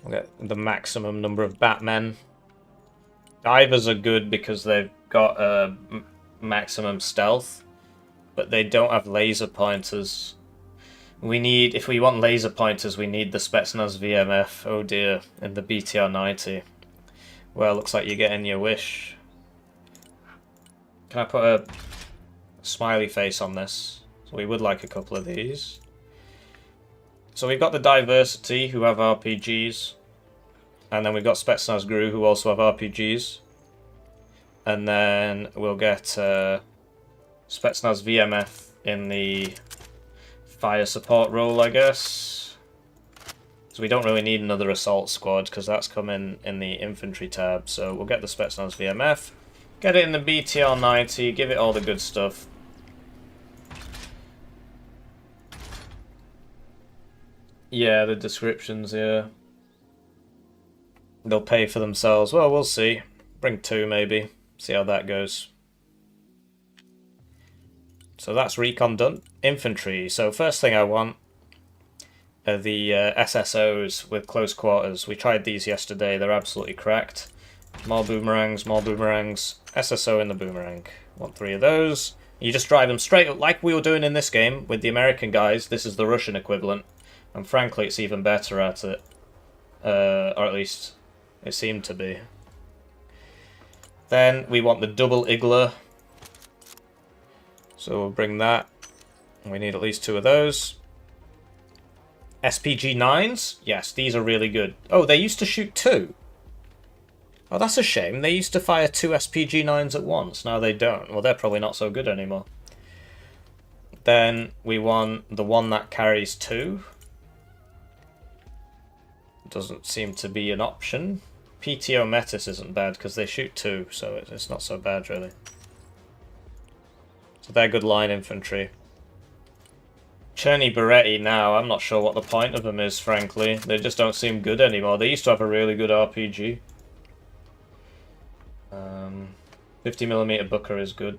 Speaker 1: We'll get the maximum number of Batmen. Divers are good because they've got maximum stealth, but they don't have laser pointers. We need, if we want laser pointers, we need the Spetsnaz VMF. Oh dear, in the BTR-90. Well, looks like you're getting your wish. Can I put a smiley face on this? So we would like a couple of these. So we've got the Diversity, who have RPGs. And then we've got Spetsnaz GRU, who also have RPGs. And then we'll get Spetsnaz VMF in the fire support role, I guess. So we don't really need another assault squad, because that's coming in the infantry tab. So we'll get the Spetsnaz VMF. Get it in the BTR-90, give it all the good stuff. Yeah, the descriptions, yeah. They'll pay for themselves. Well, we'll see. Bring 2, maybe. See how that goes. So that's recon done. Infantry. So first thing I want are the SSOs with close quarters. We tried these yesterday. They're absolutely cracked. More boomerangs, more boomerangs. SSO in the boomerang. Want 3 of those. You just drive them straight up like we were doing in this game with the American guys. This is the Russian equivalent. And frankly, it's even better at it. Or at least it seemed to be. Then we want the double Igler. So we'll bring that. We need at least 2 of those. SPG-9s? Yes, these are really good. Oh, they used to shoot 2. Oh, that's a shame. They used to fire 2 SPG-9s at once. Now they don't. Well, they're probably not so good anymore. Then we want the one that carries 2. Doesn't seem to be an option. PTO Metis isn't bad because they shoot 2, so it's not so bad really. So they're good line infantry. Cherny Beretti now, I'm not sure what the point of them is, frankly. They just don't seem good anymore. They used to have a really good RPG. 50mm Booker is good.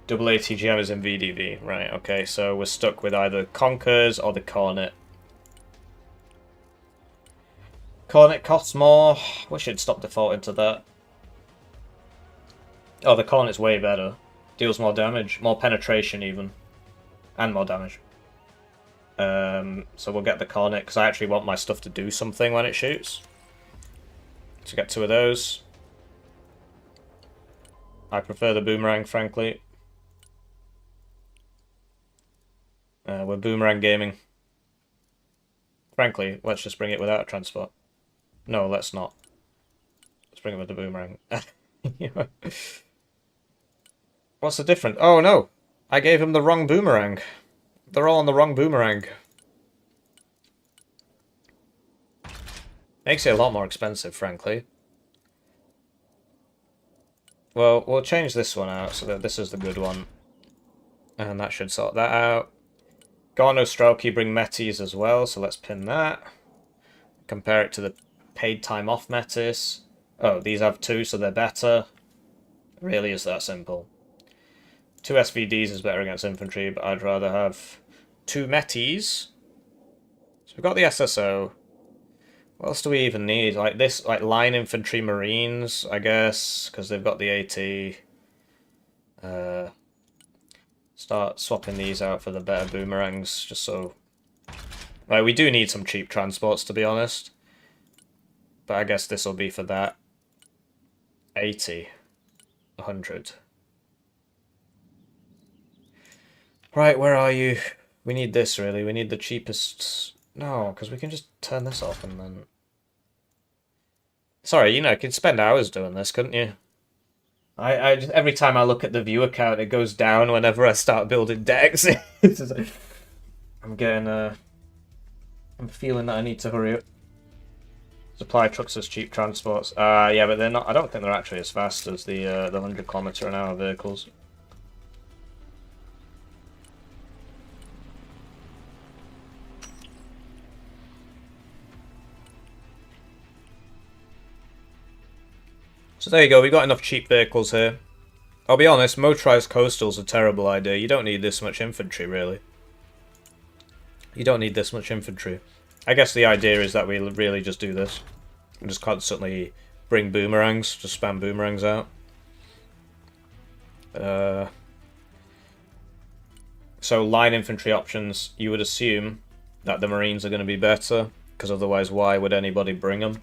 Speaker 1: Double ATGM is in VDV. Right, okay, so we're stuck with either Conkers or the Cornet. Cornet costs more. Wish it'd stop defaulting to that. Oh, the Cornet's way better. Deals more damage, more penetration even. And more damage. So we'll get the Cornet, because I actually want my stuff to do something when it shoots. So get 2 of those. I prefer the Boomerang, frankly. We're Boomerang gaming. Frankly, let's just bring it without a transport. No, let's not. Let's bring it with the Boomerang. What's the difference? Oh no! I gave him the wrong Boomerang. They're all on the wrong Boomerang. Makes it a lot more expensive, frankly. Well, we'll change this one out so that this is the good one. And that should sort that out. Gorno Strelky bring Metis as well, so let's pin that. Compare it to the paid time off Metis. Oh, these have 2, so they're better. It really is that simple. 2 SVDs is better against infantry, but I'd rather have 2 Metis. So we've got the SSO. What else do we even need? Like this, like line infantry marines, I guess, because they've got the AT. Start swapping these out for the better boomerangs, just so... Like, we do need some cheap transports, to be honest. But I guess this will be for that. 80. 100. Right, where are you? We need this, really. We need the cheapest... No, because we can just turn this off and then... Sorry, you know, you could spend hours doing this, couldn't you? I just, every time I look at the viewer count, it goes down whenever I start building decks. It's just like, I'm getting, I'm feeling that I need to hurry up. Supply trucks as cheap transports. Yeah, but they're not. I don't think they're actually as fast as the 100 km/h vehicles. So there you go. We got enough cheap vehicles here. I'll be honest. Motorized coastal's a terrible idea. You don't need this much infantry, really. You don't need this much infantry. I guess the idea is that we really just do this. And just constantly bring boomerangs. Just spam boomerangs out. So line infantry options, you would assume that the Marines are going to be better. Because otherwise, why would anybody bring them?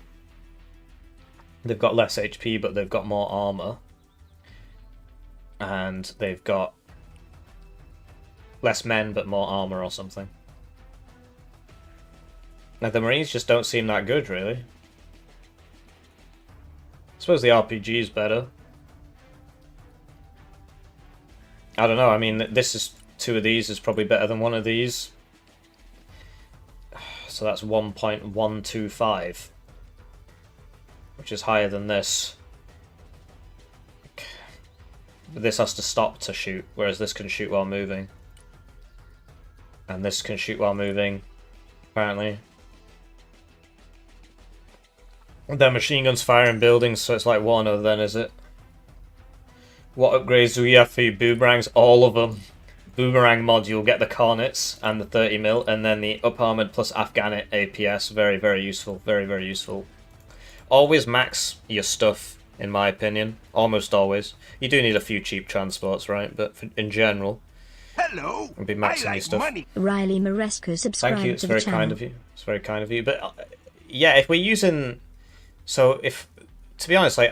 Speaker 1: They've got less HP, but they've got more armor. And they've got less men, but more armor or something. Now, the Marines just don't seem that good, really. I suppose the RPG is better. I don't know, I mean, two of these is probably better than one of these. So that's 1.125. Which is higher than this. But this has to stop to shoot, whereas this can shoot while moving. And this can shoot while moving, apparently. Their machine guns fire in buildings, so it's like one other then, is it? What upgrades do we have for you? Boomerangs? All of them. Boomerang mod, you'll get the Cornets and the 30mm, and then the up-armored plus Afghanit APS. Very, very useful. Very, very useful. Always max your stuff, in my opinion. Almost always. You do need a few cheap transports, right? But in general,
Speaker 5: Hello.
Speaker 1: be maxing your
Speaker 5: I like
Speaker 1: stuff.
Speaker 5: money.
Speaker 3: Riley Maresco subscribed
Speaker 1: Thank you, it's
Speaker 3: to the
Speaker 1: very
Speaker 3: channel.
Speaker 1: kind of you. It's very kind of you. But yeah, if we're using... So if... To be honest, like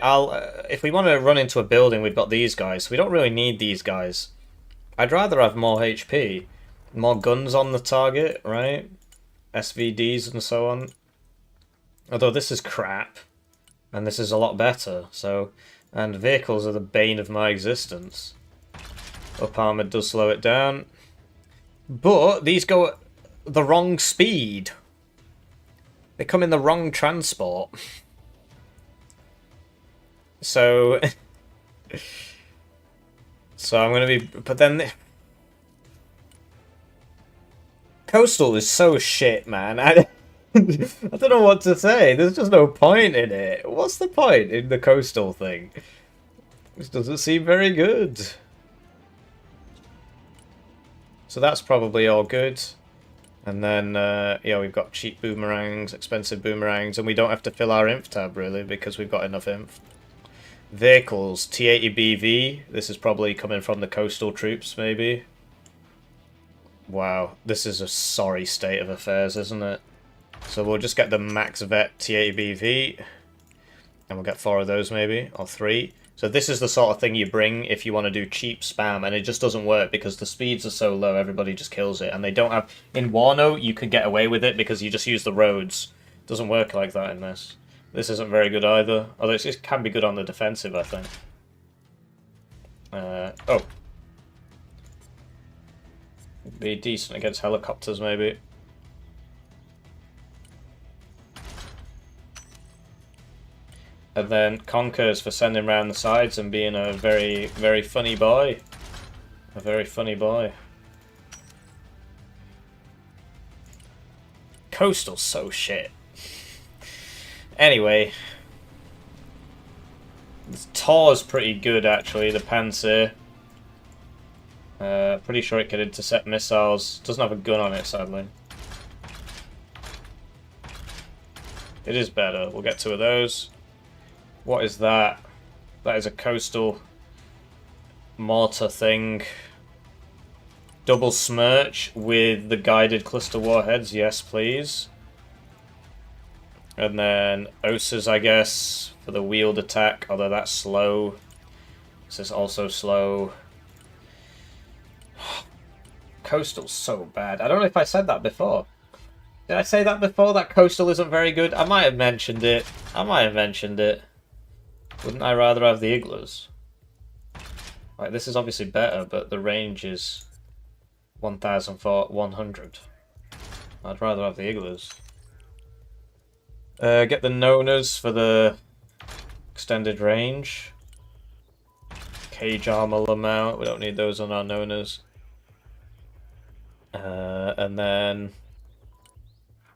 Speaker 1: if we want to run into a building, we've got these guys. So we don't really need these guys. I'd rather have more HP. More guns on the target, right? SVDs and so on. Although this is crap. And this is a lot better. So, and vehicles are the bane of my existence. Up armored does slow it down. But these go at the wrong speed. They come in the wrong transport. So... So I'm going to be... But then... Coastal is so shit, man. I don't know what to say. There's just no point in it. What's the point in the coastal thing? This doesn't seem very good. So that's probably all good. And then, yeah, we've got cheap boomerangs, expensive boomerangs, and we don't have to fill our inf tab, really, because we've got enough inf. Vehicles, T-80BV. This is probably coming from the coastal troops, maybe. Wow, this is a sorry state of affairs, isn't it? So we'll just get the max vet T-80BV. And we'll get 4 of those, maybe, or 3. So this is the sort of thing you bring if you want to do cheap spam, and it just doesn't work because the speeds are so low, everybody just kills it. And they don't have... In Wano, you can get away with it because you just use the roads. It doesn't work like that in this. This isn't very good either, although it can be good on the defensive, I think. Oh. Be decent against helicopters, maybe. And then Conquers for sending round the sides and being a very, very funny boy. A very funny boy. Coastal's so shit. Anyway. This Tor's pretty good, actually, the Panzer. Pretty sure it can intercept missiles. Doesn't have a gun on it, sadly. It is better. We'll get 2 of those. What is that? That is a coastal mortar thing. Double Smirch with the guided cluster warheads. Yes, please. And then Osas, I guess, for the wheeled attack, although that's slow. This is also slow. Coastal's so bad. I don't know if I said that before. Did I say that before, that Coastal isn't very good? I might have mentioned it. Wouldn't I rather have the Igloos? Like, this is obviously better, but the range is 1,100. I'd rather have the Igloos. Get the Nonas for the extended range. Cage armor amount. We don't need those on our Nonas. And then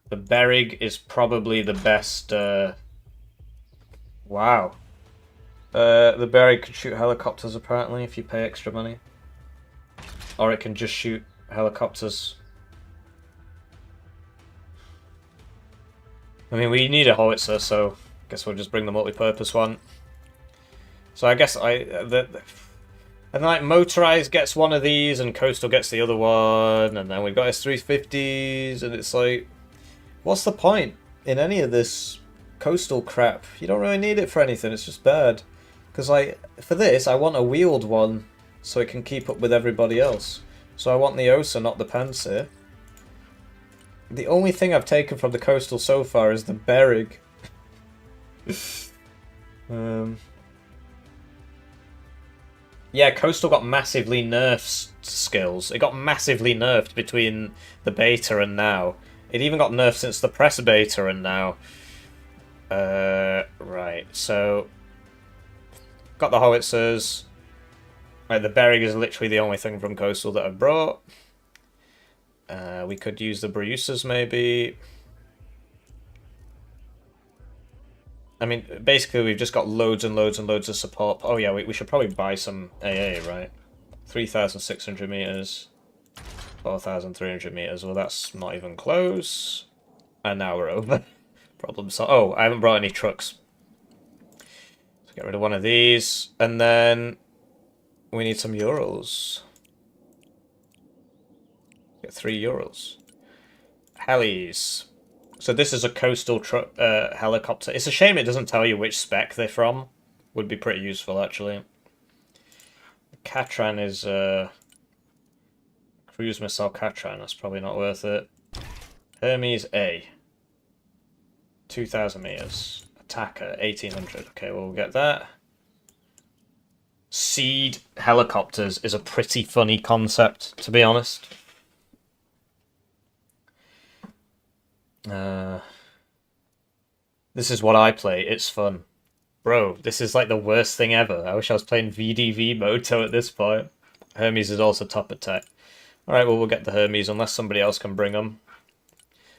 Speaker 1: the Berrig is probably the best. Wow. The Berrig can shoot helicopters apparently if you pay extra money. Or it can just shoot helicopters. I mean, we need a howitzer, so I guess we'll just bring the multi-purpose one. So I guess and like Motorized gets one of these and Coastal gets the other one, and then we've got S350s, and it's like, what's the point in any of this Coastal crap? You don't really need it for anything, it's just bad. Because like, for this, I want a wheeled one so it can keep up with everybody else. So I want the Osa, not the Panzer. The only thing I've taken from the Coastal so far is the Berrig. Yeah, Coastal got massively nerfed skills. It got massively nerfed between the beta and now. It even got nerfed since the press beta and now. Right, so... Got the howitzers. Right, the Berrig is literally the only thing from Coastal that I've brought. We could use the Briusas maybe. I mean, basically we've just got loads and loads and loads of support. Oh yeah, we should probably buy some AA, right? 3,600 meters. 4,300 meters. Well, that's not even close. And now we're over. Problem solved. Oh, I haven't brought any trucks. So get rid of one of these. And then we need some Urals. Get 3 Urals. Helis. So this is a Coastal truck helicopter. It's a shame it doesn't tell you which spec they're from. Would be pretty useful, actually. Katran is cruise missile Katran. That's probably not worth it. Hermes A. 2,000 meters. Attacker 1,800. Okay, we'll get that. Seed helicopters is a pretty funny concept, to be honest. This is what I play. It's fun. Bro, this is like the worst thing ever. I wish I was playing VDV Moto at this point. Hermes is also top attack. Alright, well, we'll get the Hermes unless somebody else can bring them.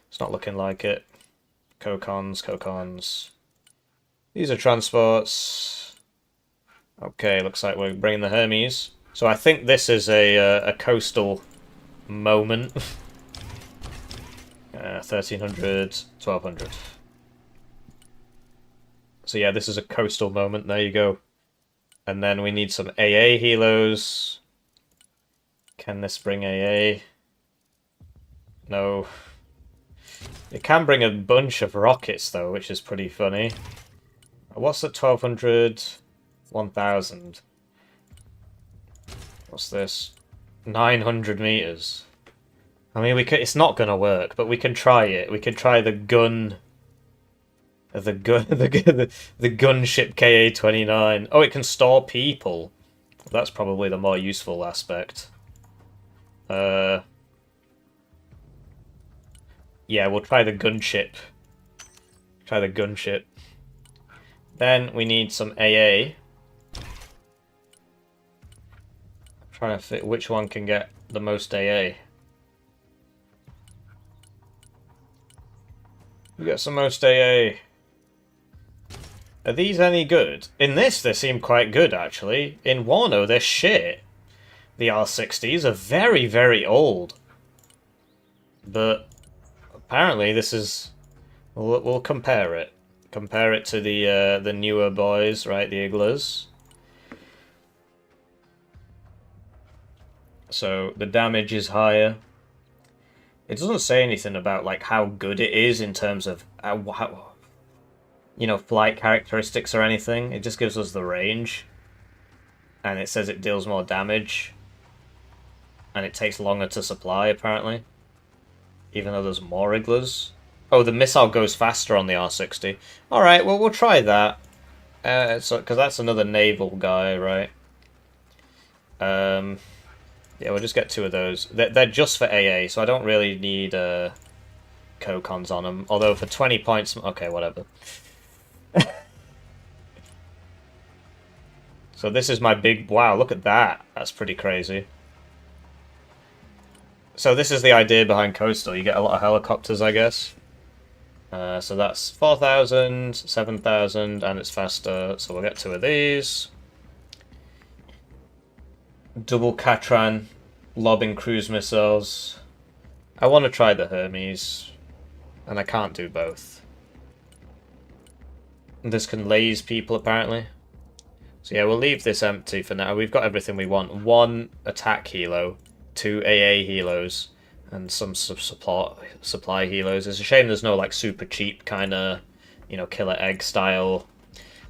Speaker 1: It's not looking like it. Cocons. These are transports. Okay, looks like we're bringing the Hermes. So I think this is a Coastal moment. 1,300, 1,200. So yeah, this is a Coastal moment. There you go. And then we need some AA helos. Can this bring AA? No. It can bring a bunch of rockets though, which is pretty funny. What's the 1,200? 1,000. What's this? 900 meters. I mean, we could. It's not gonna work, but we can try it. We can try the gun. The gunship KA-29. Oh, it can store people. That's probably the more useful aspect. Yeah, we'll try the gunship. Try the gunship. Then we need some AA. I'm trying to fit which one can get the most AA. We got some most AA. Are these any good? In this, they seem quite good, actually. In Wano, they're shit. The R60s are very, very old. But apparently this is... We'll compare it. Compare it to the newer boys, right? The Iglas. So the damage is higher. It doesn't say anything about like how good it is in terms of how you know, flight characteristics or anything. It just gives us the range. And it says it deals more damage. And it takes longer to supply, apparently. Even though there's more Iglas. Oh, the missile goes faster on the R60. Alright, well, we'll try that. Because that's another naval guy, right? Yeah, we'll just get 2 of those. They're just for AA, so I don't really need... co-cons on them. Although for 20 points... Okay, whatever. So this is my big... Wow, look at that. That's pretty crazy. So this is the idea behind Coastal. You get a lot of helicopters, I guess. So that's 4,000, 7,000, and it's faster. So we'll get 2 of these. Double Catran, lobbing cruise missiles. I want to try the Hermes, and I can't do both. This can laze people, apparently. So yeah, we'll leave this empty for now. We've got everything we want. 1 attack helo, 2 AA helos, and some supply helos. It's a shame there's no like super cheap kind of, you know, killer egg style.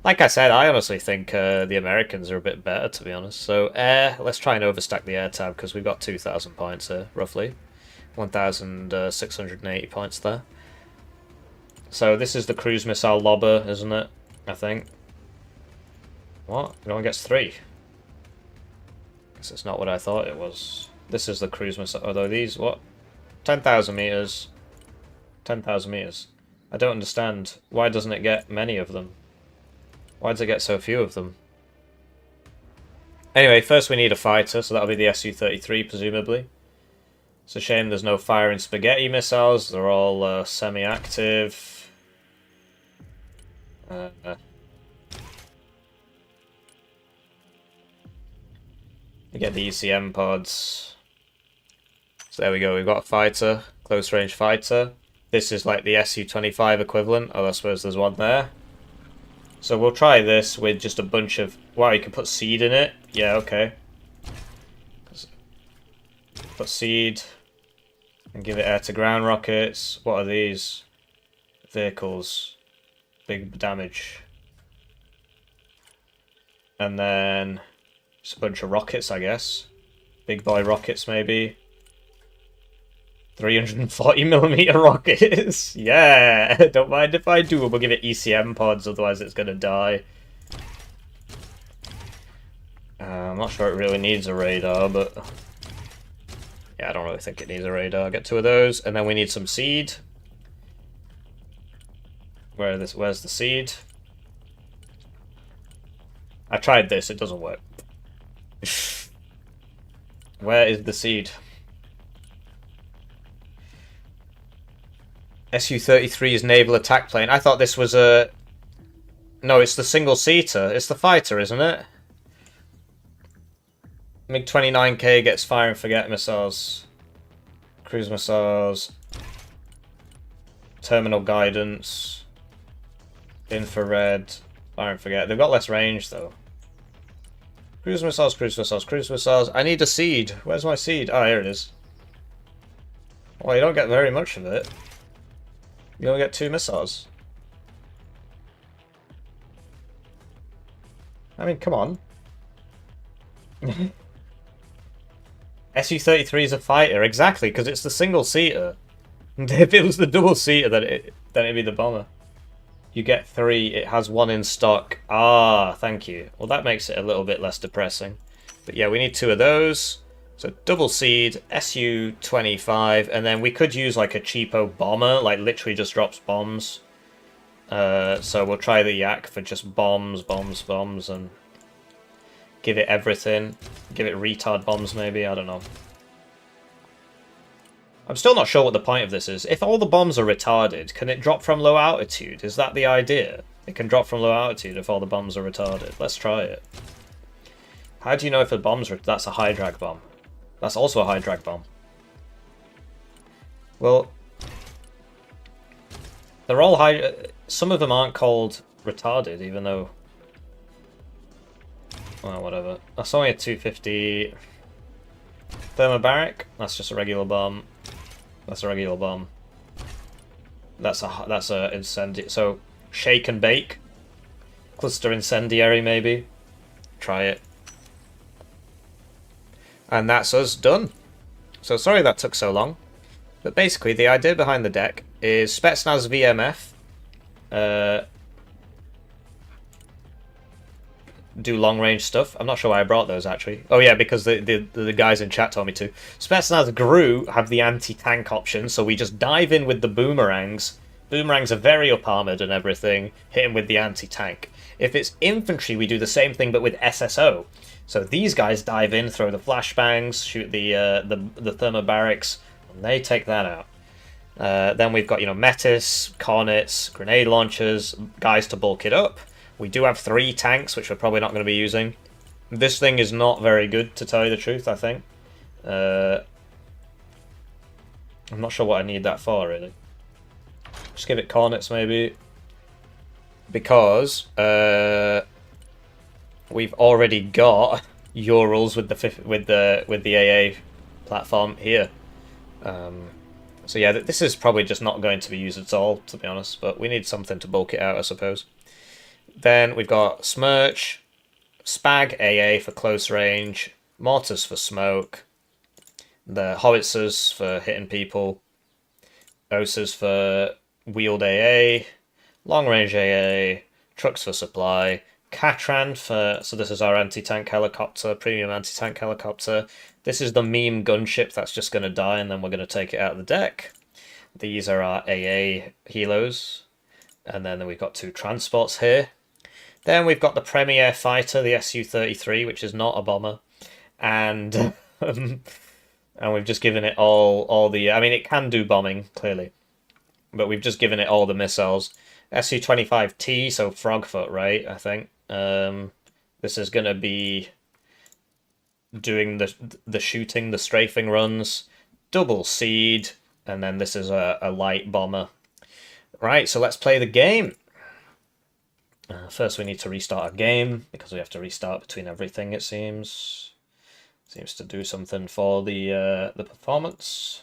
Speaker 1: Like I said, I honestly think the Americans are a bit better, to be honest. So air, let's try and overstack the air tab because we've got 2,000 points here, roughly. 1,680 points there. So this is the cruise missile lobber, isn't it? I think. What? It only gets 3. Guess it's not what I thought it was. This is the cruise missile. Although these, what? 10,000 meters. 10,000 meters. I don't understand. Why doesn't it get many of them? Why does it get so few of them? Anyway, first we need a fighter, so that'll be the Su-33, presumably. It's a shame there's no firing spaghetti missiles. They're all semi-active. We get the ECM pods. So there we go, we've got a fighter, close range fighter. This is like the Su-25 equivalent, oh I suppose there's one there. So we'll try this with just a bunch of... Wow, you can put seed in it? Yeah, okay. Put seed. And give it air-to-ground rockets. What are these? Vehicles. Big damage. And then... just a bunch of rockets, I guess. Big boy rockets, maybe. 340mm rockets. Yeah, don't mind if I do. We'll give it ECM pods, otherwise it's gonna die. I'm not sure it really needs a radar, but yeah, I don't really think it needs a radar. I'll get 2 of those, and then we need some seed. Where's the seed? I tried this, it doesn't work. Where is the seed? Su-33's naval attack plane. I thought this was a... No, it's the single-seater. It's the fighter, isn't it? MiG-29K gets fire and forget missiles. Cruise missiles. Terminal guidance. Infrared. Fire and forget. They've got less range, though. Cruise missiles, cruise missiles, cruise missiles. I need a seed. Where's my seed? Oh, here it is. Well, you don't get very much of it. You only get 2 missiles. I mean, come on. Su-33 is a fighter, exactly, because it's the single-seater. If it was the double-seater, then it'd be the bomber. You get 3, it has 1 in stock. Ah, thank you. Well, that makes it a little bit less depressing. But yeah, we need 2 of those. So double seed, Su-25, and then we could use like a cheapo bomber, like literally just drops bombs. So we'll try the Yak for just bombs, bombs, bombs, and give it everything. Give it retard bombs maybe, I don't know. I'm still not sure what the point of this is. If all the bombs are retarded, can it drop from low altitude? Is that the idea? It can drop from low altitude if all the bombs are retarded. Let's try it. How do you know if a bomb's... That's a high drag bomb. That's also a high drag bomb. Well, they're all high... Some of them aren't called retarded, even though... Well, whatever. That's only a 250... Thermobaric? That's just a regular bomb. That's a regular bomb. That's a incendiary. So, shake and bake. Cluster incendiary, maybe. Try it. And that's us done. So sorry that took so long. But basically, the idea behind the deck is Spetsnaz VMF. do long range stuff. I'm not sure why I brought those actually. Oh yeah, because the guys in chat told me to. Spetsnaz GRU have the anti-tank option, so we just dive in with the boomerangs. Boomerangs are very up armored and everything, hitting with the anti-tank. If it's infantry, we do the same thing but with SSO. So these guys dive in, throw the flashbangs, shoot the thermobarics, and they take that out. Then we've got, Metis, Cornets, grenade launchers, guys to bulk it up. We do have 3 tanks, which we're probably not going to be using. This thing is not very good, to tell you the truth, I think. I'm not sure what I need that for, really. Just give it Cornets, maybe. Because we've already got Urals with the AA platform here. So yeah, this is probably just not going to be used at all, to be honest. But we need something to bulk it out, I suppose. Then we've got Smirch, Spag AA for close range, Mortars for smoke, the Howitzers for hitting people, Osas for wheeled AA, long range AA, trucks for supply, Catran for, so this is our anti-tank helicopter, premium anti-tank helicopter. This is the meme gunship that's just going to die and then we're going to take it out of the deck. These are our AA helos. And then we've got 2 transports here. Then we've got the Premier fighter, the Su-33, which is not a bomber. And and we've just given it all the... I mean, it can do bombing, clearly. But we've just given it all the missiles. Su-25T, so Frogfoot, right, I think. This is going to be doing the shooting, the strafing runs. Double seed. And then this is a light bomber. Right, so let's play the game. First we need to restart our game, because we have to restart between everything, it seems. Seems to do something for the performance.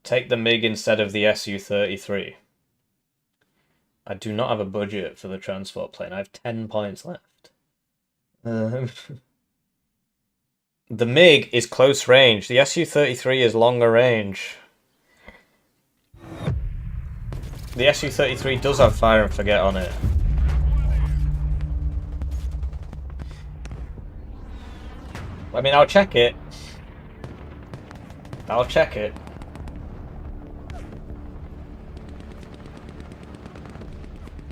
Speaker 1: Take the MiG instead of the Su-33. I do not have a budget for the transport plane. I have 10 points left. The MiG is close range. The Su-33 is longer range. The Su-33 does have fire and forget on it. I mean, I'll check it. I'll check it.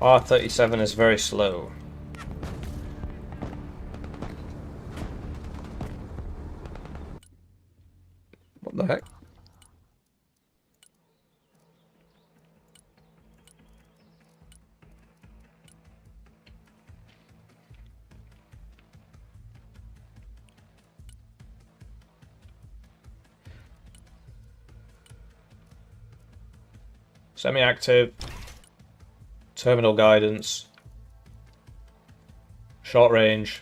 Speaker 1: R37 is very slow. What the heck? Semi-active, terminal guidance, short range,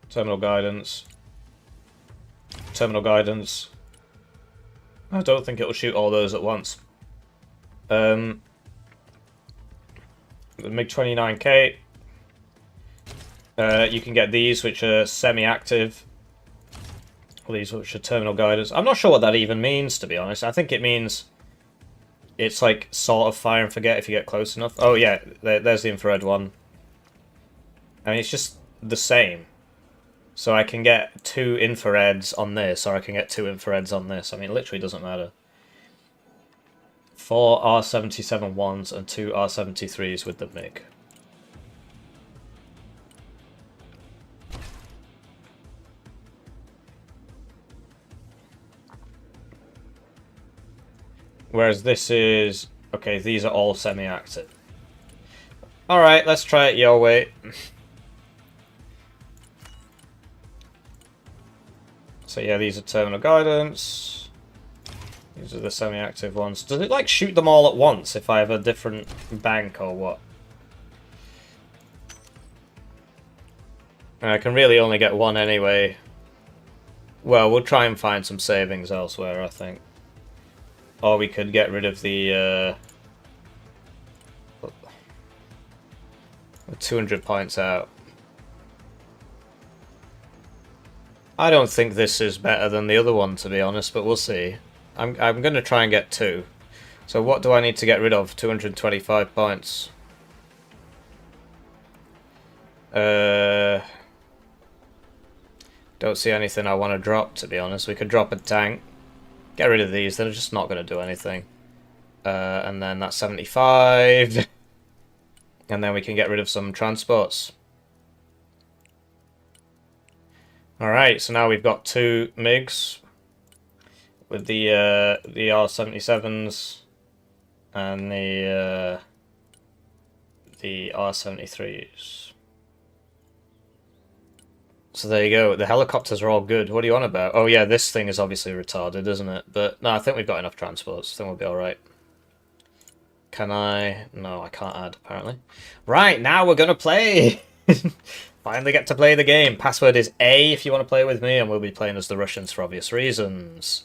Speaker 1: terminal guidance, terminal guidance. I don't think it'll shoot all those at once. The MiG-29K, you can get these which are semi-active, or these which are terminal guidance. I'm not sure what that even means, to be honest. I think it means it's like sort of fire and forget if you get close enough. Oh yeah, there's the infrared one. I mean, it's just the same. So I can get 2 infrareds on this, or I can get 2 infrareds on this. I mean, it literally doesn't matter. 4 R77-1s and 2 R73s with the MiG. Whereas this is... Okay, these are all semi-active. Alright, let's try it your way. So yeah, these are terminal guidance. These are the semi-active ones. Does it like shoot them all at once if I have a different bank or what? I can really only get one anyway. Well, we'll try and find some savings elsewhere, I think. Or we could get rid of the 200 points out. I don't think this is better than the other one, to be honest, but we'll see. I'm going to try and get 2. So what do I need to get rid of? 225 points. Don't see anything I want to drop, to be honest. We could drop a tank. Get rid of these. They're just not going to do anything. And then that's 75. And then we can get rid of some transports. Alright, so now we've got 2 MiGs with the R77s and the R73s. So there you go. The helicopters are all good. What are you on about? Oh yeah, this thing is obviously retarded, isn't it? But no, I think we've got enough transports. I think we'll be alright. Can I? No, I can't add, apparently. Right, now we're gonna play! Finally get to play the game. Password is A if you want to play with me, and we'll be playing as the Russians for obvious reasons.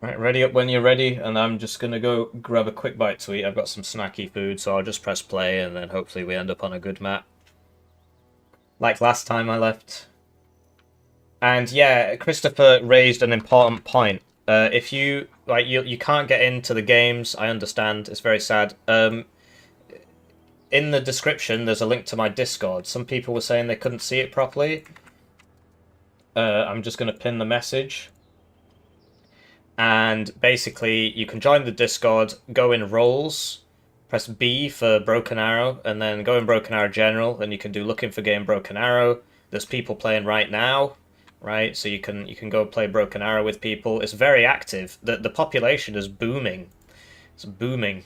Speaker 1: Right, ready up when you're ready, and I'm just gonna go grab a quick bite to eat. I've got some snacky food, so I'll just press play, and then hopefully we end up on a good map. Like last time I left. And yeah, Christopher raised an important point. If you you can't get into the games, I understand. It's very sad. In the description, there's a link to my Discord. Some people were saying they couldn't see it properly. I'm just going to pin the message. And basically, you can join the Discord, go in roles, press B for Broken Arrow, and then go in Broken Arrow General, and you can do looking for game Broken Arrow. There's people playing right now. Right, so you can go play Broken Arrow with people. It's very active. The population is booming. It's booming.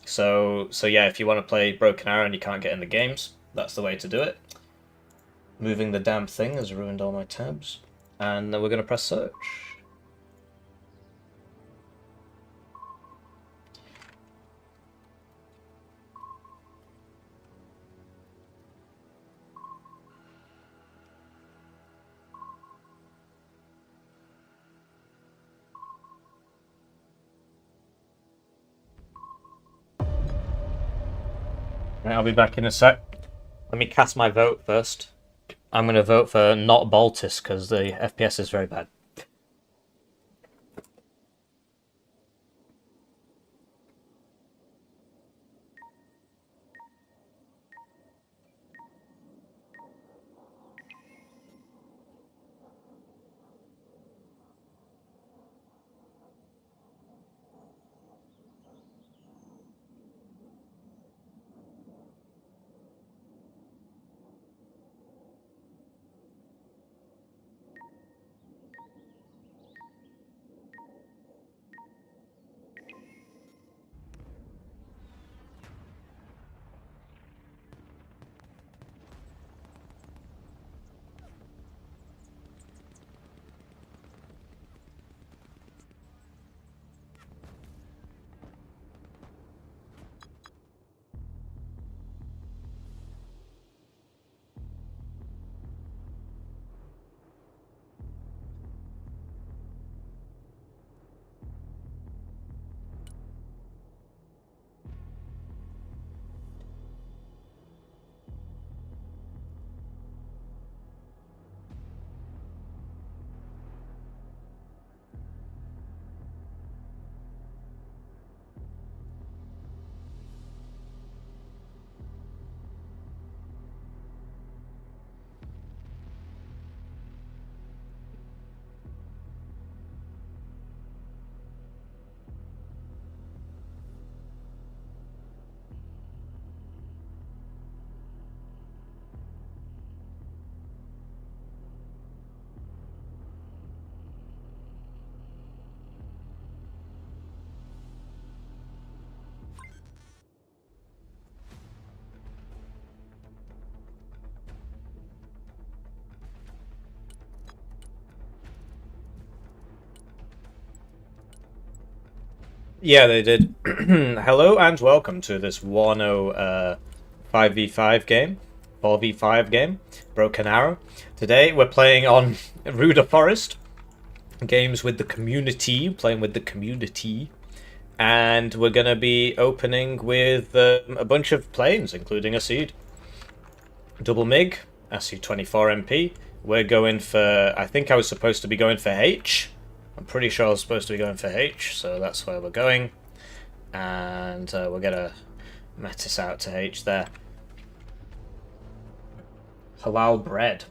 Speaker 1: So yeah, if you want to play Broken Arrow and you can't get in the games, that's the way to do it. Moving the damn thing has ruined all my tabs, and then we're gonna press search. Right, I'll be back in a sec. Let me cast my vote first. I'm going to vote for not Baltis because the FPS is very bad. Yeah, they did. Hello and welcome to this Wano 5v5 game, 4v5 game, Broken Arrow. Today we're playing on Ruder Forest, games with the community, playing with the community, and we're going to be opening with a bunch of planes, including a seed. Double MiG, SU-24MP. We're going for, I think I was supposed to be going for H. I'm pretty sure I was supposed to be going for H, so that's where we're going. And we'll get a Metis out to H there. Halal bread.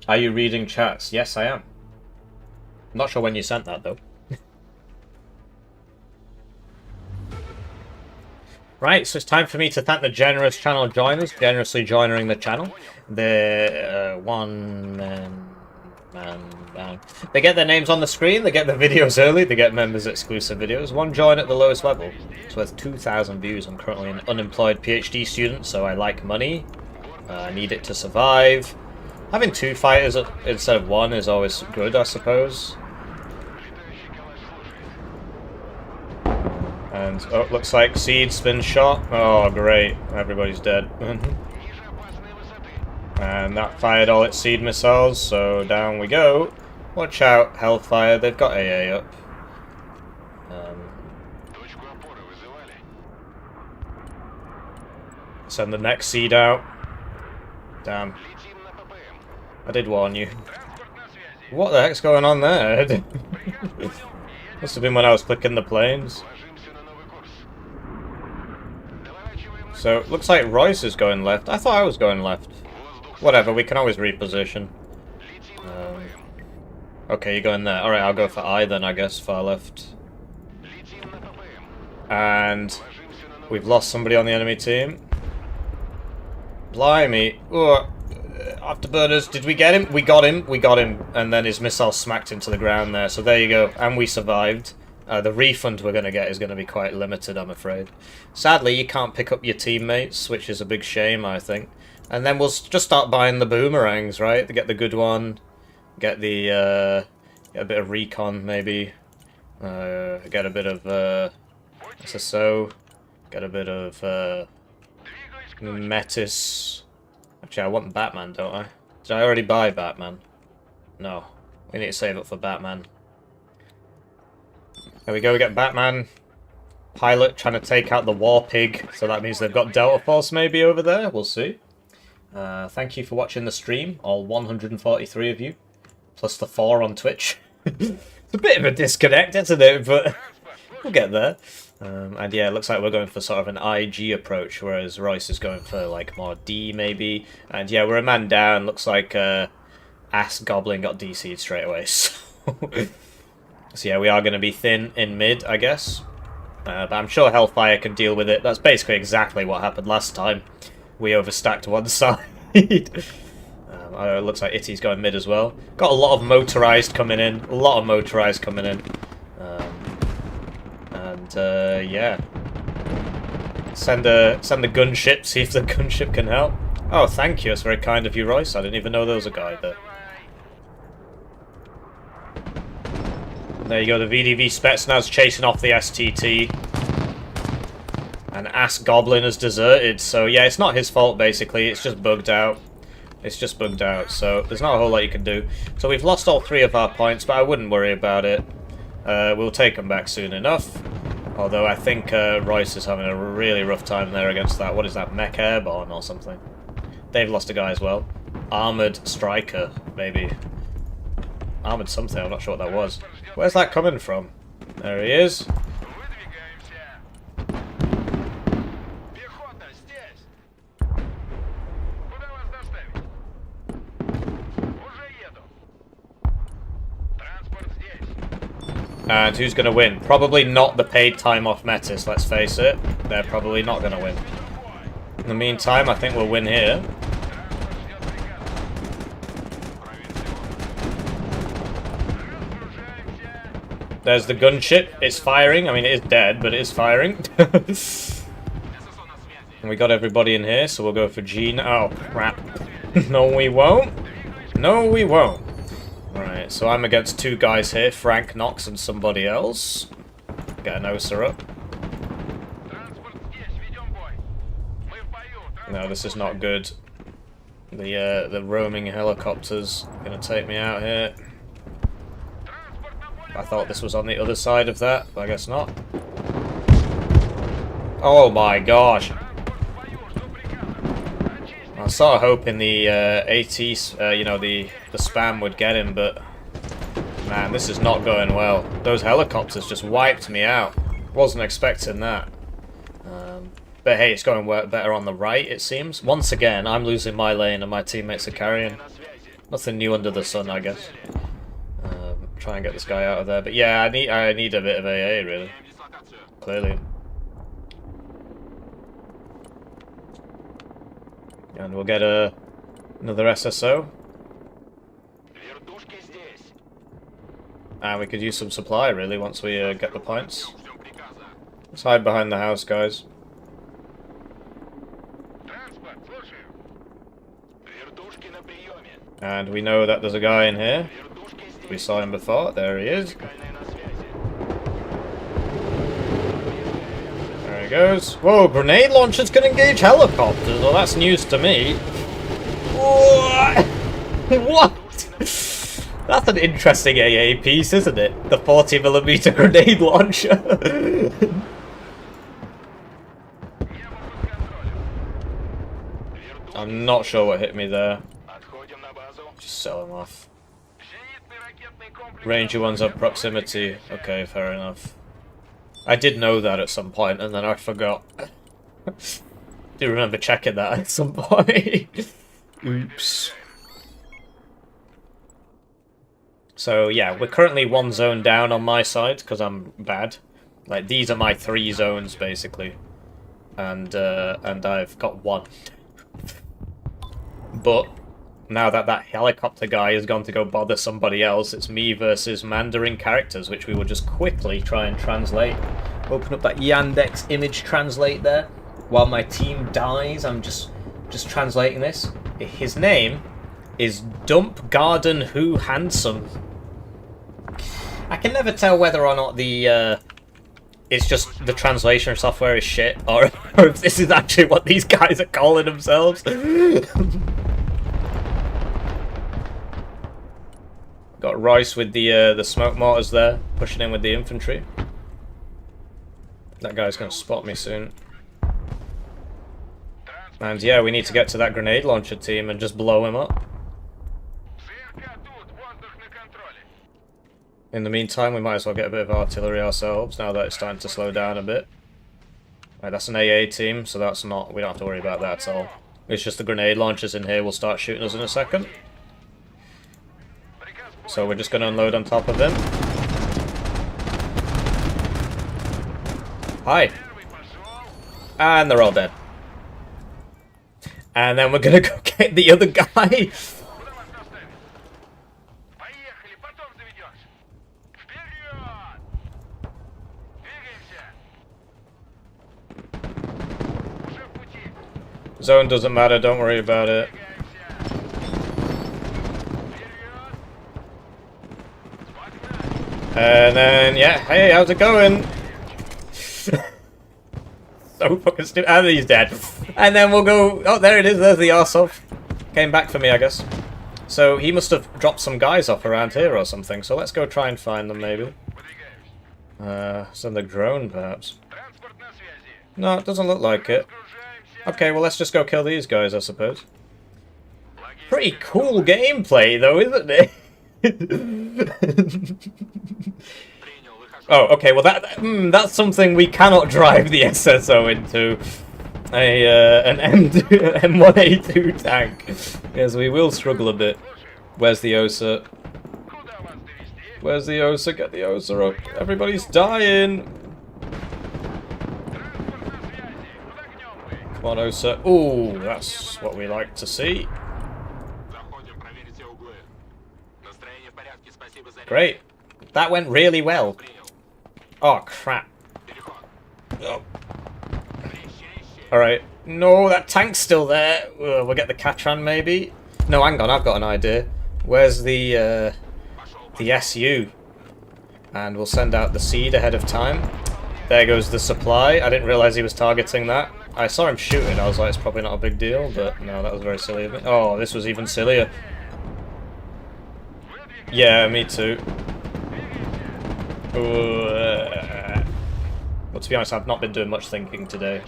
Speaker 1: Are you reading chats? Yes, I am. Not sure when you sent that, though. Right, so it's time for me to thank the generous channel joiners, generously joining the channel. The they get their names on the screen, they get the videos early, they get members exclusive videos. One join at the lowest level. It's worth 2,000 views. I'm currently an unemployed PhD student, so I like money. I need it to survive. Having 2 fighters instead of 1 is always good, I suppose. And, oh, looks like Seed's been shot. Oh, great. Everybody's dead. And that fired all its Seed missiles, so down we go. Watch out, Hellfire. They've got AA up. Send the next Seed out. Damn. I did warn you. What the heck's going on there? Must have been when I was clicking the planes. So, looks like Royce is going left. I thought I was going left. Whatever, we can always reposition. Okay, you're going there. Alright, I'll go for I then, I guess, far left. And we've lost somebody on the enemy team. Blimey. Ugh. Afterburners, did we get him? We got him, and then his missile smacked into the ground there, so there you go, and we survived. The refund we're going to get is going to be quite limited, I'm afraid. Sadly, you can't pick up your teammates, which is a big shame, I think. And then we'll just start buying the boomerangs, right? To get the good one, get the, get a bit of recon, maybe. Get a bit of, SSO, get a bit of, Metis. Actually, I want Batman, don't I? Did I already buy Batman? No. We need to save up for Batman. There we go, we get Batman. Pilot trying to take out the War Pig, so that means they've got Delta Force maybe over there, we'll see. Thank you for watching the stream, all 143 of you. Plus the 4 on Twitch. It's a bit of a disconnect, isn't it? But we'll get there. And yeah, it looks like we're going for sort of an IG approach, whereas Royce is going for like more D maybe. And yeah, we're a man down. Looks like Ass Goblin got DC'd straight away. So yeah, we are going to be thin in mid, I guess. But I'm sure Hellfire can deal with it. That's basically exactly what happened last time. We overstacked one side. It looks like Itty's going mid as well. Got a lot of motorized coming in. A lot of motorized coming in. Yeah. Send a gunship, see if the gunship can help. Oh, thank you. That's very kind of you, Royce. I didn't even know there was a guy there. There you go, the VDV Spetsnaz chasing off the STT. And Ass Goblin has deserted, so yeah, it's not his fault basically, it's just bugged out. It's just bugged out, so there's not a whole lot you can do. So we've lost all 3 of our points, but I wouldn't worry about it. We'll take them back soon enough. Although I think Royce is having a really rough time there against that, what is that, Mech Airborne or something? They've lost a guy as well. Armoured Striker, maybe. Armoured something, I'm not sure what that was. Where's that coming from? There he is. And who's going to win? Probably not the paid time off Metis, let's face it. They're probably not going to win. In the meantime, I think we'll win here. There's the gunship. It's firing. I mean, it is dead, but it is firing. And we got everybody in here, so we'll go for G. Oh, crap. No, we won't. No, we won't. Right, so I'm against 2 guys here, Frank Knox and somebody else. Get an Osa up. No, this is not good. The roaming helicopters gonna take me out here. I thought this was on the other side of that, but I guess not. Oh my gosh. I was sort of hoping the AT, you know, the spam would get him, but Man, this is not going well. Those helicopters just wiped me out. Wasn't expecting that. But hey, it's going better on the right, it seems. Once again, I'm losing my lane and my teammates are carrying. Nothing new under the sun, I guess. Try and get this guy out of there. But yeah, I need a bit of AA, really. Clearly. And we'll get another SSO. And we could use some supply, really, once we get the points. Let's hide behind the house, guys. And we know that there's a guy in here. We saw him before. There he is. There he goes. Whoa, grenade launchers can engage helicopters. Well, that's news to me. What? That's an interesting AA piece, isn't it? The 40mm grenade launcher. I'm not sure what hit me there. Just sell him off. Ranger one's up proximity. Okay, fair enough. I did know that at some point, and then I forgot. Do remember checking that at some point. Oops. So yeah, we're currently one zone down on my side because I'm bad. Like, these are my 3 zones basically, and I've got 1. But now that that helicopter guy has gone to go bother somebody else, it's me versus Mandarin characters, which we will just quickly try and translate. Open up that Yandex image translate there. While my team dies, I'm just translating this. His name is Dump Garden Who Handsome. I can never tell whether or not the it's just the translation software is shit, or if this is actually what these guys are calling themselves. Got Royce with the smoke mortars there, pushing in with the infantry. That guy's gonna spot me soon. And yeah, we need to get to that grenade launcher team and just blow him up. In the meantime, we might as well get a bit of artillery ourselves, now that it's starting to slow down a bit. Right, that's an AA team, so that's not... we don't have to worry about that at all. It's just the grenade launchers in here will start shooting us in a second. So we're just going to unload on top of him. Hi. And they're all dead. And then we're going to go get the other guy. Zone doesn't matter, don't worry about it. And then, yeah, hey, how's it going? So fucking stupid. And he's dead. And then we'll go... oh, there it is, there's the arsehole. Came back for me, I guess. So he must have dropped some guys off around here or something, so let's go try and find them, maybe. Send a drone, perhaps. No, it doesn't look like it. Okay, well, let's just go kill these guys, I suppose. Pretty cool gameplay, though, isn't it? Oh, okay, well, that's something we cannot drive the SSO into. An M1A2 tank. Yes, we will struggle a bit. Where's the OSA? Where's the OSA? Get the OSA up. Everybody's dying. Come on, OSA. Ooh, that's what we like to see. Great. That went really well. Oh, crap. Oh. Alright. No, that tank's still there. We'll get the Katran, maybe? No, hang on, I've got an idea. Where's the SU? And we'll send out the seed ahead of time. There goes the supply. I didn't realise he was targeting that. I saw him shooting, I was like, it's probably not a big deal, but no, that was very silly of me. Oh, this was even sillier. Yeah, me too. But to be honest, I've not been doing much thinking today.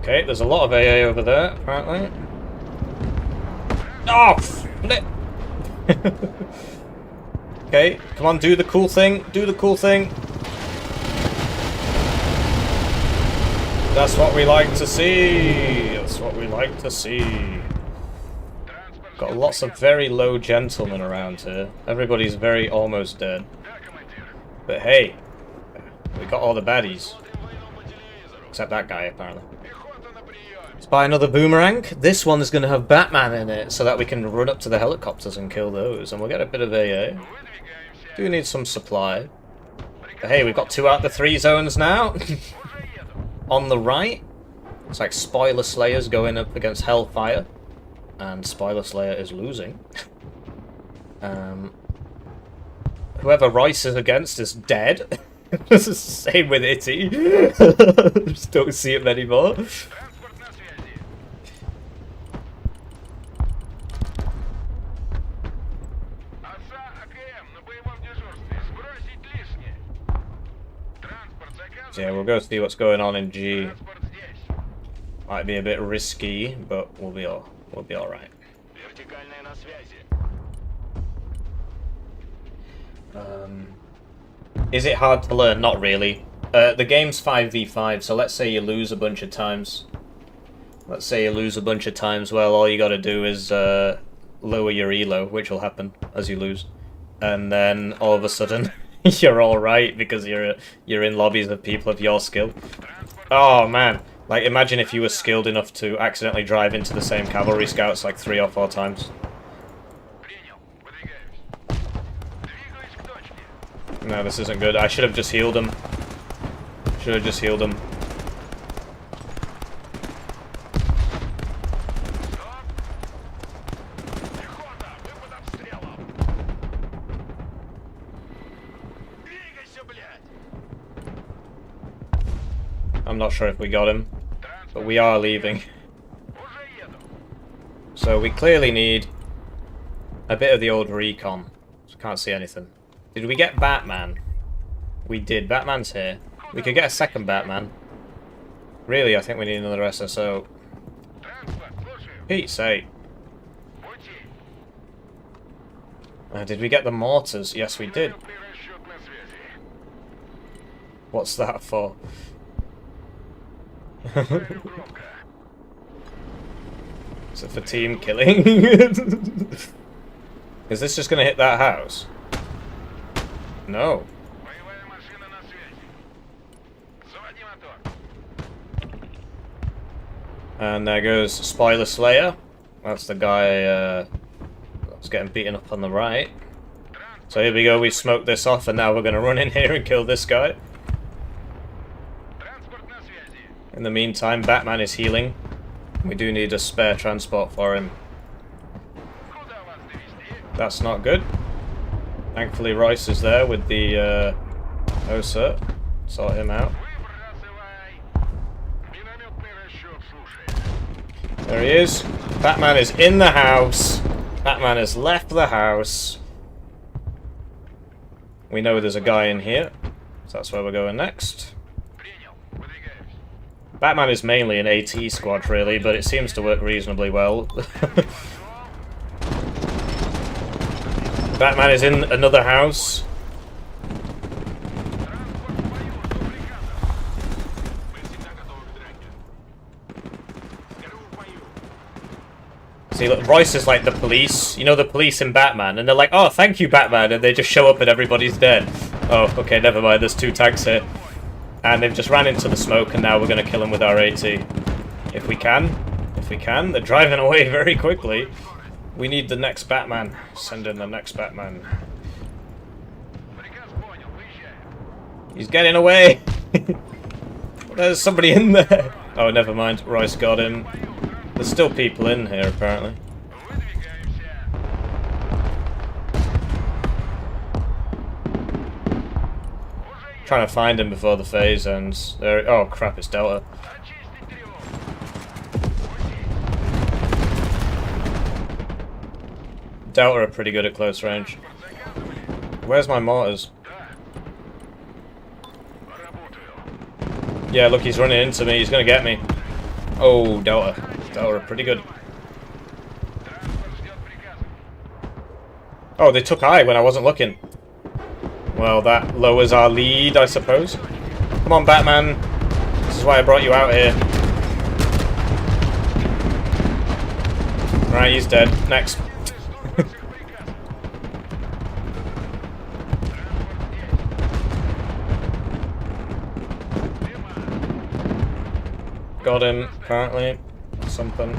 Speaker 1: Okay, there's a lot of AA over there, apparently. Oh, flip! Okay, come on, do the cool thing. Do the cool thing. That's what we like to see. That's what we like to see. Got lots of very low gentlemen around here. Everybody's very almost dead. But hey, we got all the baddies. Except that guy, apparently. Let's buy another boomerang. This one is going to have Batman in it, so that we can run up to the helicopters and kill those. And we'll get a bit of AA. Do need some supply. But hey, we've got 2 out of the 3 zones now. On the right, it's like Spoiler Slayer's going up against Hellfire. And Spoiler Slayer is losing. Whoever Royce is against is dead. Same with Itty. Just don't see him anymore. So yeah, we'll go see what's going on in G. Might be a bit risky, but we'll be all right. Is it hard to learn? Not really. The game's 5v5, so let's say you lose a bunch of times. Well, all you gotta do is lower your elo, which will happen as you lose. And then all of a sudden, you're alright because you're in lobbies of people of your skill. Oh man. Like, imagine if you were skilled enough to accidentally drive into the same cavalry scouts like 3 or 4 times. No, this isn't good. I should have just healed him. I'm not sure if we got him, but we are leaving. So we clearly need a bit of the old recon. Can't see anything. Did we get Batman? We did. Batman's here. We could get a second Batman. Really, I think we need another SSO. Pete's sake. Did we get the mortars? Yes, we did. What's that for? Is it for team killing? Is this just gonna hit that house? No. And there goes Spoiler Slayer. That's the guy that's getting beaten up on the right. So here we go, we smoked this off and now we're gonna run in here and kill this guy. In the meantime, Batman is healing. We do need a spare transport for him. That's not good. Thankfully Royce is there with the OSA. Sort him out. There he is. Batman is in the house. Batman has left the house. We know there's a guy in here. So that's where we're going next. Batman is mainly an AT squad, really, but it seems to work reasonably well. Batman is in another house. See, look, Royce is like the police. You know, the police in Batman, and they're like, "Oh, thank you, Batman," and they just show up and everybody's dead. Oh, okay, never mind. There's 2 tanks here. And they've just ran into the smoke, and now we're going to kill them with our AT. If we can. If we can. They're driving away very quickly. We need the next Batman. Send in the next Batman. He's getting away! There's somebody in there! Oh, never mind. Royce got him. There's still people in here, apparently. Trying to find him before the phase ends. There. Oh crap! It's Delta. Delta are pretty good at close range. Where's my mortars? Yeah, look, he's running into me. He's gonna get me. Oh, Delta. Delta are pretty good. Oh, they took I when I wasn't looking. Well, that lowers our lead, I suppose. Come on, Batman. This is why I brought you out here. Right, he's dead. Next. Got him, apparently. Something.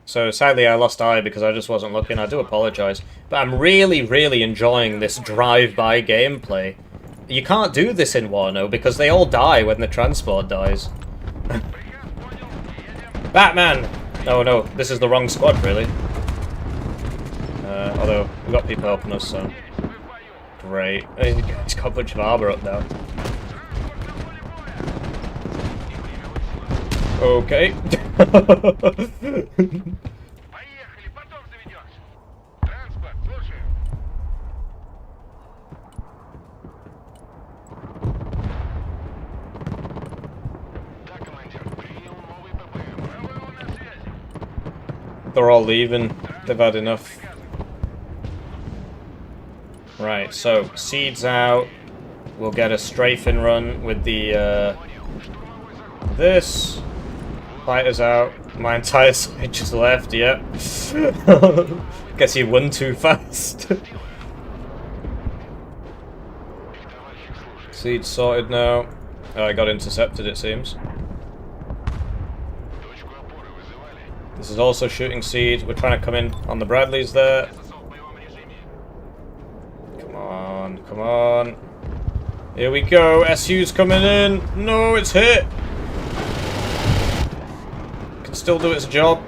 Speaker 1: So sadly I lost eye because I just wasn't looking. I do apologise. But I'm really, really enjoying this drive-by gameplay. You can't do this in Wano because they all die when the transport dies. Batman! Oh no, this is the wrong squad, really. Although, we've got people helping us, so... Great. He's got a bunch of armour up now. Okay. They're all leaving. They've had enough. Right, so seeds out. We'll get a strafing run with the this. Fighters out. My entire side just left, yep. Guess you won too fast. Seeds sorted now. Oh, I got intercepted, it seems. This is also shooting seed. We're trying to come in on the Bradleys there. Come on, come on. Here we go. SU's coming in. No, it's hit. Can still do its job.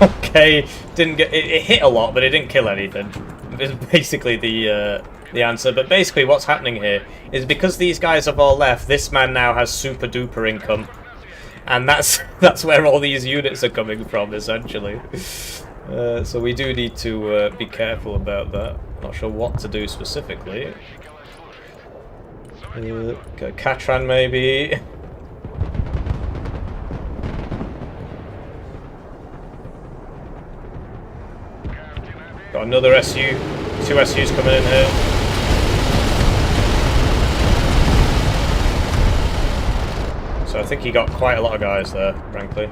Speaker 1: Okay, didn't get it hit a lot, but it didn't kill anything. It's basically the answer. But basically, what's happening here is because these guys have all left, this man now has super duper income. And that's where all these units are coming from, essentially. So we do need to be careful about that. Not sure what to do specifically. Go Katran, maybe. Got another SU. 2 SUs coming in here. So I think he got quite a lot of guys there, frankly.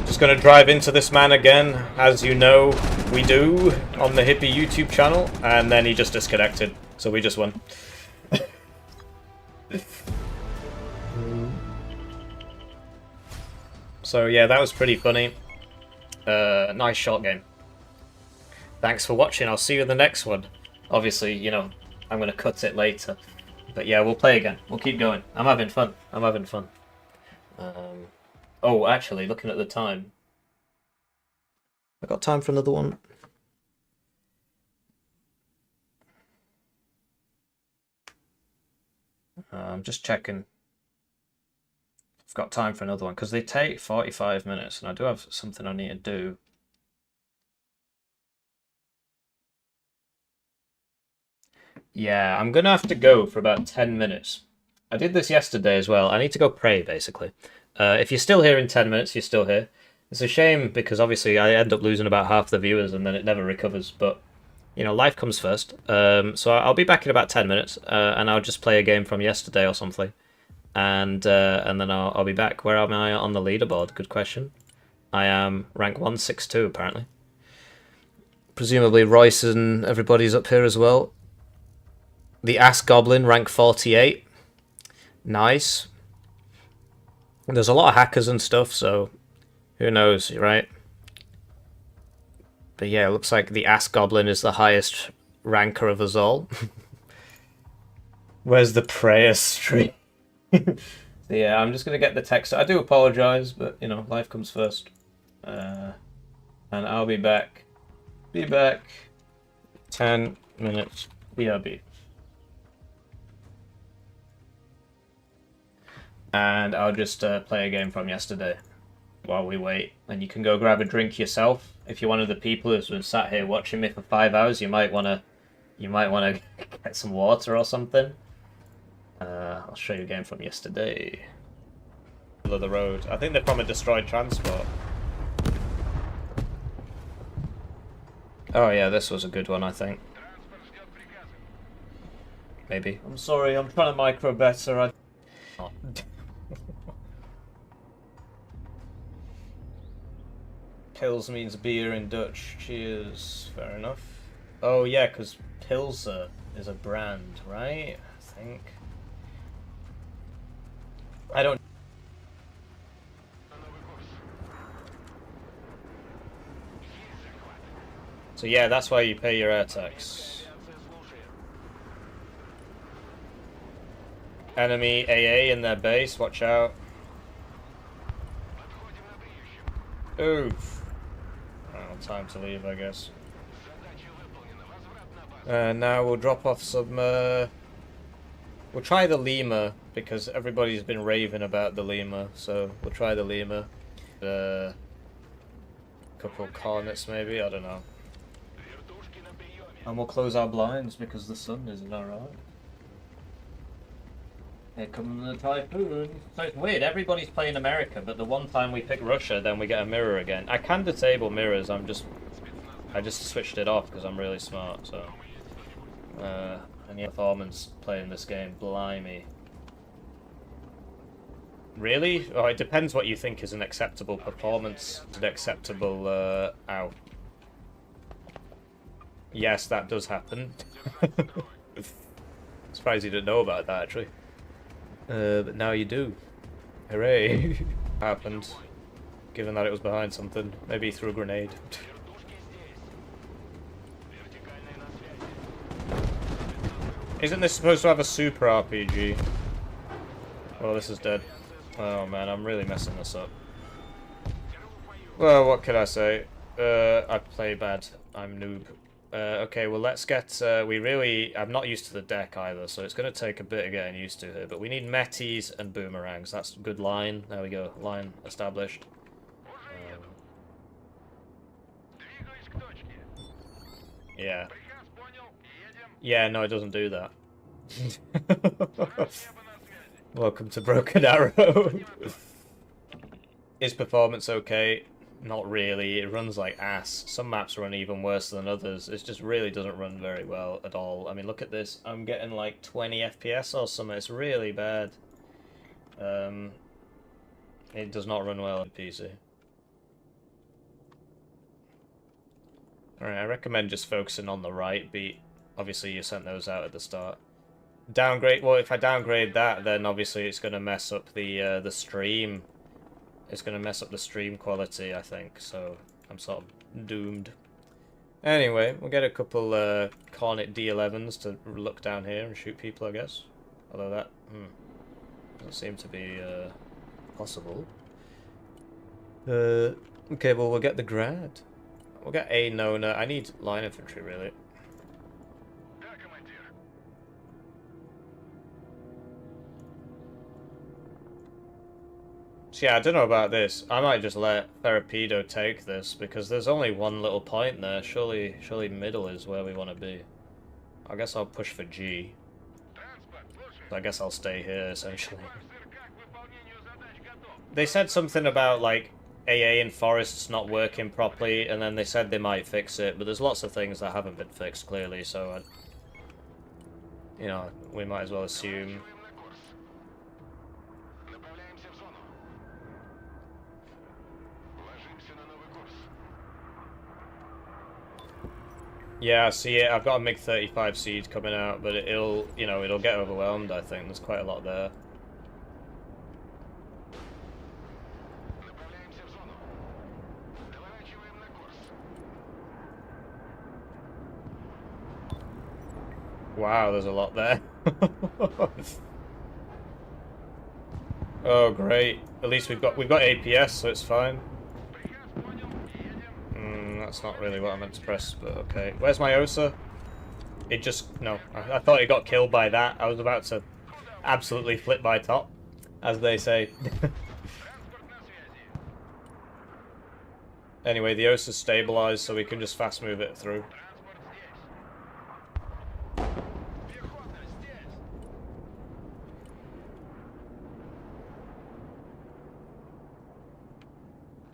Speaker 1: Just going to drive into this man again, as you know we do on the Hippie YouTube channel, and then he just disconnected, so we just won. So yeah, that was pretty funny. Nice short game. Thanks for watching, I'll see you in the next one. Obviously, you know, I'm going to cut it later. But yeah, we'll play again. We'll keep going. I'm having fun. I'm having fun. Oh, actually, looking at the time. I got time for another one. I'm just checking. I've got time for another one because they take 45 minutes, and I do have something I need to do. Yeah, I'm gonna have to go for about 10 minutes. I did this yesterday as well. I need to go pray, basically. If you're still here in 10 minutes, you're still here. It's a shame because obviously I end up losing about half the viewers and then it never recovers. But, you know, life comes first. So I'll be back in about 10 minutes and I'll just play a game from yesterday or something. And then I'll be back. Where am I on the leaderboard? Good question. I am rank 162, apparently. Presumably Royce and everybody's up here as well. The Ass Goblin, rank 48. Nice. There's a lot of hackers and stuff, so who knows, right? But yeah, it looks like the Ass Goblin is the highest ranker of us all. Where's the prayer stream? So yeah, I'm just going to get the text. I do apologise, but, you know, life comes first. And I'll be back. Be back. 10 minutes. BRB. And I'll just play a game from yesterday. while we wait. And you can go grab a drink yourself. If you're one of the people who's been sat here watching me for 5 hours, you might wanna get some water or something. I'll show you a game from yesterday. Middle of the road. I think they're from a destroyed transport. Oh yeah, this was a good one, I think. Maybe. I'm sorry, I'm trying to micro better. Pils means beer in Dutch. Cheers. Fair enough. Oh yeah, because Pilser is a brand, right? I think. I don't. So yeah, that's why you pay your air tax. Enemy AA in their base, watch out. Oof. Well, time to leave, I guess. Now we'll drop off some... we'll try the Lima, because everybody's been raving about the Lima, so we'll try the Lima. Couple of cornets maybe, I don't know. And we'll close our blinds because the sun isn't alright. Here comes the typhoon. So it's weird, everybody's playing America, but the one time we pick Russia, then we get a mirror again. I can disable mirrors, I just switched it off because I'm really smart, so... and yeah, performance playing this game, blimey. Really? Oh, it depends what you think is an acceptable performance. An acceptable, ow. Yes, that does happen. Surprised you didn't know about that, actually. But now you do. Hooray. Happened. Given that it was behind something. Maybe he threw a grenade. Isn't this supposed to have a super RPG? Well, this is dead. Oh man, I'm really messing this up. Well, what can I say? I play bad. I'm noob. Okay, well let's get... I'm not used to the deck either, so it's going to take a bit of getting used to here. But we need metis and boomerangs. That's a good line. There we go. Line established. Yeah. Yeah, no, it doesn't do that. Welcome to Broken Arrow. Is performance okay? Not really. It runs like ass. Some maps run even worse than others. It just really doesn't run very well at all. I mean, look at this. I'm getting like 20 FPS or something. It's really bad. It does not run well on PC. Alright, I recommend just focusing on the right beat. Obviously, you sent those out at the start. Downgrade. Well, if I downgrade that, then obviously it's going to mess up the stream. It's going to mess up the stream quality, I think. So I'm sort of doomed. Anyway, we'll get a couple Cornet D11s to look down here and shoot people, I guess. Although that doesn't seem to be possible. Okay, well we'll get the grad. We'll get a Nona. I need line infantry, really. So yeah, I don't know about this. I might just let Therapedo take this, because there's only one little point there. Surely middle is where we want to be. I guess I'll push for G. I guess I'll stay here, essentially. They said something about, like, AA in forests not working properly, and then they said they might fix it, but there's lots of things that haven't been fixed, clearly, so, you know, we might as well assume. Yeah, see it. I've got a MiG-35 seed coming out, but it'll, you know, it'll get overwhelmed, I think. There's quite a lot there. Wow, there's a lot there. Oh, great. At least we've got APS, so it's fine. That's not really what I meant to press, but okay. Where's my Osa? It just... no. I thought it got killed by that. I was about to absolutely flip my top, as they say. Anyway, the OS is stabilized, so we can just fast move it through.
Speaker 2: Пехота здесь.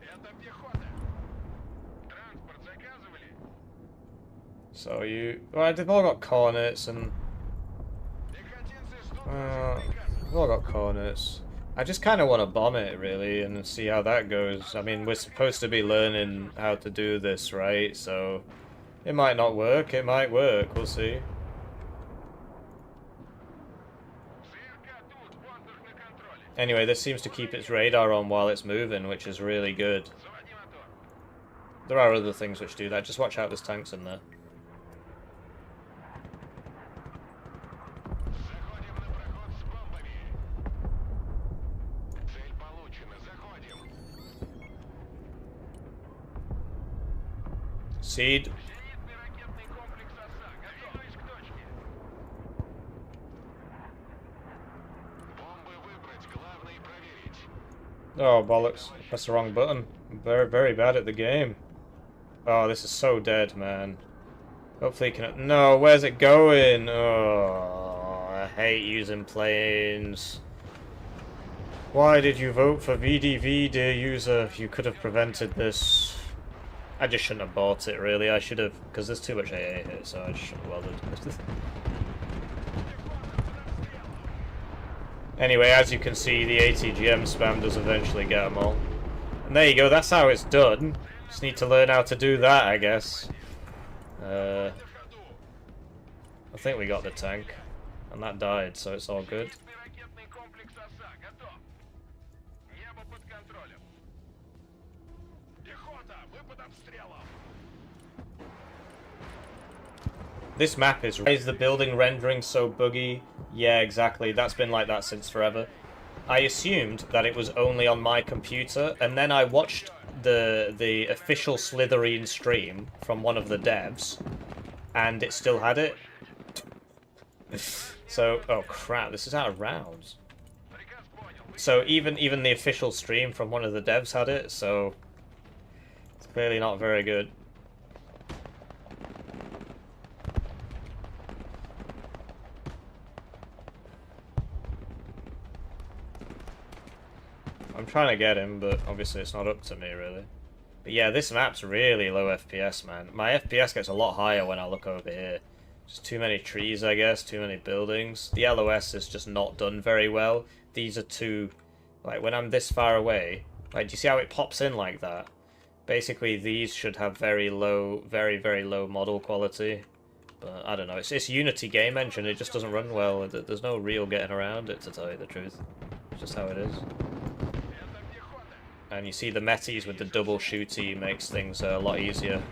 Speaker 2: Это пехота. Транспорт заказывали?
Speaker 1: So well, they've all got cornets and
Speaker 2: Пехотинцы ждут ваших приказов.
Speaker 1: they've all got cornets. I just kind of want to bomb it really and see how that goes. I mean, we're supposed to be learning how to do this, right? So it might not work. It might work. We'll see.
Speaker 2: ЗРК тут, воздух на контроле.
Speaker 1: Anyway, this seems to keep its radar on while it's moving, which is really good.
Speaker 2: Заводи мотор.
Speaker 1: There are other things which do that. Just watch out, there's tanks in there.
Speaker 2: Заходим на проход с бомбами. Цель получена. Заходим.
Speaker 1: Seed.
Speaker 2: Зенитный ракетный комплекс ОСА. Готовность к точке. Бомбы выбрать. Главное проверить.
Speaker 1: Oh, bollocks. Pressed the wrong button. I'm very, very bad at the game. Oh, this is so dead, man. Hopefully you can... No, where's it going? Oh, I hate using planes. Why did you vote for VDV, dear user? You could have prevented this. I just shouldn't have bought it, really. I should have... Because there's too much AA here, so I just shouldn't have bothered. Anyway, as you can see, the ATGM spam does eventually get them all. And there you go, that's how it's done. Just need to learn how to do that, I guess. I think we got the tank. And that died, so it's all good.
Speaker 2: Зенитный ракетный комплекс ОСА. Готов. Небо под контролем. Пехота. Выпад обстрелов.
Speaker 1: This map is... Is the building rendering so buggy? Yeah, exactly. That's been like that since forever. I assumed that it was only on my computer, and then I watched the official Slytherin stream from one of the devs, and it still had it. So, oh crap, this is out of rounds.
Speaker 2: Приказ понял.
Speaker 1: So even the official stream from one of the devs had it, so it's clearly not very good. I'm trying to get him, but obviously it's not up to me, really. But yeah, this map's really low FPS, man. My FPS gets a lot higher when I look over here. Just too many trees, I guess, too many buildings. The LOS is just not done very well. These are too... Like, when I'm this far away... Like, do you see how it pops in like that? Basically, these should have very low, very, very low model quality. But, I don't know. It's Unity game engine, it just doesn't run well. There's no real getting around it, to tell you the truth. It's just how it is. And you see the metis with the double shooty makes things a lot easier.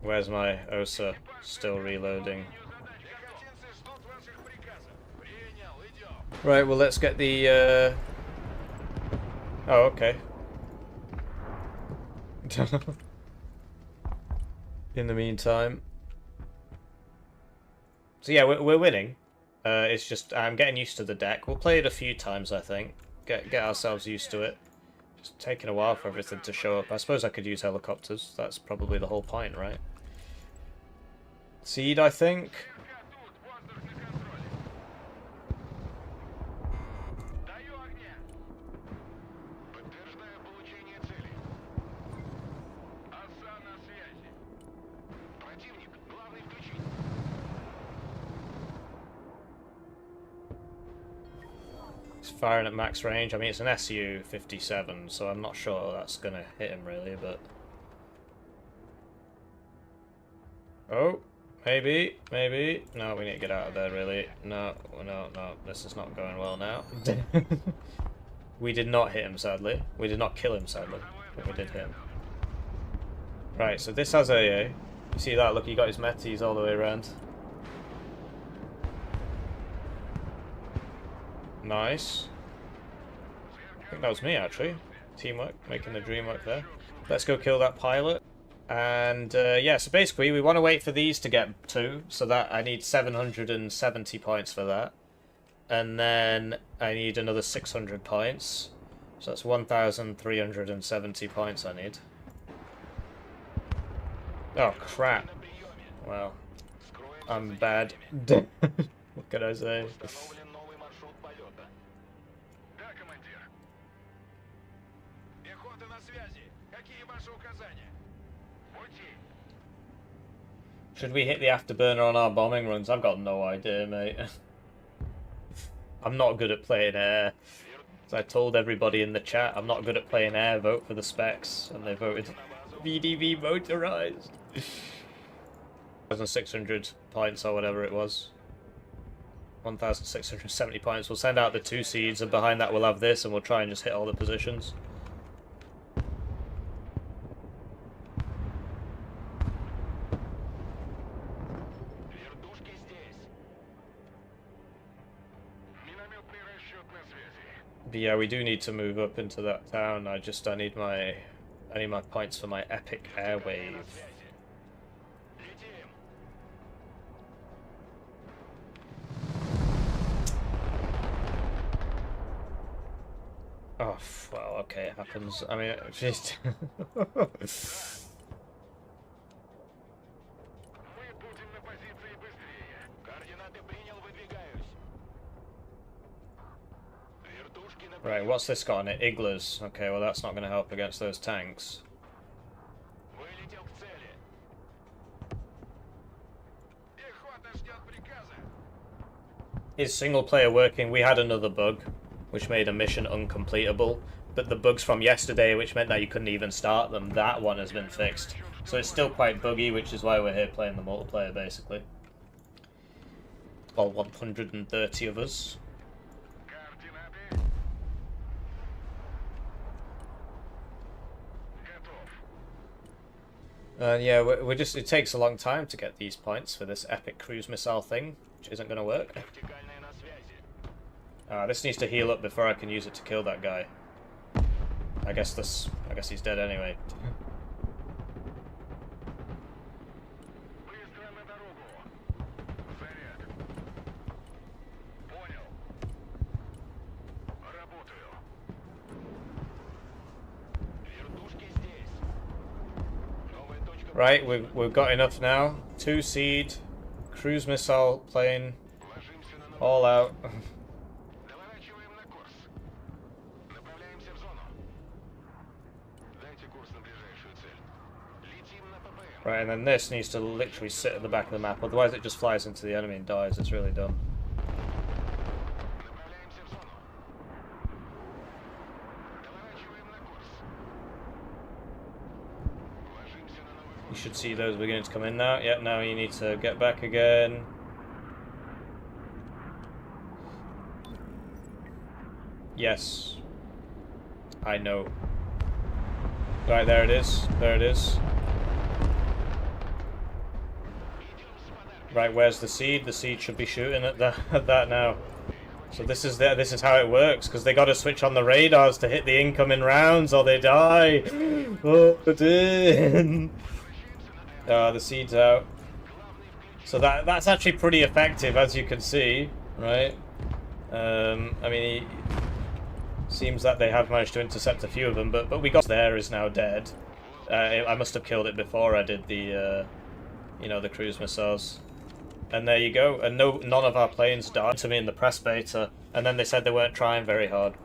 Speaker 1: Where's my OSA? Still reloading.
Speaker 2: Пехотинцы ждут ваших приказов. Принял. Идем.
Speaker 1: Right, well let's get the Oh, okay. In the meantime. So yeah, we're winning. It's just I'm getting used to the deck. We'll play it a few times, I think. Get ourselves used to it. Just taking a while for everything to show up. I suppose I could use helicopters. That's probably the whole point, right? Seed, I think.
Speaker 2: ЗРК тут. Воздух на контроле. Даю огня. Подтверждаю получение цели. ОСА на связи. Противник. Главный включить.
Speaker 1: It's firing at max range. I mean, it's an SU-57, so I'm not sure that's going to hit him, really, but... Oh, maybe, maybe. No, we need to get out of there, really. No, no, no, this is not going well now. We did not hit him, sadly. We did not kill him, sadly, but we did hit him. Right, so this has AA. You see that? Look, he got his metis all the way around. Nice. I think that was me, actually. Teamwork, making the dream work there. Let's go kill that pilot. And, yeah, so basically we want to wait for these to get to, so that I need 770 points for that. And then I need another 600 points. So that's 1,370 points I need. Oh crap. Well, I'm bad. What can I say?
Speaker 2: Установлен новый маршрут полета. Да, командир. Пехота на связи. Какие ваши указания? Пути.
Speaker 1: Should we hit the afterburner on our bombing runs? I've got no idea, mate. I'm not good at playing air. As I told everybody in the chat, I'm not good at playing air. Vote for the specs, and they voted VDV motorized. 1,600 points or whatever it was. 1,670 points. We'll send out the 2 seeds, and behind that we'll have this, and we'll try and just hit all the positions.
Speaker 2: Вертушки здесь. Минометный расчет на связи.
Speaker 1: But yeah, we do need to move up into that town. I need my points for my epic air
Speaker 2: На
Speaker 1: wave.
Speaker 2: связи. Летим.
Speaker 1: Oh, well, okay, it happens. I mean, just...
Speaker 2: Мы будем на позиции быстрее. Координаты принял, выдвигаюсь. Вертушки на
Speaker 1: Right, what's this got on it? Iglas. Okay, well that's not going to help against those tanks.
Speaker 2: Вылетел к цели. Пехота ждет приказа.
Speaker 1: Is single player working? We had another bug, which made a mission uncompletable. But the bugs from yesterday, which meant that you couldn't even start them, that one has been fixed. So it's still quite buggy, which is why we're here playing the multiplayer, basically. All 130 of us.
Speaker 2: Координаты. Готов.
Speaker 1: Yeah, we're just... It takes a long time to get these points for this epic cruise missile thing, which isn't going to work.
Speaker 2: Вертикальная на связи.
Speaker 1: This needs to heal up before I can use it to kill that guy. I guess he's dead anyway.
Speaker 2: Быстро на дорогу. Заряд. Понял. Работаю. Вертушки здесь. Новая точка.
Speaker 1: Right, we've got enough now. 2 seed, cruise missile plane,
Speaker 2: Ложимся на новую.
Speaker 1: all out.
Speaker 2: Доворачиваем на курс. Направляемся в зону. Дайте курс на ближайшую цель. Летим на ППМ.
Speaker 1: Right, and then this needs to literally sit at the back of the map, otherwise it just flies into the enemy and dies. It's really dumb.
Speaker 2: Направляемся в зону. Доворачиваем на курс. Ложимся на новый
Speaker 1: You
Speaker 2: курс.
Speaker 1: should see those beginning to come in now. Yeah, now you need to get back again. Yes. I know. Right, there it is. There it is. Right, where's the seed? The seed should be shooting at that now. So this is how it works, because they got to switch on the radars to hit the incoming rounds, or they die. Oh, the seed's out. So that's actually pretty effective, as you can see, right? I mean, seems that they have managed to intercept a few of them, but we got there is now dead. I must have killed it before I did the, you know, the cruise missiles. And there you go. And none of our planes died to me in the press beta. And then they said they weren't trying very hard.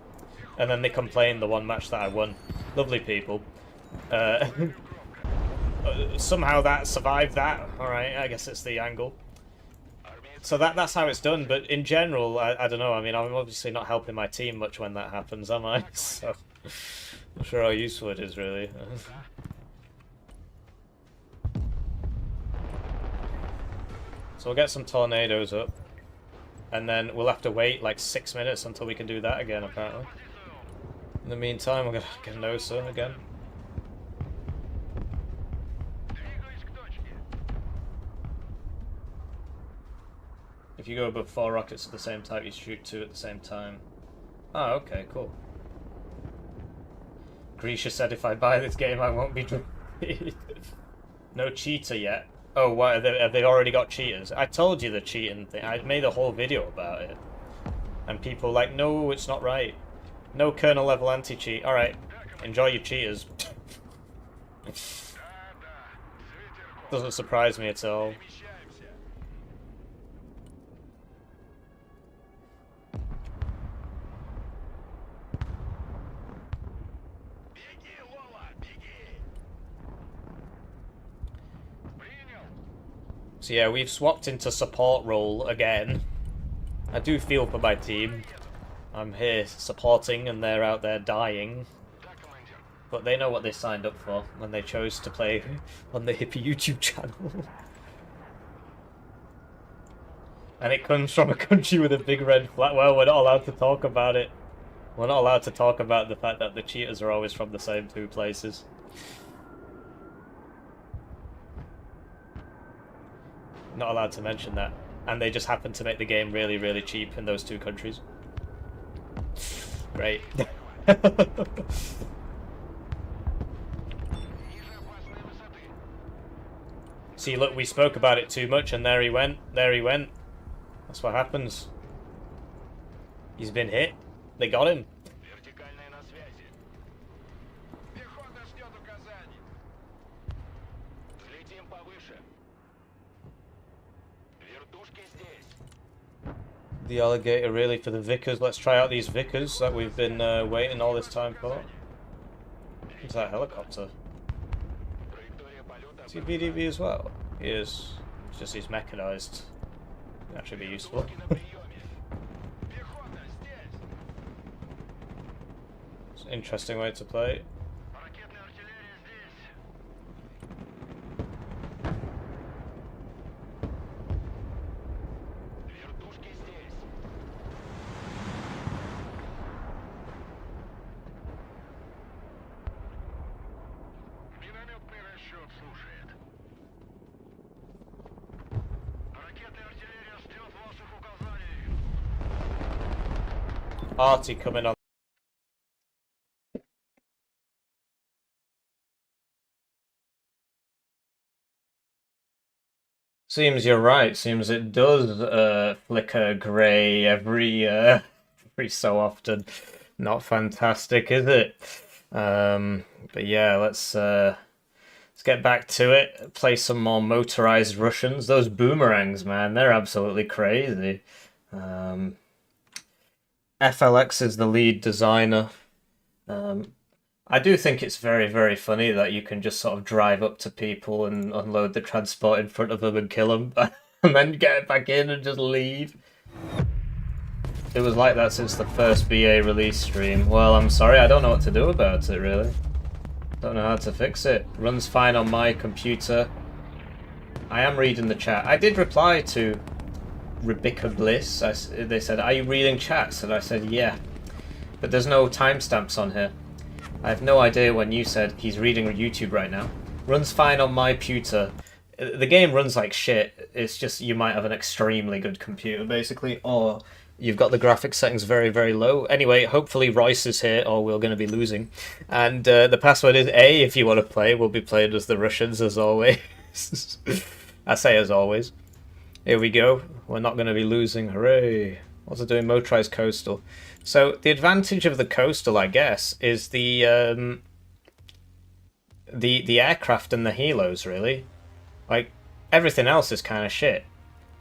Speaker 1: And then they complained the one match that I won. Lovely people. Somehow that survived that. Alright, I guess it's the angle. So that's how it's done. But in general, I don't know. I mean, I'm obviously not helping my team much when that happens, am I? So I'm not sure how useful it is, really. So we'll get some tornadoes up, and then we'll have to wait like 6 minutes until we can do that again, apparently. In the meantime, we're gonna get an OSA again.
Speaker 2: Двигаюсь к точке.
Speaker 1: If you go above 4 rockets at the same time, you shoot 2 at the same time. Oh, okay, cool. Grisha said if I buy this game, I won't be defeated. No cheater yet. Oh, what? Have they already got cheaters? I told you the cheating thing. I made a whole video about it. And people were like, no, it's not right. No kernel level anti-cheat. Alright. Enjoy your cheaters. Doesn't surprise me at all.
Speaker 2: Перемещаемся. Беги, Лола, беги. Принял.
Speaker 1: So yeah, we've swapped into support role again. I do feel for my team. I'm here supporting and they're out there dying.
Speaker 2: Да, командир.
Speaker 1: But they know what they signed up for when they chose to play on the hippie YouTube channel. And it comes from a country with a big red flag. Well, we're not allowed to talk about it. We're not allowed to talk about the fact that the cheaters are always from the same two places. Not allowed to mention that. And they just happen to make the game really, really cheap in those two countries. Great.
Speaker 2: Ниже опасной высоты.
Speaker 1: See, look, we spoke about it too much, and there he went. There he went. That's what happens. He's been hit. They got him.
Speaker 2: Вертикальная на связи. Пехота ждет указаний. Взлетим повыше. Вертушки здесь.
Speaker 1: The alligator really for the Vickers. Let's try out these Vickers that we've been waiting all this time for. What's that helicopter?
Speaker 2: Траектория полета.
Speaker 1: Is he VDV as well? He is. It's just he's mechanized. That should be useful.
Speaker 2: Вертушки на приеме. Пехота здесь.
Speaker 1: It's an interesting way to play.
Speaker 2: Ракетная артиллерия здесь. Вертушки здесь. Минометный расчет слушает. Ракетная артиллерия ждет ваших указаний.
Speaker 1: Artie coming on. Seems you're right. Seems it does flicker grey every so often. Not fantastic, is it? But yeah, let's get back to it. Play some more motorized Russians. Those boomerangs, man, they're absolutely crazy. FLX is the lead designer. I do think it's very, very funny that you can just sort of drive up to people and unload the transport in front of them and kill them, and then get back in and just leave. It was like that since the first BA release stream. Well, I'm sorry, I don't know what to do about it, really. Don't know how to fix it. Runs fine on my computer. I am reading the chat. I did reply to Rebecca Bliss. They said, "Are you reading chats?" And I said, "Yeah." But there's no timestamps on here. I have no idea when you said he's reading YouTube right now. Runs fine on my computer. The game runs like shit. It's just you might have an extremely good computer, basically, or you've got the graphics settings very, very low. Anyway, hopefully Royce is here, or we're going to be losing. And the password is A if you want to play. We'll be playing as the Russians, as always. I say as always. Here we go. We're not going to be losing. Hooray. What's it doing? Motorized coastal. So the advantage of the coastal, I guess, is the aircraft and the helos, really. Like, everything else is kind of shit.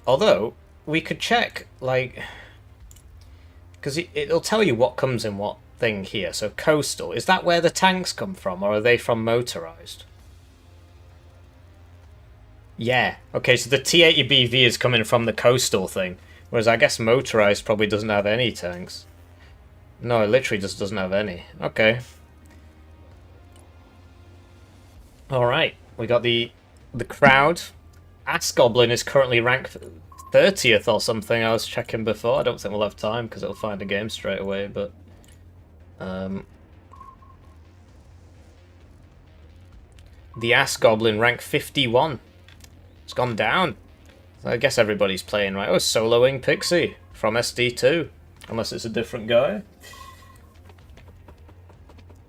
Speaker 1: Although, we could check, like... Because it'll tell you what comes in what thing here. So coastal, is that where the tanks come from, or are they from motorized? Yeah. Okay, so the T-80BV is coming from the coastal thing. Whereas I guess motorized probably doesn't have any tanks. No, it literally just doesn't have any. Okay. Alright, we got the crowd. Ass Goblin is currently ranked 30th or something. I was checking before. I don't think we'll have time because it'll find a game straight away, but... the Ass Goblin rank 51. It's gone down. I guess everybody's playing right. Oh, soloing Pixie from SD2. Unless it's a different guy.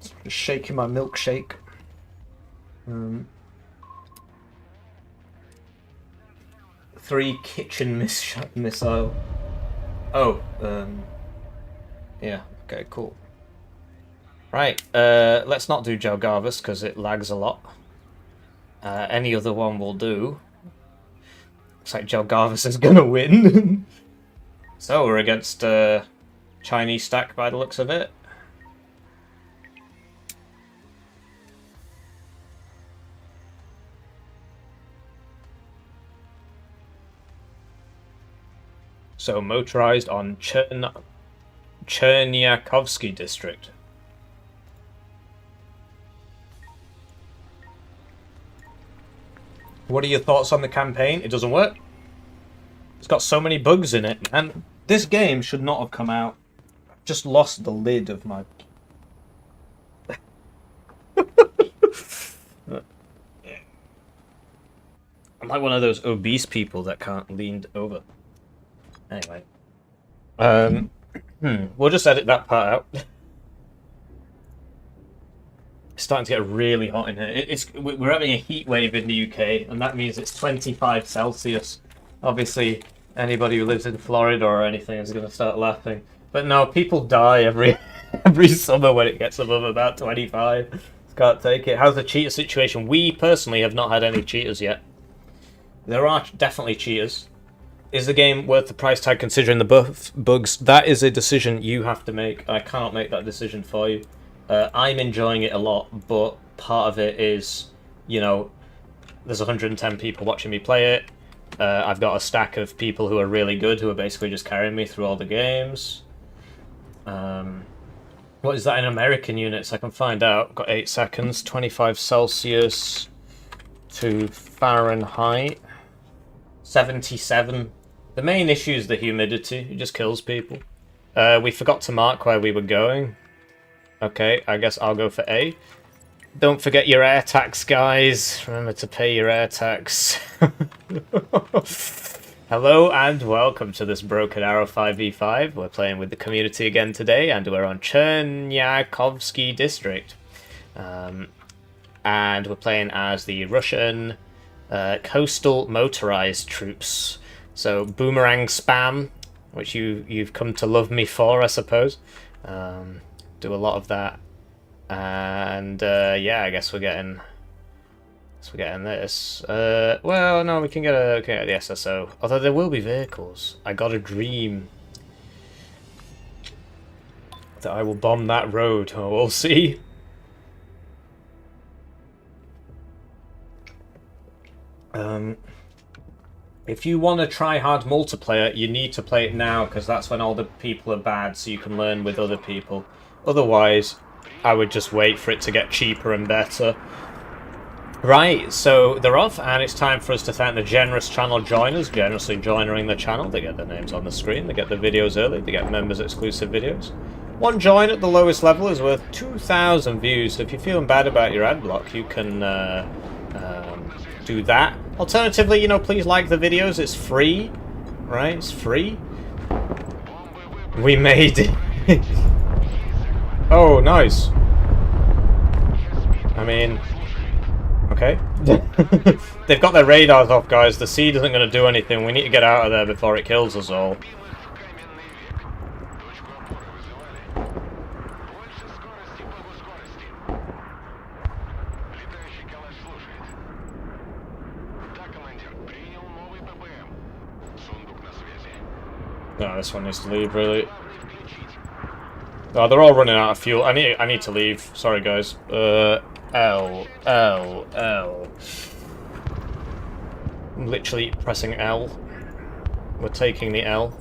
Speaker 1: Just shaking my milkshake. 3 kitchen missile. Oh, yeah. Okay, cool. Right, let's not do Jelgavus because it lags a lot. Any other one will do. Looks like Jelgavus is gonna win. So we're against Chinese stack by the looks of it. So motorized on Chernyakovsky district. What are your thoughts on the campaign? It doesn't work. It's got so many bugs in it, and this game should not have come out. I've just lost the lid of my... I'm like one of those obese people that can't lean over. Anyway. We'll just edit that part out. It's starting to get really hot in here. We're having a heat wave in the UK, and that means it's 25 Celsius. Obviously, anybody who lives in Florida or anything is going to start laughing. But no, people die every summer when it gets above about 25. Can't take it. How's the cheater situation? We personally have not had any cheaters yet. There are definitely cheaters. Is the game worth the price tag considering the bugs? That is a decision you have to make. I can't make that decision for you. I'm enjoying it a lot, but part of it is, you know, there's 110 people watching me play it. I've got a stack of people who are really good, who are basically just carrying me through all the games. What is that in American units? I can find out. Got 8 seconds. 25 Celsius to Fahrenheit. 77. The main issue is the humidity. It just kills people. We forgot to mark where we were going. Okay, I guess I'll go for A. Don't forget your air tax, guys. Remember to pay your air tax. Hello and welcome to this Broken Arrow 5v5. We're playing with the community again today, and we're on Chernyakovsky district. And we're playing as the Russian coastal motorized troops. So boomerang spam, which you've come to love me for, I suppose. Do a lot of that, and yeah, I guess we're getting this. Well, no, we can get the SSO. Although there will be vehicles. I got a dream that I will bomb that road. Oh, we'll see. If you want to try hard multiplayer, you need to play it now, because that's when all the people are bad, so you can learn with other people. Otherwise, I would just wait for it to get cheaper and better. Right, so they're off, and it's time for us to thank the generous channel joiners, generously joining the channel. They get their names on the screen, they get the videos early, they get members exclusive videos. One join at the lowest level is worth 2,000 views, so if you're feeling bad about your ad block, you can do that. Alternatively, you know, please like the videos, it's free, right? It's free. We made it. Oh, nice. I mean, okay. They've got their radars off, guys. The sea isn't going to do anything. We need to get out of there before it kills us all. No, this one needs to leave, really. Oh, they're all running out of fuel. I need to leave. Sorry, guys. L. I'm literally pressing L. We're taking the L.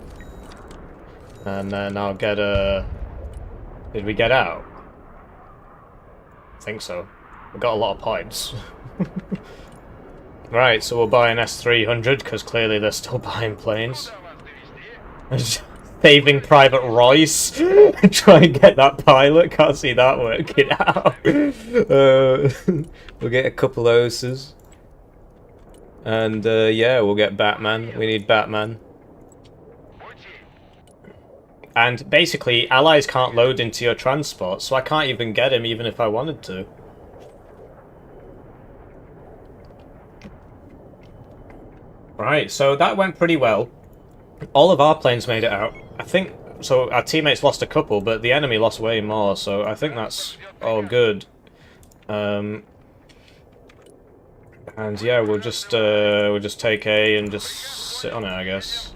Speaker 1: And then I'll get a... Did we get out? I think so. We got a lot of pipes. Right, so we'll buy an S-300, because clearly they're still buying planes. Saving Private Royce. Try and get that pilot. Can't see that working out. We'll get a couple of O's. And yeah, we'll get Batman. We need Batman. And basically, allies can't load into your transport, so I can't even get him even if I wanted to. Right, so that went pretty well. All of our planes made it out. I think so our teammates lost a couple, but the enemy lost way more. So I think that's all good. And yeah, we'll just take A and just sit on it, I guess.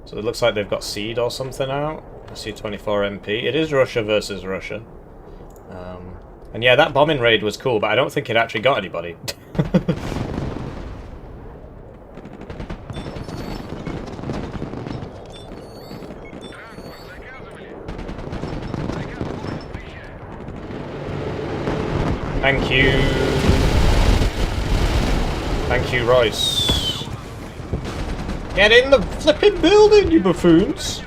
Speaker 1: So it looks like they've got seed or something out. I see 24 MP. It is Russia versus Russia. And yeah, that bombing raid was cool, but I don't think it actually got anybody. Thank you. Thank you, Royce. Get in the flipping building, you buffoons!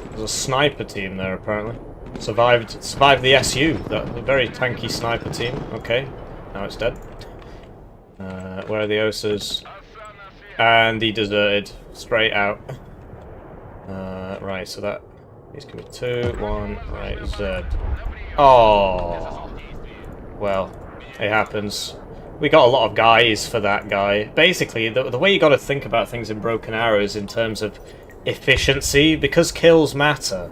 Speaker 1: There's a sniper team there, apparently. Survived the SU, that very tanky sniper team. Okay, now it's dead. Where are the OSAs? And he deserted. Straight out. Right, so that... These can be 2, 1, right, Z. Oh, well, it happens. We got a lot of guys for that guy. Basically, the way you got to think about things in Broken Arrows in terms of efficiency, because kills matter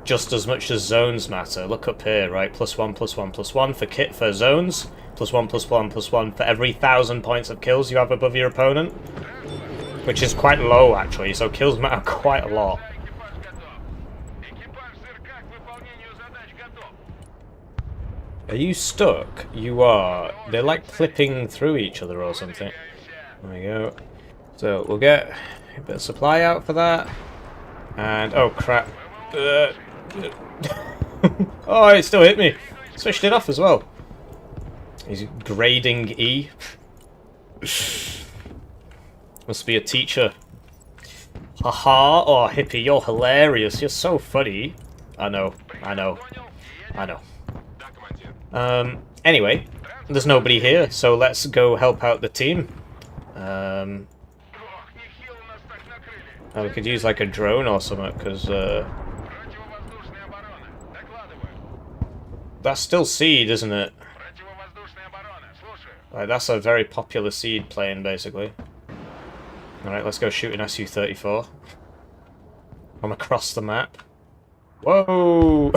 Speaker 1: just as much as zones matter. Look up here, right? +1, +1, +1 for kit for zones. +1, +1, +1 for every 1,000 points of kills you have above your opponent, which is quite low actually. So kills matter quite a lot. Are you stuck? You are. They're like clipping through each other or something. There we go. So we'll get a bit of supply out for that. And oh crap. Oh, it still hit me. Switched it off as well. He's grading E. Must be a teacher. Haha. Oh, hippie, you're hilarious. You're so funny. I know. I know. I know. Anyway, there's nobody here, so let's go help out the team. Oh, we could use like a drone or something, because that's still seed, isn't it? Like, that's a very popular seed plane, basically. Alright, let's go shoot an Su-34 from across the map. Whoa!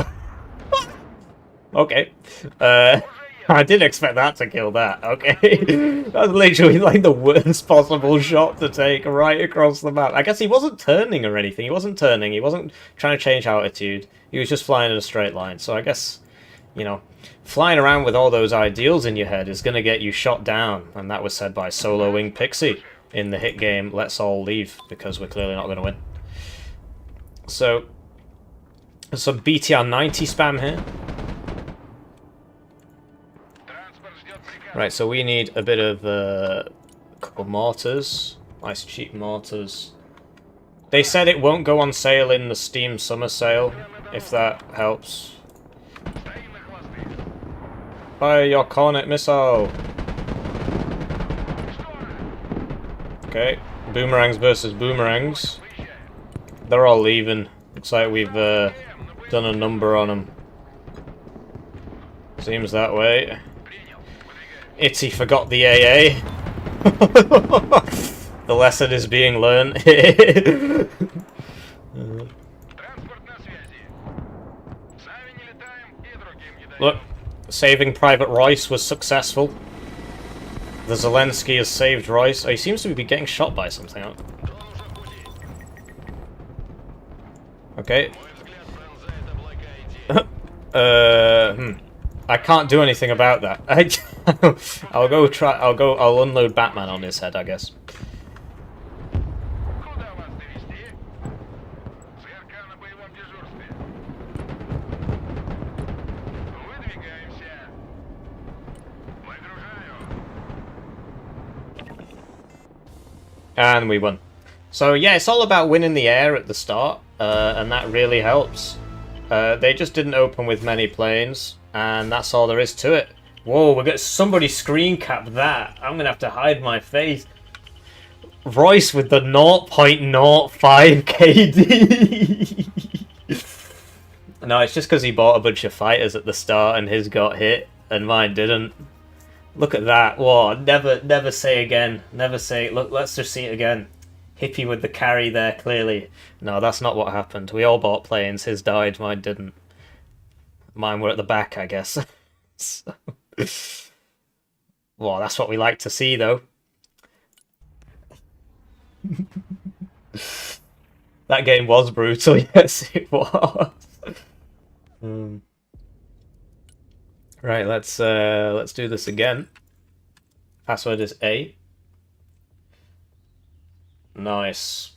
Speaker 1: Okay. I didn't expect that to kill that. Okay. That's literally like the worst possible shot to take right across the map. I guess he wasn't turning or anything. He wasn't turning. He wasn't trying to change altitude. He was just flying in a straight line. So I guess, you know, flying around with all those ideals in your head is going to get you shot down. And that was said by Solo Wing Pixie in the hit game Let's All Leave, because we're clearly not going to win. So, there's some BTR 90 spam here. Right, so we need a bit of a couple mortars. Nice cheap mortars. They said it won't go on sale in the Steam Summer Sale, if that helps. Fire your cornet missile! Okay, boomerangs versus boomerangs. They're all leaving. Looks like we've done a number on them. Seems that way. Itty forgot the AA. The lesson is being learned. Look, saving Private Royce was successful. The Zelensky has saved Royce. Oh, he seems to be getting shot by something. Okay. I can't do anything about that. I'll unload Batman on his head, I guess. And we won. So yeah, it's all about winning the air at the start, and that really helps. They just didn't open with many planes, and that's all there is to it. Whoa, we got somebody screen cap that. I'm gonna have to hide my face. Royce with the 0.05 KD. No, it's just because he bought a bunch of fighters at the start and his got hit and mine didn't. Look at that. Whoa, never say again. Never say. Look, let's just see it again. Hippie with the carry there, clearly. No, that's not what happened. We all bought planes. His died, mine didn't. Mine were at the back, I guess. So... Well, that's what we like to see, though. That game was brutal, yes, it was. Right, let's do this again. Password is A. Nice.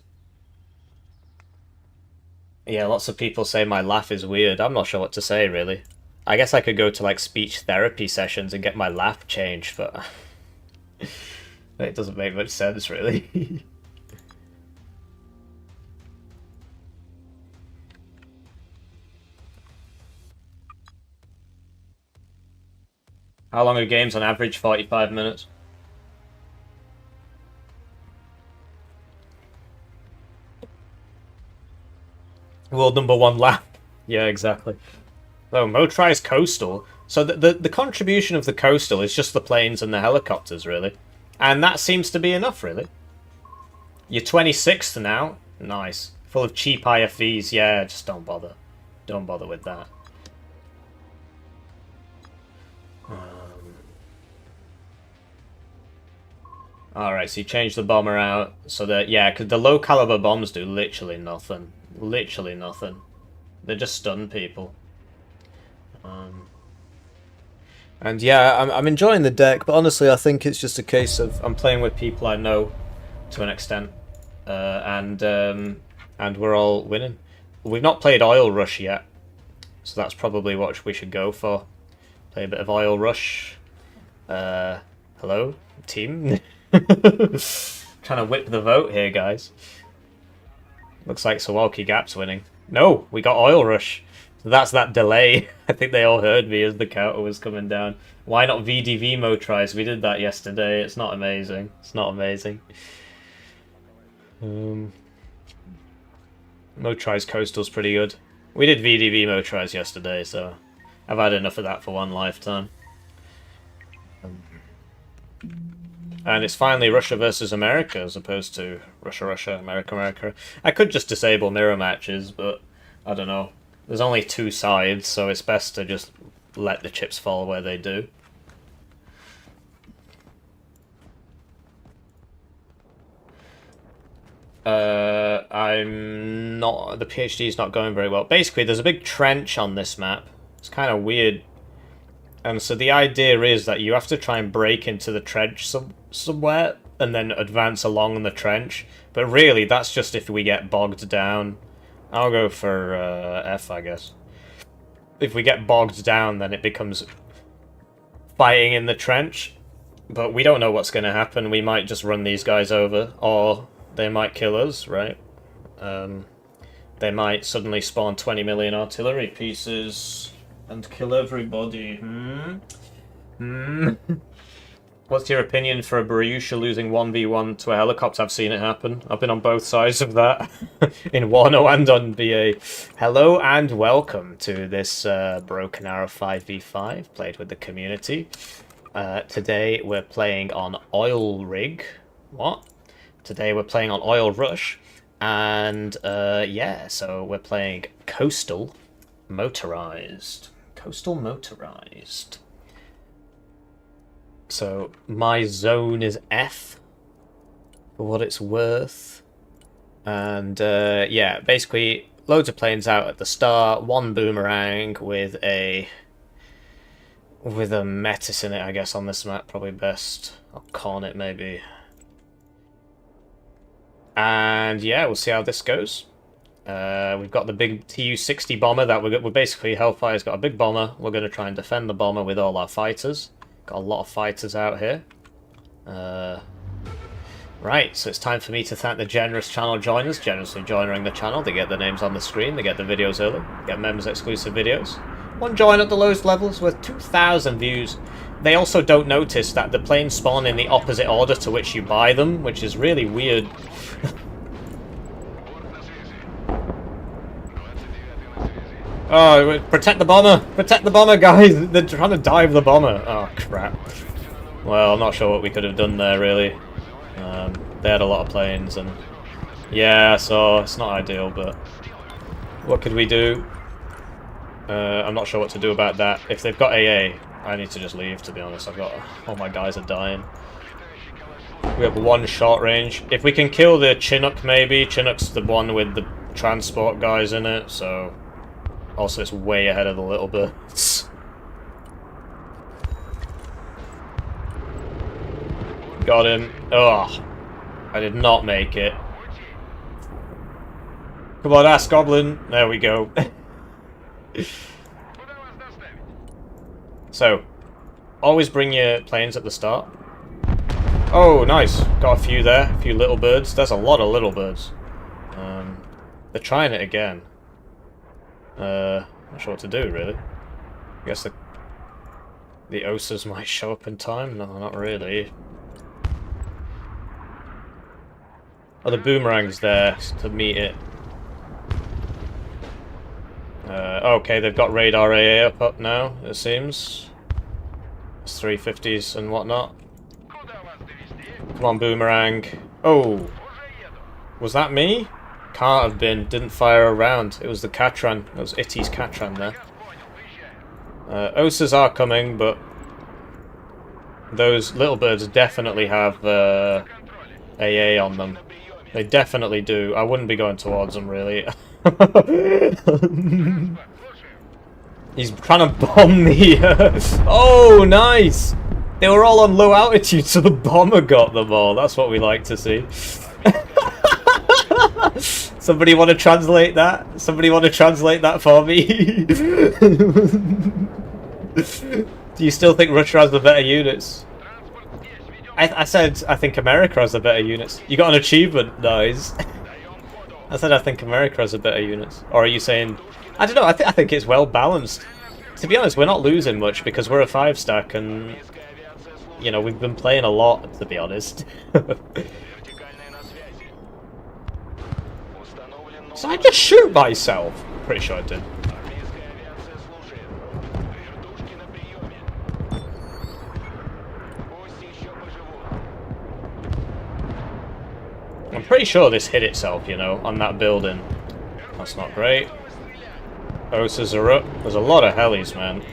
Speaker 1: Yeah, lots of people say my laugh is weird. I'm not sure what to say, really. I guess I could go to, like, speech therapy sessions and get my laugh changed, but... it doesn't make much sense, really. How long are games on average? 45 minutes. World #1 lap. Yeah, exactly. Oh, Mo tries coastal. So the contribution of the coastal is just the planes and the helicopters, really. And that seems to be enough, really. You're 26th now. Nice. Full of cheap IFVs. Yeah, just don't bother. Don't bother with that. Alright, so you change the bomber out so that, yeah, because the low caliber bombs do literally nothing. Literally nothing. They just stun people. And yeah, I'm enjoying the deck, but honestly I think it's just a case of I'm playing with people I know to an extent. And we're all winning. We've not played Oil Rush yet, so that's probably what we should go for. Play a bit of Oil Rush. Hello, team? Trying to whip the vote here, guys. Looks like Sawalki Gap's winning. No, we got Oil Rush. So that's that delay. I think they all heard me as the counter was coming down. Why not VDV Mo tries? We did that yesterday. It's not amazing. It's not amazing. Mo tries Coastal's pretty good. We did VDV Mo tries yesterday, so I've had enough of that for one lifetime. And it's finally Russia versus America as opposed to Russia, America. I could just disable mirror matches, but I don't know. There's only two sides, so it's best to just let the chips fall where they do. I'm not... The PhD's not going very well. Basically, there's a big trench on this map. It's kind of weird. And so the idea is that you have to try and break into the trench somewhere and then advance along the trench. But really, that's just if we get bogged down. I'll go for F, I guess. If we get bogged down, then it becomes fighting in the trench. But we don't know what's going to happen. We might just run these guys over, or they might kill us, right? They might suddenly spawn 20 million artillery pieces and kill everybody. What's your opinion for a Baryusha losing 1v1 to a helicopter? I've seen it happen. I've been on both sides of that. In Wano and on BA. Hello and welcome to this Broken Arrow 5v5 played with the community. Today we're playing on Oil Rig. What? Today we're playing on Oil Rush. And yeah, so we're playing Coastal Motorized. Coastal Motorized. So my zone is F, for what it's worth. And yeah, basically loads of planes out at the start, one boomerang with a Metis in it, I guess, on this map, probably best. Or Cornet, maybe. And yeah, we'll see how this goes. We've got the big Tu-60 bomber that we're basically, Hellfire's got a big bomber. We're going to try and defend the bomber with all our fighters. Got a lot of fighters out here. Right, so it's time for me to thank the generous channel joiners, generously joining the channel. They get their names on the screen, they get the videos early, get members exclusive videos. One join at the lowest levels with 2,000 views. They also don't notice that the planes spawn in the opposite order to which you buy them, which is really weird. Oh, protect the bomber! Protect the bomber, guys! They're trying to dive the bomber. Oh, crap. Well, I'm not sure what we could have done there, really. They had a lot of planes, and Yeah, so it's not ideal, but what could we do? I'm not sure what to do about that. If they've got AA, I need to just leave, to be honest. All my guys are dying. We have one short range. If we can kill the Chinook, maybe. Chinook's the one with the transport guys in it, so... Also, it's way ahead of the little birds. Got him. Ugh. I did not make it. Come on, ass goblin. There we go. So, always bring your planes at the start. Oh, nice. Got a few there. A few little birds. There's a lot of little birds. They're trying it again. Not sure what to do, really. I guess the Osas might show up in time. No, not really. Oh, the boomerang's there to meet it. Okay, they've got radar AA up now, it seems. It's 350s and whatnot. Come on, boomerang. Oh! Was that me? Can't have been. Didn't fire a round. It was the Katran. It was Itty's Katran there. Osas are coming, but those little birds definitely have AA on them. They definitely do. I wouldn't be going towards them, really. He's trying to bomb the... Oh, nice! They were all on low altitude, so the bomber got them all. That's what we like to see. Somebody want to translate that? Somebody want to translate that for me? Do you still think Russia has the better units? I said I think America has the better units. You got an achievement, nice. I said I think America has the better units. Or are you saying... I don't know, I think it's well balanced. To be honest, we're not losing much because we're a 5-stack and... You know, we've been playing a lot, to be honest. So I just shoot myself? Pretty sure I did. I'm pretty sure this hit itself, you know, on that building. That's not great. Osas are up. There's a lot of helis, man.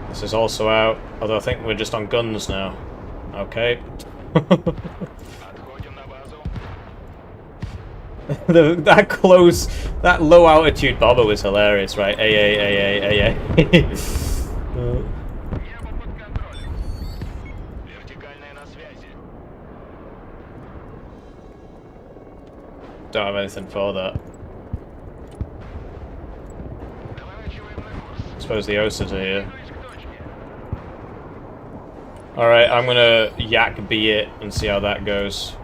Speaker 1: This is also out, although I think we're just on guns now. Okay. That close, that low altitude bomber was hilarious, right? AA. Don't have anything for that. I suppose the Osas are here. Alright, I'm gonna yak B it and see how that goes.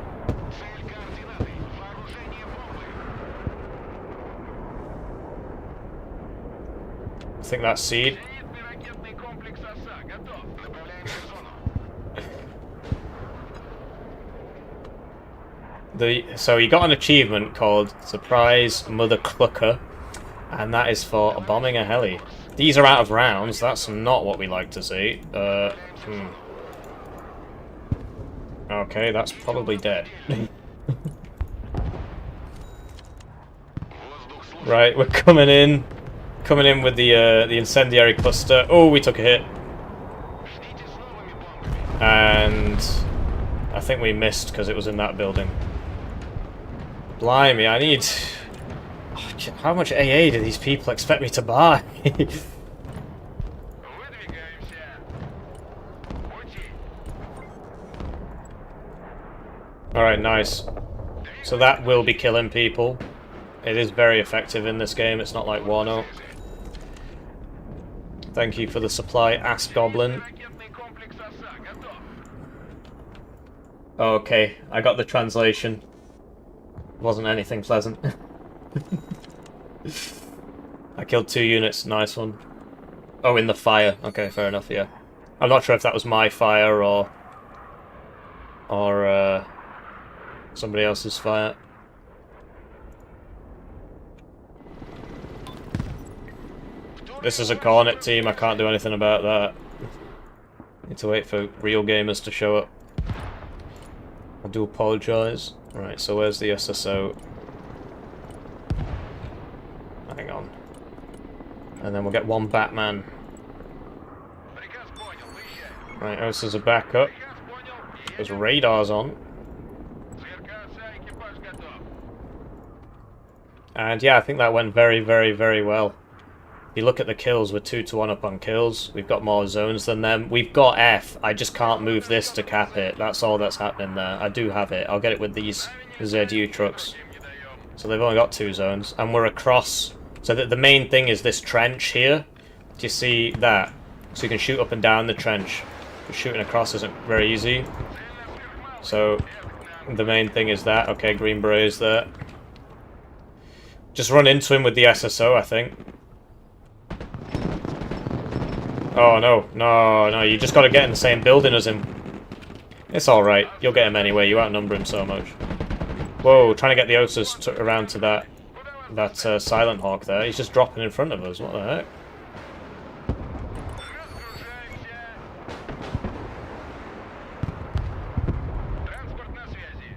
Speaker 1: I think that's seed. So you got an achievement called Surprise Mother Clucker, and that is for bombing a heli. These are out of rounds, that's not what we like to see. Okay, that's probably dead. Right, we're coming in. Coming in with the incendiary cluster. Oh, we took a hit. And I think we missed because it was in that building. Blimey, I need... How much AA do these people expect me to buy? Alright, nice. So that will be killing people. It is very effective in this game, it's not like Wano. Thank you for the supply, ass goblin. Okay, I got the translation. Wasn't anything pleasant. I killed 2 units, nice one. Oh, in the fire. Okay, fair enough, yeah. I'm not sure if that was my fire or somebody else's fire. This is a Cornet team, I can't do anything about that. Need to wait for real gamers to show up. I do apologise. Right, so where's the SSO? Hang on. And then we'll get one Batman.
Speaker 2: Приказ понял, выезжай.
Speaker 1: Right, oh, so there's a backup.
Speaker 2: Приказ понял.
Speaker 1: There's radars on.
Speaker 2: Сверкаться, экипаж готов.
Speaker 1: And yeah, I think that went very, very, very well. If you look at the kills, we're 2-1 up on kills. We've got more zones than them. We've got F. I just can't move this to cap it. That's all that's happening there. I do have it. I'll get it with these ZU trucks. So they've only got 2 zones. And we're across. So the main thing is this trench here. Do you see that? So you can shoot up and down the trench. But shooting across isn't very easy. So the main thing is that. Okay, Green Berets there. Just run into him with the SSO, I think. Oh, no. No, no, you just got to get in the same building as him. It's alright. You'll get him anyway. You outnumber him so much. Whoa, trying to get the Osus around to that Silent Hawk there. He's just dropping in front of us. What the heck?
Speaker 2: Транспорт на связи.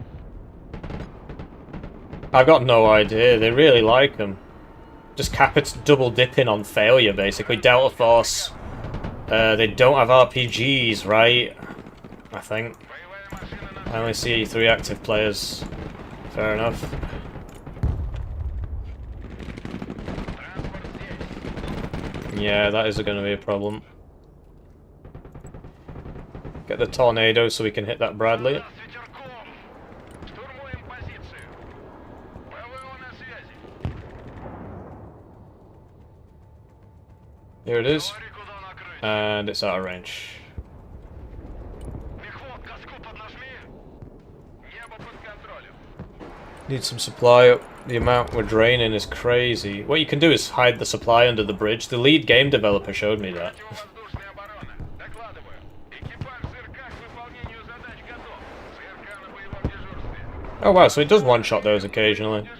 Speaker 1: I've got no idea. They really like him. Just Capit's double dipping on failure, basically. Delta Force. They don't have RPGs, right? I think. I only see 3 active players. Fair enough. Yeah, that is going to be a problem. Get the tornado so we can hit that Bradley.
Speaker 2: С ветерком. Штурмуем позицию. ПВО на связи.
Speaker 1: Here it is.
Speaker 2: Говори, куда накрыть.
Speaker 1: And it's out of range.
Speaker 2: Мехвод, газку поднажми. Небо под контролем.
Speaker 1: Need some supply up. The amount we're draining is crazy. What you can do is hide the supply under the bridge. The lead game developer showed me that.
Speaker 2: Противовоздушная оборона. Докладываю. Экипаж ЗРК к выполнению задач готов. ЗРК на боевом дежурстве.
Speaker 1: Oh wow, so it does one-shot those occasionally.
Speaker 2: Дежурстве.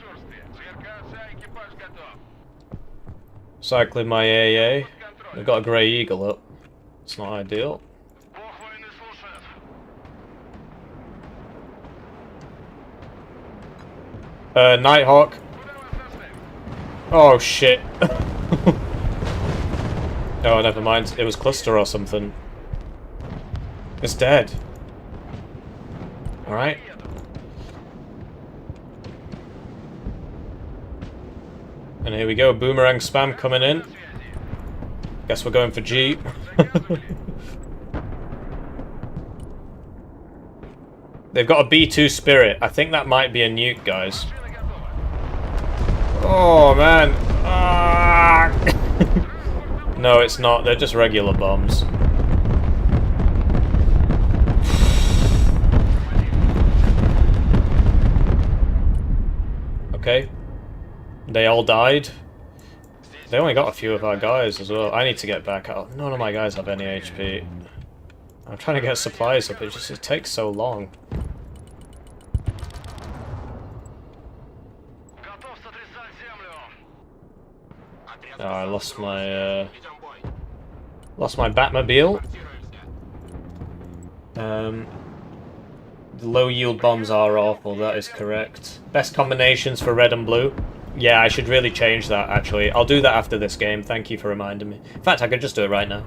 Speaker 2: ЗРК, экипаж готов.
Speaker 1: Cycling my AA. They've got a Grey Eagle up. It's not ideal.
Speaker 2: Бог войны слушает.
Speaker 1: Nighthawk.
Speaker 2: Куда вас доставить?
Speaker 1: Oh shit. Oh, never mind. It was Cluster or something. It's dead. Alright. And here we go. Boomerang spam coming in. Guess we're going for G. They've got a B2 Spirit. I think that might be a nuke, guys. Oh, man. Ah. No, it's not. They're just regular bombs. Okay. They all died. They only got a few of our guys as well. I need to get back out. None of my guys have any HP. I'm trying to get supplies up. It takes so long.
Speaker 2: Готов сотрясать землю.
Speaker 1: Oh, I lost my Batmobile. The low yield bombs are awful. That is correct. Best combinations for red and blue. Yeah, I should really change that, actually. I'll do that after this game. Thank you for reminding me. In fact, I could just do it right now.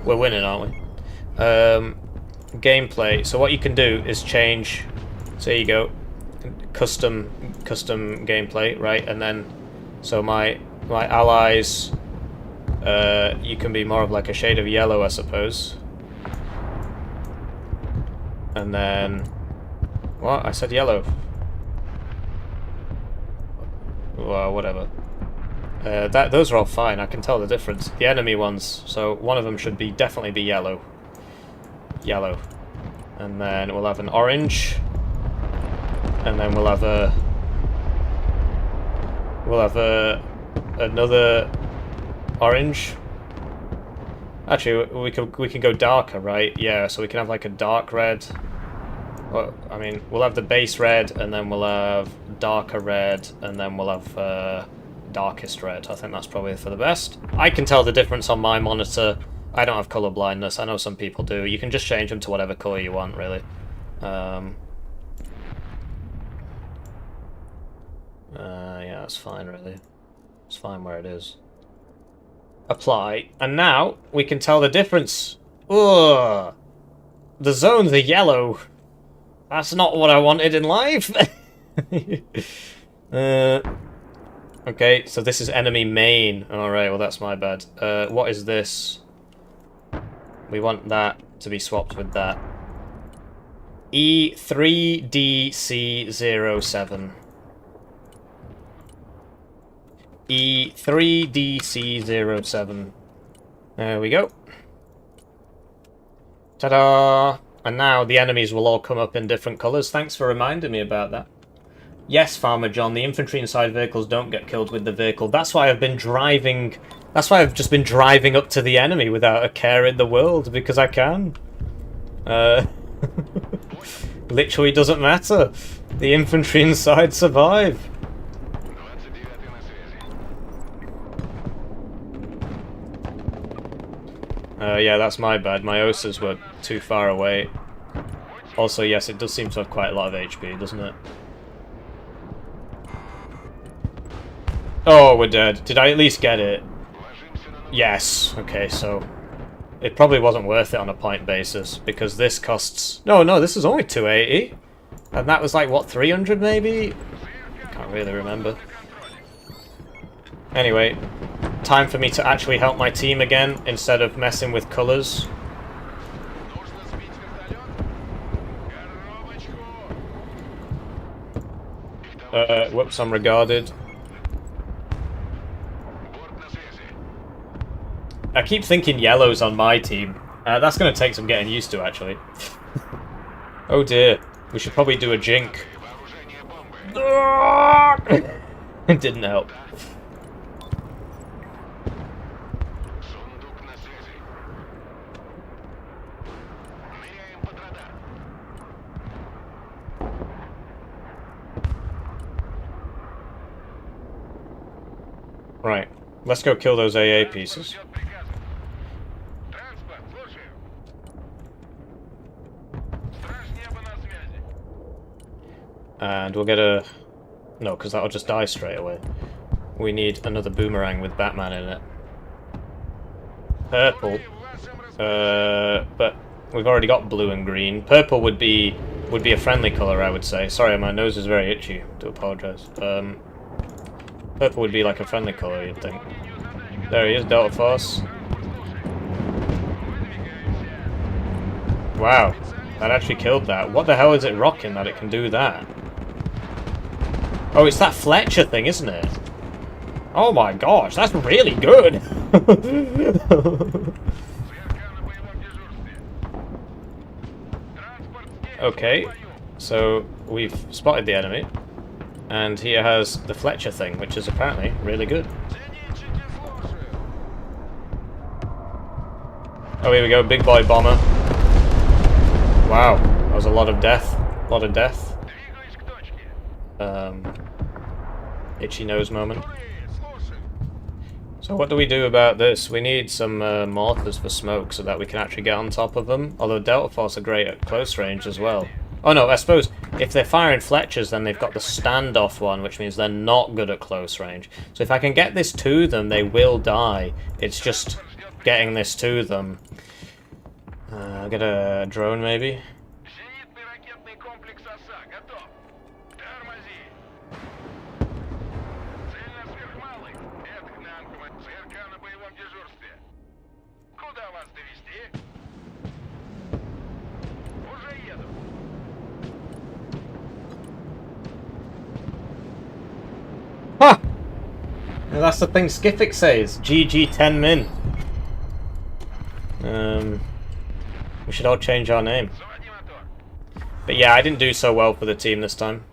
Speaker 1: We're winning, aren't we? Gameplay. So what you can do is change... So there you go. Custom gameplay, right? And then... So my allies... you can be more of like a shade of yellow, I suppose. And then... What? I said yellow. Well, whatever. Those are all fine. I can tell the difference. The enemy ones. So one of them should definitely be yellow. Yellow. And then we'll have an orange. And then we'll have another orange. Actually, we can go darker, right? Yeah. So we can have like a dark red. Well, I mean, we'll have the base red, and then we'll have darker red, and then we'll have darkest red. I think that's probably for the best. I can tell the difference on my monitor. I don't have color blindness. I know some people do. You can just change them to whatever color you want, really. that's fine, really. It's fine where it is. Apply. And now we can tell the difference. Ugh. The zones are yellow. That's not what I wanted in life. Okay, so this is enemy main. Alright, well that's my bad. What is this? We want that to be swapped with that. E3DC07. E3DC07. There we go. Ta-da! And now the enemies will all come up in different colours. Thanks for reminding me about that. Yes, Farmer John, the infantry inside vehicles don't get killed with the vehicle. That's why I've been driving... That's why I've just been driving up to the enemy without a care in the world, because I can. Literally doesn't matter. The infantry inside survive. Yeah, that's my bad. My OSAs were too far away. Also, yes, it does seem to have quite a lot of HP, doesn't it? Oh, we're dead. Did I at least get it? Yes. Okay, so... It probably wasn't worth it on a point basis, because this costs... No, this is only 280. And that was like, what, 300 maybe? Can't really remember. Anyway, time for me to actually help my team again, instead of messing with colours. Whoops, I'm regarded. I keep thinking yellow's on my team. That's going to take some getting used to, actually. Oh dear. We should probably do a jink. It didn't help. Right. Let's go kill those AA pieces. And we'll get a... No, because that'll just die straight away. We need another boomerang with Batman in it. Purple. But we've already got blue and green. Purple would be a friendly colour, I would say. Sorry, my nose is very itchy. Do apologise. Purple would be like a friendly colour, you'd think. There he is, Delta Force. Wow, that actually killed that. What the hell is it rocking that it can do that? Oh, it's that Fletcher thing, isn't it? Oh my gosh, that's really good! Okay, so we've spotted the enemy. And here has the Fletcher thing, which is apparently really good. Oh, here we go, big boy bomber. Wow, that was a lot of death. A lot of death. Itchy nose moment. So what do we do about this? We need some mortars for smoke so that we can actually get on top of them. Although Delta Force are great at close range as well. Oh no, I suppose if they're firing Fletchers, then they've got the standoff one, which means they're not good at close range. So if I can get this to them, they will die. It's just getting this to them. I'll get a drone, maybe. Ha! Well, that's the thing Skiffic says. GG 10 min. We should all change our name. But yeah, I didn't do so well for the team this time.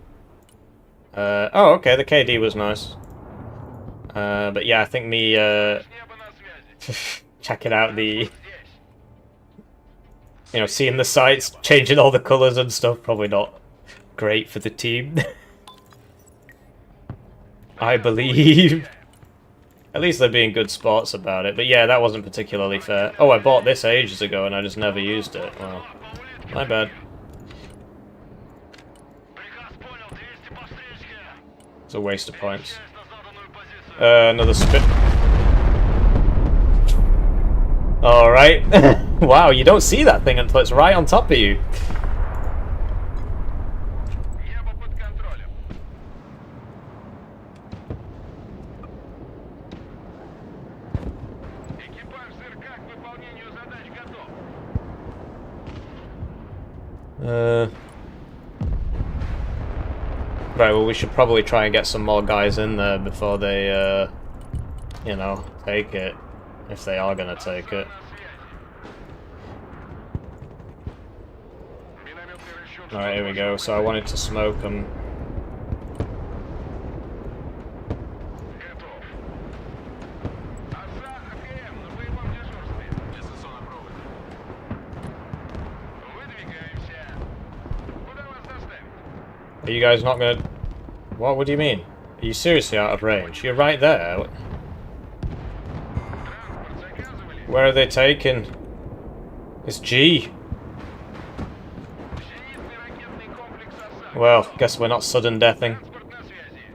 Speaker 1: Oh, okay, the KD was nice. But yeah, I think me checking out the... You know, seeing the sights, changing all the colours and stuff, probably not great for the team. I believe. At least they're being good sports about it. But yeah, that wasn't particularly fair. Oh, I bought this ages ago and I just never used it. Well, my bad. It's a waste of points. Another spit. Alright. Wow, you don't see that thing until it's right on top of you.
Speaker 2: Небо под контролем. Экипаж ЗРК к выполнению задач готов.
Speaker 1: Right, well, we should probably try and get some more guys in there before they, you know, take it. If they are gonna take it. Alright, here we go. So I wanted to smoke them.
Speaker 2: Готов. АЗА АКМ на боевом дежурстве. Дистанционно провода. Выдвигаемся. Куда вас доставить?
Speaker 1: Are you guys not gonna... What do you mean? Are you seriously out of range? You're right there.
Speaker 2: Транспорт заказывали?
Speaker 1: Where are they taking? It's G.
Speaker 2: Зенитный ракетный комплекс АЗА.
Speaker 1: Well, guess we're not sudden deathing.
Speaker 2: Транспорт на связи.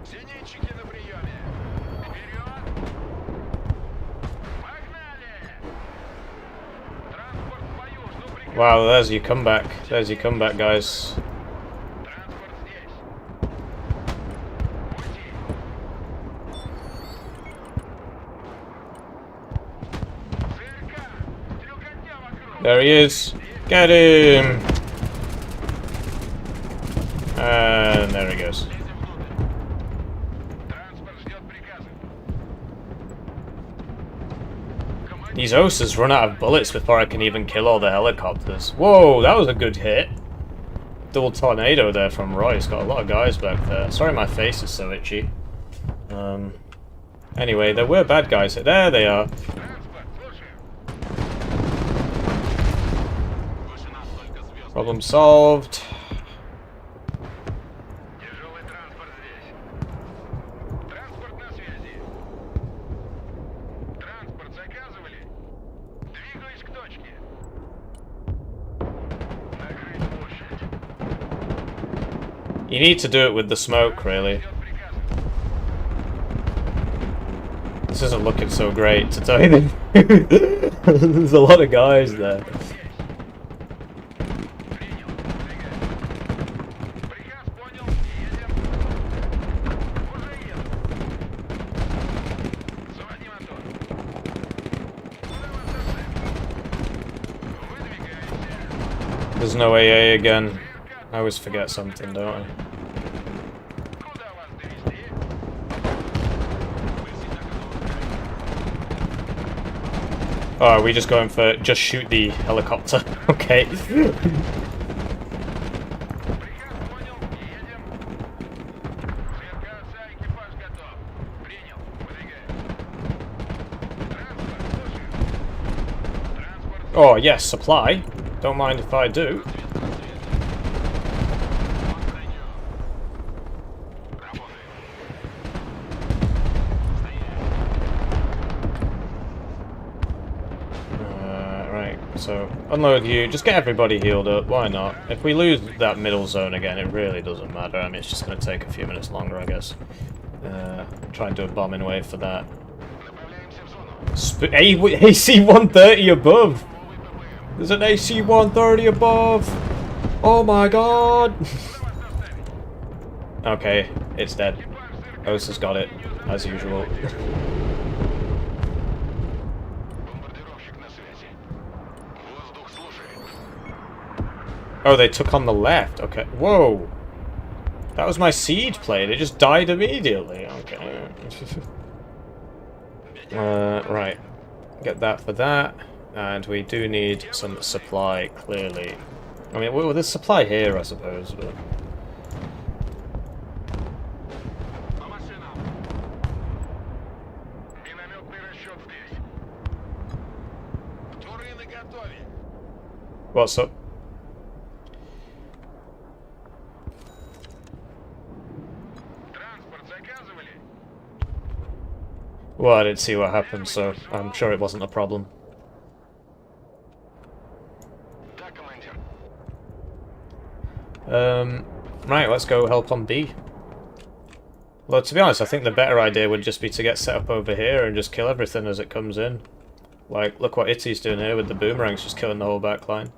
Speaker 2: Зенитчики на приеме. Вперед! Погнали! Транспорт в бою, жду приказа.
Speaker 1: Wow, there's your comeback. There's your comeback, guys.
Speaker 2: Транспорт здесь. Пути. ЗРК! Стрелкотня вокруг!
Speaker 1: There he is. Get him! And there he goes.
Speaker 2: Лезем внутрь. Транспорт ждет приказа.
Speaker 1: These OSAs run out of bullets before I can even kill all the helicopters. Whoa, that was a good hit. Double tornado there from Royce. Got a lot of guys back there. Sorry my face is so itchy. Anyway, there were bad guys. There they are.
Speaker 2: Транспорт, слушаю. Вышина только звезд.
Speaker 1: Problem solved.
Speaker 2: Тяжелый транспорт здесь. Транспорт на связи. Транспорт заказывали? Двигаюсь к точке. Накрыть площадь.
Speaker 1: You need to do it with the smoke, really.
Speaker 2: Ждет приказа.
Speaker 1: This isn't looking so great, to tell you the truth. There's a lot of guys there.
Speaker 2: Принял. Двигай. Приказ понял. Едем. Уже еду. Заводи мотор. Куда вас доставить? Выдвигаемся.
Speaker 1: There's no AA again. I always forget something, don't I?
Speaker 2: Куда вас довести?
Speaker 1: Oh, are we just going for just shoot the helicopter? Okay.
Speaker 2: Приказ понял. Едем. ЗРК АСА, экипаж готов. Принял. Выдвигаем. Транспорт, слушаю. Транспорт.
Speaker 1: Oh, yes, supply. Don't mind if I do. Right, so unload you. Just get everybody healed up. Why not? If we lose that middle zone again, it really doesn't matter. I mean, it's just going to take a few minutes longer, I guess. Try and do a bombing wave for that.
Speaker 2: Направляемся в зону.
Speaker 1: AC 130 above. There's an AC 130 above. Oh my god. Okay, it's dead. Osa's got it, as usual.
Speaker 2: Бомбардировщик на связи. Воздух слушает.
Speaker 1: Oh, they took on the left. Okay. Whoa. That was my siege plane. It just died immediately. Okay. Right. Get that for that. And we do need some supply, clearly. I mean, well, there's supply here, I suppose, but...
Speaker 2: По машинам. Минометный расчет здесь. Туры наготове.
Speaker 1: What's up?
Speaker 2: Транспорт заказывали?
Speaker 1: Well, I didn't see what happened, so I'm sure it wasn't a problem.
Speaker 2: Да, командир.
Speaker 1: Right, let's go help on B. Well, to be honest, I think the better idea would just be to get set up over here and just kill everything as it comes in. Like, look what Itty's doing here with the boomerangs, just killing the whole back line.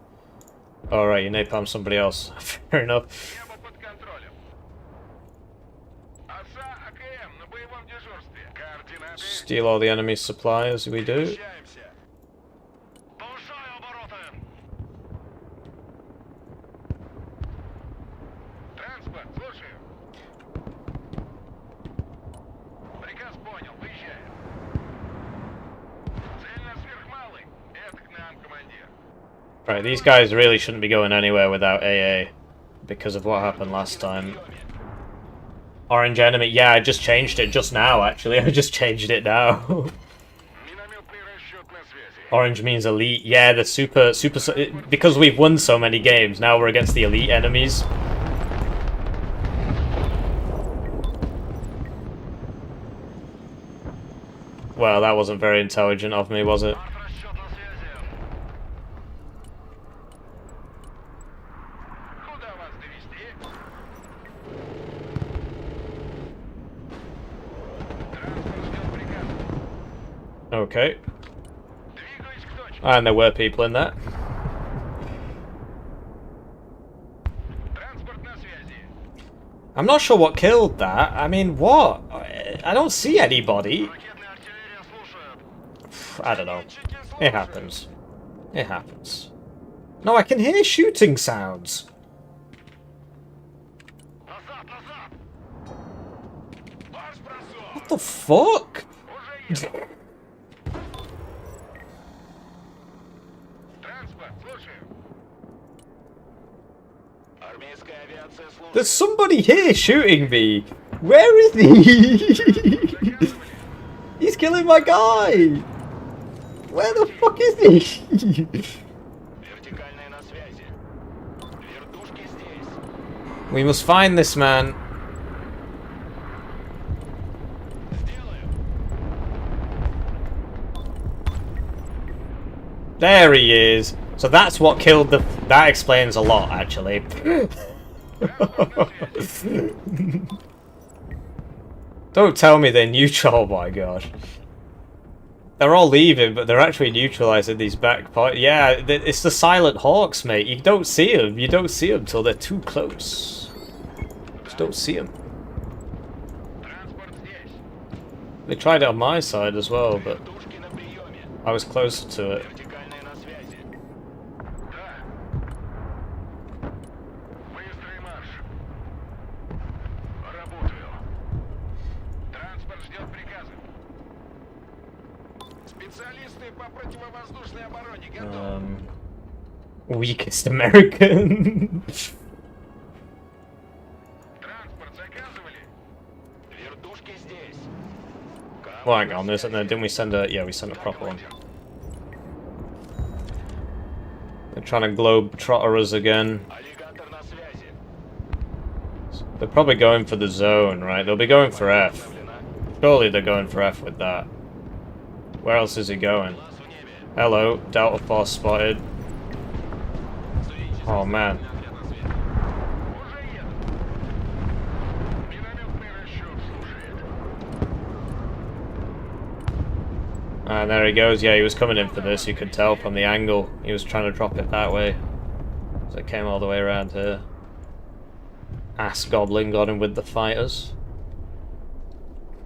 Speaker 1: Alright, you napalm somebody else. Fair enough.
Speaker 2: Небо под контролем. ОСА АКМ на боевом дежурстве. Координаты.
Speaker 1: Steal all the enemy's supply as we do.
Speaker 2: Перемещаемся. Повышаю обороты. Транспорт, слушаю. Приказ понял, выезжаем. Цель на сверхмалый. Это к нам, командир.
Speaker 1: Right, these guys really shouldn't be going anywhere without AA because of what happened last time. Orange enemy, yeah, I just changed it just now, actually. I just changed it now.
Speaker 2: Минометный расчет на связи.
Speaker 1: Orange means elite. Yeah, the super... Because we've won so many games, now we're against the elite enemies. Well, that wasn't very intelligent of me, was it?
Speaker 2: Расчет на связи. Куда вас довести? Транспорт ждет приказа.
Speaker 1: Okay.
Speaker 2: Двигаюсь к точке.
Speaker 1: And there were people in there.
Speaker 2: Транспорт на связи.
Speaker 1: I'm not sure what killed that. I mean, what? I don't see anybody.
Speaker 2: Ракетная артиллерия слушает.
Speaker 1: I don't know. It happens. It happens. No, I can hear shooting sounds.
Speaker 2: Назад, назад. Марш-бросок.
Speaker 1: What the fuck?
Speaker 2: Уже еду. Транспорт, слушаю. Армейская авиация слушает.
Speaker 1: There's somebody here shooting me. Where is he? He's killing my guy. Where the fuck is he?
Speaker 2: Вертикальная на связи. Вертушки здесь.
Speaker 1: We must find this man.
Speaker 2: Сделаю.
Speaker 1: There he is. So that's what killed the... That explains a lot, actually. Don't tell me they're neutral, oh my god. They're all leaving, but they're actually neutralizing these back parts. Yeah, it's the Silent Hawks, mate. You don't see them. You don't see them till they're too close. Just don't see them.
Speaker 2: Транспорт здесь.
Speaker 1: They tried it on my side as well, but
Speaker 2: Вертушки на приеме.
Speaker 1: I was closer to it.
Speaker 2: Вертикальная на связи. Да. Быстрый марш. Работаю. Транспорт ждет приказа. Специалисты по противовоздушной обороне готовы.
Speaker 1: Weakest American.
Speaker 2: Транспорт заказывали? Вертушки здесь.
Speaker 1: Well, hang on, didn't we send a... Yeah, we sent a proper one. They're trying to globe trotter us again.
Speaker 2: Аллигатор на связи.
Speaker 1: They're probably going for the zone, right? They'll be going for F. Surely they're going for F with that. Where else is he going?
Speaker 2: Глаз в небе.
Speaker 1: Hello, Delta Force spotted. Oh man.
Speaker 2: Уже еду. Минометный расчет слушает.
Speaker 1: And there he goes. Yeah, he was coming in for this. You could tell from the angle. He was trying to drop it that way. So it came all the way around here. Ass Goblin got him with the fighters.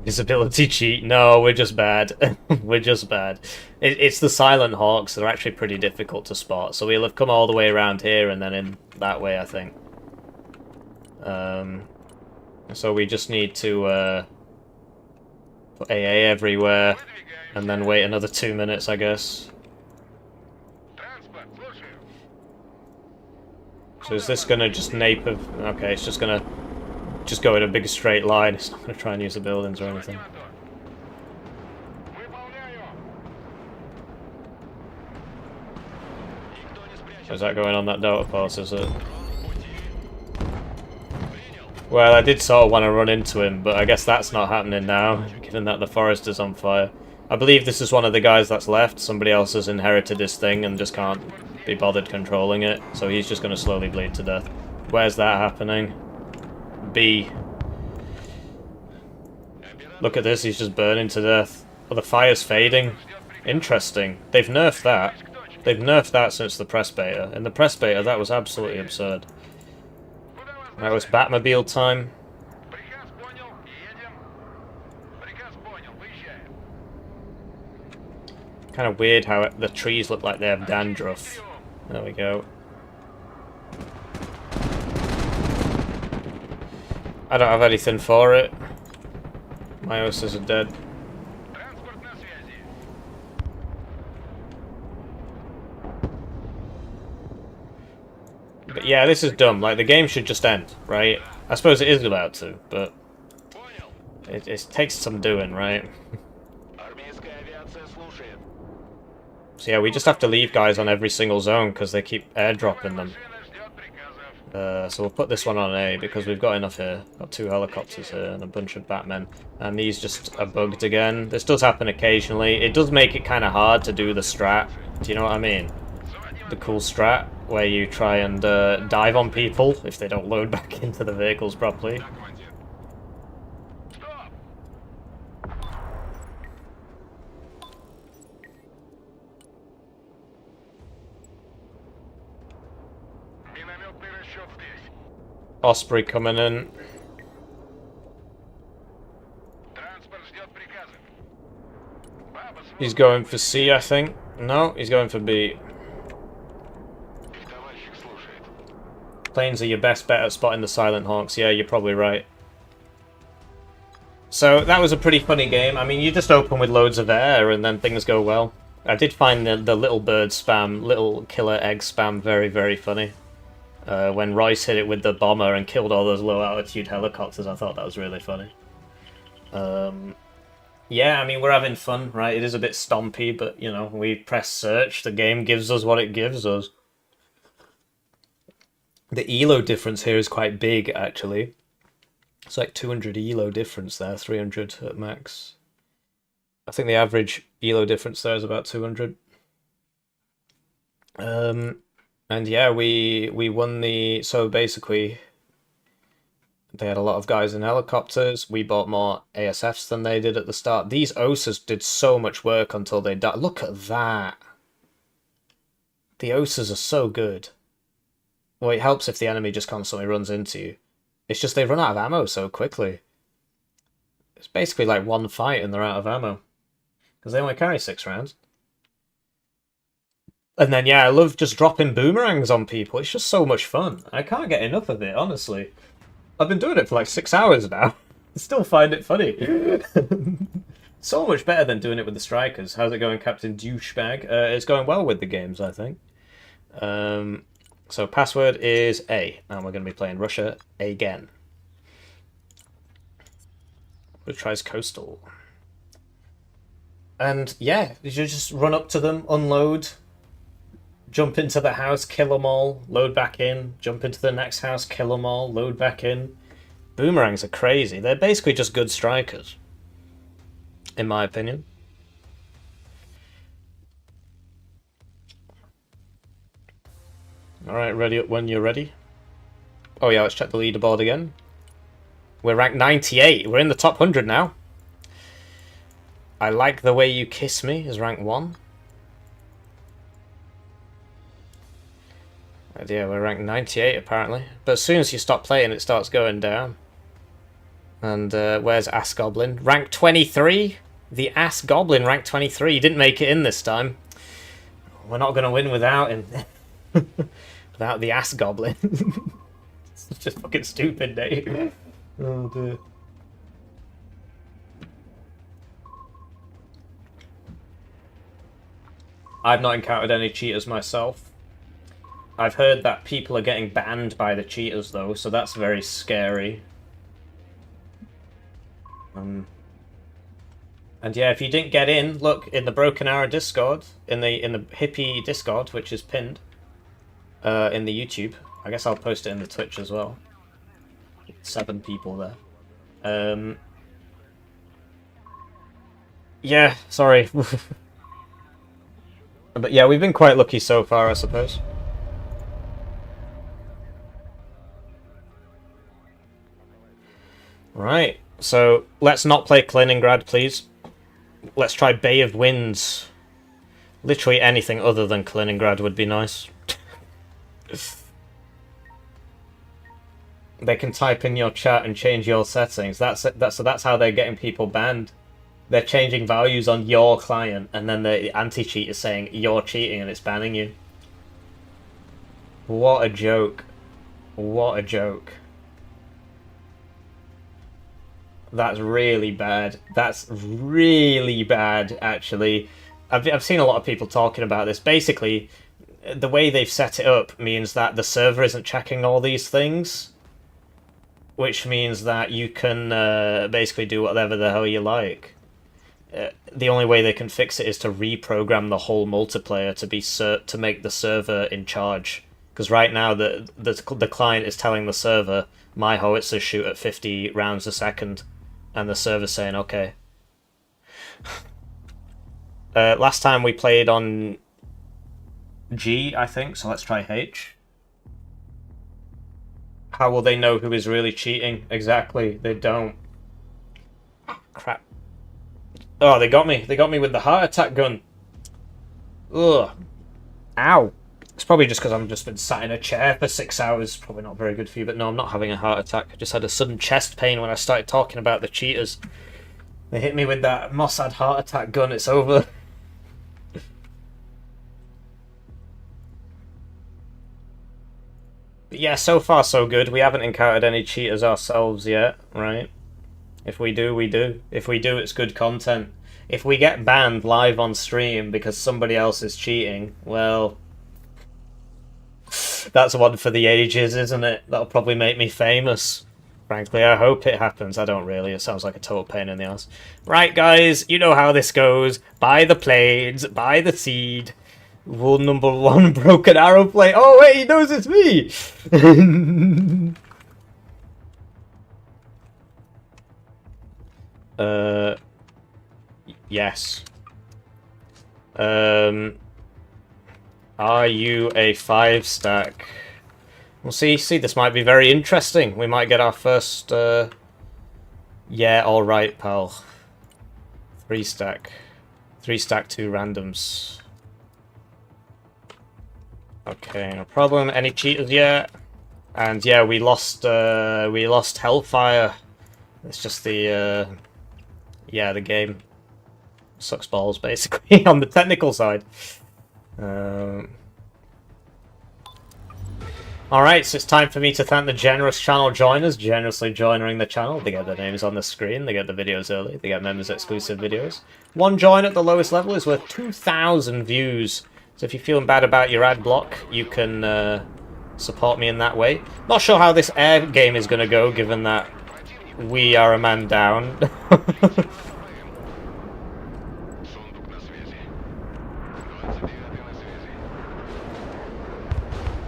Speaker 1: Visibility cheat. No, we're just bad. We're just bad. It's the Silent Hawks. They're actually pretty difficult to spot. So we'll have come all the way around here and then in that way, I think. So we just need to put AA everywhere and then wait another 2 minutes, I guess.
Speaker 2: Транспорт, слушаю.
Speaker 1: So is this gonna just nape of... Okay, it's just gonna just go in a big straight line. It's not gonna try and use the buildings or anything.
Speaker 2: Выполняю. Никто не спрячется.
Speaker 1: Is that going on that Delta Force, is it?
Speaker 2: В пути. Принял.
Speaker 1: Well, I did sort of want to run into him, but I guess that's not happening now, given that the forest is on fire. I believe this is one of the guys that's left. Somebody else has inherited this thing and just can't be bothered controlling it, so he's just going to slowly bleed to death. Where's that happening? B. Look at this, he's just burning to death. Oh, the fire's fading. Interesting. They've nerfed that. They've nerfed that since the press beta. In the press beta, that was absolutely absurd. Now it's Batmobile time.
Speaker 2: Приказ понял, едем. Приказ понял, выезжаем.
Speaker 1: Kind of weird how the trees look like they have dandruff. There we go. I don't have anything for it. My hosses are dead.
Speaker 2: Транспорт на связи.
Speaker 1: But yeah, this is dumb. Like, the game should just end, right? I suppose it is about to, but
Speaker 2: Понял.
Speaker 1: it takes some doing, right?
Speaker 2: Армейская авиация слушает.
Speaker 1: So yeah, we just have to leave guys on every single zone because they keep airdropping them.
Speaker 2: Машина ждет приказов.
Speaker 1: So we'll put this one on A because we've got enough here. Got 2 helicopters here and a bunch of Batmen. And these just are bugged again. This does happen occasionally. It does make it kind of hard to do the strat. Do you know what I mean? The cool strat where you try and dive on people if they don't load back into the vehicles properly.
Speaker 2: Закончим. Стоп! Минометный расчет здесь.
Speaker 1: Osprey coming in.
Speaker 2: Транспорт ждет приказов. Баба,
Speaker 1: He's going for C, I think. No, he's going for B.
Speaker 2: товарищик слушает.
Speaker 1: Planes are your best bet at spotting the Silent Hawks. Yeah, you're probably right. So that was a pretty funny game. I mean, you just open with loads of air and then things go well. I did find the little bird spam, little killer egg spam very, very funny. When Royce hit it with the bomber and killed all those low-altitude helicopters, I thought that was really funny. Yeah, I mean, we're having fun, right? It is a bit stompy, but, you know, we press search, the game gives us what it gives us. The ELO difference here is quite big, actually. It's like 200 ELO difference there, 300 at max. I think the average ELO difference there is about 200. And yeah, we won the... So basically, they had a lot of guys in helicopters. We bought more ASFs than they did at the start. These OSAs did so much work until they died. Look at that! The OSAs are so good. Well, it helps if the enemy just constantly runs into you. It's just they run out of ammo so quickly. It's basically like one fight and they're out of ammo. Because they only carry 6 rounds. And then, yeah, I love just dropping boomerangs on people. It's just so much fun. I can't get enough of it, honestly. I've been doing it for like 6 hours now. I still find it funny. So much better than doing it with the strikers. How's it going, Captain Douchebag? It's going well with the games, I think. So password is A, and we're going to be playing Russia again. We'll try Coastal. And yeah, you just run up to them, unload, jump into the house, kill them all, load back in, jump into the next house, kill them all, load back in. Boomerangs are crazy. They're basically just good strikers, in my opinion. Alright, ready up when you're ready. Oh yeah, let's check the leaderboard again. We're ranked 98. We're in the top 100 now. I Like the Way You Kiss Me is rank 1. Oh dear, we're ranked 98 apparently. But as soon as you stop playing, it starts going down. And where's Ass Goblin? Rank 23? The Ass Goblin, rank 23. He didn't make it in this time. We're not going to win without him. Without the Ass Goblin. It's just fucking stupid, Dave. Oh dear. I've not encountered any cheaters myself. I've heard that people are getting banned by the cheaters though, so that's very scary. And yeah, if you didn't get in, look in the Broken Arrow Discord, in the Hippie Discord, which is pinned in the YouTube. I guess I'll post it in the Twitch as well. 7 people there. Yeah, sorry. But yeah, we've been quite lucky so far, I suppose. Right, So let's not play Kaliningrad, please. Let's try Bay of Winds. Literally anything other than Kaliningrad would be nice. They can type in your chat and change your settings. So that's how they're getting people banned. They're changing values on your client, and then the anti-cheat is saying you're cheating and it's banning you. What a joke. What a joke. That's really bad. That's really bad, actually. I've seen a lot of people talking about this. Basically, the way they've set it up means that the server isn't checking all these things, which means that you can basically do whatever the hell you like. The only way they can fix it is to reprogram the whole multiplayer to make the server in charge. Because right now the client is telling the server, my howitzers shoot at 50 rounds a second, and the server's saying okay. Last time we played on G, I think, so let's try H. How will they know who is really cheating? Exactly, they don't. Crap. Oh, they got me. They got me with the heart attack gun. Ugh. Ow. It's probably just because I've just been sat in a chair for 6 hours. Probably not very good for you, but no, I'm not having a heart attack. I just had a sudden chest pain when I started talking about the cheaters. They hit me with that Mossad heart attack gun. It's over. But yeah, so far so good. We haven't encountered any cheaters ourselves yet, right? If we do, we do. If we do, it's good content. If we get banned live on stream because somebody else is cheating, well, that's one for the ages, isn't it? That'll probably make me famous. Frankly, I hope it happens. I don't really. It sounds like a total pain in the ass. Right, guys, you know how this goes. Buy the planes, buy the seed. Rule number 1, broken arrow plate. Oh, wait, he knows it's me! Yes. Are you a 5-stack? We'll see, this might be very interesting. We might get our first, yeah, alright, pal. 3-stack. 3-stack, 2 randoms. Okay, no problem. Any cheaters yet? And yeah, we lost Hellfire. It's just the, yeah, the game sucks balls, basically, on the technical side. Alright, so it's time for me to thank the generous channel joiners, generously joining the channel. They get their names on the screen, they get the videos early, they get members exclusive videos. One join at the lowest level is worth 2,000 views. So if you're feeling bad about your ad block, you can support me in that way. Not sure how this air game is going to go, given that we are a man down.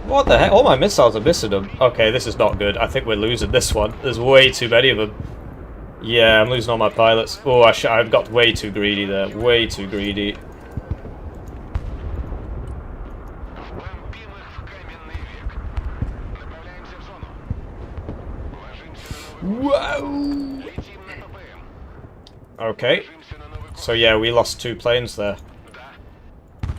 Speaker 1: What the heck? All my missiles are missing them. Okay, this is not good. I think we're losing this one. There's way too many of them. Yeah, I'm losing all my pilots. Oh, I've got way too greedy there. Way too greedy. Whoa! Okay. So yeah, we lost 2 planes there.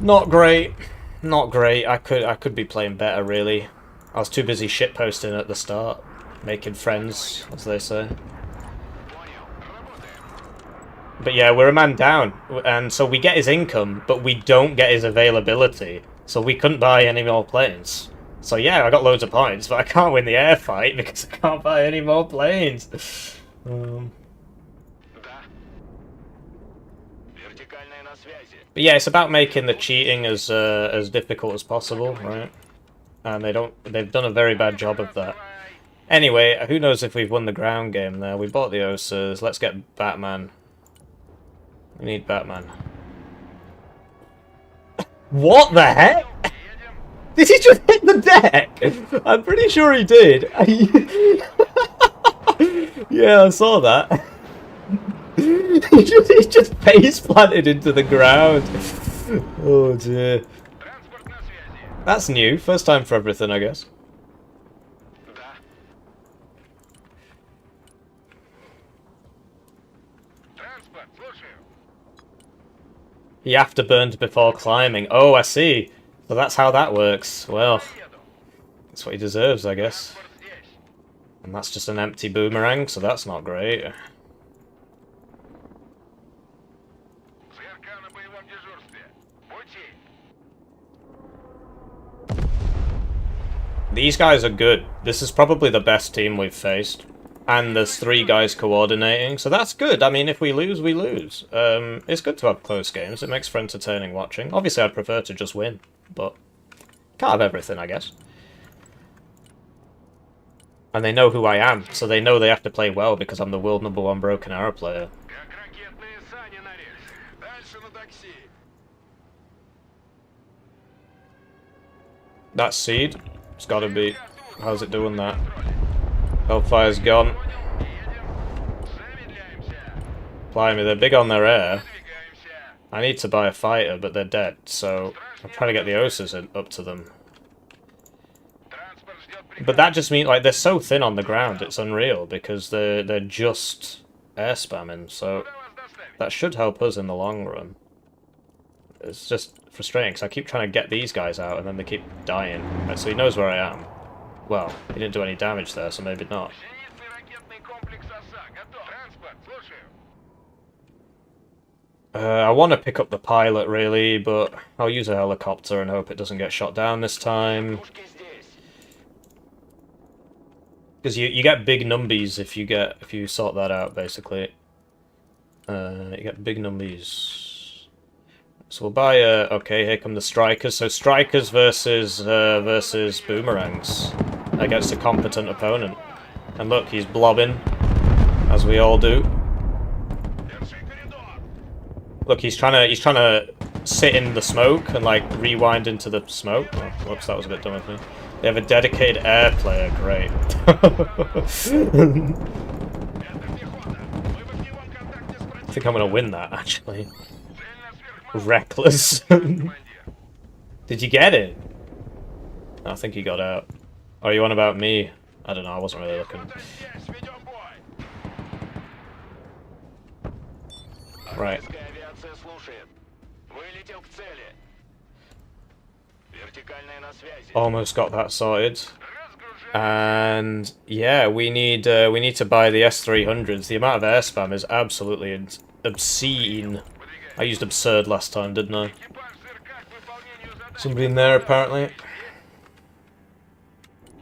Speaker 1: Not great. Not great. I could be playing better, really. I was too busy shitposting at the start. Making friends, as they say. But yeah, we're a man down. And so we get his income, but we don't get his availability. So we couldn't buy any more planes. So yeah, I got loads of points, but I can't win the air fight because I can't buy any more planes. But yeah, it's about making the cheating as difficult as possible, right? And they've done a very bad job of that. Anyway, who knows if we've won the ground game there. We bought the OSAs. Let's get Batman. We need Batman. What the heck? Did he just hit the deck? I'm pretty sure he did. Yeah, I saw that. he just face planted into the ground. Oh dear. That's new. First time for everything, I guess.
Speaker 2: Транспорт, слушаю.
Speaker 1: He afterburned before climbing. Oh, I see. So that's how that works. Well,
Speaker 2: Еду.
Speaker 1: that's what he deserves, I guess.
Speaker 2: Транспорт здесь.
Speaker 1: And that's just an empty boomerang, so that's not great.
Speaker 2: ЗРК на боевом дежурстве. Пути.
Speaker 1: These guys are good. This is probably the best team we've faced. And there's 3 guys coordinating, so that's good. I mean, if we lose, we lose. It's good to have close games. It makes for entertaining watching. Obviously, I'd prefer to just win, but can't have everything, I guess. And they know who I am, so they know they have to play well because I'm the world #1 broken arrow player.
Speaker 2: Как ракетные сани на рельсе. Дальше на такси.
Speaker 1: That seed, it's gotta be. How's it doing that? Hellfire's gone. Blimey, they're big on their air. I need to buy a fighter, but they're dead, so I'm trying to get the Osas up to them. But that just means, like, they're so thin on the ground, it's unreal, because they're just air spamming, so that should help us in the long run. It's just frustrating, because I keep trying to get these guys out, and then they keep dying. Right, so he knows where I am. Well, he didn't do any damage there, so maybe not.
Speaker 2: Зенитный ракетный комплекс ОСА. Готов. Транспорт, слушаю.
Speaker 1: I want to pick up the pilot, really, but I'll use a helicopter and hope it doesn't get shot down this time.
Speaker 4: Пушки здесь.
Speaker 1: Because you get big numbies if you sort that out, basically. You get big numbies. So we'll buy okay, here come the strikers. So strikers versus boomerangs against a competent opponent. And look, he's blobbing, as we all do.
Speaker 2: Держи коридор.
Speaker 1: Look, he's trying to sit in the smoke and like rewind into the smoke. Oh, whoops, that was a bit dumb of me. They have a dedicated air player, great.
Speaker 2: Это пехота. Мы в огневом контакте с
Speaker 1: I think I'm gonna win that, actually.
Speaker 2: Цель на сверху.
Speaker 1: Reckless.
Speaker 2: Командир.
Speaker 1: Did you get it? I think he got out. Oh, you on about me? I don't know, I wasn't really looking.
Speaker 2: Пехота здесь. Ведем бой.
Speaker 1: Right.
Speaker 4: Армейская авиация слушает. Вылетел к цели. Вертикальная на связи.
Speaker 1: Almost got that sorted.
Speaker 2: Разгружаем.
Speaker 1: And yeah, we need to buy the S300s. The amount of air spam is absolutely obscene. I used absurd last time, didn't I?
Speaker 2: Экипаж ЗРК к выполнению задач.
Speaker 1: Somebody in there apparently.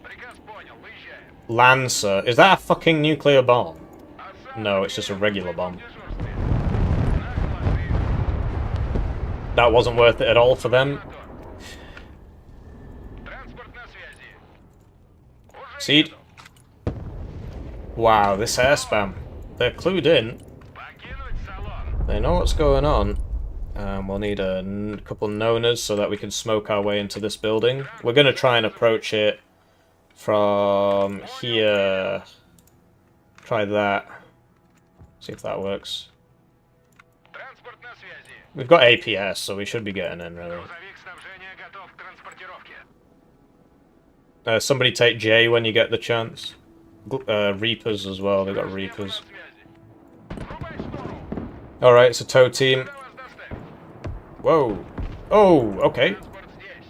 Speaker 2: Приказ понял. Выезжаем.
Speaker 1: Lancer. Is that a fucking nuclear bomb?
Speaker 2: ОСА
Speaker 1: No, it's just a regular bomb.
Speaker 2: на дежурстве. Наш
Speaker 1: That wasn't worth it at all for them.
Speaker 2: Транспорт на связи. Уже
Speaker 1: Seed.
Speaker 2: еду.
Speaker 1: Wow, this air spam. They're clued in.
Speaker 2: Покинуть салон.
Speaker 1: They know what's going on. We'll need a couple Nonas so that we can smoke our way into this building. We're going to try and approach it from here. Try that. See if that works.
Speaker 2: Транспорт на связи.
Speaker 1: We've got APS, so we should be getting in, really.
Speaker 2: Грузовик снабжения готов к транспортировке.
Speaker 1: Somebody take J when you get the chance. Reapers as well, they got Reapers.
Speaker 2: На связи. Врубай штору.
Speaker 1: Alright, it's a tow team.
Speaker 2: Куда вас доставить?
Speaker 1: Whoa. Oh, okay.
Speaker 2: Транспорт здесь.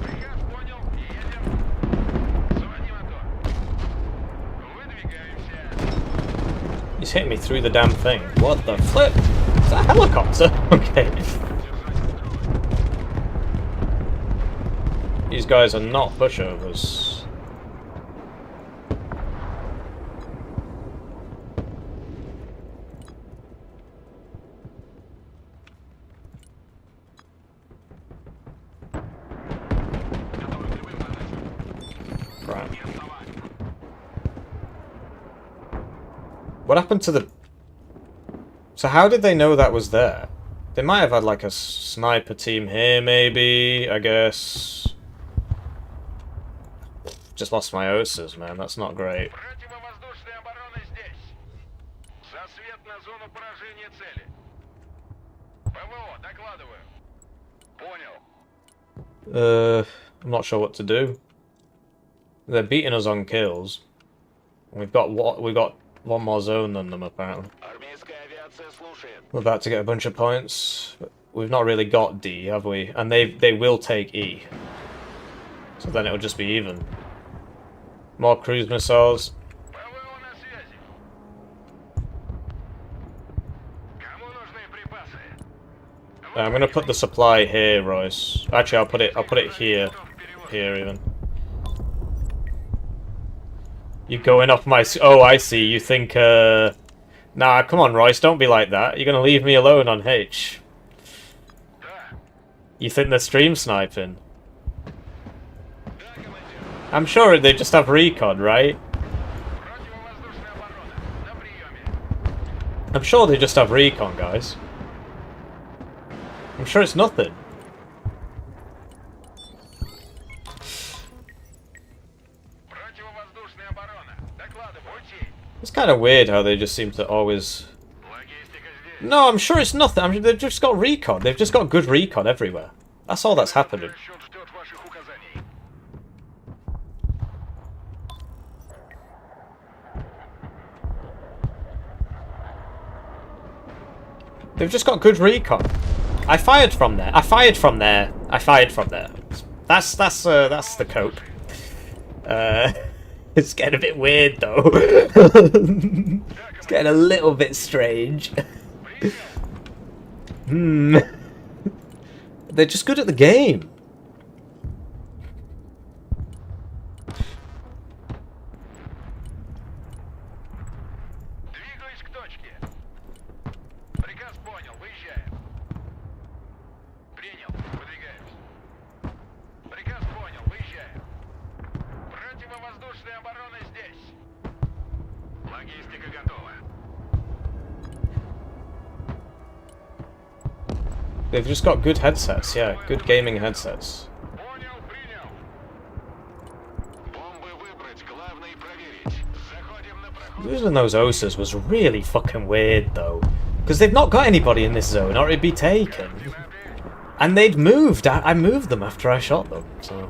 Speaker 2: Приказ понял. Едем. Заводи мотор. Выдвигаемся.
Speaker 1: He's hitting me through the damn thing. What the flip? Is that a helicopter? Okay. These guys are not pushovers. Right. What happened to the... So how did they know that was there? They might have had like a sniper team here, maybe, I guess. Just lost my Osas, man, that's not great.
Speaker 2: Противовоздушная оборона здесь. Засвет на зону поражения цели. ПВО, докладываю. Понял.
Speaker 1: I'm not sure what to do. They're beating us on kills. We've got one more zone than them apparently.
Speaker 2: Армейская авиация слушает.
Speaker 1: We're about to get a bunch of points. But we've not really got D, have we? And they will take E. So then it'll just be even. More cruise missiles.
Speaker 2: ПВО на связи. Кому нужны припасы?
Speaker 1: I'm gonna put the supply here, Royce. Actually, I'll put it here. Here even. You're going off my... Oh, I see. You think, Nah, come on, Royce. Don't be like that. You're going to leave me alone on H. You think they're stream sniping? I'm sure they just have recon, right?
Speaker 2: Противовоздушная оборона. На приеме.
Speaker 1: I'm sure they just have recon, guys. I'm sure it's nothing.
Speaker 2: Противовоздушная оборона. Докладываю. Учи.
Speaker 1: It's kind of weird how they just seem to always...
Speaker 2: Логистика здесь.
Speaker 1: No, I'm sure it's nothing. I mean, they've just got recon. They've just got good recon everywhere. That's all that's happening.
Speaker 2: Расчет ждет ваших указаний.
Speaker 1: They've just got good recon. I fired from there. I fired from there. I fired from there. That's the cope. It's getting a bit weird though. It's getting a little bit strange. Hmm. They're just good at the game.
Speaker 2: Двигаюсь к точке. Приказ понял. Выезжаем. Принял. Выдвигаемся. Приказ понял. Выезжаем. Противовоздушная оборона здесь. Логистика готова.
Speaker 1: They've just got good headsets, yeah, good gaming headsets.
Speaker 2: Понял, принял. Бомбы выбрать, главное проверить. Заходим на проход.
Speaker 1: Losing those OSAs was really fucking weird though. Because they've not got anybody in this zone or it'd be taken. And they'd moved. I moved them after I shot them, so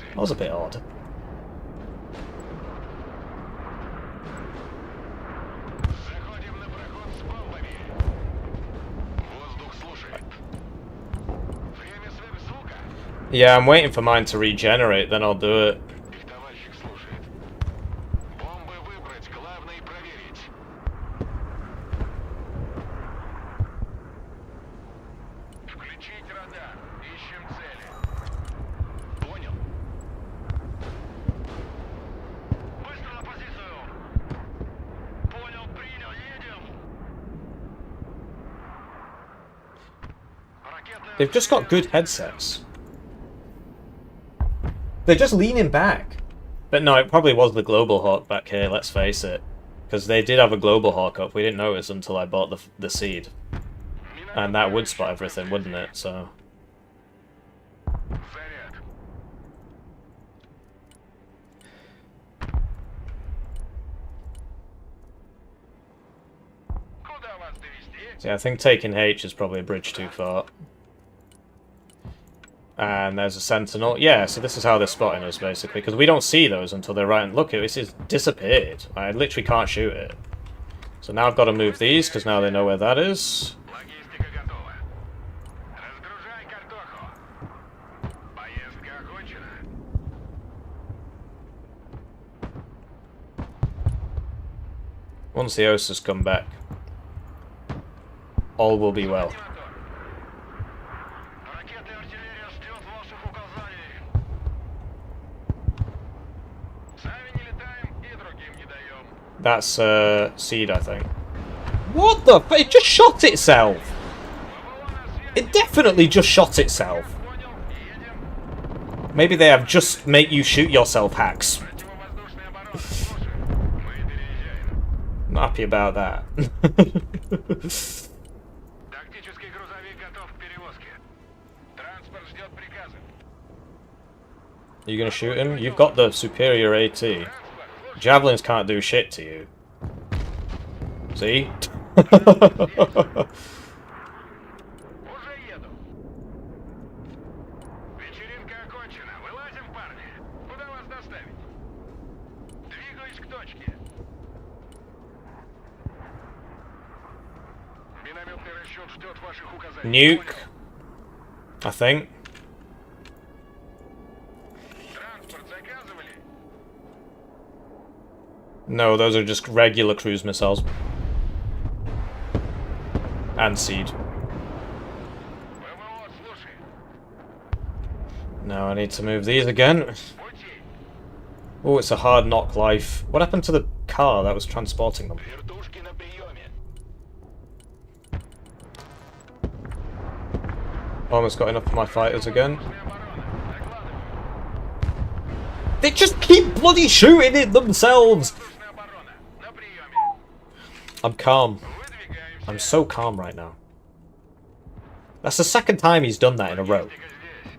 Speaker 1: that was a bit odd.
Speaker 2: Заходим на проход с бомбами. Воздух слушает. Время звука.
Speaker 1: Yeah, I'm waiting for mine to regenerate, then I'll do it.
Speaker 2: Их товарищик слушает. Бомбы выбрать, главное проверить. Включить радар. Ищем цели. Понял. Быстро на позицию. Понял, принял, едем. Ракетная
Speaker 1: They've just got good headsets. They're just leaning back. But no, it probably was the Global Hawk back here, let's face it. Because they did have a Global Hawk up, we didn't notice until I bought the seed. And that would spot everything, wouldn't it? So...
Speaker 2: заряд. Куда вас довести?
Speaker 1: Yeah, I think taking H is probably a bridge too far. And there's a sentinel. Yeah, so this is how they're spotting us, basically. Because we don't see those until they're right... Look, this is disappeared. I literally can't shoot it. So now I've got to move these, because now they know where that is.
Speaker 2: Логистика готова. Разгружай картоху. Поездка окончена.
Speaker 1: Once the OSAs come back, all will be well.
Speaker 2: Ракеты и артиллерия ждет ваших указаний. Сами не летаем и другим не даем.
Speaker 1: That's seed, I think. What the f- It just shot itself!
Speaker 2: ПВО на связи.
Speaker 1: It definitely just shot itself.
Speaker 2: Понял, едем.
Speaker 1: Maybe they have just make you shoot yourself hacks.
Speaker 2: Противовоздушная оборона. Слушай, мы переезжаем.
Speaker 1: Not happy about that.
Speaker 2: Тактический грузовик готов к перевозке. Транспорт ждет приказа.
Speaker 1: Are you gonna shoot him? You've got the superior AT.
Speaker 2: Транспорт, слушай.
Speaker 1: Javelins can't do shit to you. See?
Speaker 2: Уже еду. Вечеринка окончена. Вылазим, парни. Куда вас доставить? Двигаюсь к точке. Минометный расчет ждет ваших указаний.
Speaker 1: Nuke, I think.
Speaker 2: Транспорт заказывали?
Speaker 1: No, those are just regular cruise missiles. And seed.
Speaker 2: ВВО, слушай.
Speaker 1: Now I need to move these again.
Speaker 2: Пути.
Speaker 1: Oh, it's a hard knock life. What happened to the car that was transporting them?
Speaker 2: Вертушки на приеме.
Speaker 1: Almost got enough for my fighters again.
Speaker 2: Оборона. Докладываю.
Speaker 1: They just keep bloody shooting it themselves!
Speaker 2: Воздушная оборона. На приеме.
Speaker 1: I'm calm.
Speaker 2: Выдвигаемся.
Speaker 1: I'm so calm right now. That's the second time he's done that in a row.
Speaker 2: Техника здесь.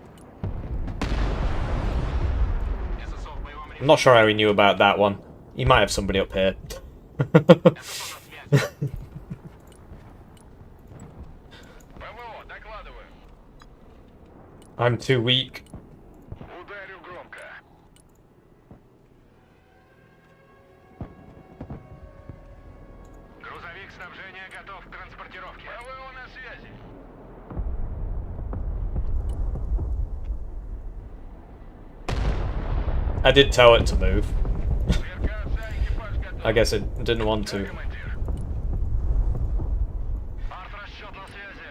Speaker 1: I'm not sure how he knew about that one. He might have somebody up here.
Speaker 2: ВВО, докладываю.
Speaker 1: I'm too weak.
Speaker 2: Ударю громко. Грузовик снабжения готов к транспортировке. ВВО на связи.
Speaker 1: I did tell it to move.
Speaker 2: Сверкаться, экипаж готов.
Speaker 1: I guess it didn't want
Speaker 2: Да,
Speaker 1: to.
Speaker 2: командир. Арт-расчет на связи.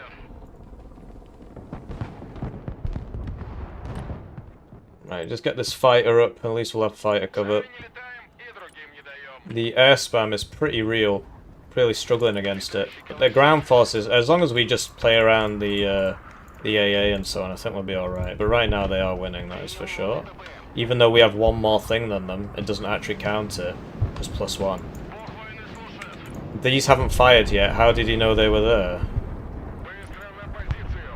Speaker 1: Right, just get this fighter up, at least we'll have fighter cover.
Speaker 2: Сами не летаем и другим не даем.
Speaker 1: The air spam is pretty real. Really struggling against it. But their ground forces, as long as we just play around the AA and so on, I think we'll be alright. But right now they are winning, that is for sure. Even though we have one more thing than them, it doesn't actually count it as +1.
Speaker 2: Бог войны слушает.
Speaker 1: These haven't fired yet, how did he know they were there?
Speaker 2: Быстро на позицию.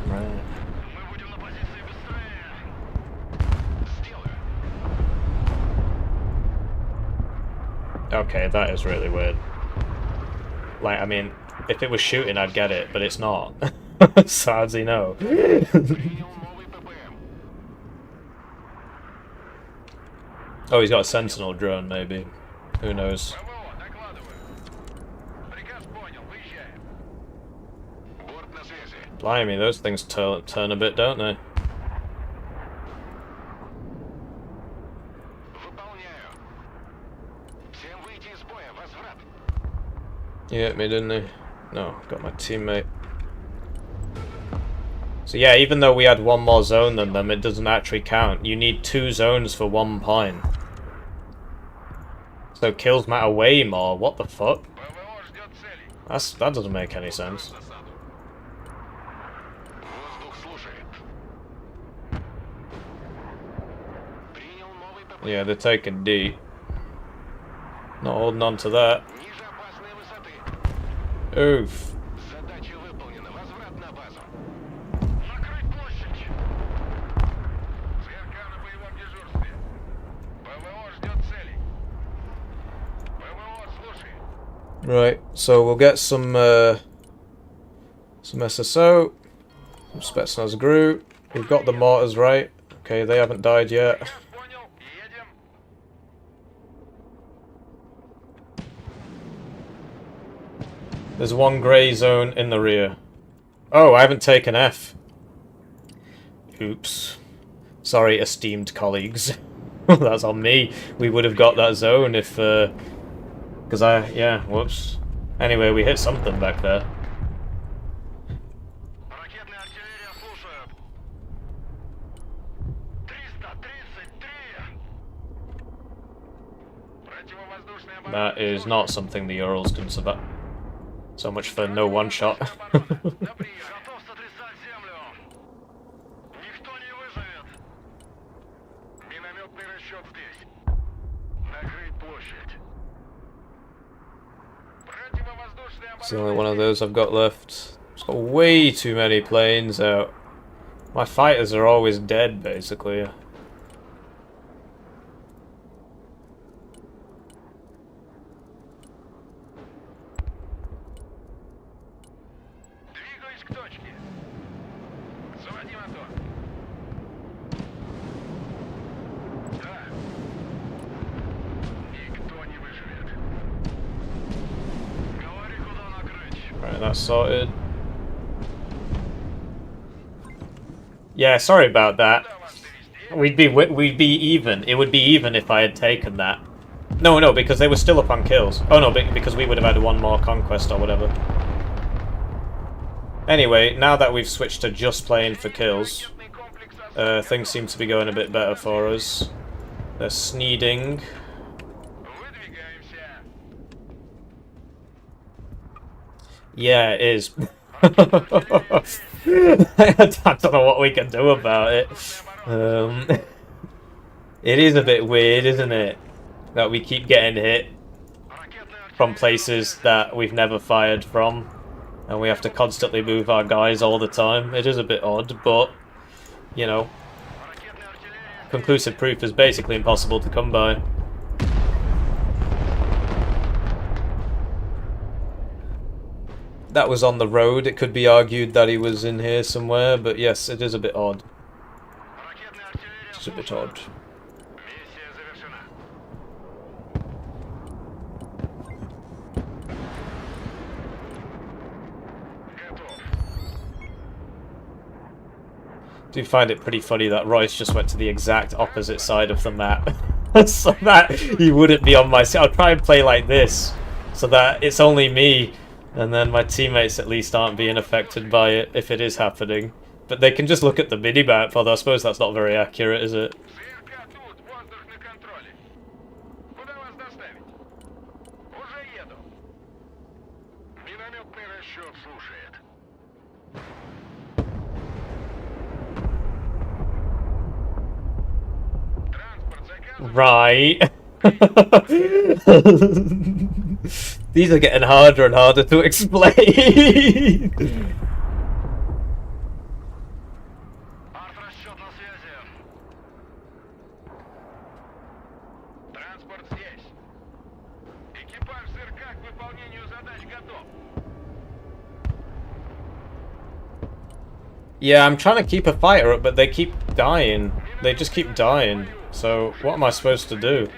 Speaker 1: Right.
Speaker 2: Мы будем на позиции быстрее. Сделаю.
Speaker 1: Okay, that is really weird. Like, I mean, if it was shooting I'd get it, but it's not. So how does he know?
Speaker 2: Принял новый ППМ.
Speaker 1: Oh, he's got a sentinel drone, maybe. Who knows?
Speaker 2: ВВО, докладываю. Приказ понял, выезжаем. Борт на связи.
Speaker 1: Blimey, those things turn a bit, don't they?
Speaker 2: Выполняю. Всем выйти из боя, возврат.
Speaker 1: He hit me, didn't he? No, got my teammate. So yeah, even though we had one more zone than them, it doesn't actually count. You need 2 zones for 1 point. So kills matter way more. What the fuck?
Speaker 2: ВВО ждет целей.
Speaker 1: That doesn't make any sense.
Speaker 2: Воздух слушает. Принял новый ППМ.
Speaker 1: Yeah, they're taking D. Not holding on to that.
Speaker 2: Ниже опасной высоты.
Speaker 1: Oof.
Speaker 2: Задача выполнена. Возврат на базу. Накрыть площадь. ЦРК на боевом дежурстве. ПВО ждет целей. ПВО, слушай.
Speaker 1: Right, so we'll get some SSO, some Spetsnaz Gru. We've got the mortars right. Okay, they haven't died yet.
Speaker 2: Приказ понял. Едем.
Speaker 1: There's one grey zone in the rear. Oh, I haven't taken F. Oops. Sorry, esteemed colleagues. That's on me. We would have got that zone if, because yeah, whoops. Anyway, we hit something back there.
Speaker 2: Ракетная артиллерия слушает. 333. Противовоздушная оборона.
Speaker 1: That is not something the Urals can survive. So much for no one shot.
Speaker 2: На прием. Готов сотрясать землю. Никто не выживет. Минометный расчет здесь. Накрыть площадь. Противовоздушная
Speaker 1: It's the only one of those I've got left. It's got way too many planes out. My fighters are always dead, basically.
Speaker 2: Двигаюсь к точке. Заводи мотор. Да.
Speaker 1: that's sorted. Yeah, sorry about that. We'd be even. It would be even if I had taken that. No, because they were still up on kills. Oh no, because we would have had one more conquest or whatever. Anyway, now that we've switched to just playing for kills, things seem to be going a bit better for us. They're sneeding. Yeah, it is. I don't know what we can do about it. It is a bit weird, isn't it? That we keep getting hit from places that we've never fired from. And we have to constantly move our guys all the time. It is a bit odd, but, you know, conclusive proof is basically impossible to come by. That was on the road. It could be argued that he was in here somewhere, but yes, it is a bit odd. It's a bit odd. I do find it pretty funny that Royce just went to the exact opposite side of the map. So that he wouldn't be on my side. I'll try and play like this, so that it's only me, and then my teammates at least aren't being affected by it if it is happening. But they can just look at the minimap, although I suppose that's not very accurate, is it? Right. These are getting harder and harder to explain. Yeah, I'm trying to keep a fighter up, but they keep dying. They just keep dying. So, what am I supposed to do?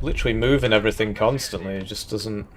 Speaker 1: Literally moving everything constantly, it just doesn't...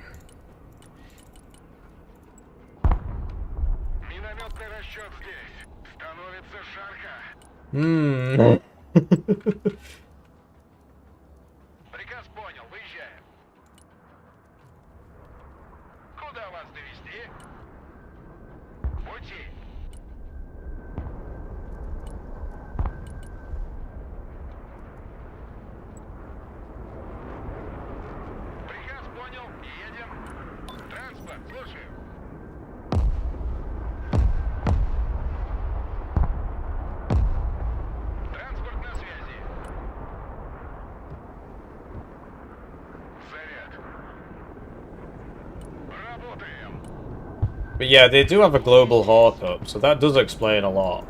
Speaker 1: But yeah, they do have a global hawk up, so that does explain a lot.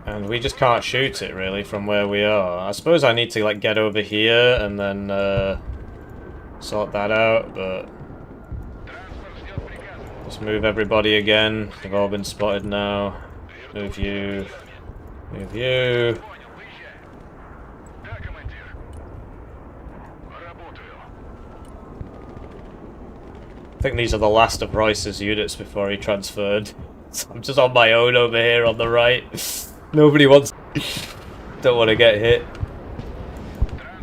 Speaker 1: And we just can't shoot it, really, from where we are. I suppose I need to, like, get over here and then, sort that out, but... Just move everybody again. They've all been spotted now. Move you. Move you. I think these are the last of Royce's units before he transferred. So I'm just on my own over here on the right. Nobody wants... Don't want to get hit.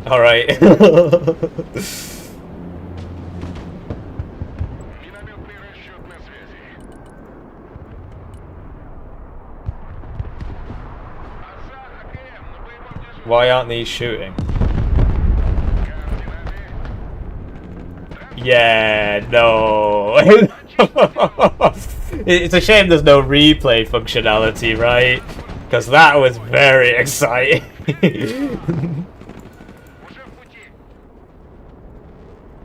Speaker 1: Alright. Why aren't these shooting? Yeah, no. It's a shame there's no replay functionality, right? Because that was very exciting.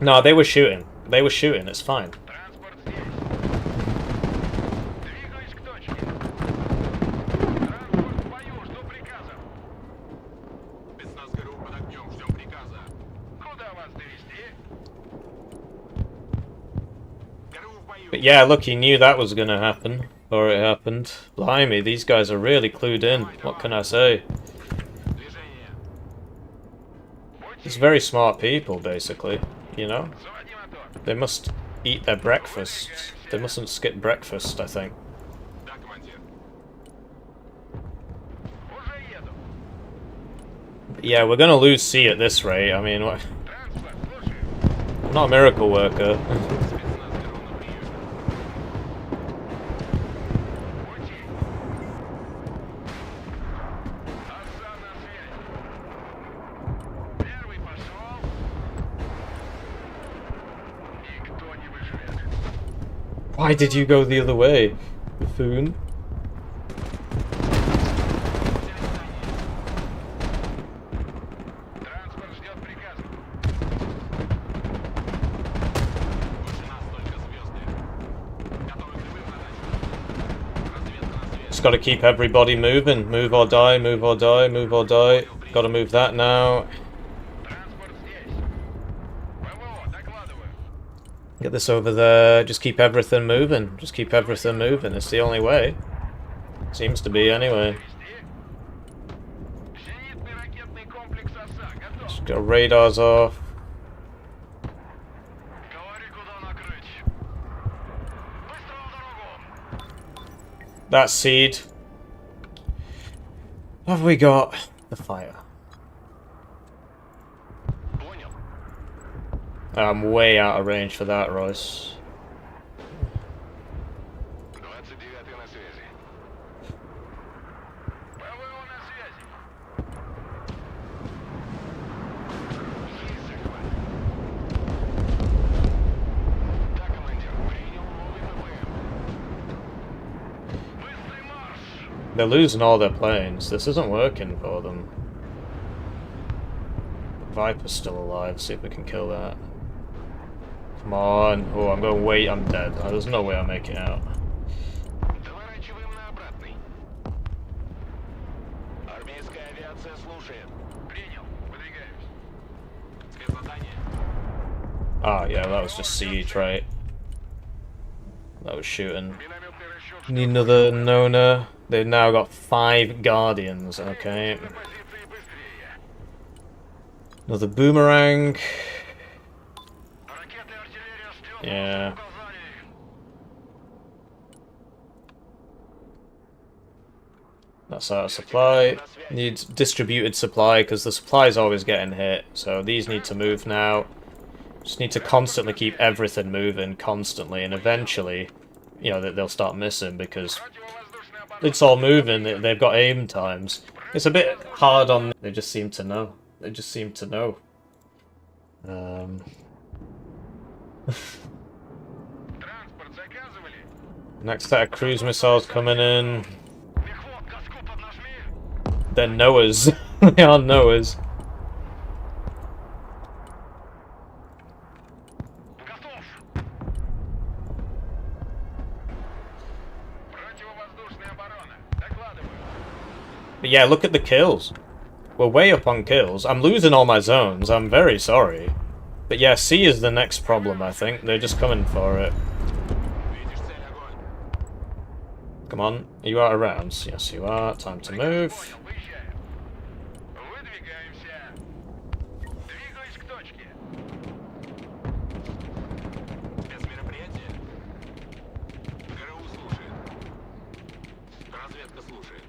Speaker 1: No, they were shooting. They were shooting, it's fine. But yeah, look, he knew that was going to happen, or it happened. Blimey, these guys are really clued in. What can I say? Just very smart people, basically, you know? They must eat their breakfast. They mustn't skip breakfast, I think.
Speaker 2: Да, командир. Уже еду.
Speaker 1: Yeah, we're gonna lose C at this rate. I mean, what?
Speaker 2: Транспорт, слушаю.
Speaker 1: I'm not a miracle worker.
Speaker 2: Спецназ беру на прием. Уйти. Отца на связь. Первый пошел. Никто не выживет.
Speaker 1: Why did you go the other way, buffoon?
Speaker 2: Транспорт ждет приказа. Выше нас только звезды. Готовы к прямым задачам. Разведка на связи.
Speaker 1: Just gotta keep everybody moving. Move or die, move or die, move or die. Gotta move that now.
Speaker 2: Транспорт здесь. ПВО, докладываю.
Speaker 1: Get this over there. Just keep everything moving. Just keep everything moving. It's the only way. Seems to be, anyway.
Speaker 2: Вести. Зенитный ракетный комплекс «Оса» готов.
Speaker 1: Just got radars off.
Speaker 2: Говори, куда накрыть. Быстро на дорогу.
Speaker 1: That seed. Have we got the fire?
Speaker 2: Понял.
Speaker 1: I'm way out of range for that, Royce.
Speaker 2: 29-й на связи. ПВО на связи. Есть захват. Да, командир, принял новый ППМ. Быстрый марш!
Speaker 1: They're losing all their planes. This isn't working for them. Viper's still alive. See if we can kill that. Come on. Oh, I'm going wait. I'm dead. Oh, there's no way I'll make it out.
Speaker 2: Доворачиваем на обратный. Армейская авиация слушает. Принял. Выдвигаемся. Спецзадание.
Speaker 1: Ah, yeah, that was just siege, right? That was shooting.
Speaker 2: Минометный расчет.
Speaker 1: Need another Nona. They've now got 5 Guardians, okay.
Speaker 2: Позиции быстрее.
Speaker 1: Another Boomerang.
Speaker 2: Ракеты и артиллерия ждет
Speaker 1: Yeah.
Speaker 2: указаний.
Speaker 1: That's out of supply. Needs distributed supply because the supply is always getting hit. So these need to move now. Just need to constantly keep everything moving constantly, and eventually, you know, they'll start missing because
Speaker 2: Противовоздушная оборона.
Speaker 1: it's all moving. They've got aim times. It's a bit hard on. They just seem to know. They just seem to know.
Speaker 2: Транспорт заказывали.
Speaker 1: Next set of cruise missiles coming in.
Speaker 2: Мехвод, газку поднажми.
Speaker 1: They're Noahs. They are Noahs.
Speaker 2: Готов. Противовоздушная оборона. Докладываю.
Speaker 1: But yeah, look at the kills. We're way up on kills. I'm losing all my zones. I'm very sorry. But yeah, C is the next problem, I think. They're just coming for it.
Speaker 2: Видишь цель, огонь.
Speaker 1: Come on. Are you out of rounds? Yes, you are. Time to move.
Speaker 2: Понял, выезжаем. Выдвигаемся. Двигаюсь к точке. Спецмероприятие. ГРУ слушает. Разведка слушает.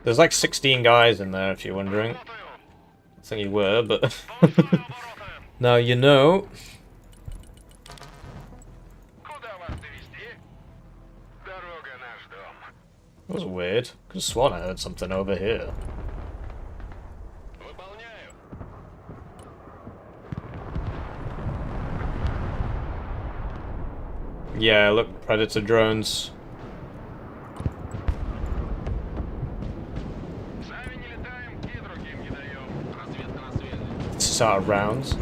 Speaker 1: There's like 16 guys in there, if you're wondering. I think you were, but... now you know.
Speaker 2: Куда вас довести? Дорога наш дом.
Speaker 1: That was weird. Could have sworn I heard something over here.
Speaker 2: Выполняю.
Speaker 1: Yeah, look, Predator drones.
Speaker 2: Сами не летаем, и другим не даем. Разведка на связи.
Speaker 1: This is out of rounds.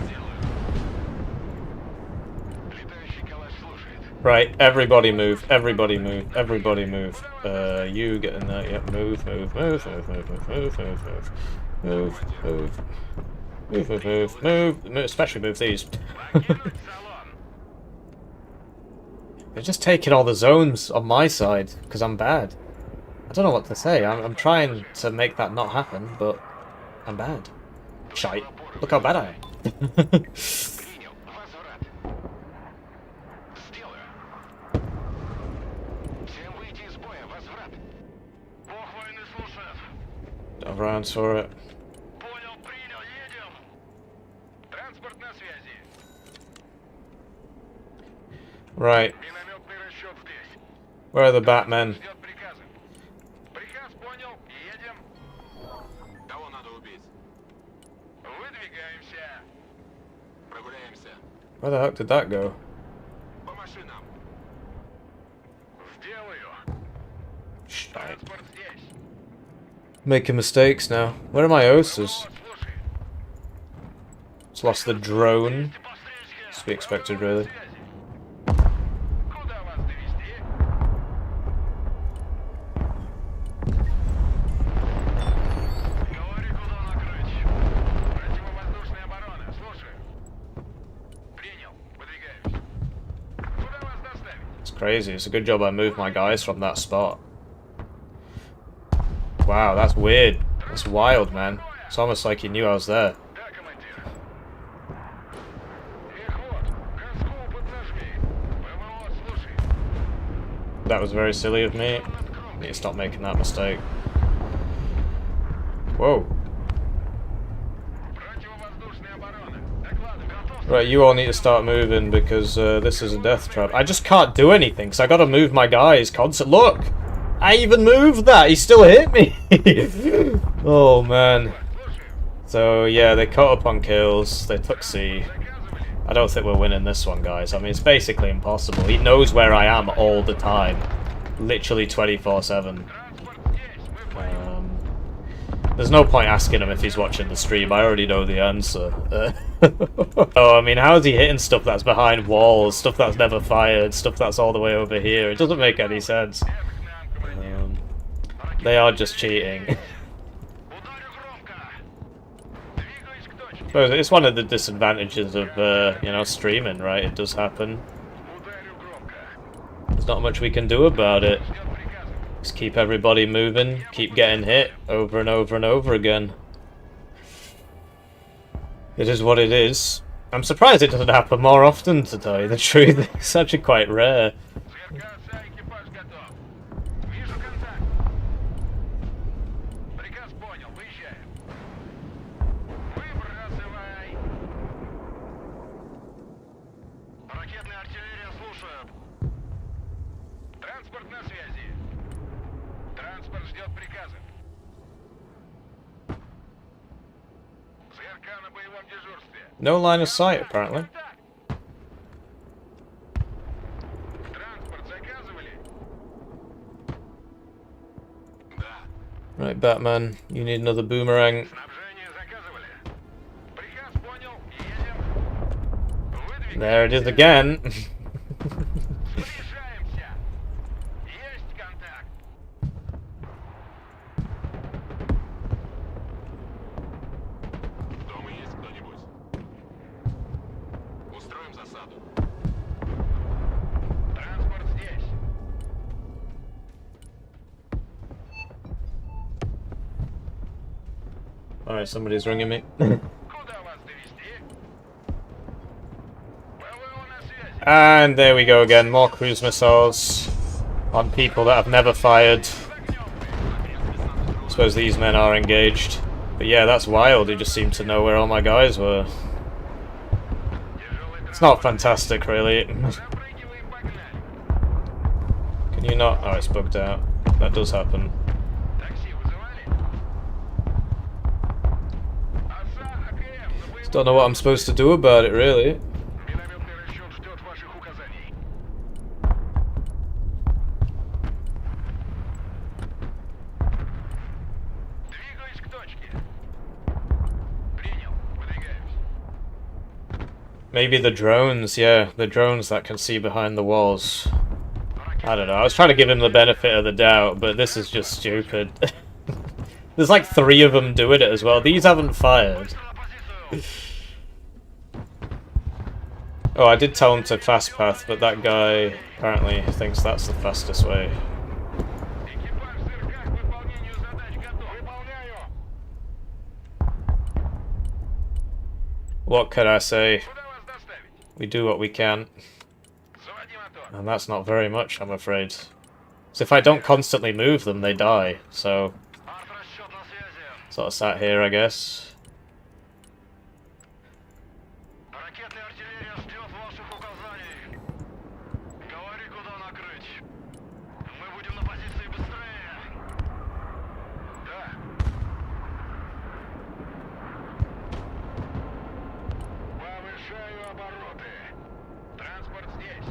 Speaker 2: Летающий калаш слушает.
Speaker 1: Right, everybody move, everybody move, everybody move. You get in there, yep, move, move, move, move, move, move, move, move, move, move, move, move, move, move, move, especially move these.
Speaker 2: Покинуть салон.
Speaker 1: They're just taking all the zones on my side, because I'm bad. I don't know what to say, I'm trying to make that not happen, but I'm bad. Shite. Look how bad I am.
Speaker 2: Принял. Возврат. Сделаю. Всем выйти из боя. Возврат. Бог войны слушает.
Speaker 1: Got rounds for it.
Speaker 2: Понял, принял. Едем. Транспорт на связи.
Speaker 1: Right.
Speaker 2: Минометный расчет здесь.
Speaker 1: Where are the Batmen?
Speaker 2: Ждет приказа. Приказ понял. Едем. Кого надо убить? Выдвигаемся. Прогуляемся.
Speaker 1: Where the heck did that go?
Speaker 2: По машинам. Сделаю.
Speaker 1: Shite.
Speaker 2: Транспорт здесь.
Speaker 1: Making mistakes now. Where are my OSAs?
Speaker 2: Вот, слушай.
Speaker 1: Just lost the drone.
Speaker 2: Постричься.
Speaker 1: To be expected, really.
Speaker 2: Куда вас довести? Говори, куда накрыть. Противовоздушная оборона. Слушаю. Принял. Выдвигаемся. Куда вас доставить?
Speaker 1: It's crazy. It's a good job I moved my guys from that spot. Wow, that's weird. That's wild, man. It's almost like he knew I was there.
Speaker 2: Да, командир. Их вот. Газку поднажми. ПВО, слушай.
Speaker 1: That was very silly of me. I need to stop making that mistake. Whoa.
Speaker 2: Противовоздушная оборона. Докладывай. Готов.
Speaker 1: Right, you all need to start moving because this is a death trap. I just can't do anything because I gotta move my guys constantly. Look! I even moved that! He still hit me! Oh, man. So, yeah, they caught up on kills. They took C. I don't think we're winning this one, guys. I mean, it's basically impossible. He knows where I am all the time. Literally 24/7. There's no point asking him if he's watching the stream. I already know the answer. Oh, I mean, how is he hitting stuff that's behind walls, stuff that's never fired, stuff that's all the way over here? It doesn't make any sense. They are just cheating.
Speaker 2: Ударю громко. Двигаюсь к точке.
Speaker 1: But it's one of the disadvantages of, you know, streaming, right? It does happen.
Speaker 2: Ударю громко.
Speaker 1: There's not much we can do about it.
Speaker 2: Ждет приказа.
Speaker 1: Just keep everybody moving, keep getting hit over and over and over again. It is what it is. I'm surprised it doesn't happen more often, to tell you the truth. It's actually quite rare.
Speaker 2: Сверкаться, экипаж готов. Вижу контакт. Приказ понял. Выезжаем. Выбрасывай. Ракетная артиллерия слушают. Транспорт на связи. Транспорт ждет приказа. ЗРК на боевом дежурстве.
Speaker 1: No line of sight, apparently.
Speaker 2: Транспорт заказывали? Да.
Speaker 1: Right, Batman, you need another boomerang.
Speaker 2: Снабжение заказывали. Приказ понял. Едем. Выдвигаемся.
Speaker 1: There it is again.
Speaker 2: Приближаемся. Есть контакт. Дома есть кто-нибудь? Устроим засаду. Транспорт здесь.
Speaker 1: Alright, somebody's ringing me.
Speaker 2: Куда вас довести? ПВО на связи.
Speaker 1: And there we go again, more cruise missiles on people that have never fired. I suppose these men are engaged. But yeah, that's wild, he just seemed to know where all my guys were. It's not fantastic, really.
Speaker 2: Запрыгиваем, погнали.
Speaker 1: Can you not? Oh, it's bugged out. That does happen.
Speaker 2: Такси вызывали? ОСА, АКМ, на боевом
Speaker 1: Don't know what I'm supposed to do about it, really.
Speaker 2: Минометный расчет ждет ваших указаний. Двигаюсь к точке. Принял. Выдвигаемся.
Speaker 1: Maybe the drones, yeah, the drones that can see behind the walls. I don't know, I was trying to give him the benefit of the doubt, but this is just stupid. There's like 3 of them doing it as well. These haven't fired.
Speaker 2: На позицию.
Speaker 1: Oh, I did tell him to fast path, but that guy apparently thinks that's the fastest way.
Speaker 2: Экипаж ЗРК к выполнению задач готов. Выполняю.
Speaker 1: What could I say?
Speaker 2: Куда вас доставить?
Speaker 1: We do what we can.
Speaker 2: Заводи мотор.
Speaker 1: And that's not very much, I'm afraid. So if I don't constantly move them, they die. So,
Speaker 2: Арт-расчет на связи.
Speaker 1: sort of sat here, I guess.
Speaker 2: Ракетная артиллерия ждет ваших указаний. Говори, куда накрыть. Мы будем на позиции быстрее. Да. Повышаю обороты. Транспорт здесь.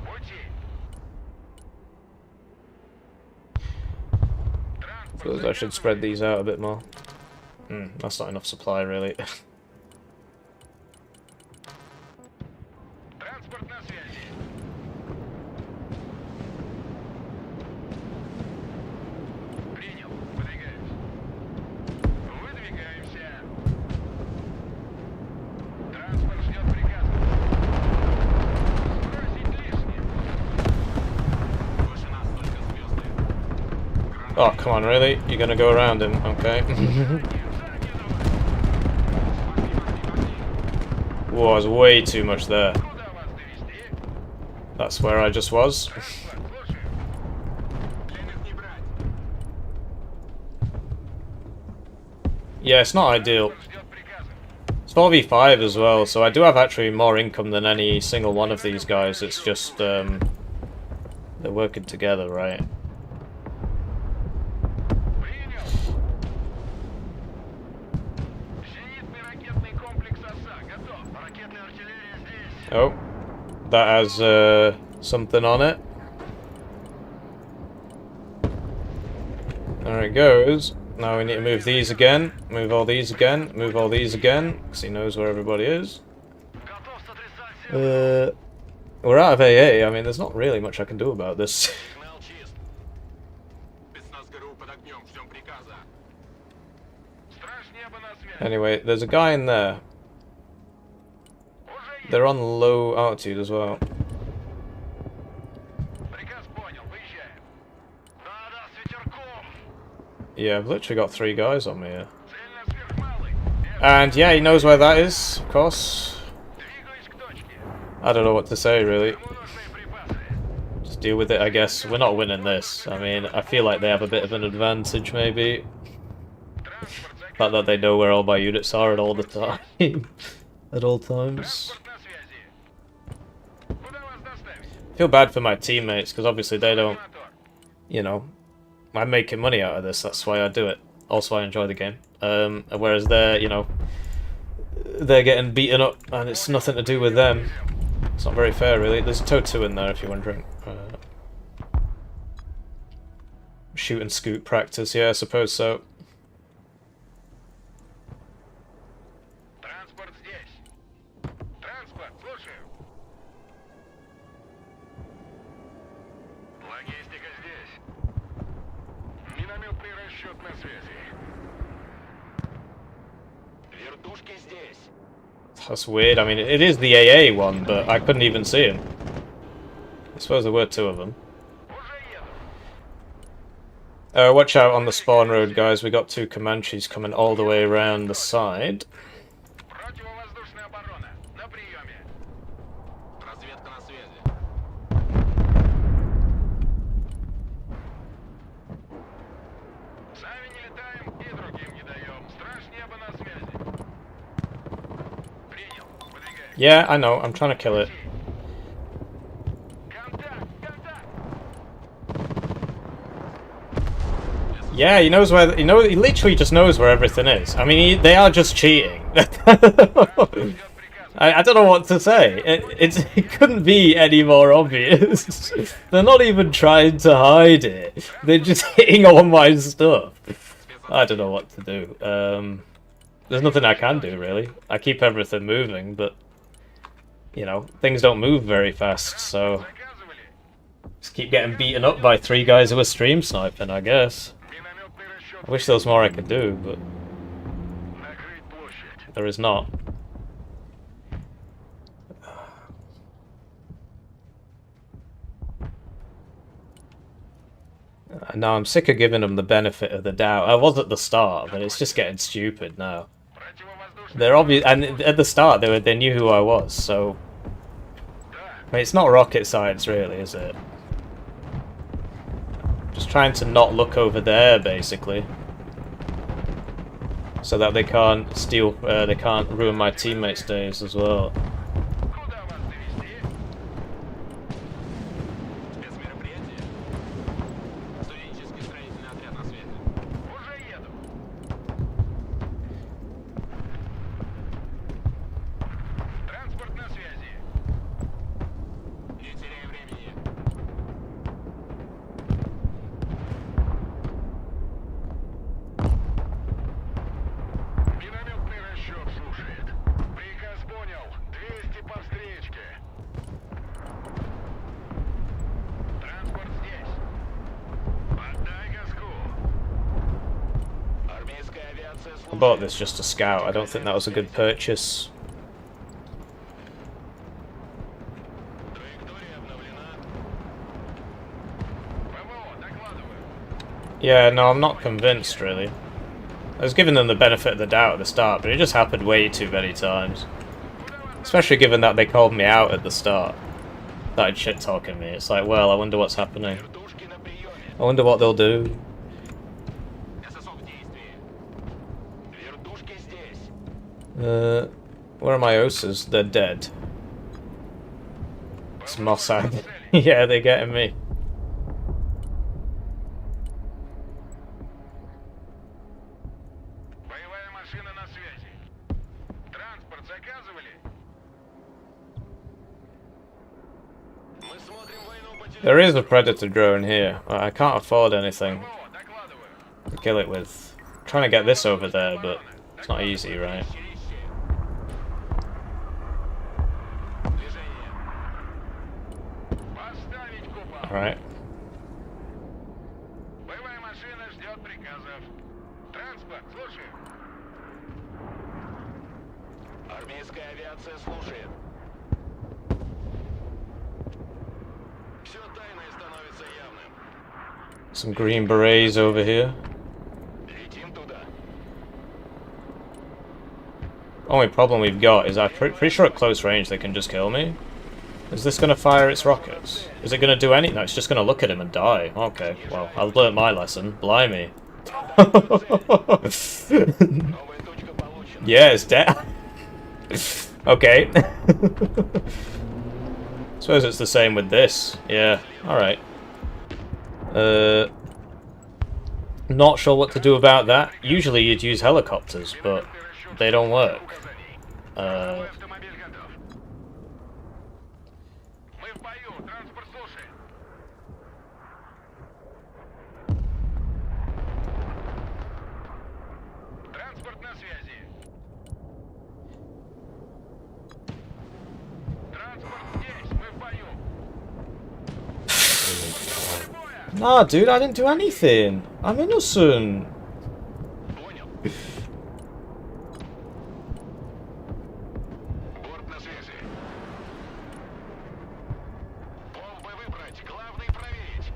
Speaker 2: Пути.
Speaker 1: Suppose I should spread these out a bit more. That's not enough supply, really.
Speaker 2: Транспорт на связи. Принял. Выдвигаемся. Выдвигаемся. Транспорт ждет приказа. Сбросить лишнее. Выше нас только звезды.
Speaker 1: Oh, come on, really? You're gonna go around him? Okay. Whoa, there's way too much there.
Speaker 2: Куда вас довести?
Speaker 1: That's where I just was.
Speaker 2: Транспорт, слушаю. Пленных не брать.
Speaker 1: Yeah, it's not ideal.
Speaker 2: Ждет приказа.
Speaker 1: It's 4v5 as well, so I do have actually more income than any single one of these guys. It's just, they're working together, right?
Speaker 2: Принял. Зенитный ракетный комплекс ОСА готов. Ракетная артиллерия здесь.
Speaker 1: Oh, that has, something on it. There it goes. Now we need to move these again, move all these again, move all these again, because he knows where everybody is.
Speaker 2: Готов сотрясать все.
Speaker 1: We're out of AA, I mean, there's not really much I can do about this.
Speaker 2: Сигнал чист. Спецназ ГРУ под огнем. Ждем приказа. Страж неба на связи.
Speaker 1: Anyway, there's a guy in there.
Speaker 2: Уже есть.
Speaker 1: They're on low altitude as well.
Speaker 2: Приказ понял. Выезжаем. Да-да, с ветерком.
Speaker 1: Yeah, I've literally got 3 guys on me here.
Speaker 2: Цель на сверхмалый.
Speaker 1: And yeah, he knows where that is, of course.
Speaker 2: Двигаюсь к точке.
Speaker 1: I don't know what to say, really.
Speaker 2: Ему нужны припасы.
Speaker 1: Just deal with it, I guess. We're not winning this. I mean, I feel like they have a bit of an advantage, maybe.
Speaker 2: Транспорт
Speaker 1: The fact that they know where all my units are at all the time. At all times.
Speaker 2: Транспорт на связи. Куда вас доставить?
Speaker 1: I feel bad for my teammates, because obviously they don't,
Speaker 2: Мотор.
Speaker 1: you know, I'm making money out of this, that's why I do it. Also, I enjoy the game. Whereas they're, you know, they're getting beaten up, and it's nothing to do with them. It's not very fair, really. There's a TOW 2 in there, if you're wondering. Shoot and scoot practice, yeah, I suppose so.
Speaker 2: Транспорт здесь. Транспорт, слушаю. Логистика здесь. Минометный расчет на связи. Вертушки здесь.
Speaker 1: That's weird. I mean, it is the AA one, but I couldn't even see him. I suppose there were 2 of them.
Speaker 2: Уже еду.
Speaker 1: Watch out on the spawn road, guys. We got 2 Comanches coming all the way around the side.
Speaker 2: Противовоздушная оборона. На приеме. Разведка на связи. Сами не летаем и другим не даем. Страж неба на связи. Принял. Выдвигаем.
Speaker 1: Yeah, I know. I'm trying to kill it.
Speaker 2: Контакт! Контакт!
Speaker 1: Yeah, he knows where. He literally just knows where everything is. I mean, they are just cheating. I don't know what to say. It couldn't be any more obvious. They're not even trying to hide it. They're just hitting all my stuff. I don't know what to do. There's nothing I can do, really. I keep everything moving, but you know, things don't move very fast, so
Speaker 2: Заказывали.
Speaker 1: just keep getting beaten up by 3 guys who are stream sniping, I guess.
Speaker 2: Минометный расчет.
Speaker 1: I wish there was more I could do, but
Speaker 2: Накрыть площадь.
Speaker 1: there is not. Now I'm sick of giving them the benefit of the doubt. I was at the start, but it's just getting stupid now.
Speaker 2: Противовоздушная
Speaker 1: They're obvious, and at the start they knew who I was. So, I mean, it's not rocket science, really, is it? Just trying to not look over there, basically, so that they can't steal. They can't ruin my teammates' days as well.
Speaker 2: Куда вас довести? Спецмероприятие? Студенческий строительный отряд на связи. Уже еду. Транспорт на связи. Не теряй времени. Минометный расчет слушает. Приказ понял. 200 по встречке. Транспорт здесь. Отдай газку. Армейская авиация
Speaker 1: I
Speaker 2: слушает.
Speaker 1: bought this just to scout. I don't think that was a good purchase.
Speaker 2: Траектория обновлена. ПВО, докладываю.
Speaker 1: Yeah, no, I'm not convinced, really. I was giving them the benefit of the doubt at the start, but it just happened way too many times. Especially given that they called me out at the start. Started shit-talking me. It's like, well, I wonder what's happening.
Speaker 2: Вертушки на приеме.
Speaker 1: I wonder what they'll do.
Speaker 2: ССО в действии. Вертушки здесь.
Speaker 1: Where are my OSAs? They're dead. It's Mossad. Yeah, they're getting me.
Speaker 2: Боевая машина на связи. Транспорт заказывали? Мы смотрим войну по
Speaker 1: There is a Predator drone here. I can't afford anything
Speaker 2: ПВО, докладываю.
Speaker 1: to kill it with. I'm trying to get this over there, but it's not easy, right?
Speaker 2: Движение. Поставить купол.
Speaker 1: Alright.
Speaker 2: Боевая машина ждет приказов. Транспорт, слушаю. Армейская авиация слушает. Все тайное становится явным.
Speaker 1: Some green berets over here.
Speaker 2: Летим туда.
Speaker 1: Only problem we've got is I'm pretty sure at close range they can just kill me. Is this going to fire its rockets? Is it going to do anything? No, it's just going to look at him and die. Okay, well, I've learnt my lesson. Blimey.
Speaker 2: Новая точка получена.
Speaker 1: Yeah, it's dead. Okay. Suppose it's the same with this. Yeah, alright. Not sure what to do about that. Usually you'd use helicopters, but they don't work.
Speaker 2: Автомобиль готов. Мы в бою. Транспорт слушает. Транспорт на связи. Транспорт здесь. Мы в бою.
Speaker 1: Nah, dude, I didn't do anything. I'm innocent.
Speaker 2: Понял. Борт на связи. Бомбы выбрать. Главное проверить.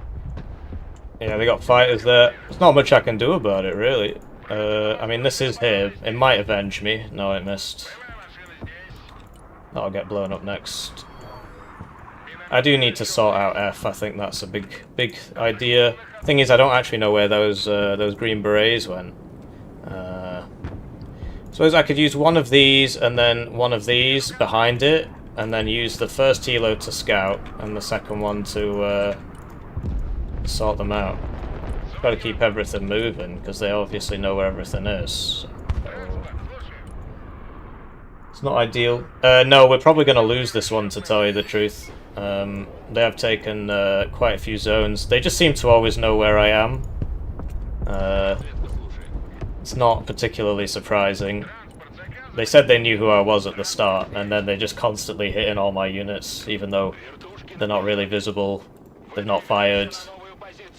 Speaker 1: Yeah, they got fighters there. There's not much I can do about it, really. I mean, this is here. It might avenge me. No, it missed.
Speaker 2: Боевая машина здесь.
Speaker 1: That'll get blown up next. I do need to sort out F. I think that's a big idea. Thing is, I don't actually know where those green berets went. Suppose I could use one of these and then one of these behind it, and then use the first helo to scout and the second one to sort them out. Got to keep everything moving because they obviously know where everything is. It's not ideal. No, we're probably going to lose this one, to tell you the truth. They have taken quite a few zones. They just seem to always know where I am. It's not particularly surprising. They said they knew who I was at the start, and then they're just constantly hitting all my units, even though they're not really visible. They've not fired,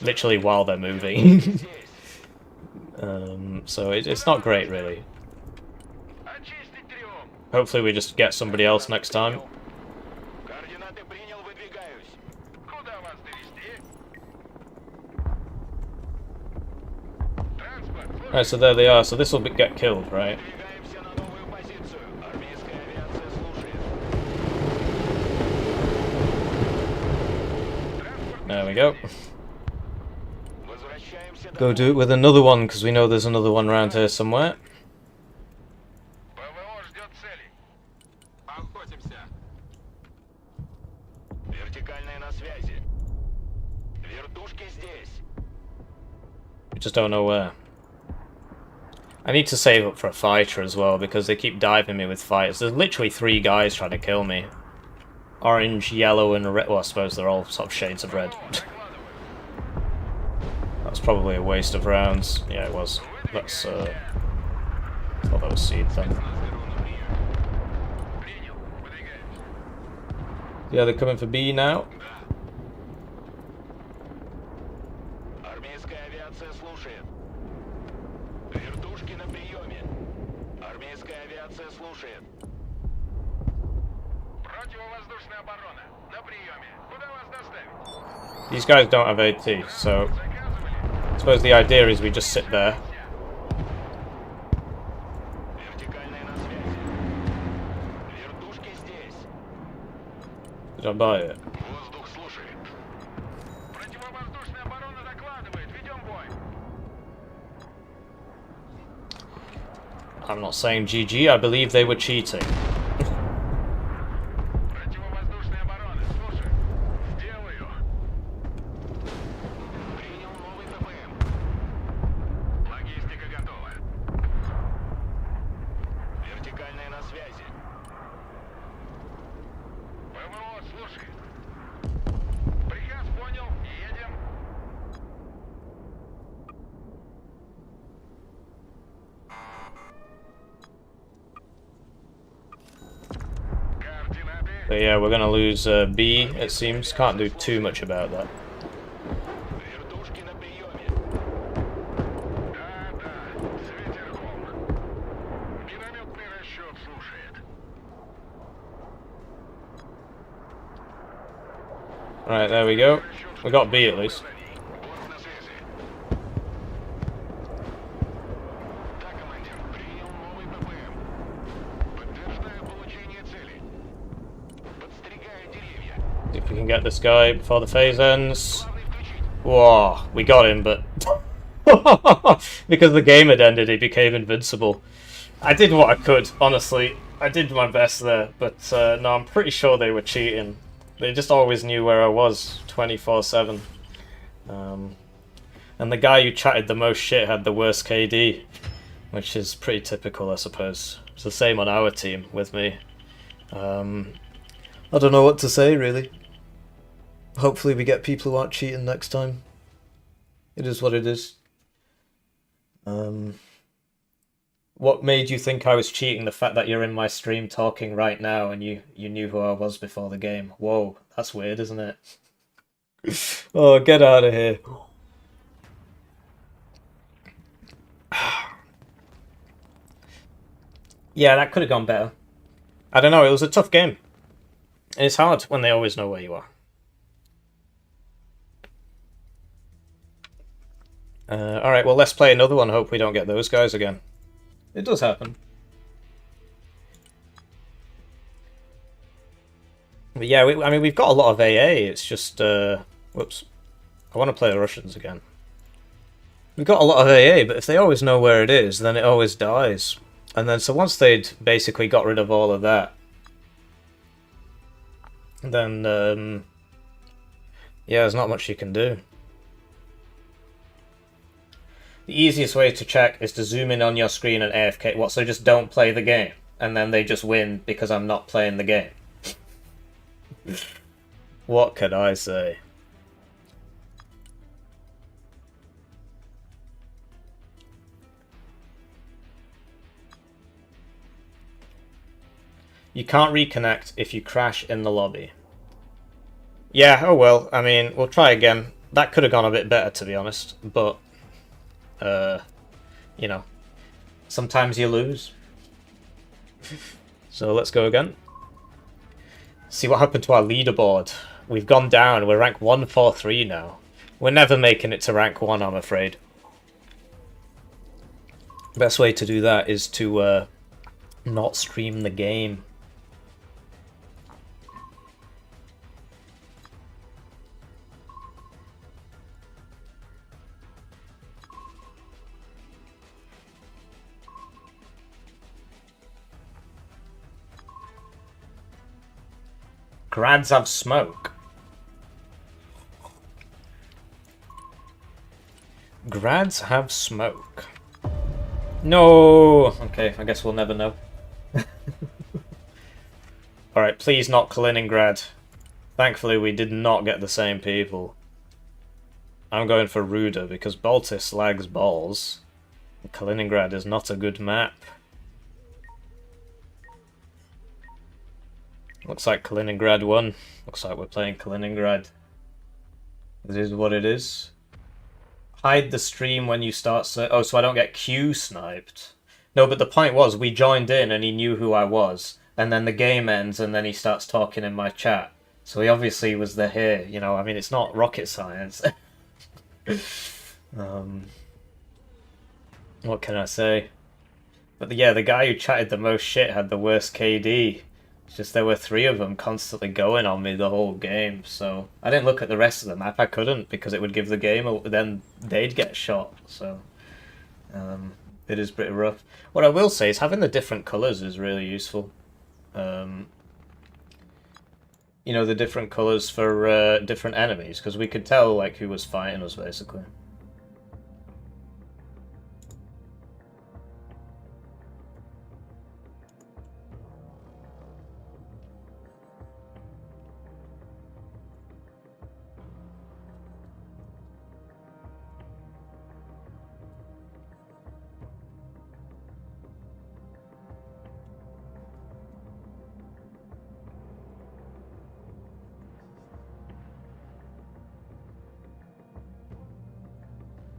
Speaker 1: literally while they're moving. So it's not great, really.
Speaker 2: Очистить трём.
Speaker 1: Hopefully we just get somebody else next time.
Speaker 2: Координаты принял, выдвигаюсь. Куда вас довести? Транспорт, слушай.
Speaker 1: Right, so there they are. So this will get killed, right?
Speaker 2: Выдвигаемся на новую позицию.
Speaker 1: There we go.
Speaker 5: Возвращаемся
Speaker 1: Go do it with another one, because we know there's another one around here somewhere.
Speaker 2: ПВО ждет целей.
Speaker 5: Охотимся. Вертикальная на связи. Вертушки здесь.
Speaker 1: We just don't know where. I need to save up for a fighter as well, because they keep diving me with fighters. There's literally 3 guys trying to kill me. Orange, yellow, and red. Well, I suppose they're all sort of shades of red. That's probably a waste of rounds. Yeah, it was. Let's, thought that was seed then.
Speaker 2: Принял. Выдвигаемся.
Speaker 1: Yeah, they're coming for B now.
Speaker 5: Армейская авиация слушает. Вертушки на приеме. Армейская авиация слушает.
Speaker 2: Противовоздушная оборона. На приеме. Куда вас доставить?
Speaker 1: These guys don't have AT, so I suppose the idea is we just sit there.
Speaker 5: Вертикальная на связи. Вертушки здесь.
Speaker 1: Did I buy it?
Speaker 2: Воздух слушает. Противовоздушная оборона докладывает. Ведем бой.
Speaker 1: I'm not saying GG, I believe they were cheating.
Speaker 2: Противовоздушная оборона. Слушай. Сделаю.
Speaker 5: Принял новый ППМ.
Speaker 2: Логистика готова.
Speaker 5: Вертикальная на связи.
Speaker 2: ПВО слушает. Приказ понял. Едем. Координаты.
Speaker 1: But yeah, we're gonna lose B, it seems. Can't do too much about that.
Speaker 5: Вертушки на приеме.
Speaker 2: Да, с ветерком. Минометный расчет слушает.
Speaker 1: Right, there we go. We got B at least.
Speaker 2: Борт на связи. Да, командир. Принял новый ППМ. Подтверждаю получение цели. Подстригаю деревья.
Speaker 1: See if we can get this guy before the phase ends.
Speaker 2: Главный включить.
Speaker 1: Whoa, we got him, but because the game had ended, he became invincible. I did what I could, honestly. I did my best there, but no, I'm pretty sure they were cheating. They just always knew where I was 24/7. And the guy who chatted the most shit had the worst KD, which is pretty typical, I suppose. It's the same on our team with me. I don't know what to say, really. Hopefully we get people who aren't cheating next time. It is what it is. What made you think I was cheating? The fact that you're in my stream talking right now and you knew who I was before the game. Whoa, that's weird, isn't it? Oh, get out of here. Yeah, that could have gone better. I don't know, it was a tough game. And it's hard when they always know where you are. Alright, well, let's play another one. Hope we don't get those guys again. It does happen. But yeah, I mean, we've got a lot of AA. It's just, whoops. I want to play the Russians again. We've got a lot of AA, but if they always know where it is, then it always dies. And then, so once they'd basically got rid of all of that, then, yeah, there's not much you can do. The easiest way to check is to zoom in on your screen and AFK. What, so just don't play the game? And then they just win because I'm not playing the game? What can I say? You can't reconnect if you crash in the lobby. Yeah, oh well, I mean, we'll try again. That could have gone a bit better, to be honest, but you know, sometimes you lose. So let's go again. See what happened to our leaderboard. We've gone down. We're rank 143 now. We're never making it to rank 1, I'm afraid. Best way to do that is to not stream the game. Grads have smoke. Grads have smoke. No! Okay, I guess we'll never know. Alright, please not Kaliningrad. Thankfully we did not get the same people. I'm going for Ruda because Baltis lags balls. Kaliningrad is not a good map. Looks like Kaliningrad won. Looks like we're playing Kaliningrad. It is what it is. Hide the stream when you start... Oh, so I don't get Q sniped. No, but the point was, we joined in and he knew who I was. And then the game ends and then he starts talking in my chat. So he obviously was there here. You know, I mean, it's not rocket science. What can I say? But yeah, the guy who chatted the most shit had the worst KD. It's just there were 3 of them constantly going on me the whole game, so I didn't look at the rest of the map. I couldn't because it would give the game, then they'd get shot. So it is pretty rough. What I will say is having the different colours is really useful. You know, the different colours for different enemies, because we could tell like who was fighting us basically.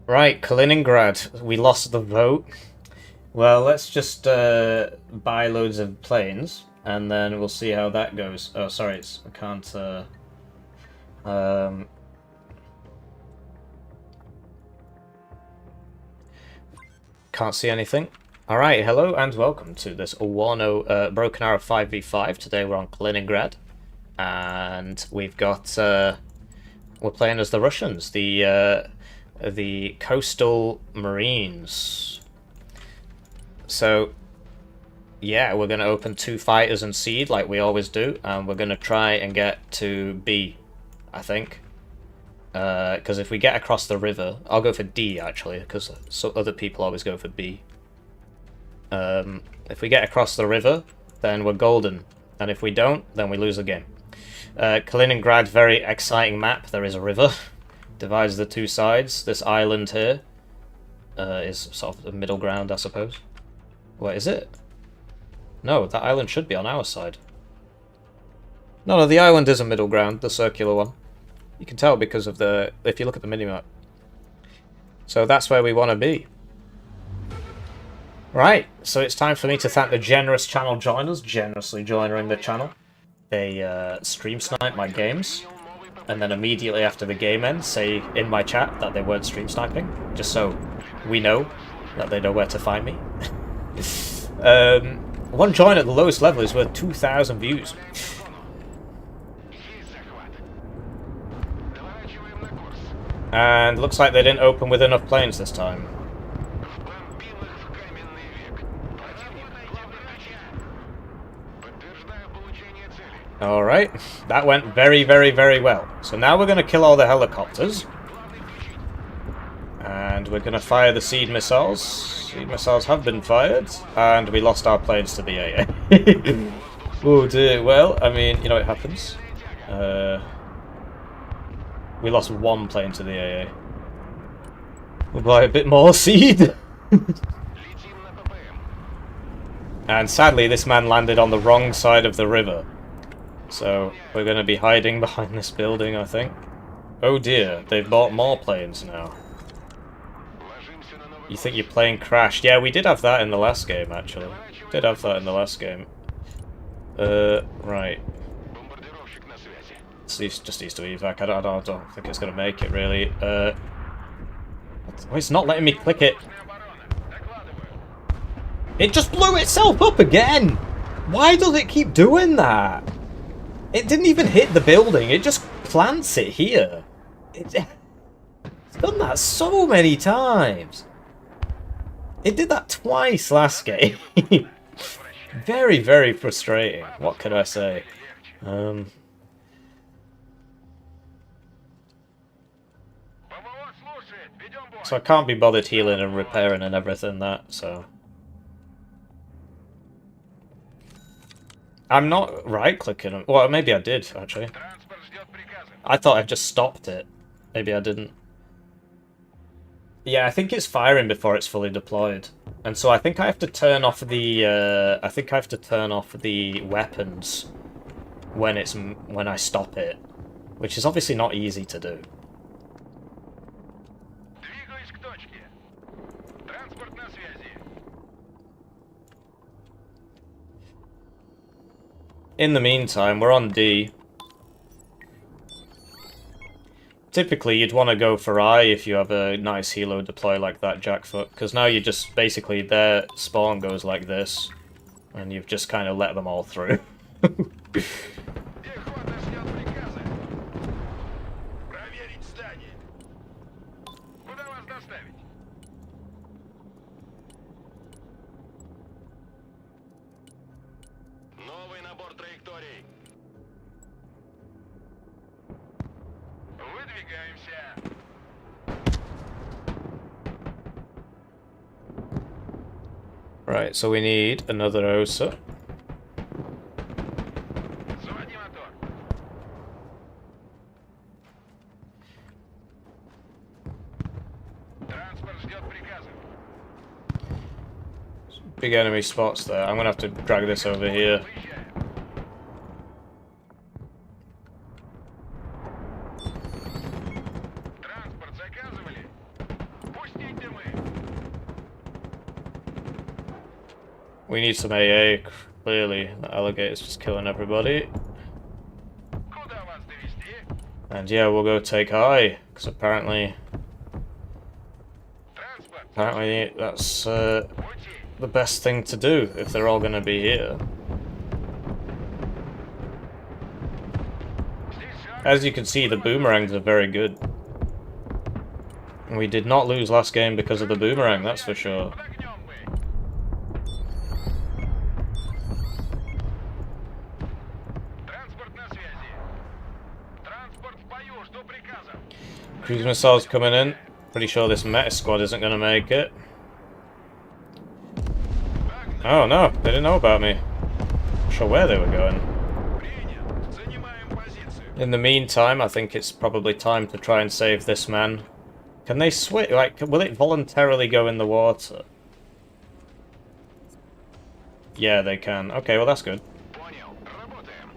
Speaker 1: Right, Kaliningrad. We lost the vote. Well, let's just buy loads of planes, and then we'll see how that goes. Oh, sorry, I can't... Can't see anything. Alright, hello and welcome to this Wano Broken Arrow 5v5. Today we're on Kaliningrad, and we've got... we're playing as the Russians, the Coastal Marines. So, yeah, we're going to open 2 fighters and seed like we always do, and we're going to try and get to B, I think. Because if we get across the river, I'll go for D actually, because other people always go for B. If we get across the river, then we're golden, and if we don't, then we lose the game. Kaliningrad, very exciting map. There is a river. Divides the 2 sides. This island here is sort of the middle ground, I suppose. Wait, is it? No, that island should be on our side. No, the island is a middle ground, the circular one. You can tell because of the... if you look at the minimap. So that's where we want to be. Right, so it's time for me to thank the generous channel joiners, generously joining the channel. They stream snipe my games. And then immediately after the game ends, say in my chat that they weren't stream sniping, just so we know that they know where to find me. One join at the lowest level is worth 2,000 views. And looks like they didn't open with enough planes this time. Alright, that went very, very, very well. So now we're going to kill all the helicopters. And we're going to fire the seed missiles. Seed missiles have been fired. And we lost our planes to the AA. Oh dear, well, I mean, you know, it happens. We lost 1 plane to the AA. We'll buy a bit more seed. And sadly, this man landed on the wrong side of the river. So, we're going to be hiding behind this building, I think. Oh dear, they've bought more planes now. You think your plane crashed? Yeah, we did have that in the last game, actually. Did have that in the last game. Right. Just needs to evac. I don't think it's going to make it, really. Oh, it's not letting me click it. It just blew itself up again! Why does it keep doing that? It didn't even hit the building, it just plants it here. It's done that so many times. It did that twice last game. Very, very frustrating. What can I say?
Speaker 2: Вертолет слушает. Ведем бой.
Speaker 1: So I can't be bothered healing and repairing and everything that, so... I'm not right-clicking. Well, maybe I did, actually.
Speaker 2: Транспорт ждет приказа.
Speaker 1: I thought I've just stopped it. Maybe I didn't. Yeah, I think it's firing before it's fully deployed. And so I think I have to turn off the, I think I have to turn off the weapons when I stop it. Which is obviously not easy to do.
Speaker 2: Двигаюсь к точке. Транспорт на связи.
Speaker 1: In the meantime, we're on D. Typically, you'd want to go for I if you have a nice helo deploy like that, Jackfoot, because now you just basically their spawn goes like this, and you've just kind of let them all through.
Speaker 2: Пехота ждет приказа. Проверить здание. Куда вас доставить?
Speaker 5: Новый набор траекторий.
Speaker 2: Выдвигаемся.
Speaker 1: Right, so we need another OSA.
Speaker 2: Заводи мотор. Транспорт ждет приказа.
Speaker 1: Big enemy spots there. I'm gonna have to drag this over here.
Speaker 2: Выезжаем. Транспорт заказывали? Пустите мы.
Speaker 1: We need some AA, clearly. The alligator's just killing everybody.
Speaker 2: Куда вас довести?
Speaker 1: And yeah, we'll go take I, because apparently
Speaker 2: Транспорт.
Speaker 1: that's
Speaker 2: Пути.
Speaker 1: the best thing to do if they're all gonna be here.
Speaker 2: Здесь жарко.
Speaker 1: As you can see, the boomerangs are very good. We did not lose last game because of the boomerang, that's for sure.
Speaker 2: Подогнем мы. Транспорт на связи. Транспорт в бою. Жду приказа.
Speaker 1: Cruise missiles coming in. Pretty sure this meta squad isn't gonna make it. Oh no, they didn't know about me. Not sure where they were going.
Speaker 2: Принят. Занимаем позицию.
Speaker 1: In the meantime, I think it's probably time to try and save this man. Can they switch? Like, will it voluntarily go in the water? Yeah, they can. Okay, well that's good.
Speaker 2: Понял. Работаем.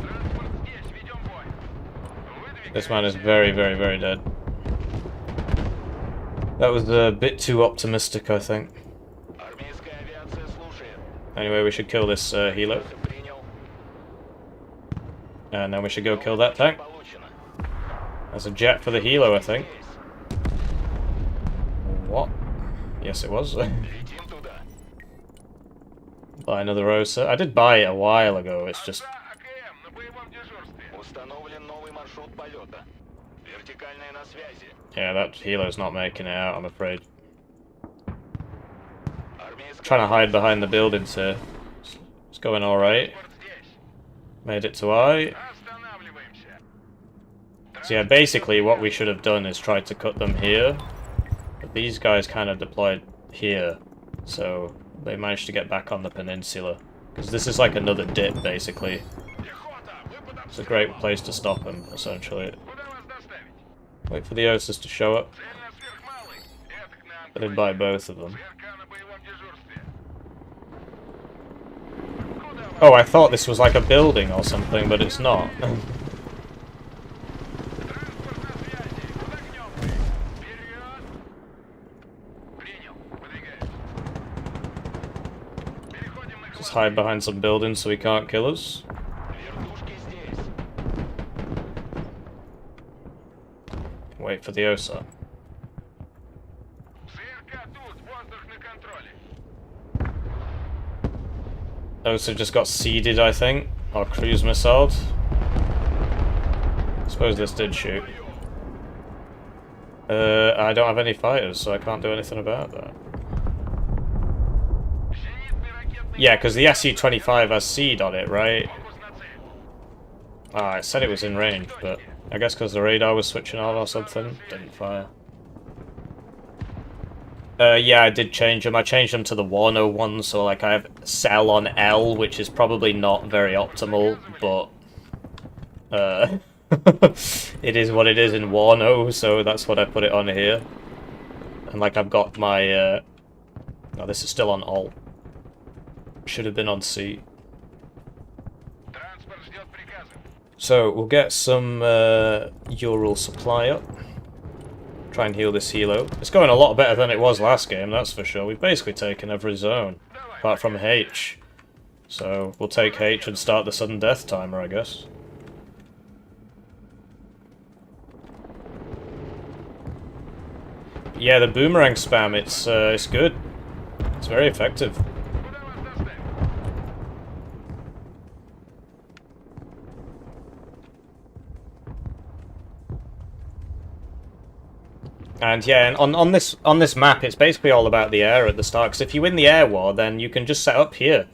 Speaker 2: Транспорт здесь. Ведем бой.
Speaker 1: This man is
Speaker 2: Выдвигаемся.
Speaker 1: very, very, very dead. That was a bit too optimistic, I think.
Speaker 5: Армейская авиация слушает.
Speaker 1: Anyway, we should kill this helo.
Speaker 5: Принял.
Speaker 1: And then we should go kill that tank.
Speaker 5: Получено.
Speaker 1: That's a jet for the helo, I think.
Speaker 5: Здесь.
Speaker 1: What? Yes, it was.
Speaker 5: Летим туда.
Speaker 1: Buy another OSA. I did buy it a while ago, it's just...
Speaker 2: АКМ на боевом дежурстве.
Speaker 5: Установлен новый маршрут полета. Вертикальная на связи.
Speaker 1: Yeah, that helo's not making it out, I'm afraid.
Speaker 5: Армейская
Speaker 1: Trying to hide behind the buildings here. It's going alright.
Speaker 2: Транспорт здесь.
Speaker 1: Made it to I.
Speaker 2: Останавливаемся.
Speaker 1: So yeah, basically what we should have done is tried to cut them here. But these guys kind of deployed here. So they managed to get back on the peninsula. Because this is like another dip, basically.
Speaker 2: Пехота. Вы под
Speaker 1: It's a great place to stop them, essentially.
Speaker 2: Куда вас доставить?
Speaker 1: Wait for the OSAs to show up.
Speaker 2: Цель на сверхмалый. Это к нам.
Speaker 1: I did buy both of them.
Speaker 2: ЗРК на боевом дежурстве. Куда вас?
Speaker 1: Oh, I thought this was like a building or something, but it's not.
Speaker 2: Транспорт на связи. Подогнем мы. Вперед. Принял. Выдвигаюсь. Переходим на
Speaker 1: Just
Speaker 2: хвост.
Speaker 1: hide behind some buildings so he can't kill us.
Speaker 5: вертушки здесь.
Speaker 1: Wait for the OSA.
Speaker 2: ЗРК тут. Воздух на контроле.
Speaker 1: OSA just got seeded, I think. Or cruise missiled. I suppose this did shoot. I don't have any fighters, so I can't do anything about that.
Speaker 2: Зенитный ракетный
Speaker 1: Yeah, because the SU-25 has seed on it, right?
Speaker 2: фокус на цель.
Speaker 1: Ah, it said it was in range, but I guess because the radar was switching on or something, didn't fire. Yeah, I did change them. I changed them to the 101, so like I have cell on L, which is probably not very optimal, but it is what it is in Wano, so that's what I put it on here. And like I've got my oh, this is still on Alt. Should have been on C.
Speaker 2: Транспорт ждет приказа.
Speaker 1: So we'll get some Ural supply up. Try and heal this helo. It's going a lot better than it was last game, that's for sure. We've basically taken every zone, apart from H. So we'll take H and start the sudden death timer, I guess. Yeah, the boomerang spam, it's good. It's very effective.
Speaker 2: Куда вас доставить?
Speaker 1: And yeah, and on this map, it's basically all about the air at the start. Because if you win the air war, then you can just set up here,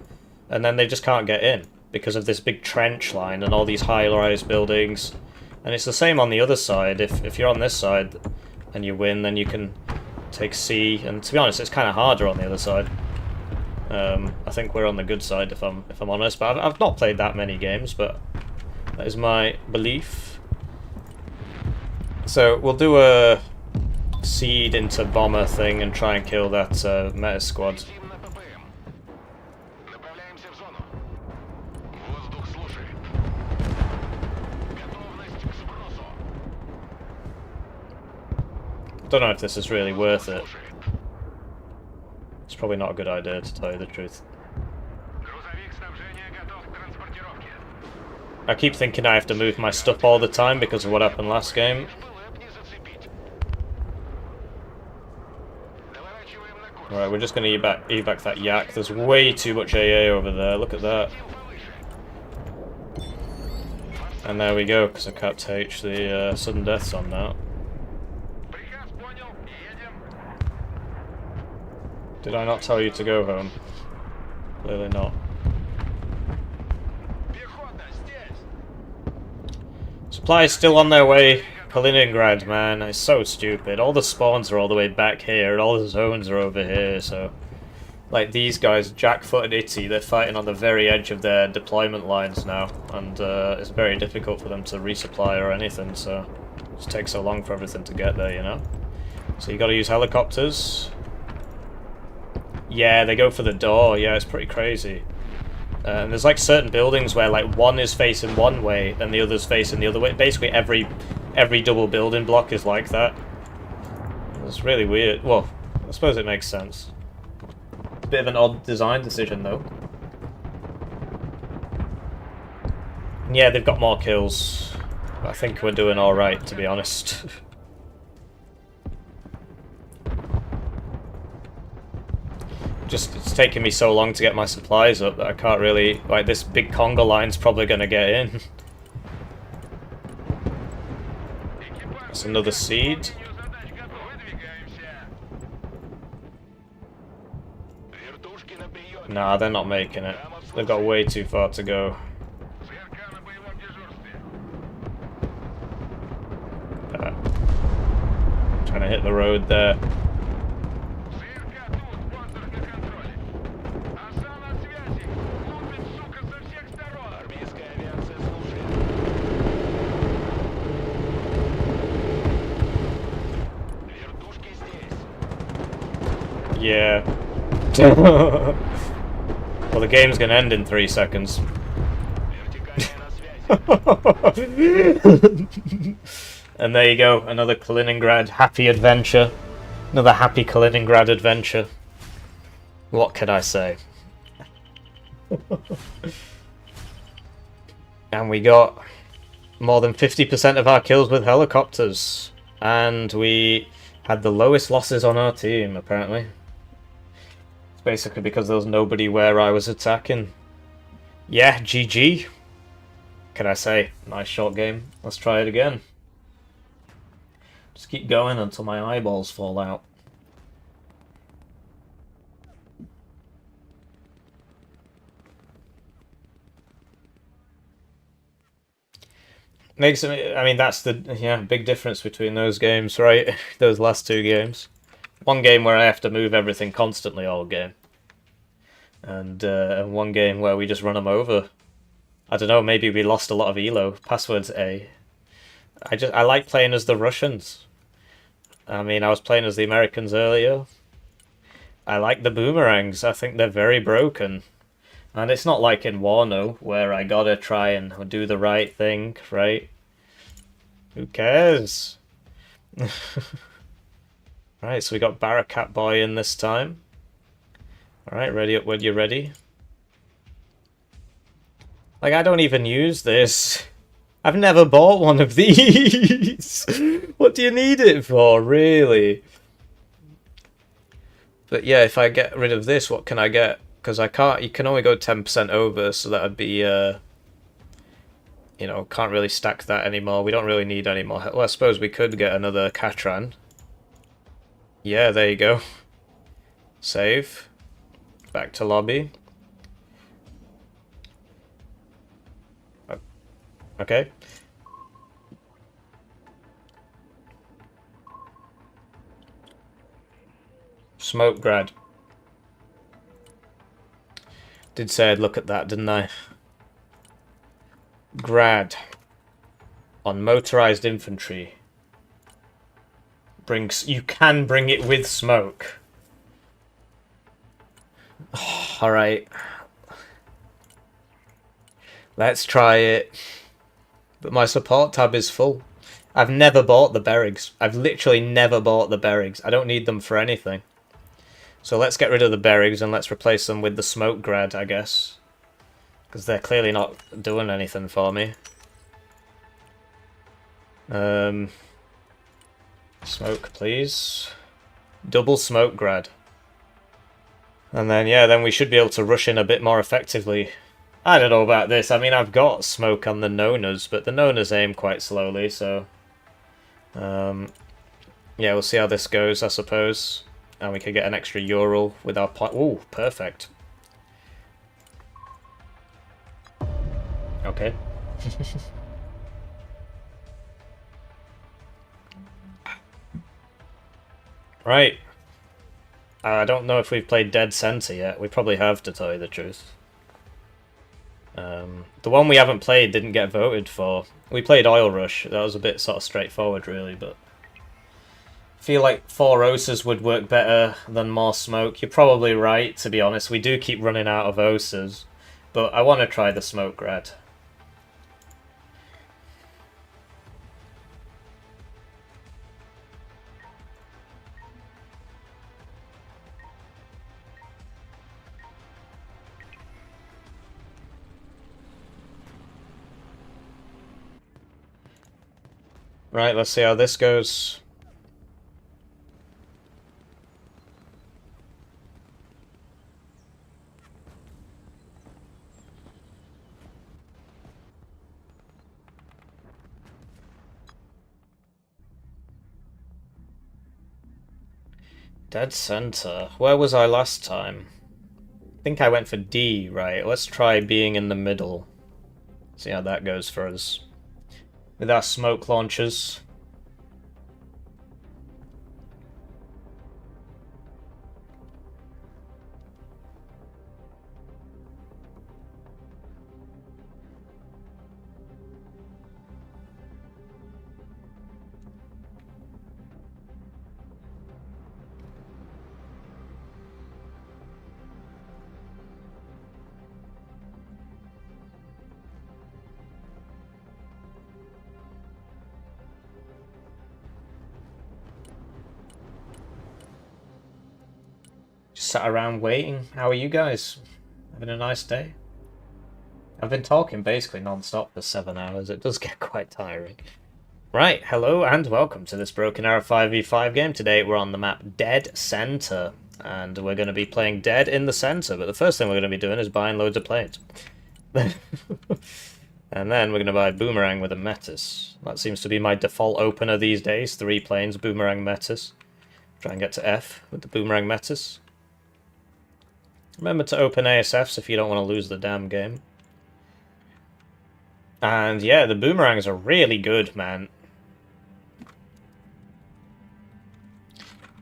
Speaker 1: and then they just can't get in because of this big trench line and all these high-rise buildings. And it's the same on the other side. If you're on this side and you win, then you can take C. And to be honest, it's kind of harder on the other side. I think we're on the good side if I'm honest. But I've not played that many games, but that is my belief. So we'll do a seed into bomber thing and try and kill that meta squad.
Speaker 2: Летим на ППМ. Направляемся в зону. Воздух слушает. Готовность к сбросу.
Speaker 1: Don't know if this is really worth it.
Speaker 2: Слушает.
Speaker 1: It's probably not a good idea, to tell you the truth.
Speaker 2: Грузовик снабжения готов к транспортировке.
Speaker 1: I keep thinking I have to move my stuff all the time because of what happened last game.
Speaker 2: ПЛЭП не зацепить. Доворачиваем на курс.
Speaker 1: Alright, we're just going to evac that yak. There's way too much AA over there. Look at that.
Speaker 2: Сил повыше.
Speaker 1: And there we go, because I can't take the sudden deaths on now.
Speaker 2: Приказ понял. Едем.
Speaker 1: Did I not tell you to go home? Clearly not.
Speaker 2: Пехота здесь.
Speaker 1: Supplies still on their way. Kaliningrad, man, it's so stupid. All the spawns are all the way back here, and all the zones are over here, so... Like, these guys, Jackfoot and Itty, they're fighting on the very edge of their deployment lines now, and it's very difficult for them to resupply or anything, so... It just takes so long for everything to get there, you know? So you gotta use helicopters. Yeah, they go for the door, yeah, it's pretty crazy. And there's like certain buildings where like one is facing one way and the other's facing the other way. Basically every double building block is like that. It's really weird. Well, I suppose it makes sense. It's a bit of an odd design decision though. And yeah, they've got more kills. I think we're doing alright, to be honest. Just, it's taking me so long to get my supplies up that I can't really... Like, this big conga line's probably gonna get in. That's another seed.
Speaker 2: Задач готов. Выдвигаемся.
Speaker 5: Вертушки на приеме.
Speaker 1: Nah, they're not making it. They've got way too far to go.
Speaker 2: ЗРК на боевом дежурстве.
Speaker 1: Trying to hit the road there.
Speaker 2: ЗРК тут, воздух на контроле. Оса на связи. Лупит, сука, со всех сторон.
Speaker 5: Армейская авиация слушает. Вертушки здесь.
Speaker 1: Yeah. Well, the game's gonna end in 3 seconds.
Speaker 5: Вертикальная на связи.
Speaker 1: And there you go, another Kaliningrad happy adventure. Another happy Kaliningrad adventure. What can I say? And we got more than 50% of our kills with helicopters. And we had the lowest losses on our team, apparently. It's basically because there was nobody where I was attacking. Yeah, GG. Can I say? Nice short game. Let's try it again. Just keep going until my eyeballs fall out. Makes I mean that's the big difference between those games, right? Those last two games. One game where I have to move everything constantly all game, and one game where we just run them over. I don't know. Maybe we lost a lot of elo. Password's A. I like playing as the Russians. I mean, I was playing as the Americans earlier. I like the boomerangs. I think they're very broken. And it's not like in Wano, where I gotta try and do the right thing, right? Who cares? Right, so we got Barakat Boy in this time. Alright, ready up when you're ready. Like, I don't even use this. I've never bought one of these. What do you need it for, really? But yeah, if I get rid of this, what can I get? Because I can't, you can only go 10% over, so that'd be, you know, can't really stack that anymore. We don't really need any more. Well, I suppose we could get another Katran. Yeah, there you go. Save. Back to lobby. Okay. Smoke grad. Did say I'd look at that, didn't I? Grad. On motorized infantry. You can bring it with smoke. Oh, alright. Let's try it. But my support tab is full. I've never bought the Berrigs. I've literally never bought the Berrigs. I don't need them for anything. So let's get rid of the Berrigs and let's replace them with the Smoke Grad, I guess. Because they're clearly not doing anything for me. Smoke, please. Double Smoke Grad. And then, yeah, then we should be able to rush in a bit more effectively. I don't know about this. I mean, I've got smoke on the Nonas, but the Nonas aim quite slowly, so... yeah, we'll see how this goes, I suppose. And we could get an extra Ural with our... Ooh, perfect. Okay. Right. I don't know if we've played Dead Center yet. We probably have, to tell you the truth. The one we haven't played didn't get voted for. We played Oil Rush. That was a bit sort of straightforward, really, but... I feel like 4 Osas would work better than more smoke. You're probably right, to be honest. We do keep running out of Osas. But I want to try the Smoke Grad. Right, let's see how this goes. Dead center. Where was I last time? I think I went for D, right? Let's try being in the middle. See how that goes for us. With our smoke launchers. Just sat around waiting. How are you guys? Having a nice day? I've been talking basically non-stop for 7 hours. It does get quite tiring. Right, hello and welcome to this Broken Arrow 5v5 game. Today we're on the map Dead Center. And we're going to be playing Dead in the Center. But the first thing we're going to be doing is buying loads of planes. And then we're going to buy Boomerang with a Metis. That seems to be my default opener these days. 3 planes, Boomerang, Metis. Try and get to F with the Boomerang, Metis. Remember to open ASFs if you don't want to lose the damn game. And yeah, the boomerangs are really good, man.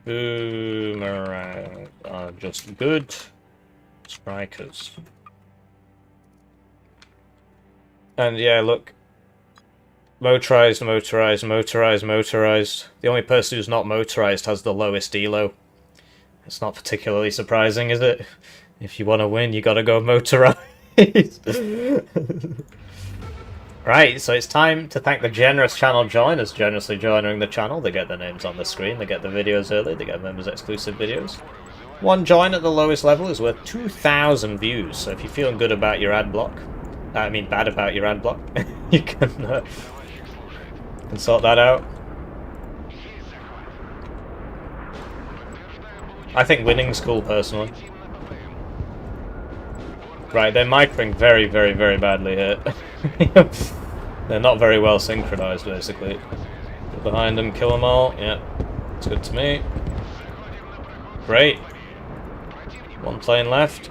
Speaker 1: Boomerangs are just good strikers. And yeah, look. Motorized, motorized, motorized, motorized. The only person who's not motorized has the lowest elo. It's not particularly surprising, is it? If you want to win, you gotta go motorized. Right, so it's time to thank the generous channel joiners generously joining the channel. They get their names on the screen, they get the videos early, they get members exclusive videos. One join at the lowest level is worth 2,000 views, so if you're feeling good about your ad block, I mean bad about your ad block, you can sort that out. I think winning's cool, personally. Right, they're microing very, very, very badly here. They're not very well synchronized, basically. Get behind them, kill them all. Yeah, it's good to me. Great. One plane left.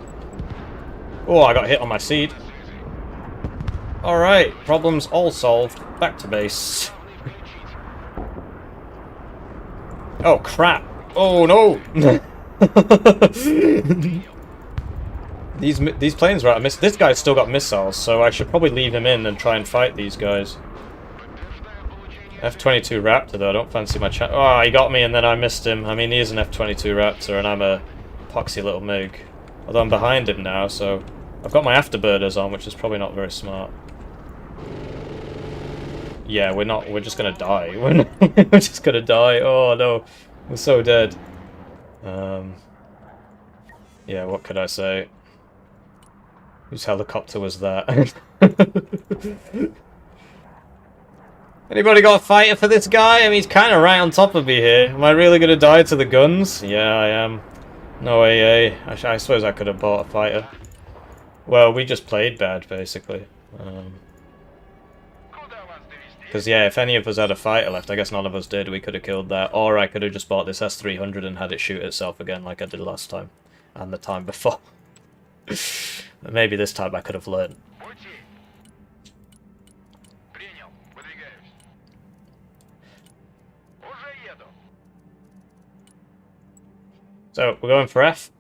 Speaker 1: Oh, I got hit on my seed. Alright, problems all solved. Back to base. Oh, crap. Oh, no! These planes were out of miss. This guy's still got missiles, so I should probably leave him in and try and fight these guys. F-22 Raptor, though. I don't fancy my chance. Oh, he got me and then I missed him. I mean, he is an F-22 Raptor and I'm a poxy little MiG. Although I'm behind him now, so... I've got my afterbirders on, which is probably not very smart. Yeah, we're just gonna die. We're just gonna die. Oh, no. We're so dead. Yeah, what could I say? Whose helicopter was that? Anybody got a fighter for this guy? I mean, he's kind of right on top of me here. Am I really going to die to the guns? Yeah, I am. No AA. I suppose I could have bought a fighter. Well, we just played bad, basically. Because, yeah, if any of us had a fighter left, I guess none of us did, we could have killed that. Or I could have just bought this S-300 and had it shoot itself again like I did last time. And the time before. But maybe this time I could have learned. So, we're going for F.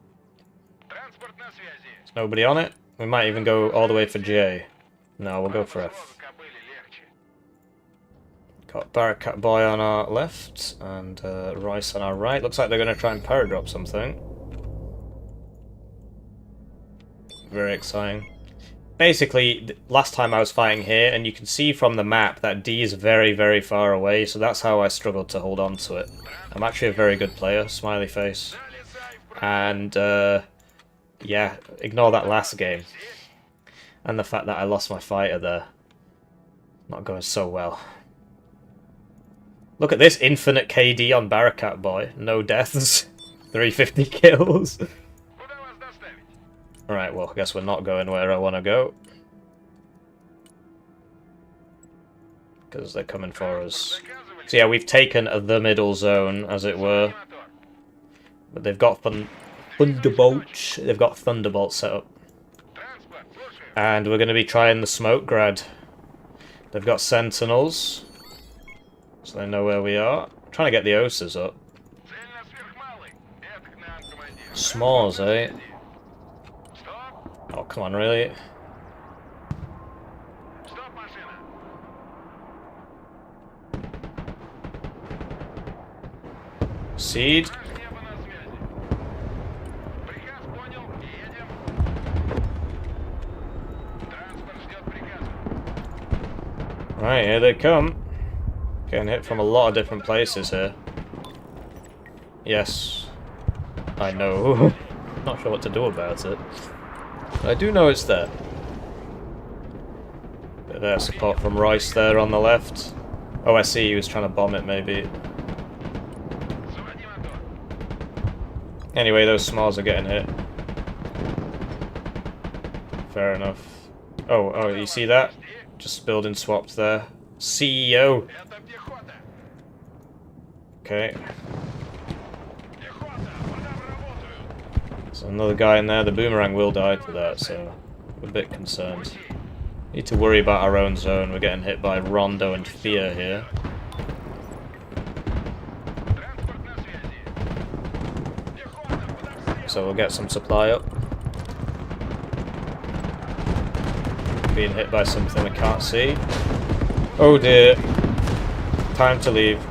Speaker 1: There's nobody on it. We might even go all the way for J. No, we'll go for F. Got Barracat Boy on our left, and Rice on our right. Looks like they're going to try and paradrop something. Very exciting. Basically, last time I was fighting here, and you can see from the map that D is very, very far away, so that's how I struggled to hold on to it. I'm actually a very good player, smiley face. And, yeah, ignore that last game. And the fact that I lost my fighter there. Not going so well. Look at this infinite KD on Barracat Boy. No deaths. 350 kills. Alright, well, I guess we're not going where I want to go. Because they're coming for us. So yeah, we've taken the middle zone, as it were. But they've got Thunderbolts. They've got Thunderbolts set up. And we're going to be trying the smoke grad. They've got Sentinels. So they know where we are. I'm trying to get the Osas up. S'mores, eh? Oh, come on, really? Seed. Right, here they come. Getting hit from a lot of different places here. Yes. I know. Not sure what to do about it. I do know it's there. Bit of air support from Royce there on the left. Oh, I see, he was trying to bomb it, maybe. Anyway, those smalls are getting hit. Fair enough. Oh, you see that? Just building swapped there. CEO! Okay. There's another guy in there. The boomerang will die to that, so I'm a bit concerned. Need to worry about our own zone. We're getting hit by Rondo and Fear here. So we'll get some supply up. Being hit by something I can't see. Oh dear. Time to leave.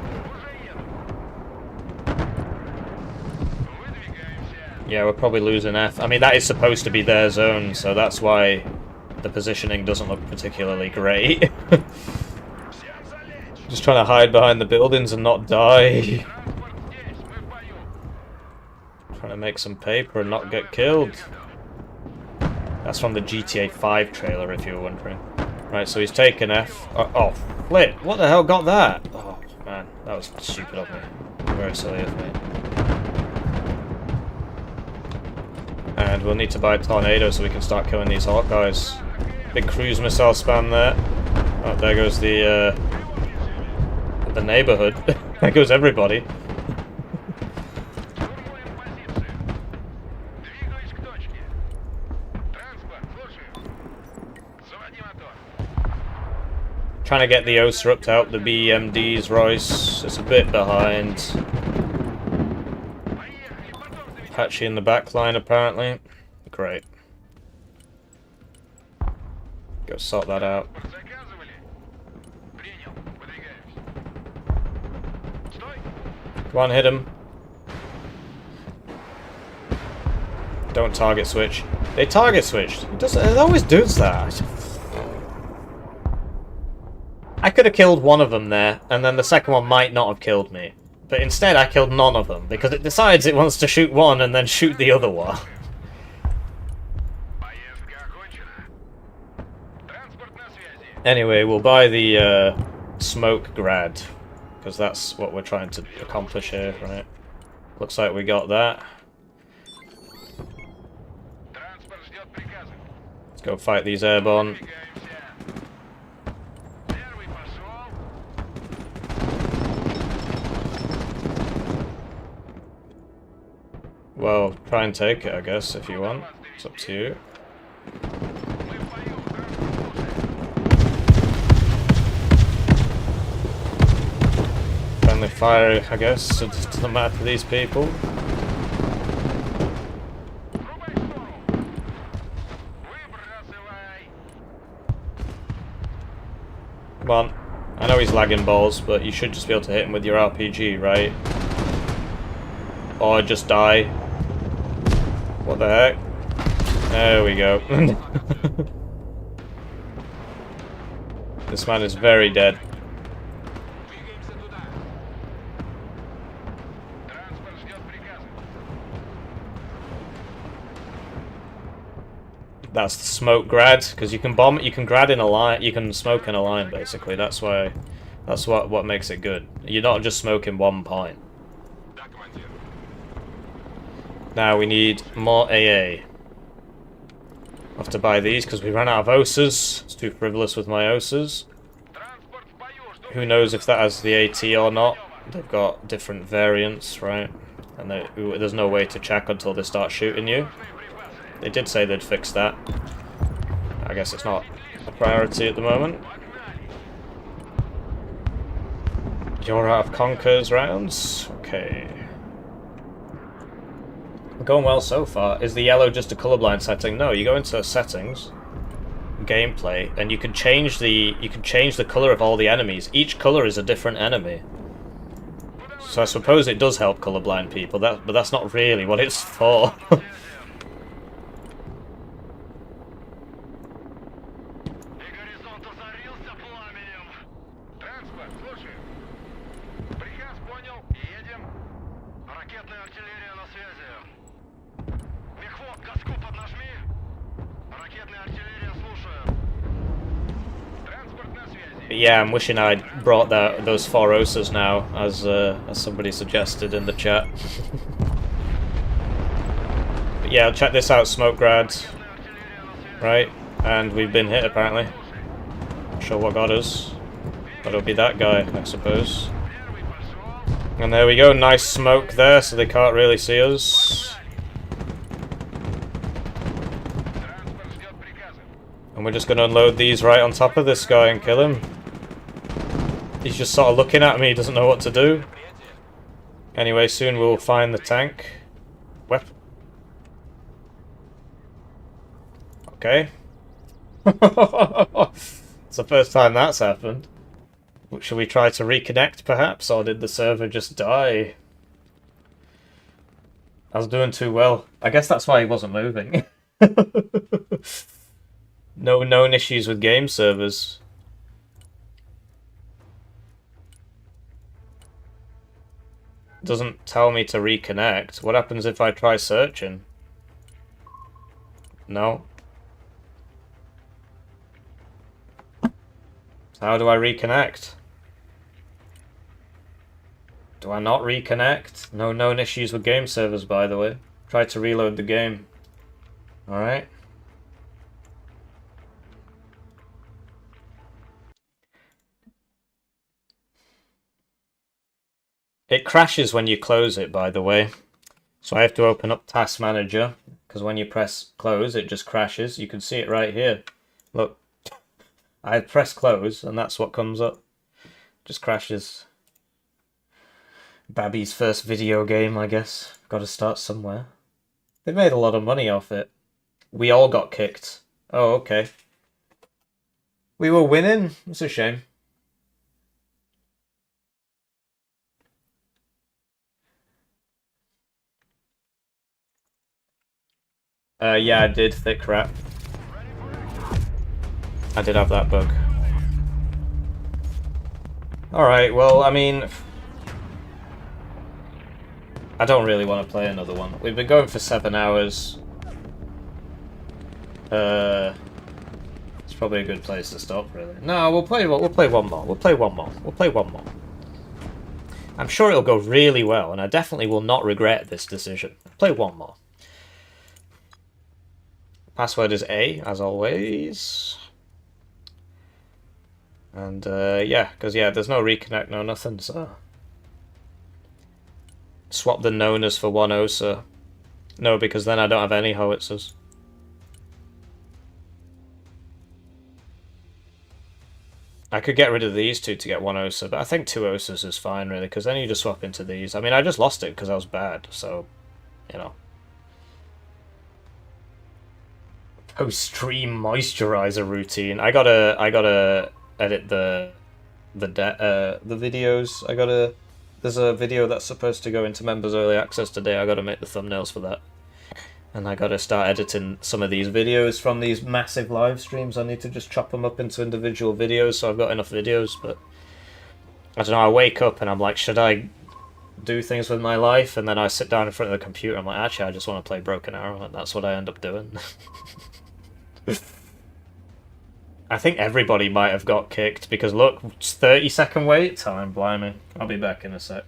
Speaker 1: Yeah, we're probably losing F. I mean, that is supposed to be their zone, so that's why the positioning doesn't look particularly great. Just trying to hide behind the buildings and not die. Trying to make some paper and not get killed. That's from the GTA 5 trailer, if you were wondering. Right, so he's taken F. Oh, flip! What the hell got that? Oh, man, that was stupid of me. Very silly of me. And we'll need to buy a tornado so we can start killing these Hawkeyes. Big cruise missile spam there. Oh, there goes the neighborhood. There goes everybody. Trying to get the OSA up to help the BMDs, Royce. It's a bit behind. Patchy in the back line, apparently. Great. Go sort that out. Come on, hit him. Don't target switch. They target switched. It always does that. I could have killed one of them there, and then the second one might not have killed me. But instead I killed none of them, because it decides it wants to shoot one and then shoot the other one. Anyway, we'll buy the smoke grad, because that's what we're trying to accomplish here, right? Looks like we got that. Let's go fight these airborne. Well, try and take it, I guess, if you want. It's up to you. Friendly fire, I guess. It doesn't matter to these people. Come on. I know he's lagging balls, but you should just be able to hit him with your RPG, right? Or just die. What the heck? There we go. This man is very dead. That's the smoke grad, because you can bomb, you can grad in a line, you can smoke in a line basically. That's what makes it good. You're not just smoking one point. Now we need more AA. I'll have to buy these because we ran out of OSAs. It's too frivolous with my OSAs. Who knows if that has the AT or not. They've got different variants, right? And there's no way to check until they start shooting you. They did say they'd fix that. I guess it's not a priority at the moment. You're out of Conquer's rounds? Okay. We're going well so far. Is the yellow just a colorblind setting? No, you go into settings, gameplay, and you can change the color of all the enemies. Each color is a different enemy. So I suppose it does help colorblind people, but that's not really what it's for. Yeah, I'm wishing I'd brought those 4 OSAs now, as somebody suggested in the chat. But yeah, check this out, smoke grad. Right, and we've been hit apparently. Not sure what got us, but it'll be that guy, I suppose. And there we go, nice smoke there, so they can't really see us. And And we're just going to unload these right on top of this guy and kill him. He's just sort of looking at me, he doesn't know what to do. Anyway, soon we'll find the tank. Weapon. Okay. It's the first time that's happened. Should we try to reconnect, perhaps? Or did the server just die? I was doing too well. I guess that's why he wasn't moving. No known issues with game servers. Doesn't tell me to reconnect. What happens if I try searching? No. How do I reconnect? Do I not reconnect? No known issues with game servers, by the way. Try to reload the game. Alright. It crashes when you close it, by the way. So I have to open up Task Manager, because when you press close, it just crashes. You can see it right here. Look. I press close, and that's what comes up. Just crashes. Babby's first video game, I guess. Got to start somewhere. They made a lot of money off it. We all got kicked. Oh, okay. We were winning. It's a shame. Yeah, I did. Thick crap. I did have that bug. Alright, well, I mean... I don't really want to play another one. We've been going for 7 hours. It's probably a good place to stop, really. No, we'll play one more. We'll play one more. I'm sure it'll go really well, and I definitely will not regret this decision. Play one more. Password is A, as always. And, yeah, because, yeah, there's no reconnect, no nothing, so... Swap the knowners for one OSA. No, because then I don't have any howitzers. I could get rid of these two to get one OSA, but I think two OSAs is fine, really, because then you just swap into these. I mean, I just lost it because I was bad, so, you know. Post-stream moisturizer routine. I gotta edit the videos. There's a video that's supposed to go into members early access today. I gotta make the thumbnails for that. And I gotta start editing some of these videos from these massive live streams. I need to just chop them up into individual videos, so I've got enough videos, but... I don't know, I wake up and I'm like, should I do things with my life? And then I sit down in front of the computer, I'm like, actually, I just want to play Broken Arrow, and that's what I end up doing. I think everybody might have got kicked, because look, it's 30-second wait time, blimey. I'll be back in a sec.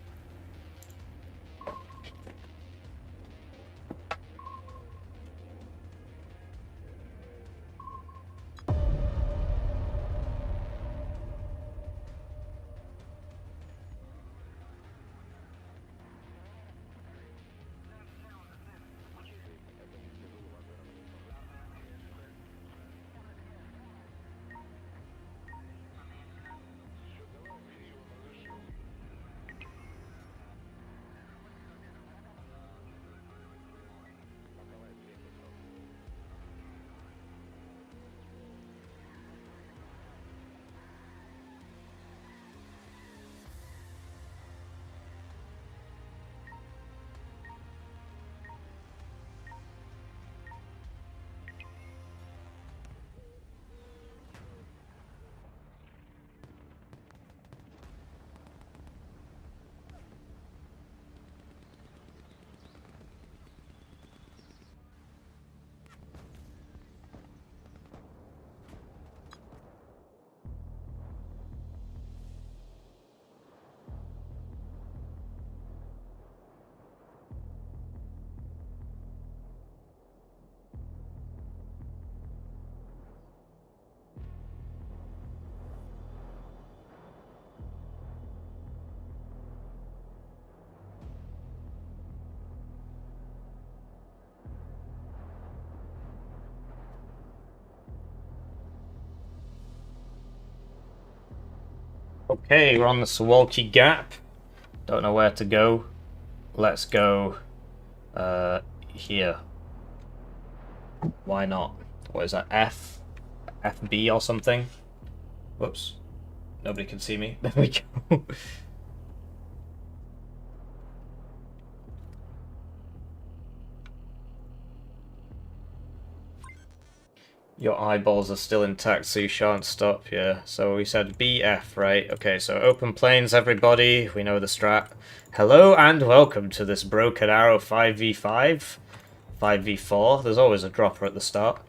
Speaker 1: Okay, we're on the Sawalki Gap. Don't know where to go. Let's go here. Why not? What is that? FB or something? Whoops. Nobody can see me. There we go. Your eyeballs are still intact, so you shan't stop. Yeah, so we said BF, right? Okay, so open planes, everybody. We know the strat. Hello and welcome to this Broken Arrow 5v5. 5v4. There's always a dropper at the start.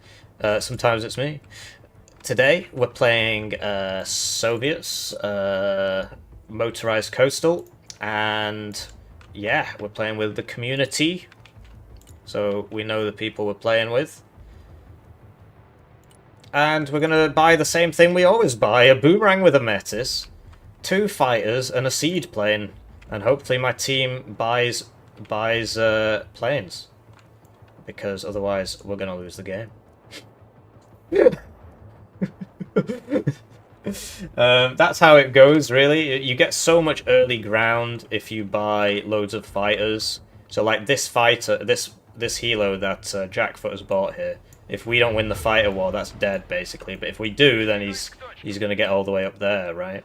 Speaker 1: Sometimes it's me. Today, we're playing Soviets, Motorized Coastal, and yeah, we're playing with the community. So we know the people we're playing with. And we're going to buy the same thing we always buy, a boomerang with a Metis, 2 fighters, and a seed plane. And hopefully my team buys planes. Because otherwise we're going to lose the game. That's how it goes, really. You get so much early ground if you buy loads of fighters. So like this fighter, this helo that Jackfoot has bought here, if we don't win the fighter war, that's dead, basically. But if we do, then he's going to get all the way up there, right?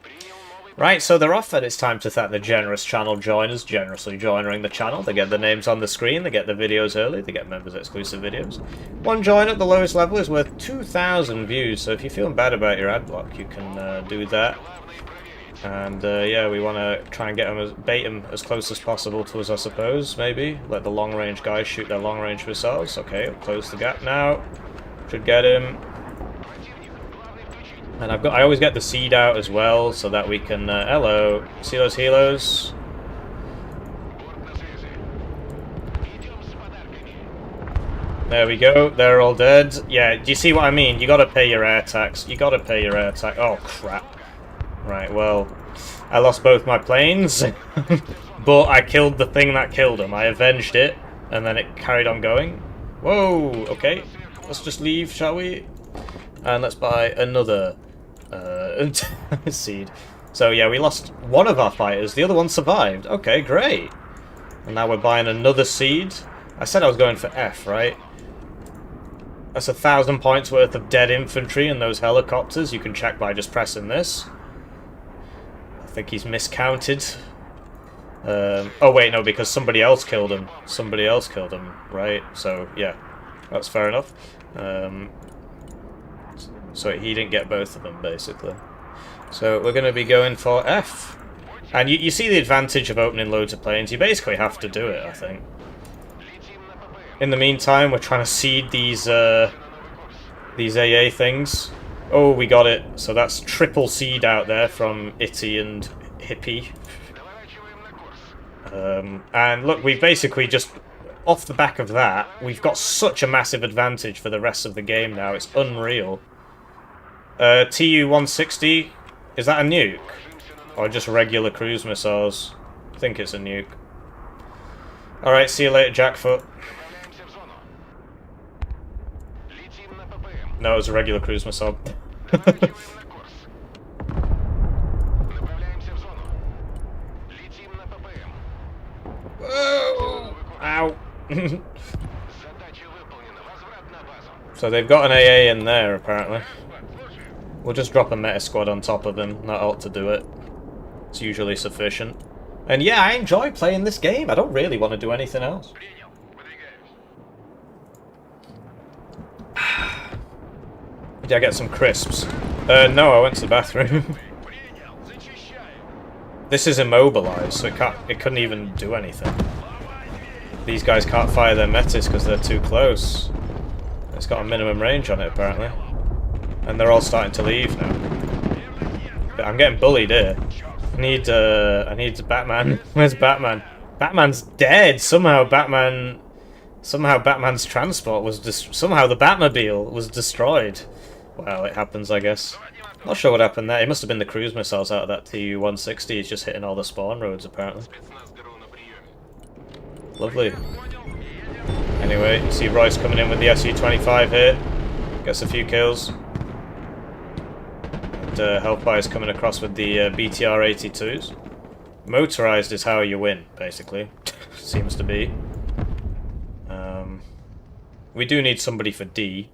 Speaker 1: Right, so they're off, and it's time to thank the generous channel joiners, generously joining the channel. They get the names on the screen, they get the videos early, they get members-exclusive videos. One join at the lowest level is worth 2,000 views, so if you're feeling bad about your ad block, you can do that. And yeah, we want to try and bait them as close as possible to us, I suppose, maybe. Let the long-range guys shoot their long-range missiles. Okay, we'll close the gap now. Should get him. And I always get the seed out as well, so that we can, hello, see those helos? There we go, they're all dead. Yeah, do you see what I mean? You gotta pay your air tax. You gotta pay your air tax. Oh, crap. Right, well, I lost both my planes, but I killed the thing that killed him. I avenged it, and then it carried on going. Whoa, okay. Let's just leave, shall we? And let's buy another seed. So yeah, we lost one of our fighters. The other one survived. Okay, great. And now we're buying another seed. I said I was going for F, right? That's 1,000 points worth of dead infantry and those helicopters. You can check by just pressing this. I think he's miscounted. Oh wait, no, because somebody else killed him. Somebody else killed him, right? So yeah, that's fair enough. So he didn't get both of them, basically. So we're going to be going for F. And you see the advantage of opening loads of planes. You basically have to do it, I think. In the meantime, we're trying to seed these AA things. Oh, we got it. So that's triple seed out there from Itty and Hippie. And look, we basically just, off the back of that, we've got such a massive advantage for the rest of the game now. It's unreal. TU-160, is that a nuke? Or just regular cruise missiles? I think it's a nuke. Alright, see you later, Jackfoot. No, it was a regular cruise missile. Whoa! Ow! So they've got an AA in there, apparently. We'll just drop a meta squad on top of him. That ought to do it. It's usually sufficient. And yeah, I enjoy playing this game. I don't really want to do anything else. Did I get some crisps? No, I went to the bathroom. This is immobilized, so it couldn't even do anything. These guys can't fire their metis because they're too close. It's got a minimum range on it, apparently. And they're all starting to leave now. But I'm getting bullied here. I need Batman. Where's Batman? Batman's dead! Somehow Batman's transport was somehow the Batmobile was destroyed. Well, it happens, I guess. Not sure what happened there. It must have been the cruise missiles out of that TU-160. He's just hitting all the spawn roads, apparently. Lovely. Anyway, you see Royce coming in with the SU-25 here. Gets a few kills. Hellfire's coming across with the BTR-82s. Motorized is how you win, basically. Seems to be. We do need somebody for D.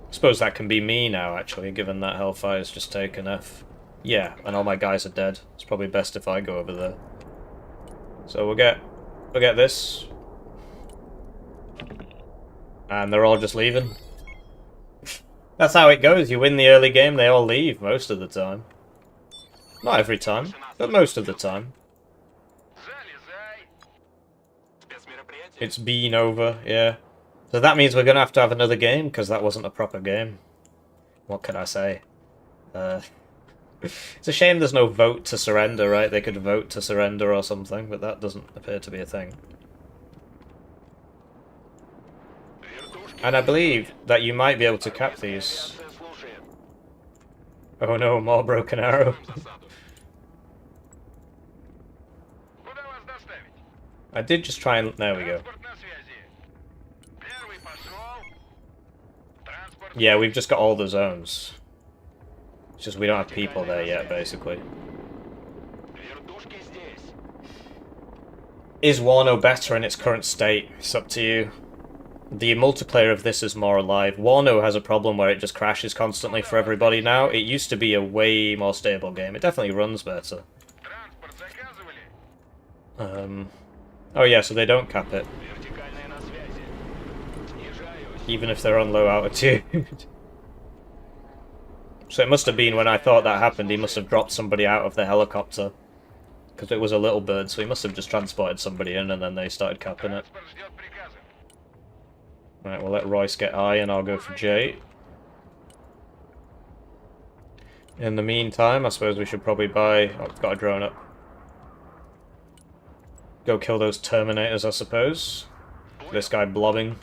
Speaker 1: I suppose that can be me now, actually, given that Hellfire's just taken F. Yeah, and all my guys are dead. It's probably best if I go over there. So we'll get this. And they're all just leaving. That's how it goes. You win the early game, they all leave most of the time. Not every time, but most of the time. It's been over, yeah. So that means we're going to have another game, because that wasn't a proper game. What can I say? It's a shame there's no vote to surrender, right? They could vote to surrender or something, but that doesn't appear to be a thing. And I believe that you might be able to cap these. Oh no, more broken arrow. I did just try and... There we go. Yeah, we've just got all the zones. It's just we don't have people there yet, basically. Is Wano better in its current state? It's up to you. The multiplayer of this is more alive. Wano has a problem where it just crashes constantly for everybody now. It used to be a way more stable game. It definitely runs better. Oh yeah, so they don't cap it. Even if they're on low altitude. So it must have been when I thought that happened, he must have dropped somebody out of the helicopter. Because it was a little bird, so he must have just transported somebody in and then they started capping it. Right, we'll let Royce get I and I'll go for J. In the meantime, I suppose we should probably buy... Oh, we've got a drone up. Go kill those Terminators, I suppose. This guy blobbing.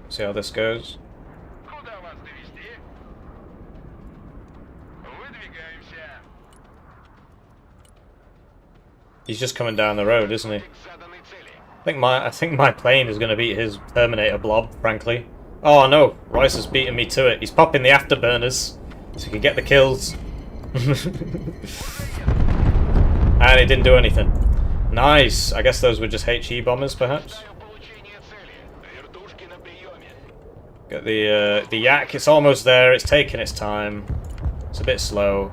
Speaker 1: See how this goes. He's just coming down the road, isn't he? I think my plane is going to beat his Terminator blob, frankly. Oh no, Royce is beating me to it. He's popping the afterburners so he can get the kills. And it didn't do anything. Nice. I guess those were just HE bombers, perhaps. Get the Yak. It's almost there. It's taking its time. It's a bit slow.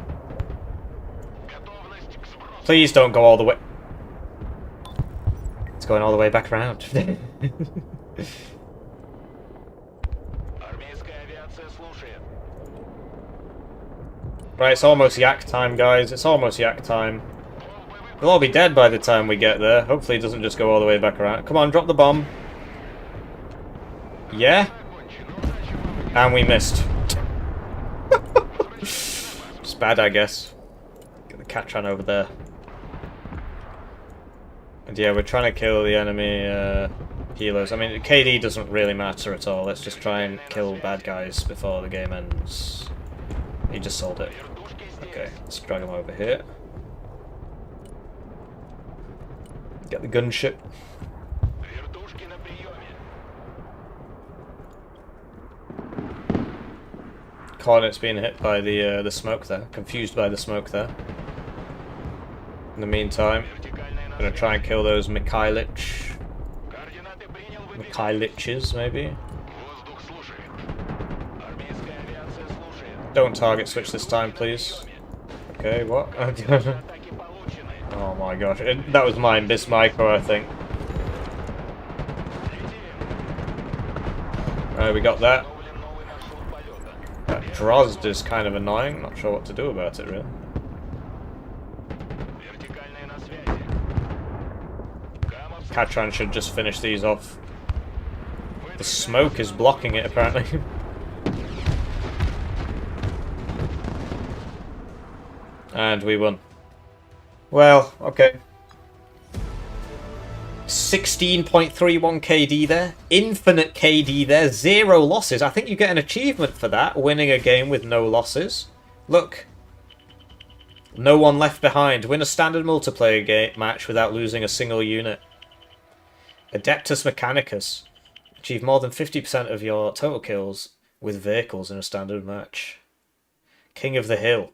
Speaker 1: Please don't go all the way. It's going all the way back around. Right, it's almost Yak time, guys. It's almost Yak time. We'll all be dead by the time we get there. Hopefully it doesn't just go all the way back around. Come on, drop the bomb. Yeah? And we missed. It's bad, I guess. Get the Catron over there. And yeah, we're trying to kill the enemy healers. I mean, KD doesn't really matter at all. Let's just try and kill bad guys before the game ends. He just sold it. Okay, let's drag him over here. Get the gunship. Coordinates being hit by the smoke there. Confused by the smoke there. In the meantime, I'm gonna try and kill those Mikhailich. Mikhailiches, maybe? Don't target switch this time, please. Okay, what? Oh my gosh. That was mine, Bismicro, I think. Right, we got that. That Drozd is kind of annoying. Not sure what to do about it, really. Catron should just finish these off. The smoke is blocking it, apparently. And we won. Well, okay. 16.31 KD there. Infinite KD there. 0 losses. I think you get an achievement for that. Winning a game with no losses. Look. No one left behind. Win a standard multiplayer match without losing a single unit. Adeptus Mechanicus. Achieve more than 50% of your total kills with vehicles in a standard match. King of the Hill.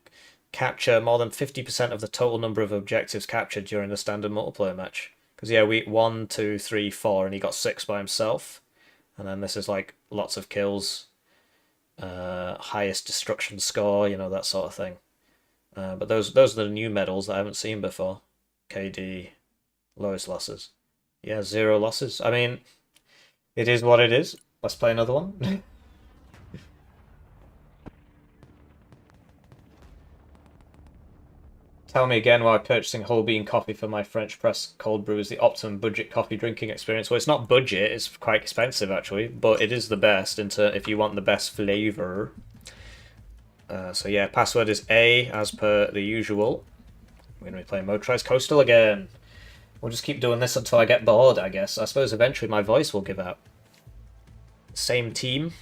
Speaker 1: Capture more than 50% of the total number of objectives captured during the standard multiplayer match. Because, yeah, we 1, 2, 3, 4, and he got 6 by himself. And then this is like lots of kills. Highest destruction score, you know, that sort of thing. But those are the new medals that I haven't seen before. KD, lowest losses. Yeah, 0 losses. I mean, it is what it is. Let's play another one. Tell me again why purchasing whole bean coffee for my French press cold brew is the optimum budget coffee drinking experience. Well, it's not budget, it's quite expensive actually, but it is the best if you want the best flavour. So yeah, password is A as per the usual. We're going to be playing Motorized Coastal again. We'll just keep doing this until I get bored, I guess. I suppose eventually my voice will give out. Same team.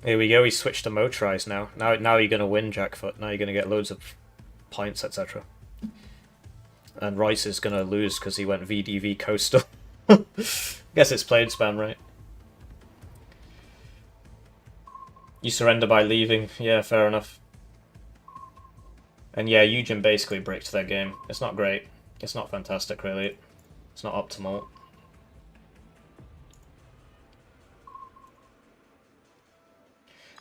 Speaker 1: Here we go, we switched to Motorized now. Now you're going to win, Jackfoot. Now you're going to get loads of points, etc. And Royce is going to lose because he went VDV Coastal. Guess it's played spam, right? You surrender by leaving. Yeah, fair enough. And yeah, Eugen basically bricked their game. It's not great. It's not fantastic, really. It's not optimal.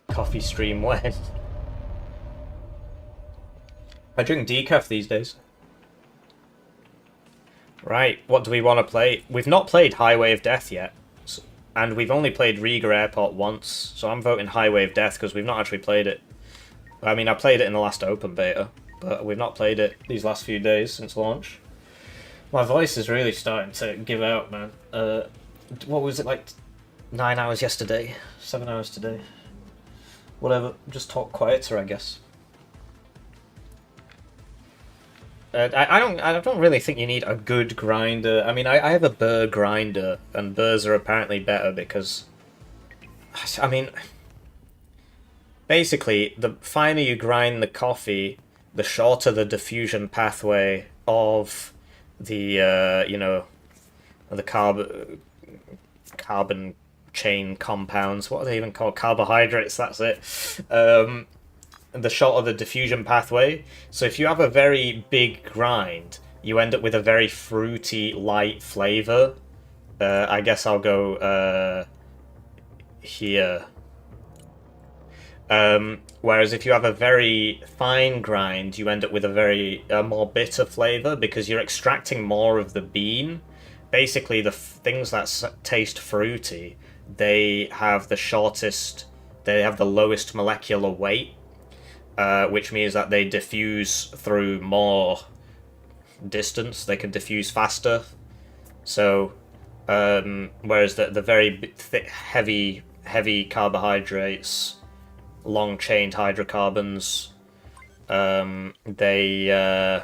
Speaker 1: Coffee stream when? I drink decaf these days. Right, what do we want to play? We've not played Highway of Death yet. And we've only played Riga Airport once. So I'm voting Highway of Death because we've not actually played it. I mean, I played it in the last open beta. But we've not played it these last few days since launch. My voice is really starting to give out, man. What was it, like 9 hours yesterday? 7 hours today? Whatever, just talk quieter, I guess. I don't really think you need a good grinder. I mean, I have a burr grinder, and burrs are apparently better because... I mean... Basically, the finer you grind the coffee, the shorter the diffusion pathway of the, you know, the carbon chain compounds. What are they even called? Carbohydrates, that's it. The shorter the diffusion pathway. So if you have a very big grind, you end up with a very fruity, light flavour. I guess I'll go here. Whereas if you have a very fine grind, you end up with a more bitter flavour because you're extracting more of the bean. Basically, the things that taste fruity, they have the lowest molecular weight, which means that they diffuse through more distance. They can diffuse faster. So, whereas the very thick, heavy carbohydrates, long-chained hydrocarbons, they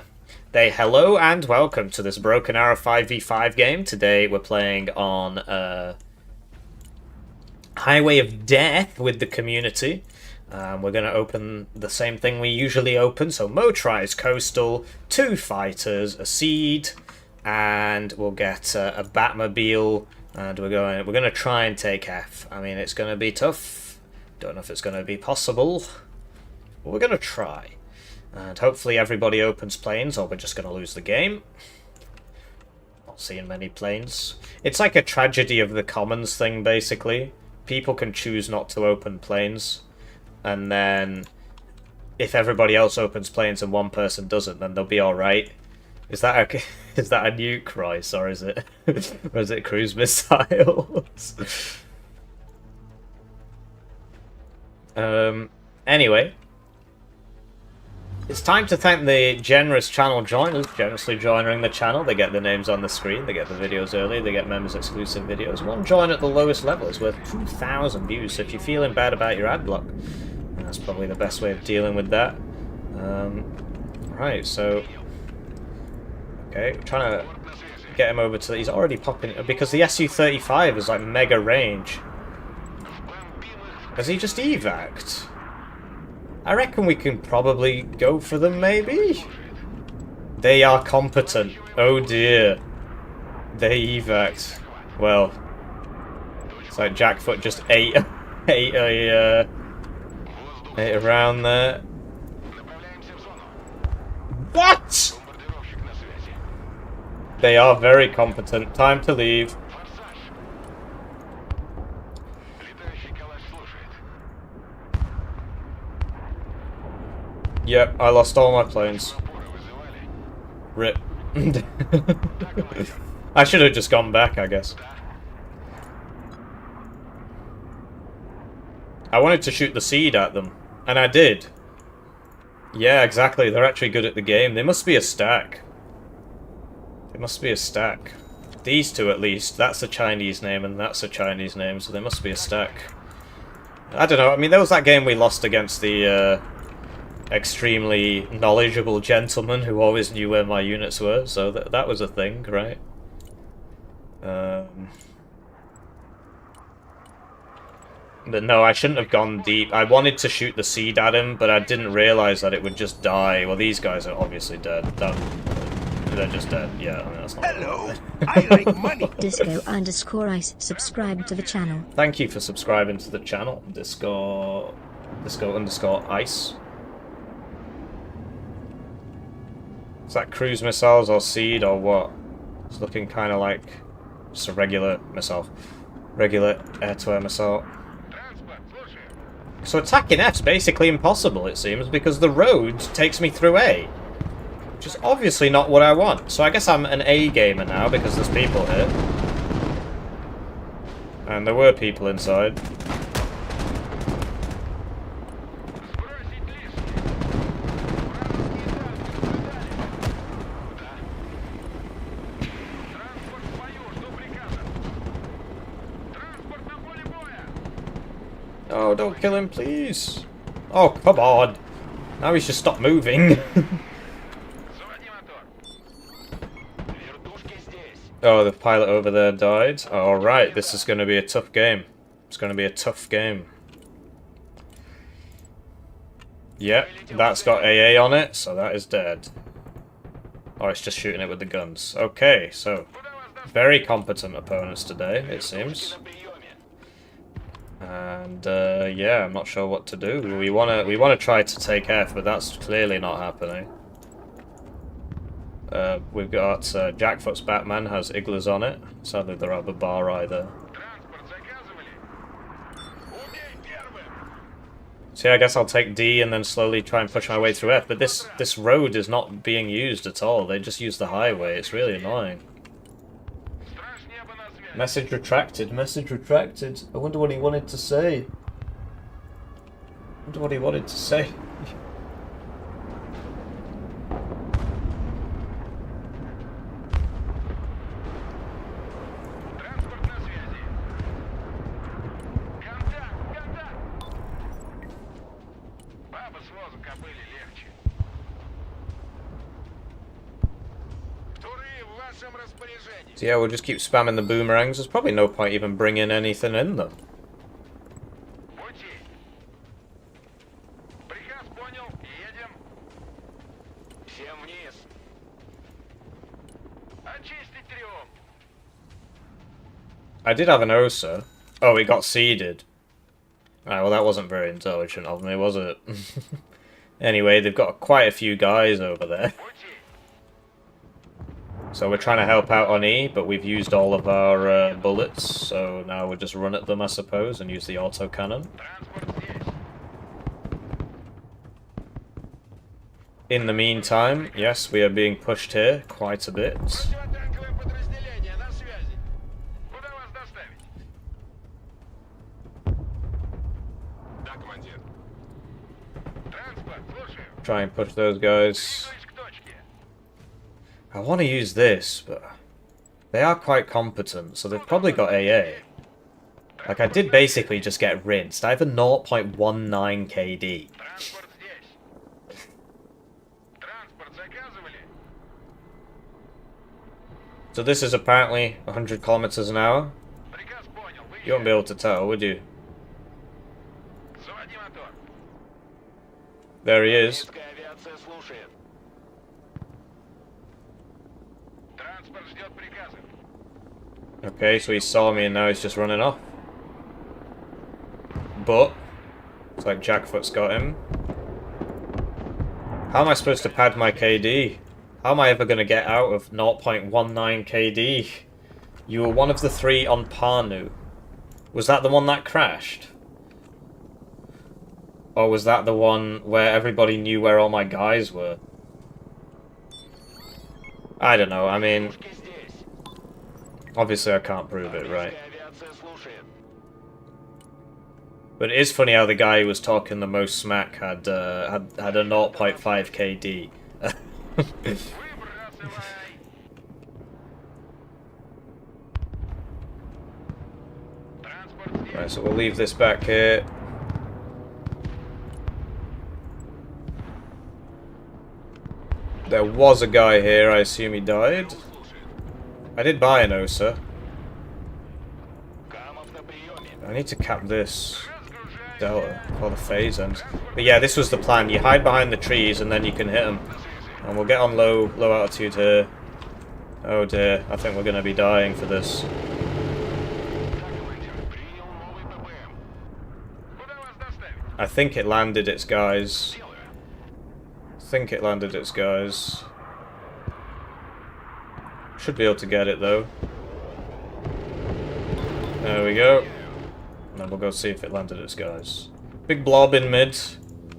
Speaker 1: hello and welcome to this Broken Arrow 5v5 game. Today we're playing on Highway of Death with the community. We're going to open the same thing we usually open, so Motorized Coastal, 2 fighters, a seed, and we'll get a Batmobile, and we're going to try and take F. I mean, it's going to be tough. Don't know if it's going to be possible, but we're going to try. And hopefully everybody opens planes, or we're just going to lose the game. Not seeing many planes. It's like a tragedy of the commons thing, basically. People can choose not to open planes, and then if everybody else opens planes and one person doesn't, then they'll be alright. Is that a nuke, Royce, or is it or is it cruise missiles? Anyway, it's time to thank the generous channel joiners, generously joining the channel. They get the names on the screen, they get the videos early, they get members exclusive videos. One join at the lowest level is worth 2,000 views, so if you're feeling bad about your ad block, that's probably the best way of dealing with that. Right, so... Okay, trying to get him over to... He's already popping... Because the Su-35 is like mega range. Has he just evac'd? I reckon we can probably go for them, maybe? They are competent. Oh dear. They evac. Well, it's like Jackfoot just ate ate around there.
Speaker 5: Направляемся в зону.
Speaker 1: What?
Speaker 5: Бомбардировщик на связи.
Speaker 1: They are very competent. Time to leave.
Speaker 5: Форсаж. Летающий калаш слушает.
Speaker 1: Yep, I lost all my planes.
Speaker 5: Опоры вызывали?
Speaker 1: Rip. I should have just gone back, I guess. I wanted to shoot the seed at them, and I did. Yeah, exactly. They're actually good at the game. They must be a stack. They must be a stack. These two, at least. That's a Chinese name, and that's a Chinese name, so they must be a stack. I don't know. I mean, there was that game we lost against the extremely knowledgeable gentleman who always knew where my units were, so that was a thing, right? But no, I shouldn't have gone deep. I wanted to shoot the seed at him, but I didn't realise that it would just die. Well, these guys are obviously dead. They're just dead. Yeah, I mean, that's not...
Speaker 6: Hello, I like money.
Speaker 3: Disco_ice subscribe to the channel.
Speaker 1: Thank you for subscribing to the channel, Disco_ice. Is that cruise missiles or seed or what? It's looking kind of like just a regular missile. Regular air-to-air missile.
Speaker 2: Транспорт, слушаю.
Speaker 1: So attacking F's basically impossible, it seems, because the road takes me through A. Which is obviously not what I want. So I guess I'm an A gamer now, because there's people here. And there were people inside.
Speaker 2: Сбросить лишнее. Вражеские танки наблюдали. Куда? Транспорт в бою, жду приказа. Транспорт на поле боя.
Speaker 1: Oh, don't kill him, please. Oh, come on. Now he should stop moving.
Speaker 2: Заводи мотор.
Speaker 5: Вертушки здесь.
Speaker 1: Oh, the pilot over there died. Alright, this is going to be a tough game. It's going to be a tough game. Yep, that's got AA on it, so that is dead. Oh, it's just shooting it with the guns. Okay, so
Speaker 2: Куда вас доставить?
Speaker 1: very competent opponents today, it seems.
Speaker 5: На приеме.
Speaker 1: And yeah, I'm not sure what to do. We wanna try to take F, but that's clearly not happening. We've got Jackfoot's Batman has igloos on it. Sadly, there are bar either.
Speaker 2: Транспорт заказывали? Убей первым!
Speaker 1: So yeah, I guess I'll take D and then slowly try and push my way through F. But this road is not being used at all. They just use the highway. It's really annoying.
Speaker 2: Страж неба на связи.
Speaker 1: Message retracted. Message retracted. I wonder what he wanted to say. I wonder what he wanted to say.
Speaker 2: Транспорт на связи. Контакт, контакт! Баба с возу кобыли легче. Туры в вашем распоряжении.
Speaker 1: So yeah, we'll just keep spamming the boomerangs. There's probably no point even bringing anything in them.
Speaker 2: Пути. Приказ понял. Едем.
Speaker 5: Всем вниз.
Speaker 2: Очистить трюм.
Speaker 1: I did have an OSA. Oh, it got seeded. Alright, well that wasn't very intelligent of me, was it? Anyway, they've got quite a few guys over there.
Speaker 2: Пути.
Speaker 1: So we're trying to help out on E, but we've used all of our bullets, so now we'll just run at them, I suppose, and use the autocannon.
Speaker 2: Транспорт здесь.
Speaker 1: In the meantime, yes, we are being pushed here quite a bit.
Speaker 2: Противотанковое подразделение на связи. Куда вас доставить?
Speaker 5: Да, командир.
Speaker 2: Транспорт, слушаю.
Speaker 1: Try and push those guys.
Speaker 2: Двигаюсь к точке.
Speaker 1: I want to use this, but they are quite competent, so they've probably got AA. Like, I did basically just get rinsed. I have a 0.19 KD.
Speaker 2: Транспорт здесь. Транспорт заказывали?
Speaker 1: So this is apparently 100 kilometers an hour.
Speaker 2: Приказ понял.
Speaker 1: You won't be able to tell, would you?
Speaker 2: Заводи мотор.
Speaker 1: There he is.
Speaker 5: Армейская авиация слушает.
Speaker 2: Транспорт ждет приказов.
Speaker 1: Okay, so he saw me and now he's just running off. But it's like Jackfoot's got him. How am I supposed to pad my KD? How am I ever going to get out of 0.19 KD? You were one of the 3 on Parnu. Was that the one that crashed? Or was that the one where everybody knew where all my guys were? I don't know, I mean,
Speaker 5: Пушки здесь.
Speaker 1: obviously I can't prove it, right?
Speaker 5: Армейская авиация слушает.
Speaker 1: But it is funny how the guy who was talking the most smack had a 0.5 KD.
Speaker 2: Выбрасывай. Транспорт здесь.
Speaker 1: Right, so we'll leave this back here. There was a guy here, I assume he died. I did buy an OSA.
Speaker 5: Камов на приеме.
Speaker 1: I need to cap this delta before the phase ends. But yeah, this was the plan. You hide behind the trees and then you can hit them. And we'll get on low altitude here. Oh dear, I think we're going to be dying for this.
Speaker 5: Да, командир. Принял новый ППМ.
Speaker 2: Куда вас доставить?
Speaker 1: I think it landed its guys.
Speaker 5: Делаю.
Speaker 1: I think it landed its guys. Should be able to get it though. There we go. And then we'll go see if it landed its guys. Big blob in mid.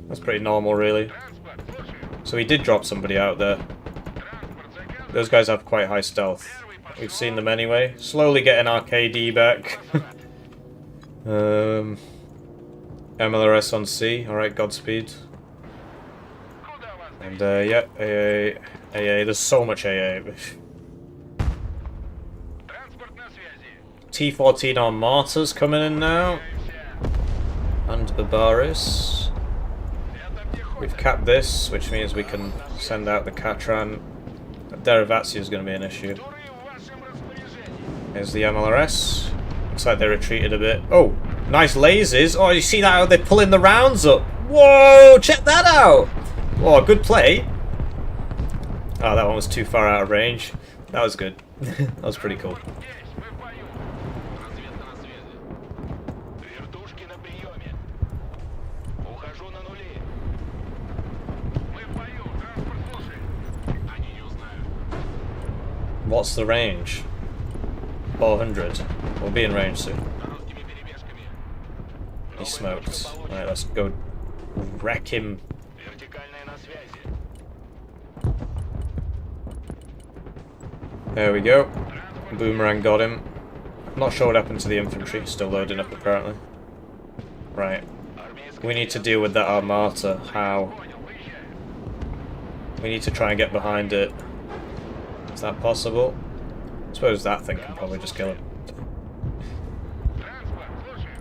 Speaker 1: That's pretty normal really.
Speaker 2: Транспорт, слушаю.
Speaker 1: So he did drop somebody out there.
Speaker 2: Транспорт заказан.
Speaker 1: Those guys have quite high stealth. We've seen them anyway. Slowly getting our KD back. MLRS on C. Alright, Godspeed.
Speaker 2: Куда вас
Speaker 1: And yeah, AA. There's so much AA.
Speaker 2: Транспорт на связи.
Speaker 1: T14 on Martyrs coming in now. And Barbaris.
Speaker 2: Это пехота.
Speaker 1: We've capped this, which means we can send out the Katran. Derivatsia is going to be an issue.
Speaker 2: Туры в вашем распоряжении.
Speaker 1: Here's the MLRS. Looks like they retreated a bit. Oh, nice lasers. Oh, you see that? How they're pulling the rounds up. Whoa, check that out. Oh, good play. Oh, that one was too far out of range. That was good. That was pretty cool.
Speaker 2: Здесь, вы в бою.
Speaker 5: Разведка на связи. Вертушки на приеме. Ухожу на нули.
Speaker 2: Мы в бою. Транспорт слушает.
Speaker 5: Они не узнают.
Speaker 1: What's the range? 400. We'll be in range soon.
Speaker 5: Короткими перебежками.
Speaker 1: He smoked. Alright, let's go wreck him.
Speaker 5: Вертикальная на связи.
Speaker 1: There we go. Boomerang got him. Not sure what happened to the infantry. Still loading up apparently. Right.
Speaker 5: Армейская
Speaker 1: We need to deal with that Armata. How?
Speaker 2: Понял, выезжаю.
Speaker 1: We need to try and get behind it. Is that possible? I suppose that thing can probably just kill him.
Speaker 2: Транспорт, слушаю.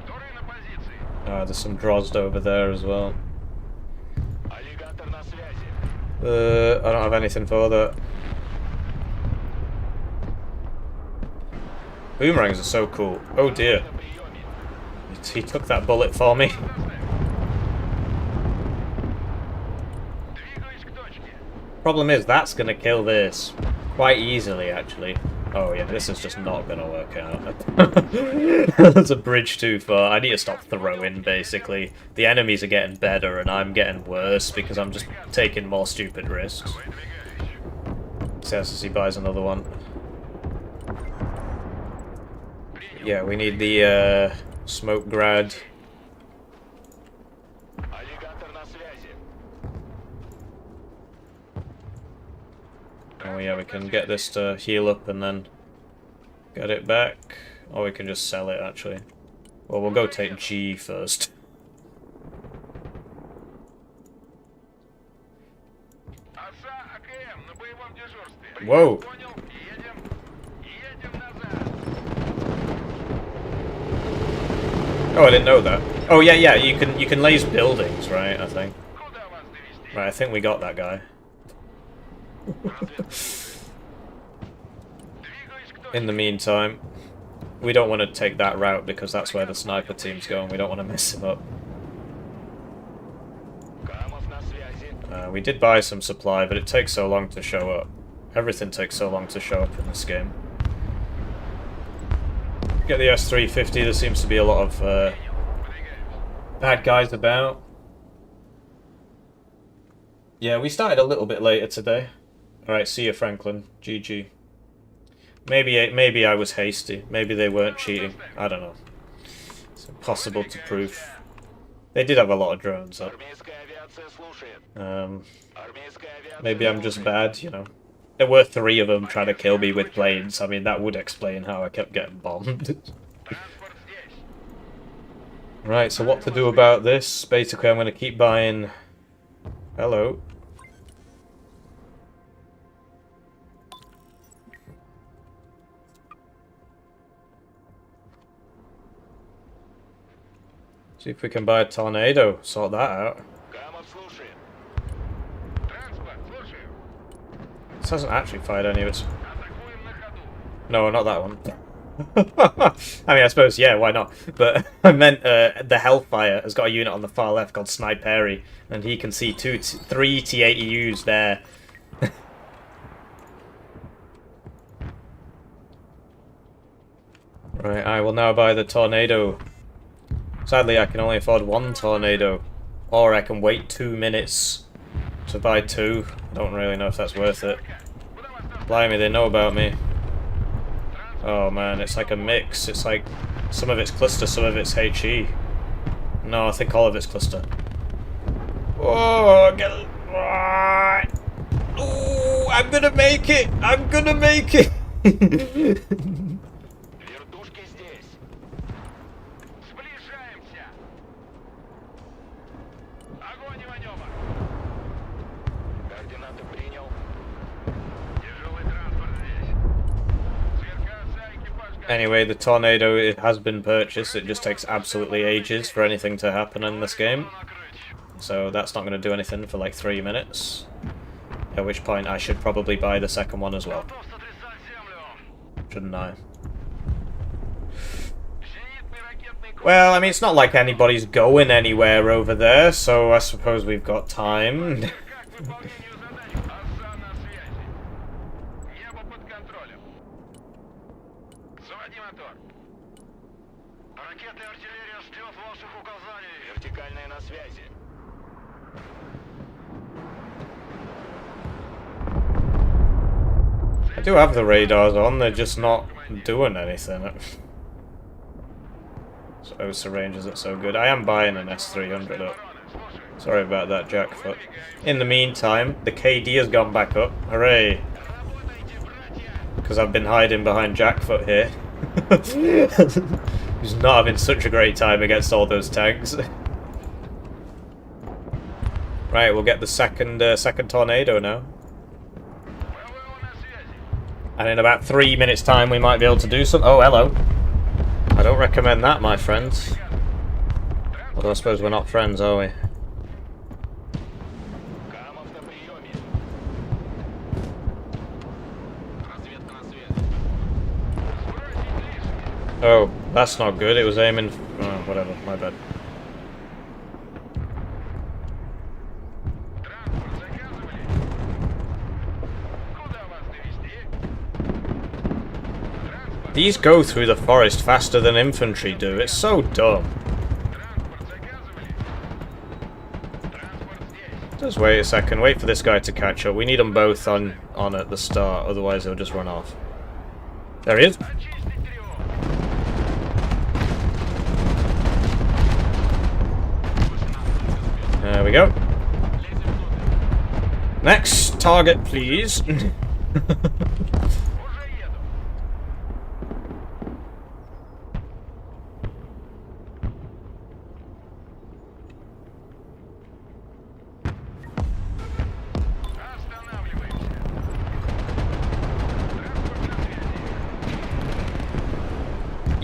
Speaker 2: Туры на позиции.
Speaker 1: There's some Drozd over there as well.
Speaker 5: аллигатор на связи.
Speaker 1: I don't have anything for that. Boomerangs are so cool. Oh dear.
Speaker 5: На приеме.
Speaker 1: He took that bullet for me.
Speaker 2: Двигаюсь к точке.
Speaker 1: Problem is, that's gonna kill this. Quite easily, actually. Oh yeah, this is just not gonna work out. That's a bridge too far. I need to stop throwing, basically. The enemies are getting better and I'm getting worse because I'm just taking more stupid risks.
Speaker 2: Выдвигаюсь.
Speaker 1: Says as he buys another one. Yeah, we need the smoke grad.
Speaker 5: Аллигатор на связи.
Speaker 1: Oh yeah, we can get this to heal up and then get it back. Or we can just sell it, actually. Well, we'll go take G first.
Speaker 2: ОСА АКМ на боевом дежурстве.
Speaker 1: Whoa.
Speaker 2: Понял. Едем. Едем назад.
Speaker 1: Oh, I didn't know that. Oh yeah, yeah, you can laze buildings, right, I think.
Speaker 2: Куда вас довести?
Speaker 1: Right, I think we got that guy.
Speaker 2: Двигаюсь к точке.
Speaker 1: In the meantime, we don't want to take that route because that's where the sniper team's going. We don't want to mess him up. We did buy some supply, but it takes so long to show up. Everything takes so long to show up in this game. Get the S350, there seems to be a lot of bad guys about. Yeah, we started a little bit later today. Alright, see you, Franklin. GG. Maybe I was hasty. Maybe they weren't cheating. I don't know. It's impossible to prove. They did have a lot of drones up. Maybe I'm just bad, you know. There were 3 of them trying to kill me with planes. I mean, that would explain how I kept getting bombed. Right, so what to do about this? Basically, I'm going to keep buying... Hello. See if we can buy a tornado. Sort that out. This hasn't actually fired any of its... No, not that one. I mean, I suppose, yeah, why not? But I meant the Hellfire has got a unit on the far left called Sniperi, and he can see 3 T-80Us there. Right, I will now buy the tornado. Sadly, I can only afford 1 tornado, or I can wait 2 minutes to buy 2. I don't really know if that's worth it. Blimey, they know about me. Oh man, it's like a mix. It's like some of it's cluster, some of it's HE. No, I think all of it's cluster. Oh, get it. Oh, I'm gonna make it! I'm gonna make it! Anyway, the tornado, it has been purchased. It just takes absolutely ages for anything to happen in this game. So that's not going to do anything for like 3 minutes. At which point I should probably buy the second one as well. Shouldn't I? Well, I mean, it's not like anybody's going anywhere over there, so I suppose we've got time. I do have the radars on, they're just not doing anything. So OSA range isn't so good. I am buying an S300 up. Sorry about that, Jackfoot. In the meantime, the KD has gone back up. Hooray! Because I've been hiding behind Jackfoot here. He's not having such a great time against all those tanks. Right, we'll get the second tornado now. And in about 3 minutes' time, we might be able to do some. Oh, hello. I don't recommend that, my friends. Although I suppose we're not friends, are we? Oh, that's not good. It was aiming... Oh, whatever. My bad. These go through the forest faster than infantry do. It's so dumb. Just wait a second. Wait for this guy to catch up. We need them both on at the start. Otherwise, they'll just run off. There he is. There we go. Next target, please.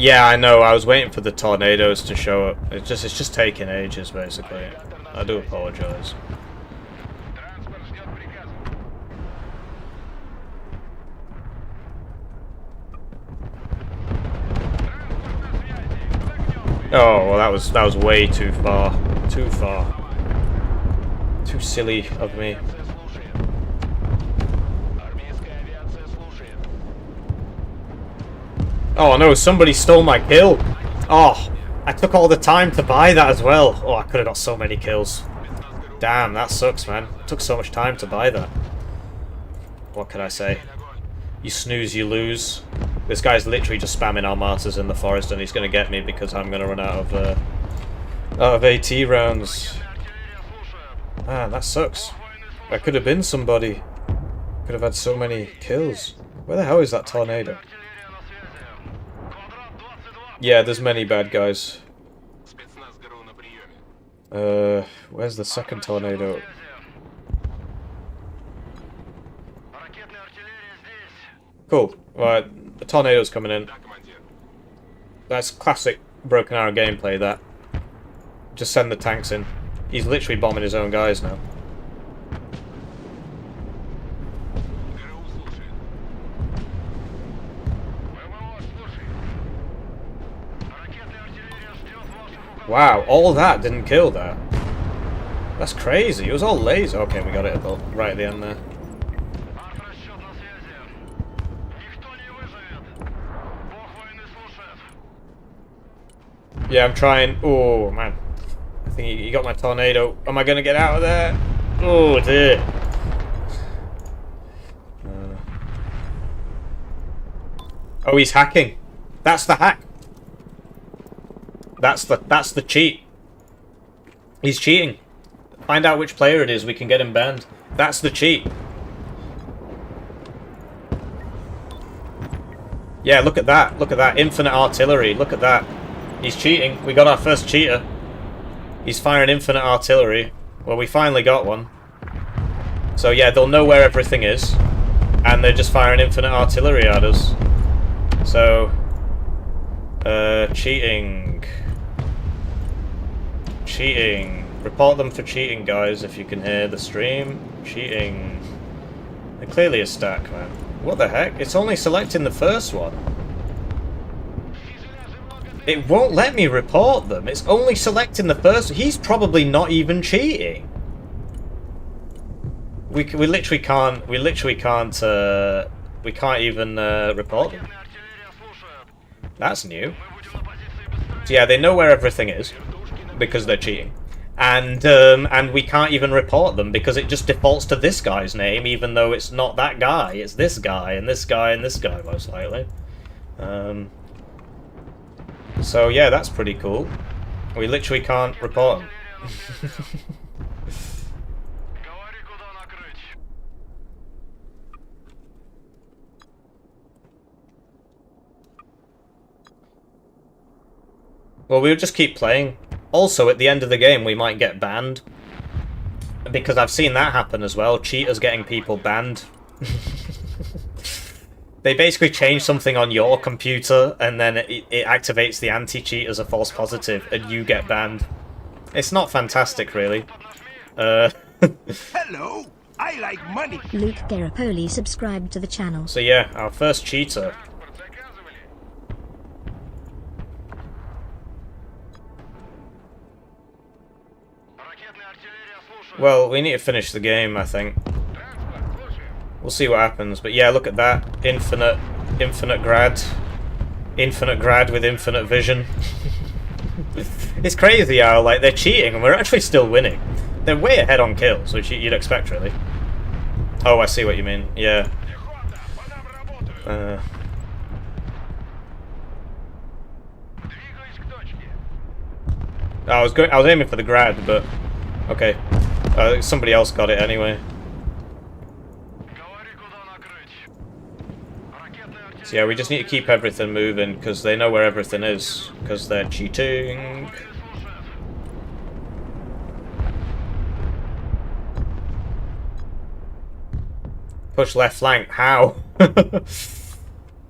Speaker 1: Yeah, I know. I was waiting for the tornadoes to show up. It's just taking ages, basically. I do apologize. Oh well, that was way too far. Too Too silly of me.
Speaker 5: Авиация слушает. Армейская авиация слушает.
Speaker 1: Oh no, somebody stole my kill. Oh, I took all the time to buy that as well. Oh, I could have got so many kills. Damn, that sucks, man. Took so much time to buy that. What can I say? You snooze, you lose. This guy's literally just spamming armatas in the forest, and he's going to get me because I'm going to run out of AT rounds. Man, that sucks. I could have been somebody. Could have had so many kills. Where the hell is that tornado? Yeah, there's many bad guys.
Speaker 5: Спецназ ГРУ на приеме.
Speaker 1: Where's the second tornado? Cool. Right, the tornado's coming in.
Speaker 5: Да, командир.
Speaker 1: That's classic Broken Arrow gameplay, that. Just send the tanks in. He's literally bombing his own guys now.
Speaker 5: ГРУ слушает.
Speaker 1: Wow, all that didn't kill that. That's crazy. It was all laser. Okay, we got it right at the end there. Yeah, I'm trying. Oh, man. I think he got my tornado. Am I going to get out of there? Oh, dear. Oh, he's hacking. That's the hack. That's the cheat. He's cheating. Find out which player it is. We can get him banned. That's the cheat. Yeah, look at that. Look at that. Infinite artillery. Look at that. He's cheating. We got our first cheater. He's firing infinite artillery. Well, we finally got one. So yeah, they'll know where everything is. And they're just firing infinite artillery at us. So... cheating. Cheating. Report them for cheating, guys, if you can hear the stream. Cheating. They're clearly a stack, man. What the heck? It's only selecting the first one. It won't let me report them. It's only selecting the first. He's probably not even cheating. We literally can't. We can't even report them. That's new. So yeah, they know where everything is because they're cheating, and we can't even report them because it just defaults to this guy's name, even though it's not that guy. It's this guy and this guy and this guy most likely. So yeah, that's pretty cool. We literally can't report them. Well, we'll just keep playing. Also, at the end of the game, we might get banned. Because I've seen that happen as well. Cheaters getting people banned. They basically change something on your computer, and then it activates the anti-cheat as a false positive, and you get banned. It's not fantastic, really.
Speaker 6: Hello, I like money.
Speaker 3: Luke Garapoli subscribed to the channel.
Speaker 1: So yeah, our first cheater. Well, we need to finish the game, I think. We'll see what happens, but yeah, look at that. Infinite grad. Infinite grad with infinite vision. It's crazy how, like, they're cheating and we're actually still winning. They're way ahead on kills, which you'd expect, really. Oh, I see what you mean. Yeah. I was aiming for the grad, but okay. Somebody else got it anyway. So yeah, we just need to keep everything moving because they know where everything is because they're cheating. Push left flank. How?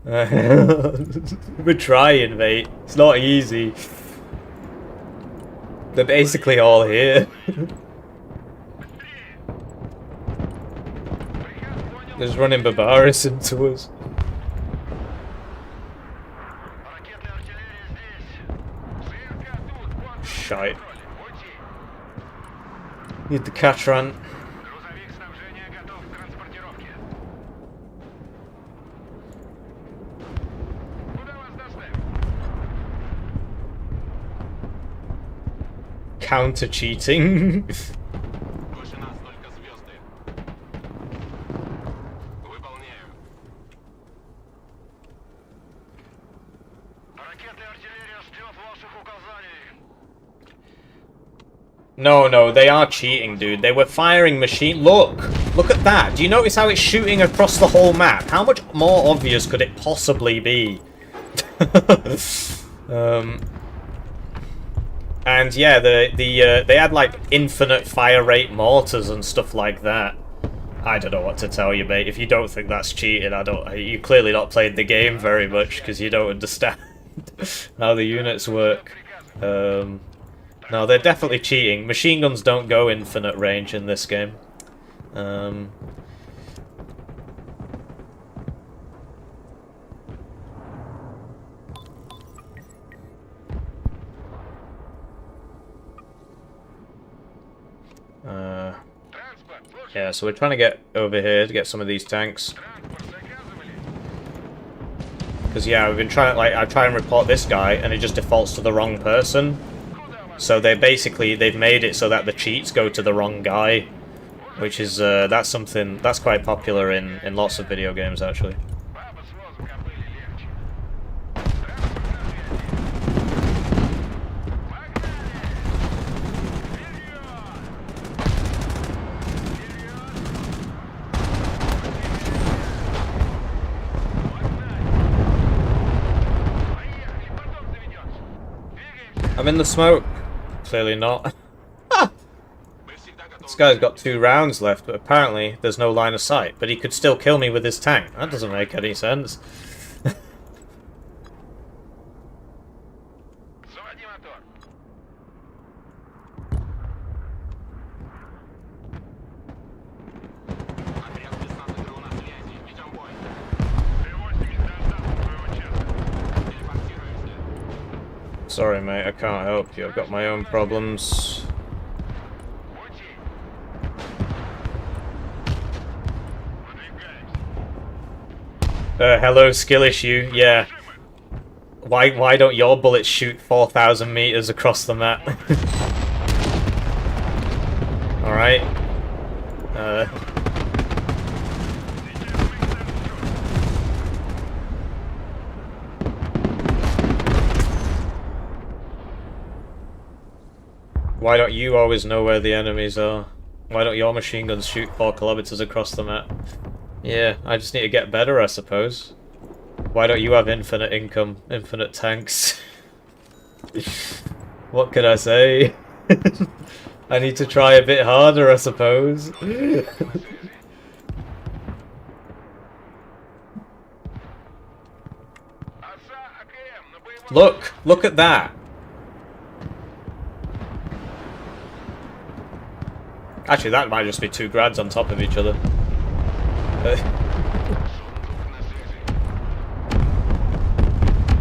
Speaker 1: We're trying, mate. It's not easy. They're basically all here. They're just running Barbaris into us. Shite. Need the catch run.
Speaker 2: Грузовик снабжения готов к транспортировке. Куда вас доставить?
Speaker 1: Counter cheating.
Speaker 5: Выше нас только звезды. Выполняю.
Speaker 2: Ракетная артиллерия ждет ваших указаний.
Speaker 1: No, they are cheating, dude. They were firing machine. Look at that. Do you notice how it's shooting across the whole map? How much more obvious could it possibly be? And yeah, they had like infinite fire rate mortars and stuff like that. I don't know what to tell you, mate. If you don't think that's cheating, you clearly not played the game very much because you don't understand how the units work. No, they're definitely cheating. Machine guns don't go infinite range in this game. Yeah, so we're trying to get over here to get some of these tanks. Because yeah, we've been trying to, like, I try and report this guy and it just defaults to the wrong person. So they've made it so that the cheats go to the wrong guy, which is that's something that's quite popular in lots of video games actually. I'm in the smoke. Clearly not. This guy's got 2 rounds left, but apparently there's no line of sight. But he could still kill me with his tank. That doesn't make any sense. Sorry, mate, I can't help you. I've got my own problems. Hello, skill issue. Yeah. Why don't your bullets shoot 4,000 meters across the map? All right. Why don't you always know where the enemies are? Why don't your machine guns shoot 4 kilometers across the map? Yeah, I just need to get better, I suppose. Why don't you have infinite income, infinite tanks? What can I say? I need to try a bit harder, I suppose. Look at that. Actually, that might just be 2 grads on top of each other.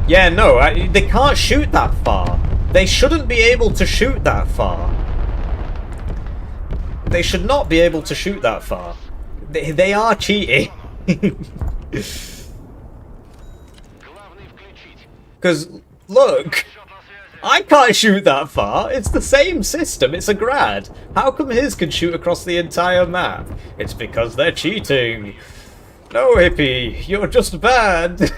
Speaker 1: Yeah, no, they can't shoot that far. They shouldn't be able to shoot that far. They should not be able to shoot that far. They are cheating. Because, look, I can't shoot that far. It's the same system. It's a grad. How come his can shoot across the entire map? It's because they're cheating. No, hippie, you're just bad.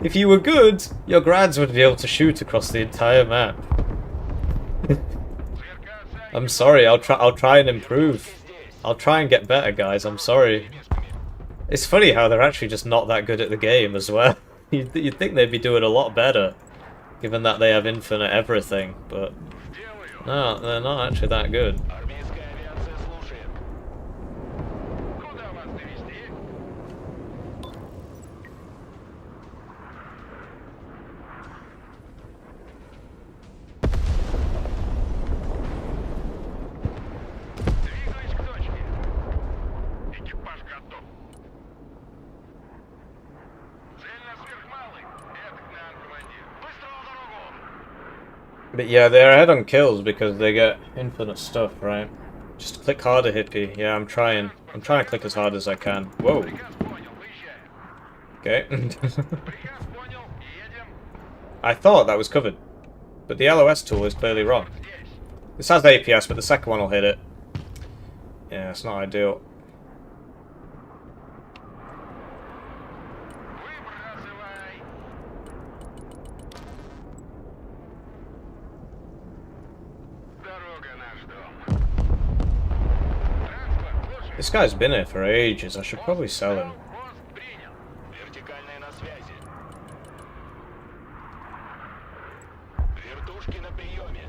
Speaker 1: If you were good, your grads would be able to shoot across the entire map. I'm sorry, I'll try and improve. I'll try and get better, guys, I'm sorry. It's funny how they're actually just not that good at the game as well. You'd think they'd be doing a lot better, given that they have infinite everything, but no, they're not actually that good. But yeah, they're ahead on kills because they get infinite stuff, right? Just click harder, hippie. Yeah, I'm trying. I'm trying to click as hard as I can. Whoa. Okay. I thought that was covered, but the LOS tool is clearly wrong. This has APS, but the second one will hit it. Yeah, it's not ideal. This guy's been here for ages. I should probably sell him.
Speaker 5: Вертикальная на связи. Вертушки на приеме.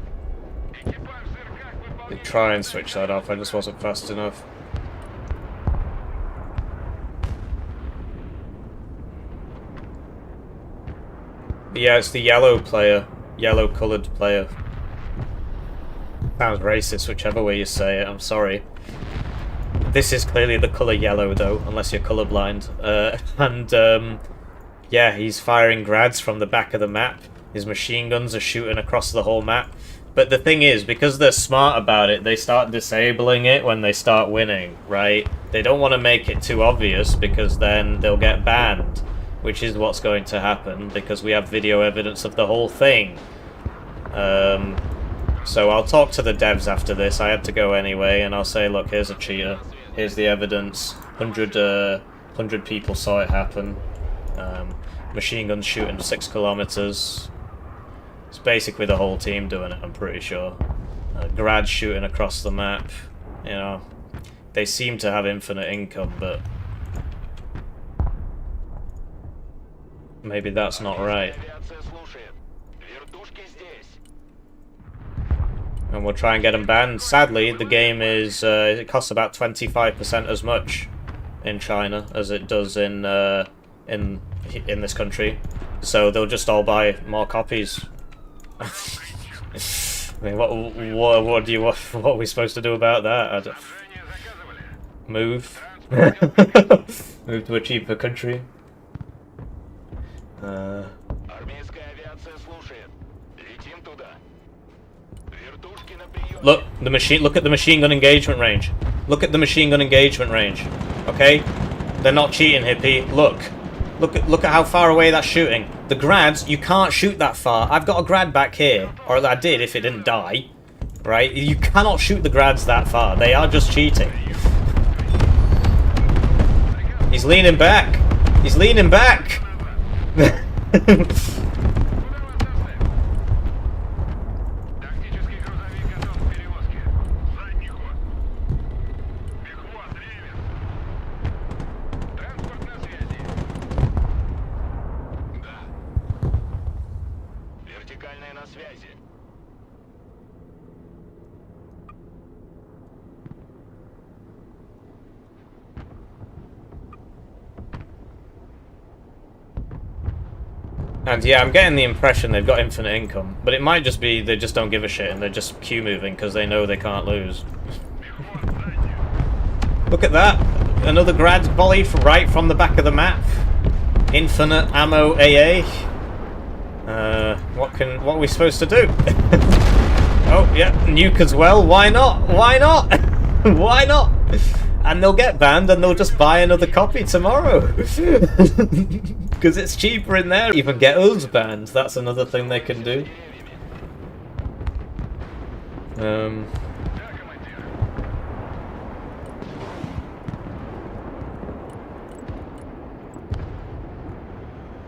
Speaker 1: They try and switch that off. I just wasn't fast enough. Yeah, it's the yellow player. Yellow-coloured player. Sounds racist, whichever way you say it. I'm sorry. This is clearly the colour yellow, though, unless you're colourblind. Yeah, he's firing grads from the back of the map. His machine guns are shooting across the whole map. But the thing is, because they're smart about it, they start disabling it when they start winning, right? They don't want to make it too obvious, because then they'll get banned. Which is what's going to happen, because we have video evidence of the whole thing. So I'll talk to the devs after this. I had to go anyway, and I'll say, look, here's a cheater. Here's the evidence. 100 people saw it happen. Machine guns shooting 6 kilometers. It's basically the whole team doing it, I'm pretty sure. Grads shooting across the map. You know, they seem to have infinite income, but maybe that's not right.
Speaker 5: Авиация слушает. Вертушки здесь.
Speaker 1: And we'll try and get them banned. Sadly, the game is it costs about 25% as much in China as it does in this country. So they'll just all buy more copies. I mean, what are we supposed to do about that? Move. Move to a cheaper country.
Speaker 5: Армейская авиация слушает. Летим туда. Вертушки на приеме.
Speaker 1: Look at the machine gun engagement range. Look at the machine gun engagement range. Okay? They're not cheating, hippie. Look at how far away that's shooting. The grads, you can't shoot that far. I've got a grad back here. Or I did if it didn't die. Right? You cannot shoot the grads that far. They are just cheating. He's leaning back. He's leaning back.
Speaker 2: Тактический грузовик готов к перевозке. Задний ход. Бигхвост, ревер. Транспорт на связи.
Speaker 5: Да. Вертикальная на связи.
Speaker 1: And yeah, I'm getting the impression they've got infinite income. But it might just be they just don't give a shit and they're just queue moving because they know they can't lose. Look at that! Another grad volley right from the back of the map. Infinite ammo AA. What are we supposed to do? Oh yeah, nuke as well. Why not? Why not? Why not? And they'll get banned and they'll just buy another copy tomorrow. Because it's cheaper in there. Even get us banned. That's another thing they can do.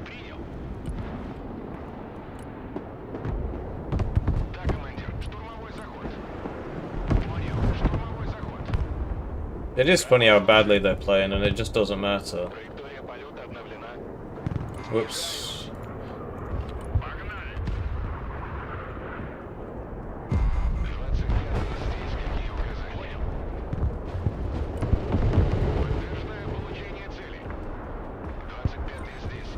Speaker 2: Принял. Да, командир. Штурмовой заход. Понял. Штурмовой заход.
Speaker 1: It is funny how badly they're playing and it just doesn't matter.
Speaker 5: Траектория полета обновлена.
Speaker 1: Whoops.
Speaker 2: Погнали.
Speaker 5: 25 здесь. Какие указания?
Speaker 2: Подтверждаю получение цели.
Speaker 5: 25 здесь.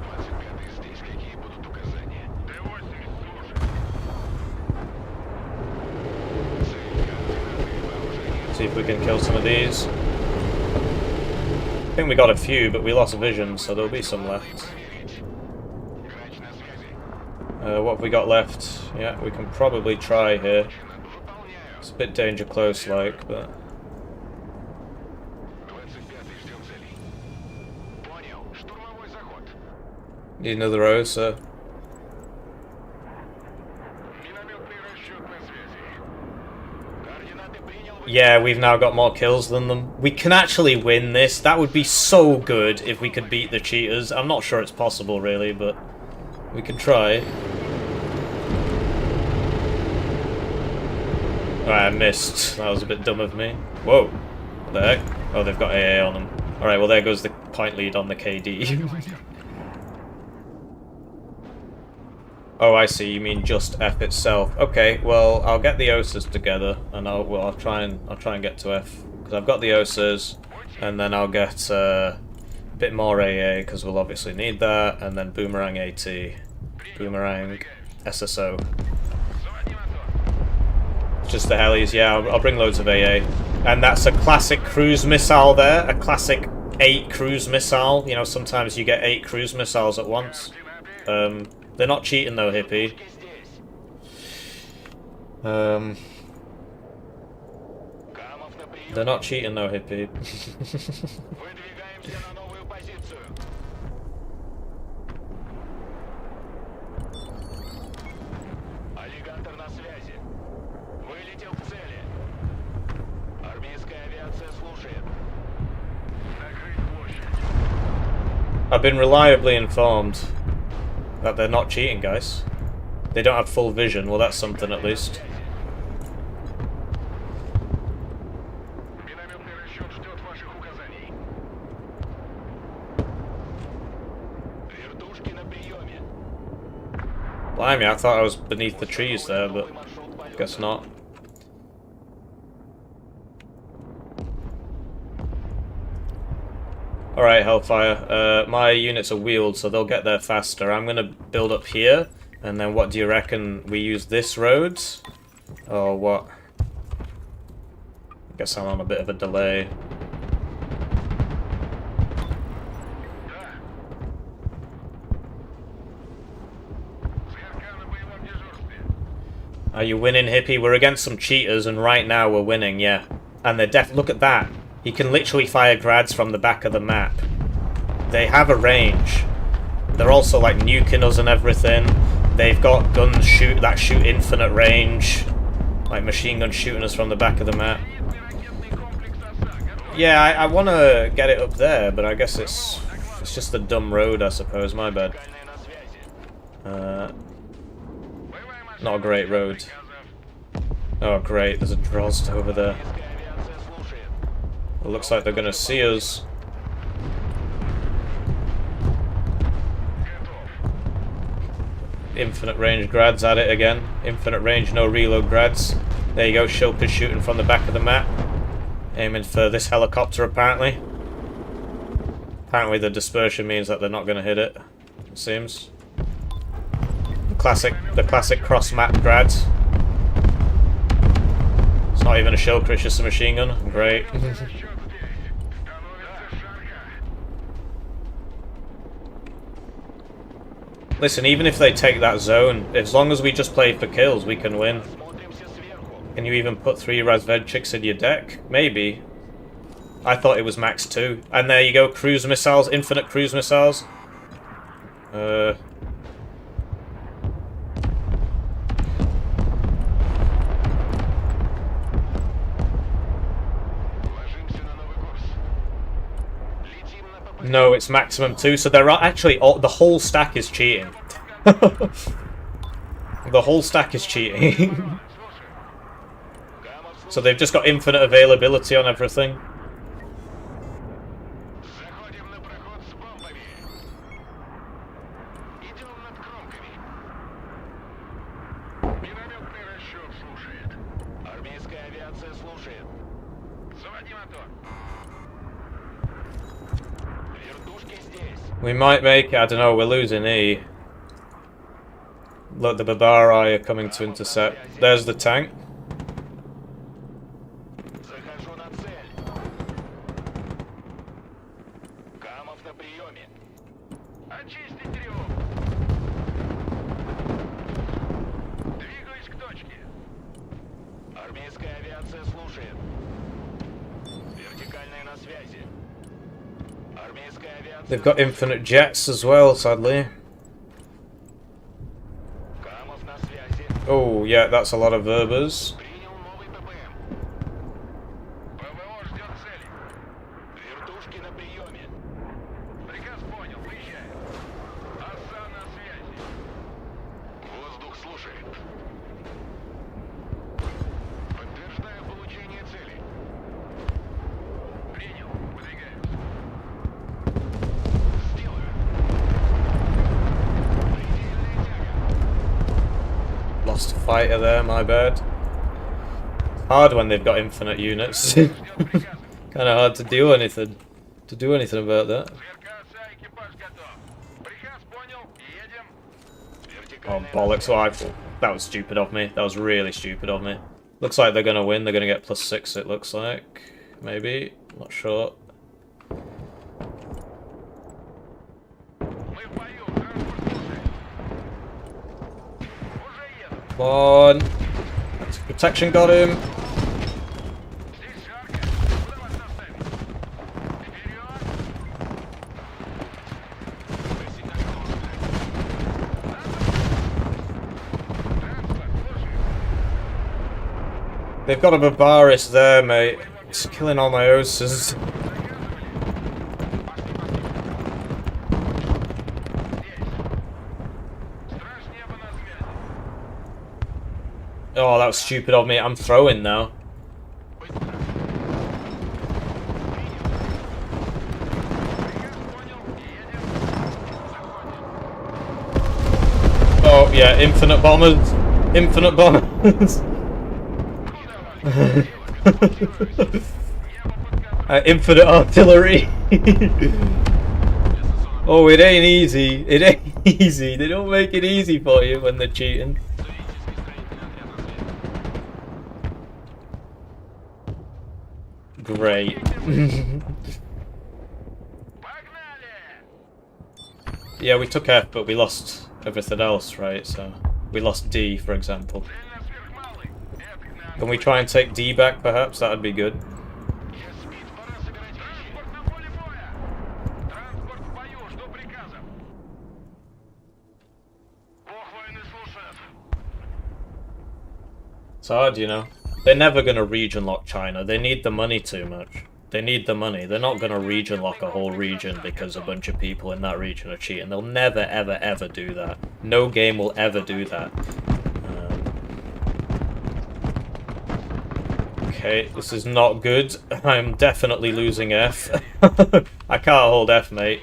Speaker 5: 25 здесь. Какие будут указания?
Speaker 2: Т-80, слушай.
Speaker 5: Цель, координаты, вооружение.
Speaker 1: See if we can kill some of these. I think we got a few, but we lost vision, so there'll be some left.
Speaker 5: Проверить. Грач на связи.
Speaker 1: What have we got left? Yeah, we can probably try here. It's a bit danger close like, but... Need another OSA. Yeah, we've now got more kills than them. We can actually win this. That would be so good if we could beat the cheaters. I'm not sure it's possible, really, but we can try. Alright, I missed. That was a bit dumb of me. Whoa. What the heck? Oh, they've got AA on them. Alright, well there goes the point lead on the KD. Oh, I see. You mean just F itself? Okay. Well, I'll get the OSAs together, and I'll try and get to F because I've got the OSAs, and then I'll get a bit more AA because we'll obviously need that, and then Boomerang AT, Boomerang SSO. Just the helis. Yeah, I'll bring loads of AA, and that's a classic cruise missile there. A classic 8 cruise missile. You know, sometimes you get 8 cruise missiles at once. They're not cheating though, Hippie. They're not cheating though, Hippie. I've been reliably informed that they're not cheating, guys. They don't have full vision. Well, that's something at least. Blimey, I thought I was beneath the trees there, but guess not. Alright, Hellfire. My units are wheeled, so they'll get there faster. I'm gonna build up here, and then what do you reckon? We use this road? Or what? I guess I'm on a bit of a delay. Are you winning, Hippie? We're against some cheaters, and right now we're winning, yeah. And they're look at that. You can literally fire grads from the back of the map. They have a range. They're also like nuking us and everything. They've got guns that shoot infinite range. Like machine guns shooting us from the back of the map. Yeah, I want to get it up there, but I guess it's just a dumb road, I suppose. My bad. Not a great road. Oh great, there's a Drost over there. It looks like they're going to see us. Infinite range grads at it again. Infinite range, no reload grads. There you go, Shilka's shooting from the back of the map. Aiming for this helicopter, apparently. Apparently the dispersion means that they're not going to hit it. It seems. The classic cross-map grads. It's not even a Shilka, it's just a machine gun. Great. Listen, even if they take that zone, as long as we just play for kills, we can win. Can you even put 3 Razvedchiks in your deck? Maybe. I thought it was max 2. And there you go, cruise missiles, infinite cruise missiles. No, it's maximum 2, so there are actually the whole stack is cheating. The whole stack is cheating. So they've just got infinite availability on everything. We might make it, I don't know, we're losing E. Look, the Babari are coming to intercept. There's the tank.
Speaker 5: слушает. Вертикальная на связи. Армейская авиация.
Speaker 1: They've got infinite jets as well, sadly.
Speaker 5: Камов на связи.
Speaker 1: Oh, yeah, that's a lot of Verbers.
Speaker 5: Принял новый ППМ. ПВО ждет цели. Вертушки на приеме. Приказ понял, выезжаем. Оса на связи. Воздух слушает. Подтверждаю получение цели. Принял, выдвигаемся. Сделаю. Предельная тяга.
Speaker 1: Lost a fighter there, my bad. Hard when they've got infinite units. Kind of hard to do anything. About that.
Speaker 2: Сверкаться, экипаж готов. Приказ понял, едем.
Speaker 1: Oh bollocks! That was stupid of me. That was really stupid of me. Looks like they're gonna win. They're gonna get +6. It looks like, maybe. Not sure.
Speaker 2: Мы в бою, транспорт слушает. Уже еду.
Speaker 1: Come on. Protection got him.
Speaker 2: Здесь жарко. Куда вас доставить? Вперед! Транспорт, слушай.
Speaker 1: They've got a Barbaris there, mate. It's killing all my Osas.
Speaker 2: Страж неба на связи.
Speaker 1: Oh, that was stupid of me. I'm throwing now.
Speaker 2: Приказ понял, едем. Заходим.
Speaker 1: Oh, yeah, infinite bombers. Infinite bombers. Infinite artillery. Oh, it ain't easy. It ain't easy. They don't make it easy for you when they're cheating. Great. Yeah, we took F, but we lost everything else, right? So we lost D, for example. Can we try and take D back, perhaps? That'd be good.
Speaker 2: Транспорт на поле боя. Транспорт в бою, жду приказов. Бог войны слушает.
Speaker 1: It's hard, you know. They're never going to region lock China. They need the money too much. They need the money. They're not going to region lock a whole region because a bunch of people in that region are cheating. They'll never, ever, ever do that. No game will ever do that. Okay, this is not good. I'm definitely losing F. I can't hold F, mate.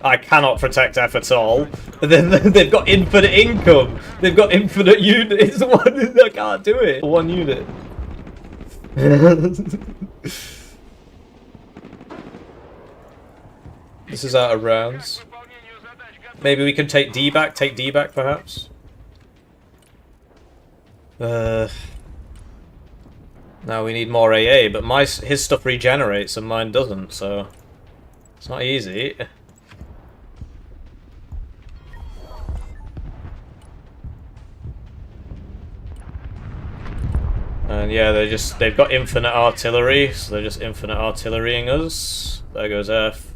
Speaker 1: I cannot protect F at all. They've got infinite income. They've got infinite units. I can't do it. One unit. This is out of rounds. Maybe we can take D back. Take D back, perhaps. Now we need more AA, but his stuff regenerates and mine doesn't, so it's not easy. And yeah, they've got infinite artillery, so they're just infinite artillerying us. There goes F.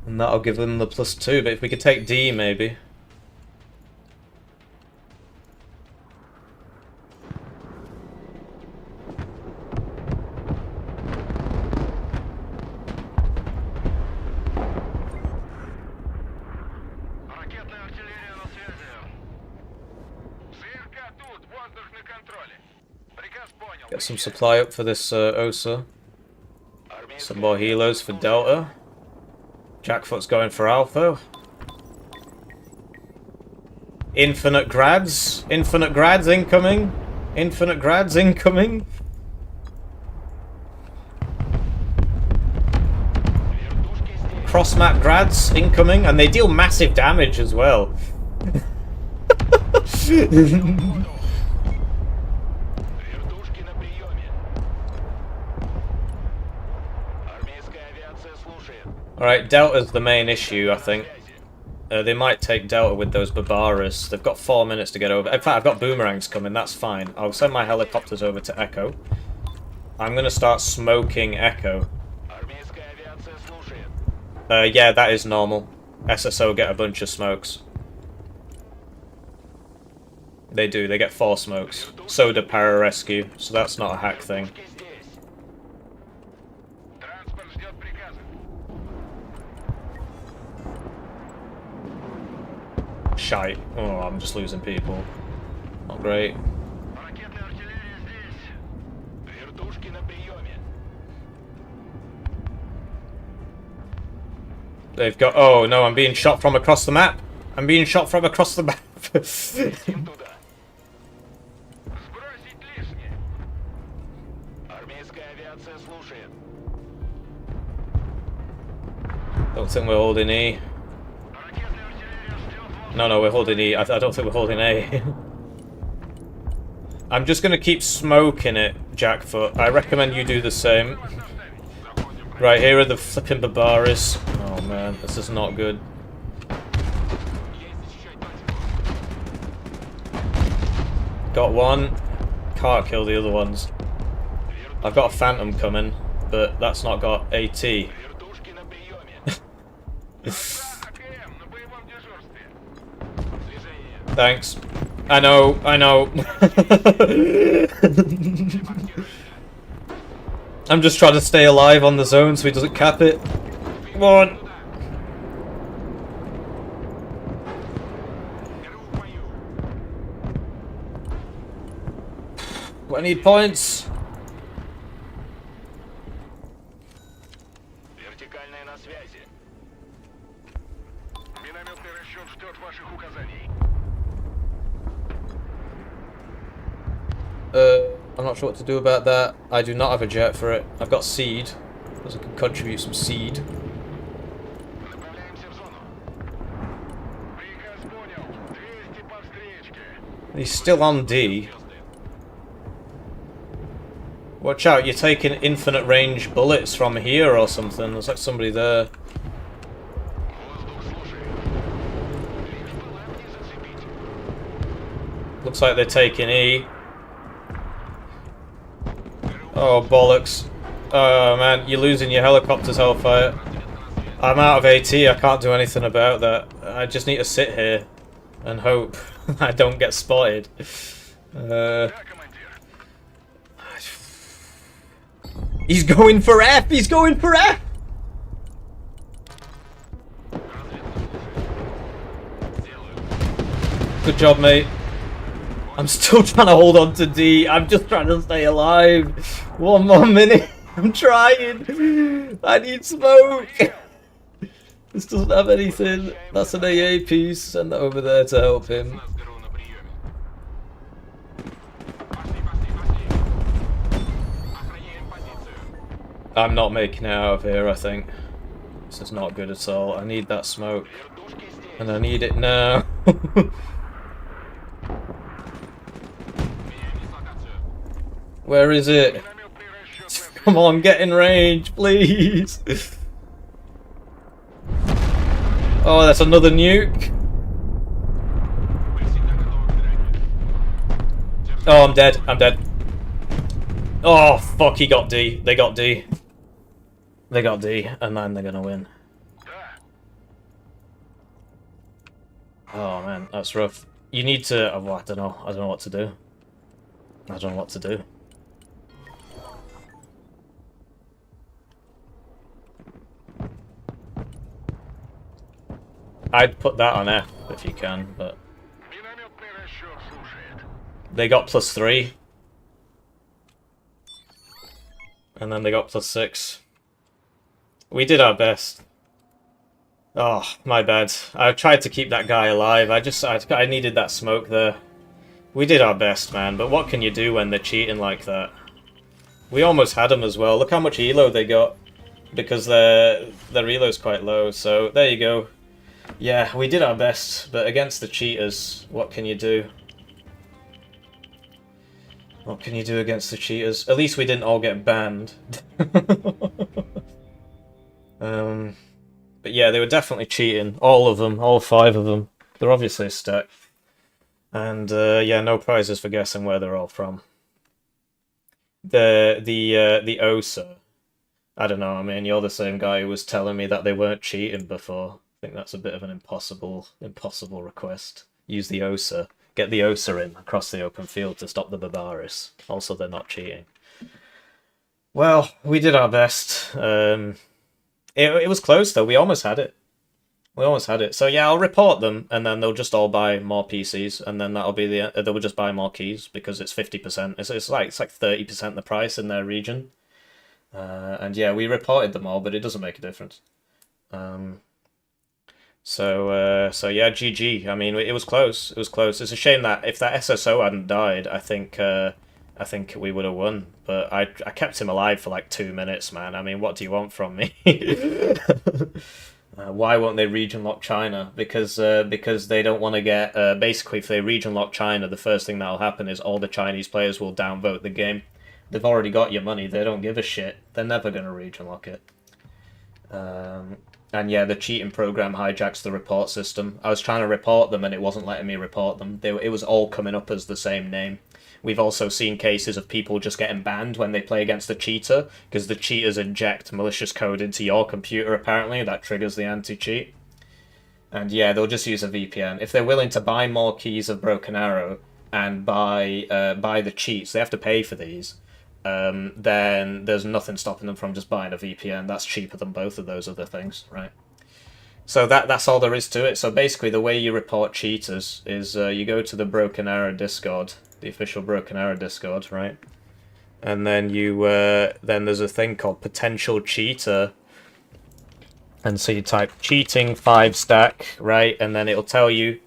Speaker 1: And that'll give them the +2, but if we could take D, maybe.
Speaker 2: Ракетная артиллерия на связи. ЗРК тут, воздух на контроле. Приказ понял.
Speaker 1: Get some supply up for this OSA. Some more helos for Delta. Jackfoot's going for Alpha. Infinite grads. Infinite grads incoming. Infinite grads incoming. Cross map grads incoming, and they deal massive damage as well.
Speaker 5: Вертушки на приеме. Армейская авиация слушает.
Speaker 1: Alright, Delta's the main issue, I think. They might take Delta with those Barbaras. They've got 4 minutes to get over. In fact, I've got boomerangs coming. That's fine. I'll send my helicopters over to Echo. I'm going to start smoking Echo.
Speaker 5: Армейская авиация слушает.
Speaker 1: Yeah, that is normal. SSO get a bunch of smokes. They do. They get 4 smokes. So do Pararescue. So that's not a hack thing.
Speaker 5: Пушки здесь.
Speaker 2: Транспорт ждет приказа.
Speaker 1: Shite. Oh, I'm just losing people. Not great.
Speaker 2: Ракетная артиллерия здесь.
Speaker 5: Вертушки на приеме.
Speaker 1: They've got... Oh, no, I'm being shot from across the map. I'm being shot from across the map.
Speaker 5: Им туда.
Speaker 2: Сбросить лишнее.
Speaker 5: Армейская авиация слушает.
Speaker 1: Don't think we're holding E.
Speaker 2: Ракетная артиллерия ждет вас.
Speaker 1: No, we're holding E. I don't think we're holding A. I'm just going to keep smoking it, Jackfoot. I recommend you do the same. Right, here are the flipping Barbaras. Oh man, this is not good. Got one. Can't kill the other ones. I've got a Phantom coming, but that's not got AT.
Speaker 5: Вертушки на приеме.
Speaker 2: АКМ на боевом дежурстве.
Speaker 5: Движение.
Speaker 1: Thanks. I know. I'm just trying to stay alive on the zone so he doesn't cap it. Come on. I need points.
Speaker 5: Вертикальная на связи.
Speaker 2: Минометный расчет ждет ваших указаний.
Speaker 1: I'm not sure what to do about that. I do not have a jet for it. I've got seed, because I can contribute some seed.
Speaker 2: Направляемся в зону. Приказ понял. 200 по встречке.
Speaker 1: He's still on D. Watch out, you're taking infinite range bullets from here or something. There's like somebody there.
Speaker 2: Воздух слушает. Лишь была не зацепить.
Speaker 1: Looks like they're taking E. Oh, bollocks. Oh, man, you're losing your helicopters, Hellfire. I'm out of AT, I can't do anything about that. I just need to sit here and hope I don't get spotted.
Speaker 2: Да, командир.
Speaker 1: He's going for F! He's going for F! Good job, mate. I'm still trying to hold on to D. I'm just trying to stay alive. 1 more minute. I'm trying. I need smoke. This doesn't have anything. That's an AA piece. Send that over there to help him.
Speaker 5: ГРУ на приеме. Охраняем позицию.
Speaker 1: I'm not making it out of here, I think. This is not good at all. I need that smoke.
Speaker 5: Вертушки здесь.
Speaker 1: And I need it now.
Speaker 5: Меняем дислокацию.
Speaker 1: Where is it?
Speaker 2: Минометный расчет.
Speaker 1: Come on, get in range, please. Oh, that's another nuke.
Speaker 5: Мы всегда готовы к драке.
Speaker 1: Oh, I'm dead. I'm dead. Oh, fuck, he got D. They got D. They got D, and then they're gonna win.
Speaker 2: Да.
Speaker 1: Oh, man, that's rough. You need to... Oh, I don't know. I don't know what to do. I don't know what to do. I'd put that on F if you can, but...
Speaker 2: Минометный расчет слушает.
Speaker 1: They got +3. And then they got +6. We did our best. Oh, my bad. I tried to keep that guy alive. I needed that smoke there. We did our best, man, but what can you do when they're cheating like that? We almost had them as well. Look how much elo they got. Because their elo's quite low, so there you go. Yeah, we did our best, but against the cheaters, what can you do? What can you do against the cheaters? At least we didn't all get banned. But yeah. yeah, they were definitely cheating. All of them, all 5 of them. They're obviously a stack. And yeah, no prizes for guessing where they're all from. The OSA. I don't know. I mean, you're the same guy who was telling me that they weren't cheating before. I think that's a bit of an impossible request. Use the OSA. Get the OSA in across the open field to stop the Barbaris. Also, they're not cheating. Well, we did our best. It was close though. We almost had it. We almost had it. So yeah, I'll report them, and then they'll just all buy more PCs, and then that'll be they'll just buy more keys because it's 50%. It's like 30% the price in their region. And yeah, we reported them all, but it doesn't make a difference. So yeah, GG. I mean, it was close. It was close. It's a shame that if that SSO hadn't died, I think we would have won. But I kept him alive for like 2 minutes, man. I mean, what do you want from me? Why won't they region lock China? Because they don't want to get basically, if they region lock China, the first thing that'll happen is all the Chinese players will downvote the game. They've already got your money. They don't give a shit. They're never going to region lock it. And yeah, the cheating program hijacks the report system. I was trying to report them and it wasn't letting me report them. It was all coming up as the same name. We've also seen cases of people just getting banned when they play against the cheater, because the cheaters inject malicious code into your computer, apparently. That triggers the anti-cheat. And yeah, they'll just use a VPN. If they're willing to buy more keys of Broken Arrow and buy the cheats, they have to pay for these, then there's nothing stopping them from just buying a VPN. That's cheaper than both of those other things, right? So that's all there is to it. So basically, the way you report cheaters is you go to the Broken Arrow Discord, the official Broken Arrow Discord, right? And then then there's a thing called potential cheater, and so you type cheating 5 stack, right? And then it'll tell you,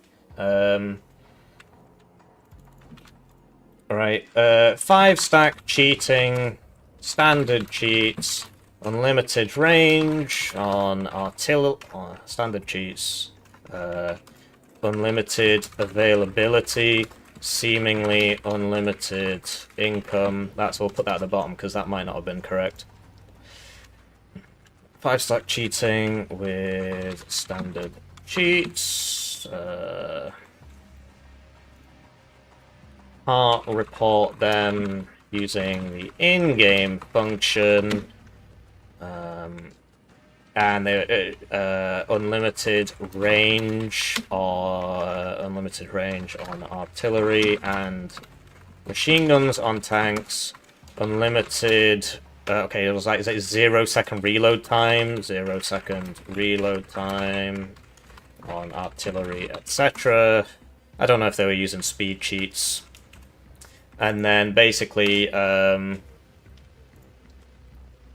Speaker 1: right, 5 stack cheating, standard cheats, unlimited range on artillery, standard cheats, unlimited availability, seemingly unlimited income. We'll put that at the bottom because that might not have been correct. 5 stack cheating with standard cheats. Can't report them using the in-game function. And the unlimited range on artillery and machine guns on tanks. Unlimited. Okay, it was like 0 second reload time, 0 second reload time on artillery, etc. I don't know if they were using speed cheats. And then basically,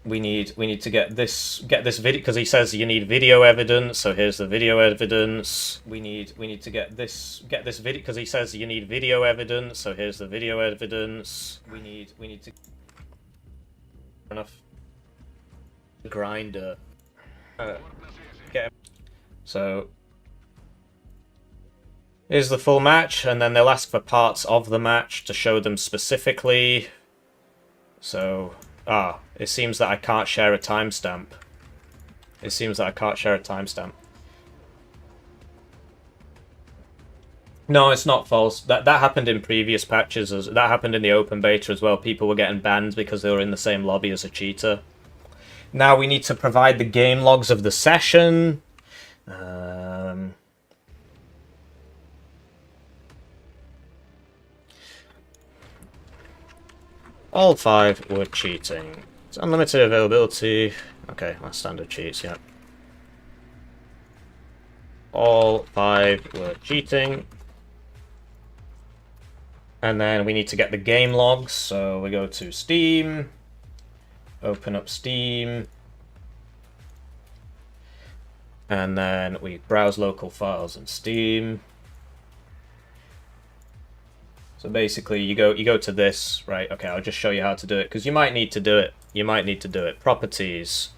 Speaker 1: we need to get this video, because he says you need video evidence. So here's the video evidence. We need to get this video, because he says you need video evidence. So here's the video evidence. We need to enough grinder. So here's the full match, and then they'll ask for parts of the match to show them specifically. So it seems that I can't share a timestamp. No, it's not false. That happened in previous patches. That happened in the open beta as well. People were getting banned because they were in the same lobby as a cheater. Now we need to provide the game logs of the session. All 5 were cheating. It's unlimited availability. Okay, that's standard cheats, yeah. All 5 were cheating. And then we need to get the game logs. So we go to Steam. Open up Steam. And then we browse local files in Steam. So basically, you go to this, right? Okay, I'll just show you how to do it, because you might need to do it. Properties,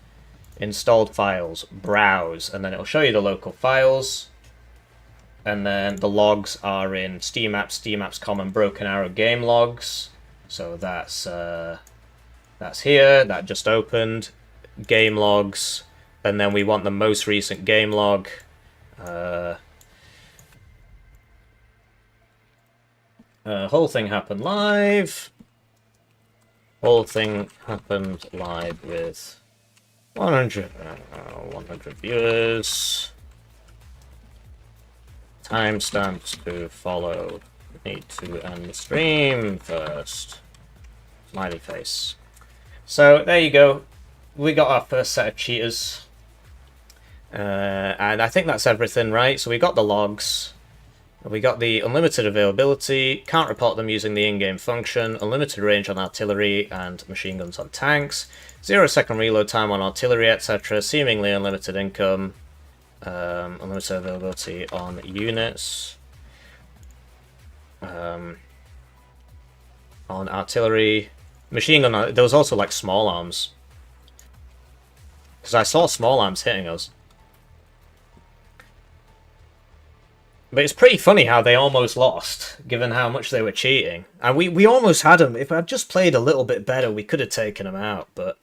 Speaker 1: installed files, browse, and then it'll show you the local files. And then the logs are in Steam Apps Common Broken Arrow game logs. So that's here. That just opened. Game logs. and then we want the most recent game log. Whole thing happened live. Whole thing happened live with 100 viewers. Timestamps to follow. Need to end the stream first. Smiley face. So there you go. We got our first set of cheaters. And I think that's everything, right? So we got the logs. We got the unlimited availability, can't report them using the in-game function, unlimited range on artillery and machine guns on tanks, 0-second reload time on artillery, etc., seemingly unlimited income, unlimited availability on units, on artillery, machine gun, there was also like small arms, because I saw small arms hitting us. But it's pretty funny how they almost lost, given how much they were cheating. And we almost had them. If I'd just played a little bit better, we could have taken them out. But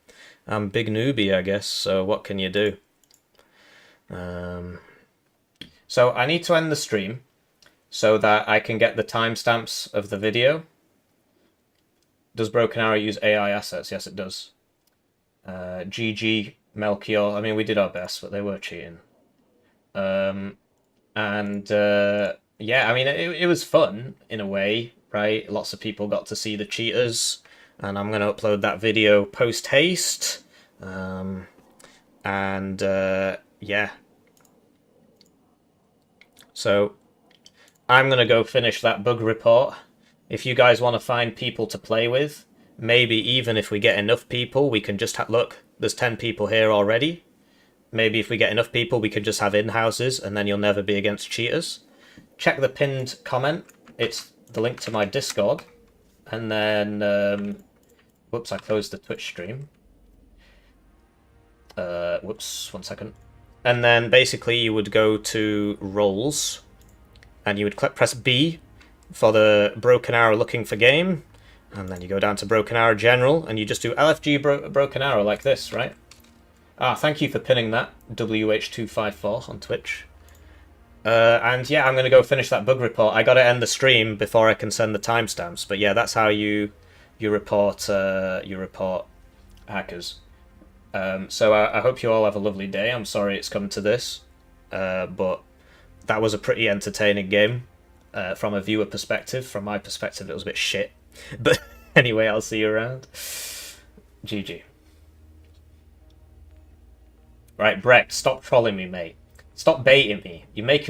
Speaker 1: I'm big newbie, I guess, so what can you do? So I need to end the stream so that I can get the timestamps of the video. Does Broken Arrow use AI assets? Yes, it does. GG, Melchior. I mean, we did our best, but they were cheating. Yeah, I mean, it was fun in a way, right? Lots of people got to see the cheaters, and I'm going to upload that video post-haste. Yeah. So I'm going to go finish that bug report. If you guys want to find people to play with, maybe even if we get enough people, we can just look, there's 10 people here already. Maybe if we get enough people, we could just have in-houses, and then you'll never be against cheaters. Check the pinned comment. It's the link to my Discord. And then... whoops, I closed the Twitch stream. Whoops, 1 second. And then basically you would go to roles, and you would press B for the Broken Arrow looking for game. And then you go down to Broken Arrow General, and you just do LFG Broken Arrow like this, right? Ah, thank you for pinning that, WH254 on Twitch. And yeah, I'm going to go finish that bug report. I got to end the stream before I can send the timestamps. But yeah, that's how you report hackers. So I hope you all have a lovely day. I'm sorry it's come to this, but that was a pretty entertaining game from a viewer perspective. From my perspective, it was a bit shit. But anyway, I'll see you around. GG. Right, Breck, stop trolling me, mate. Stop baiting me. You're making me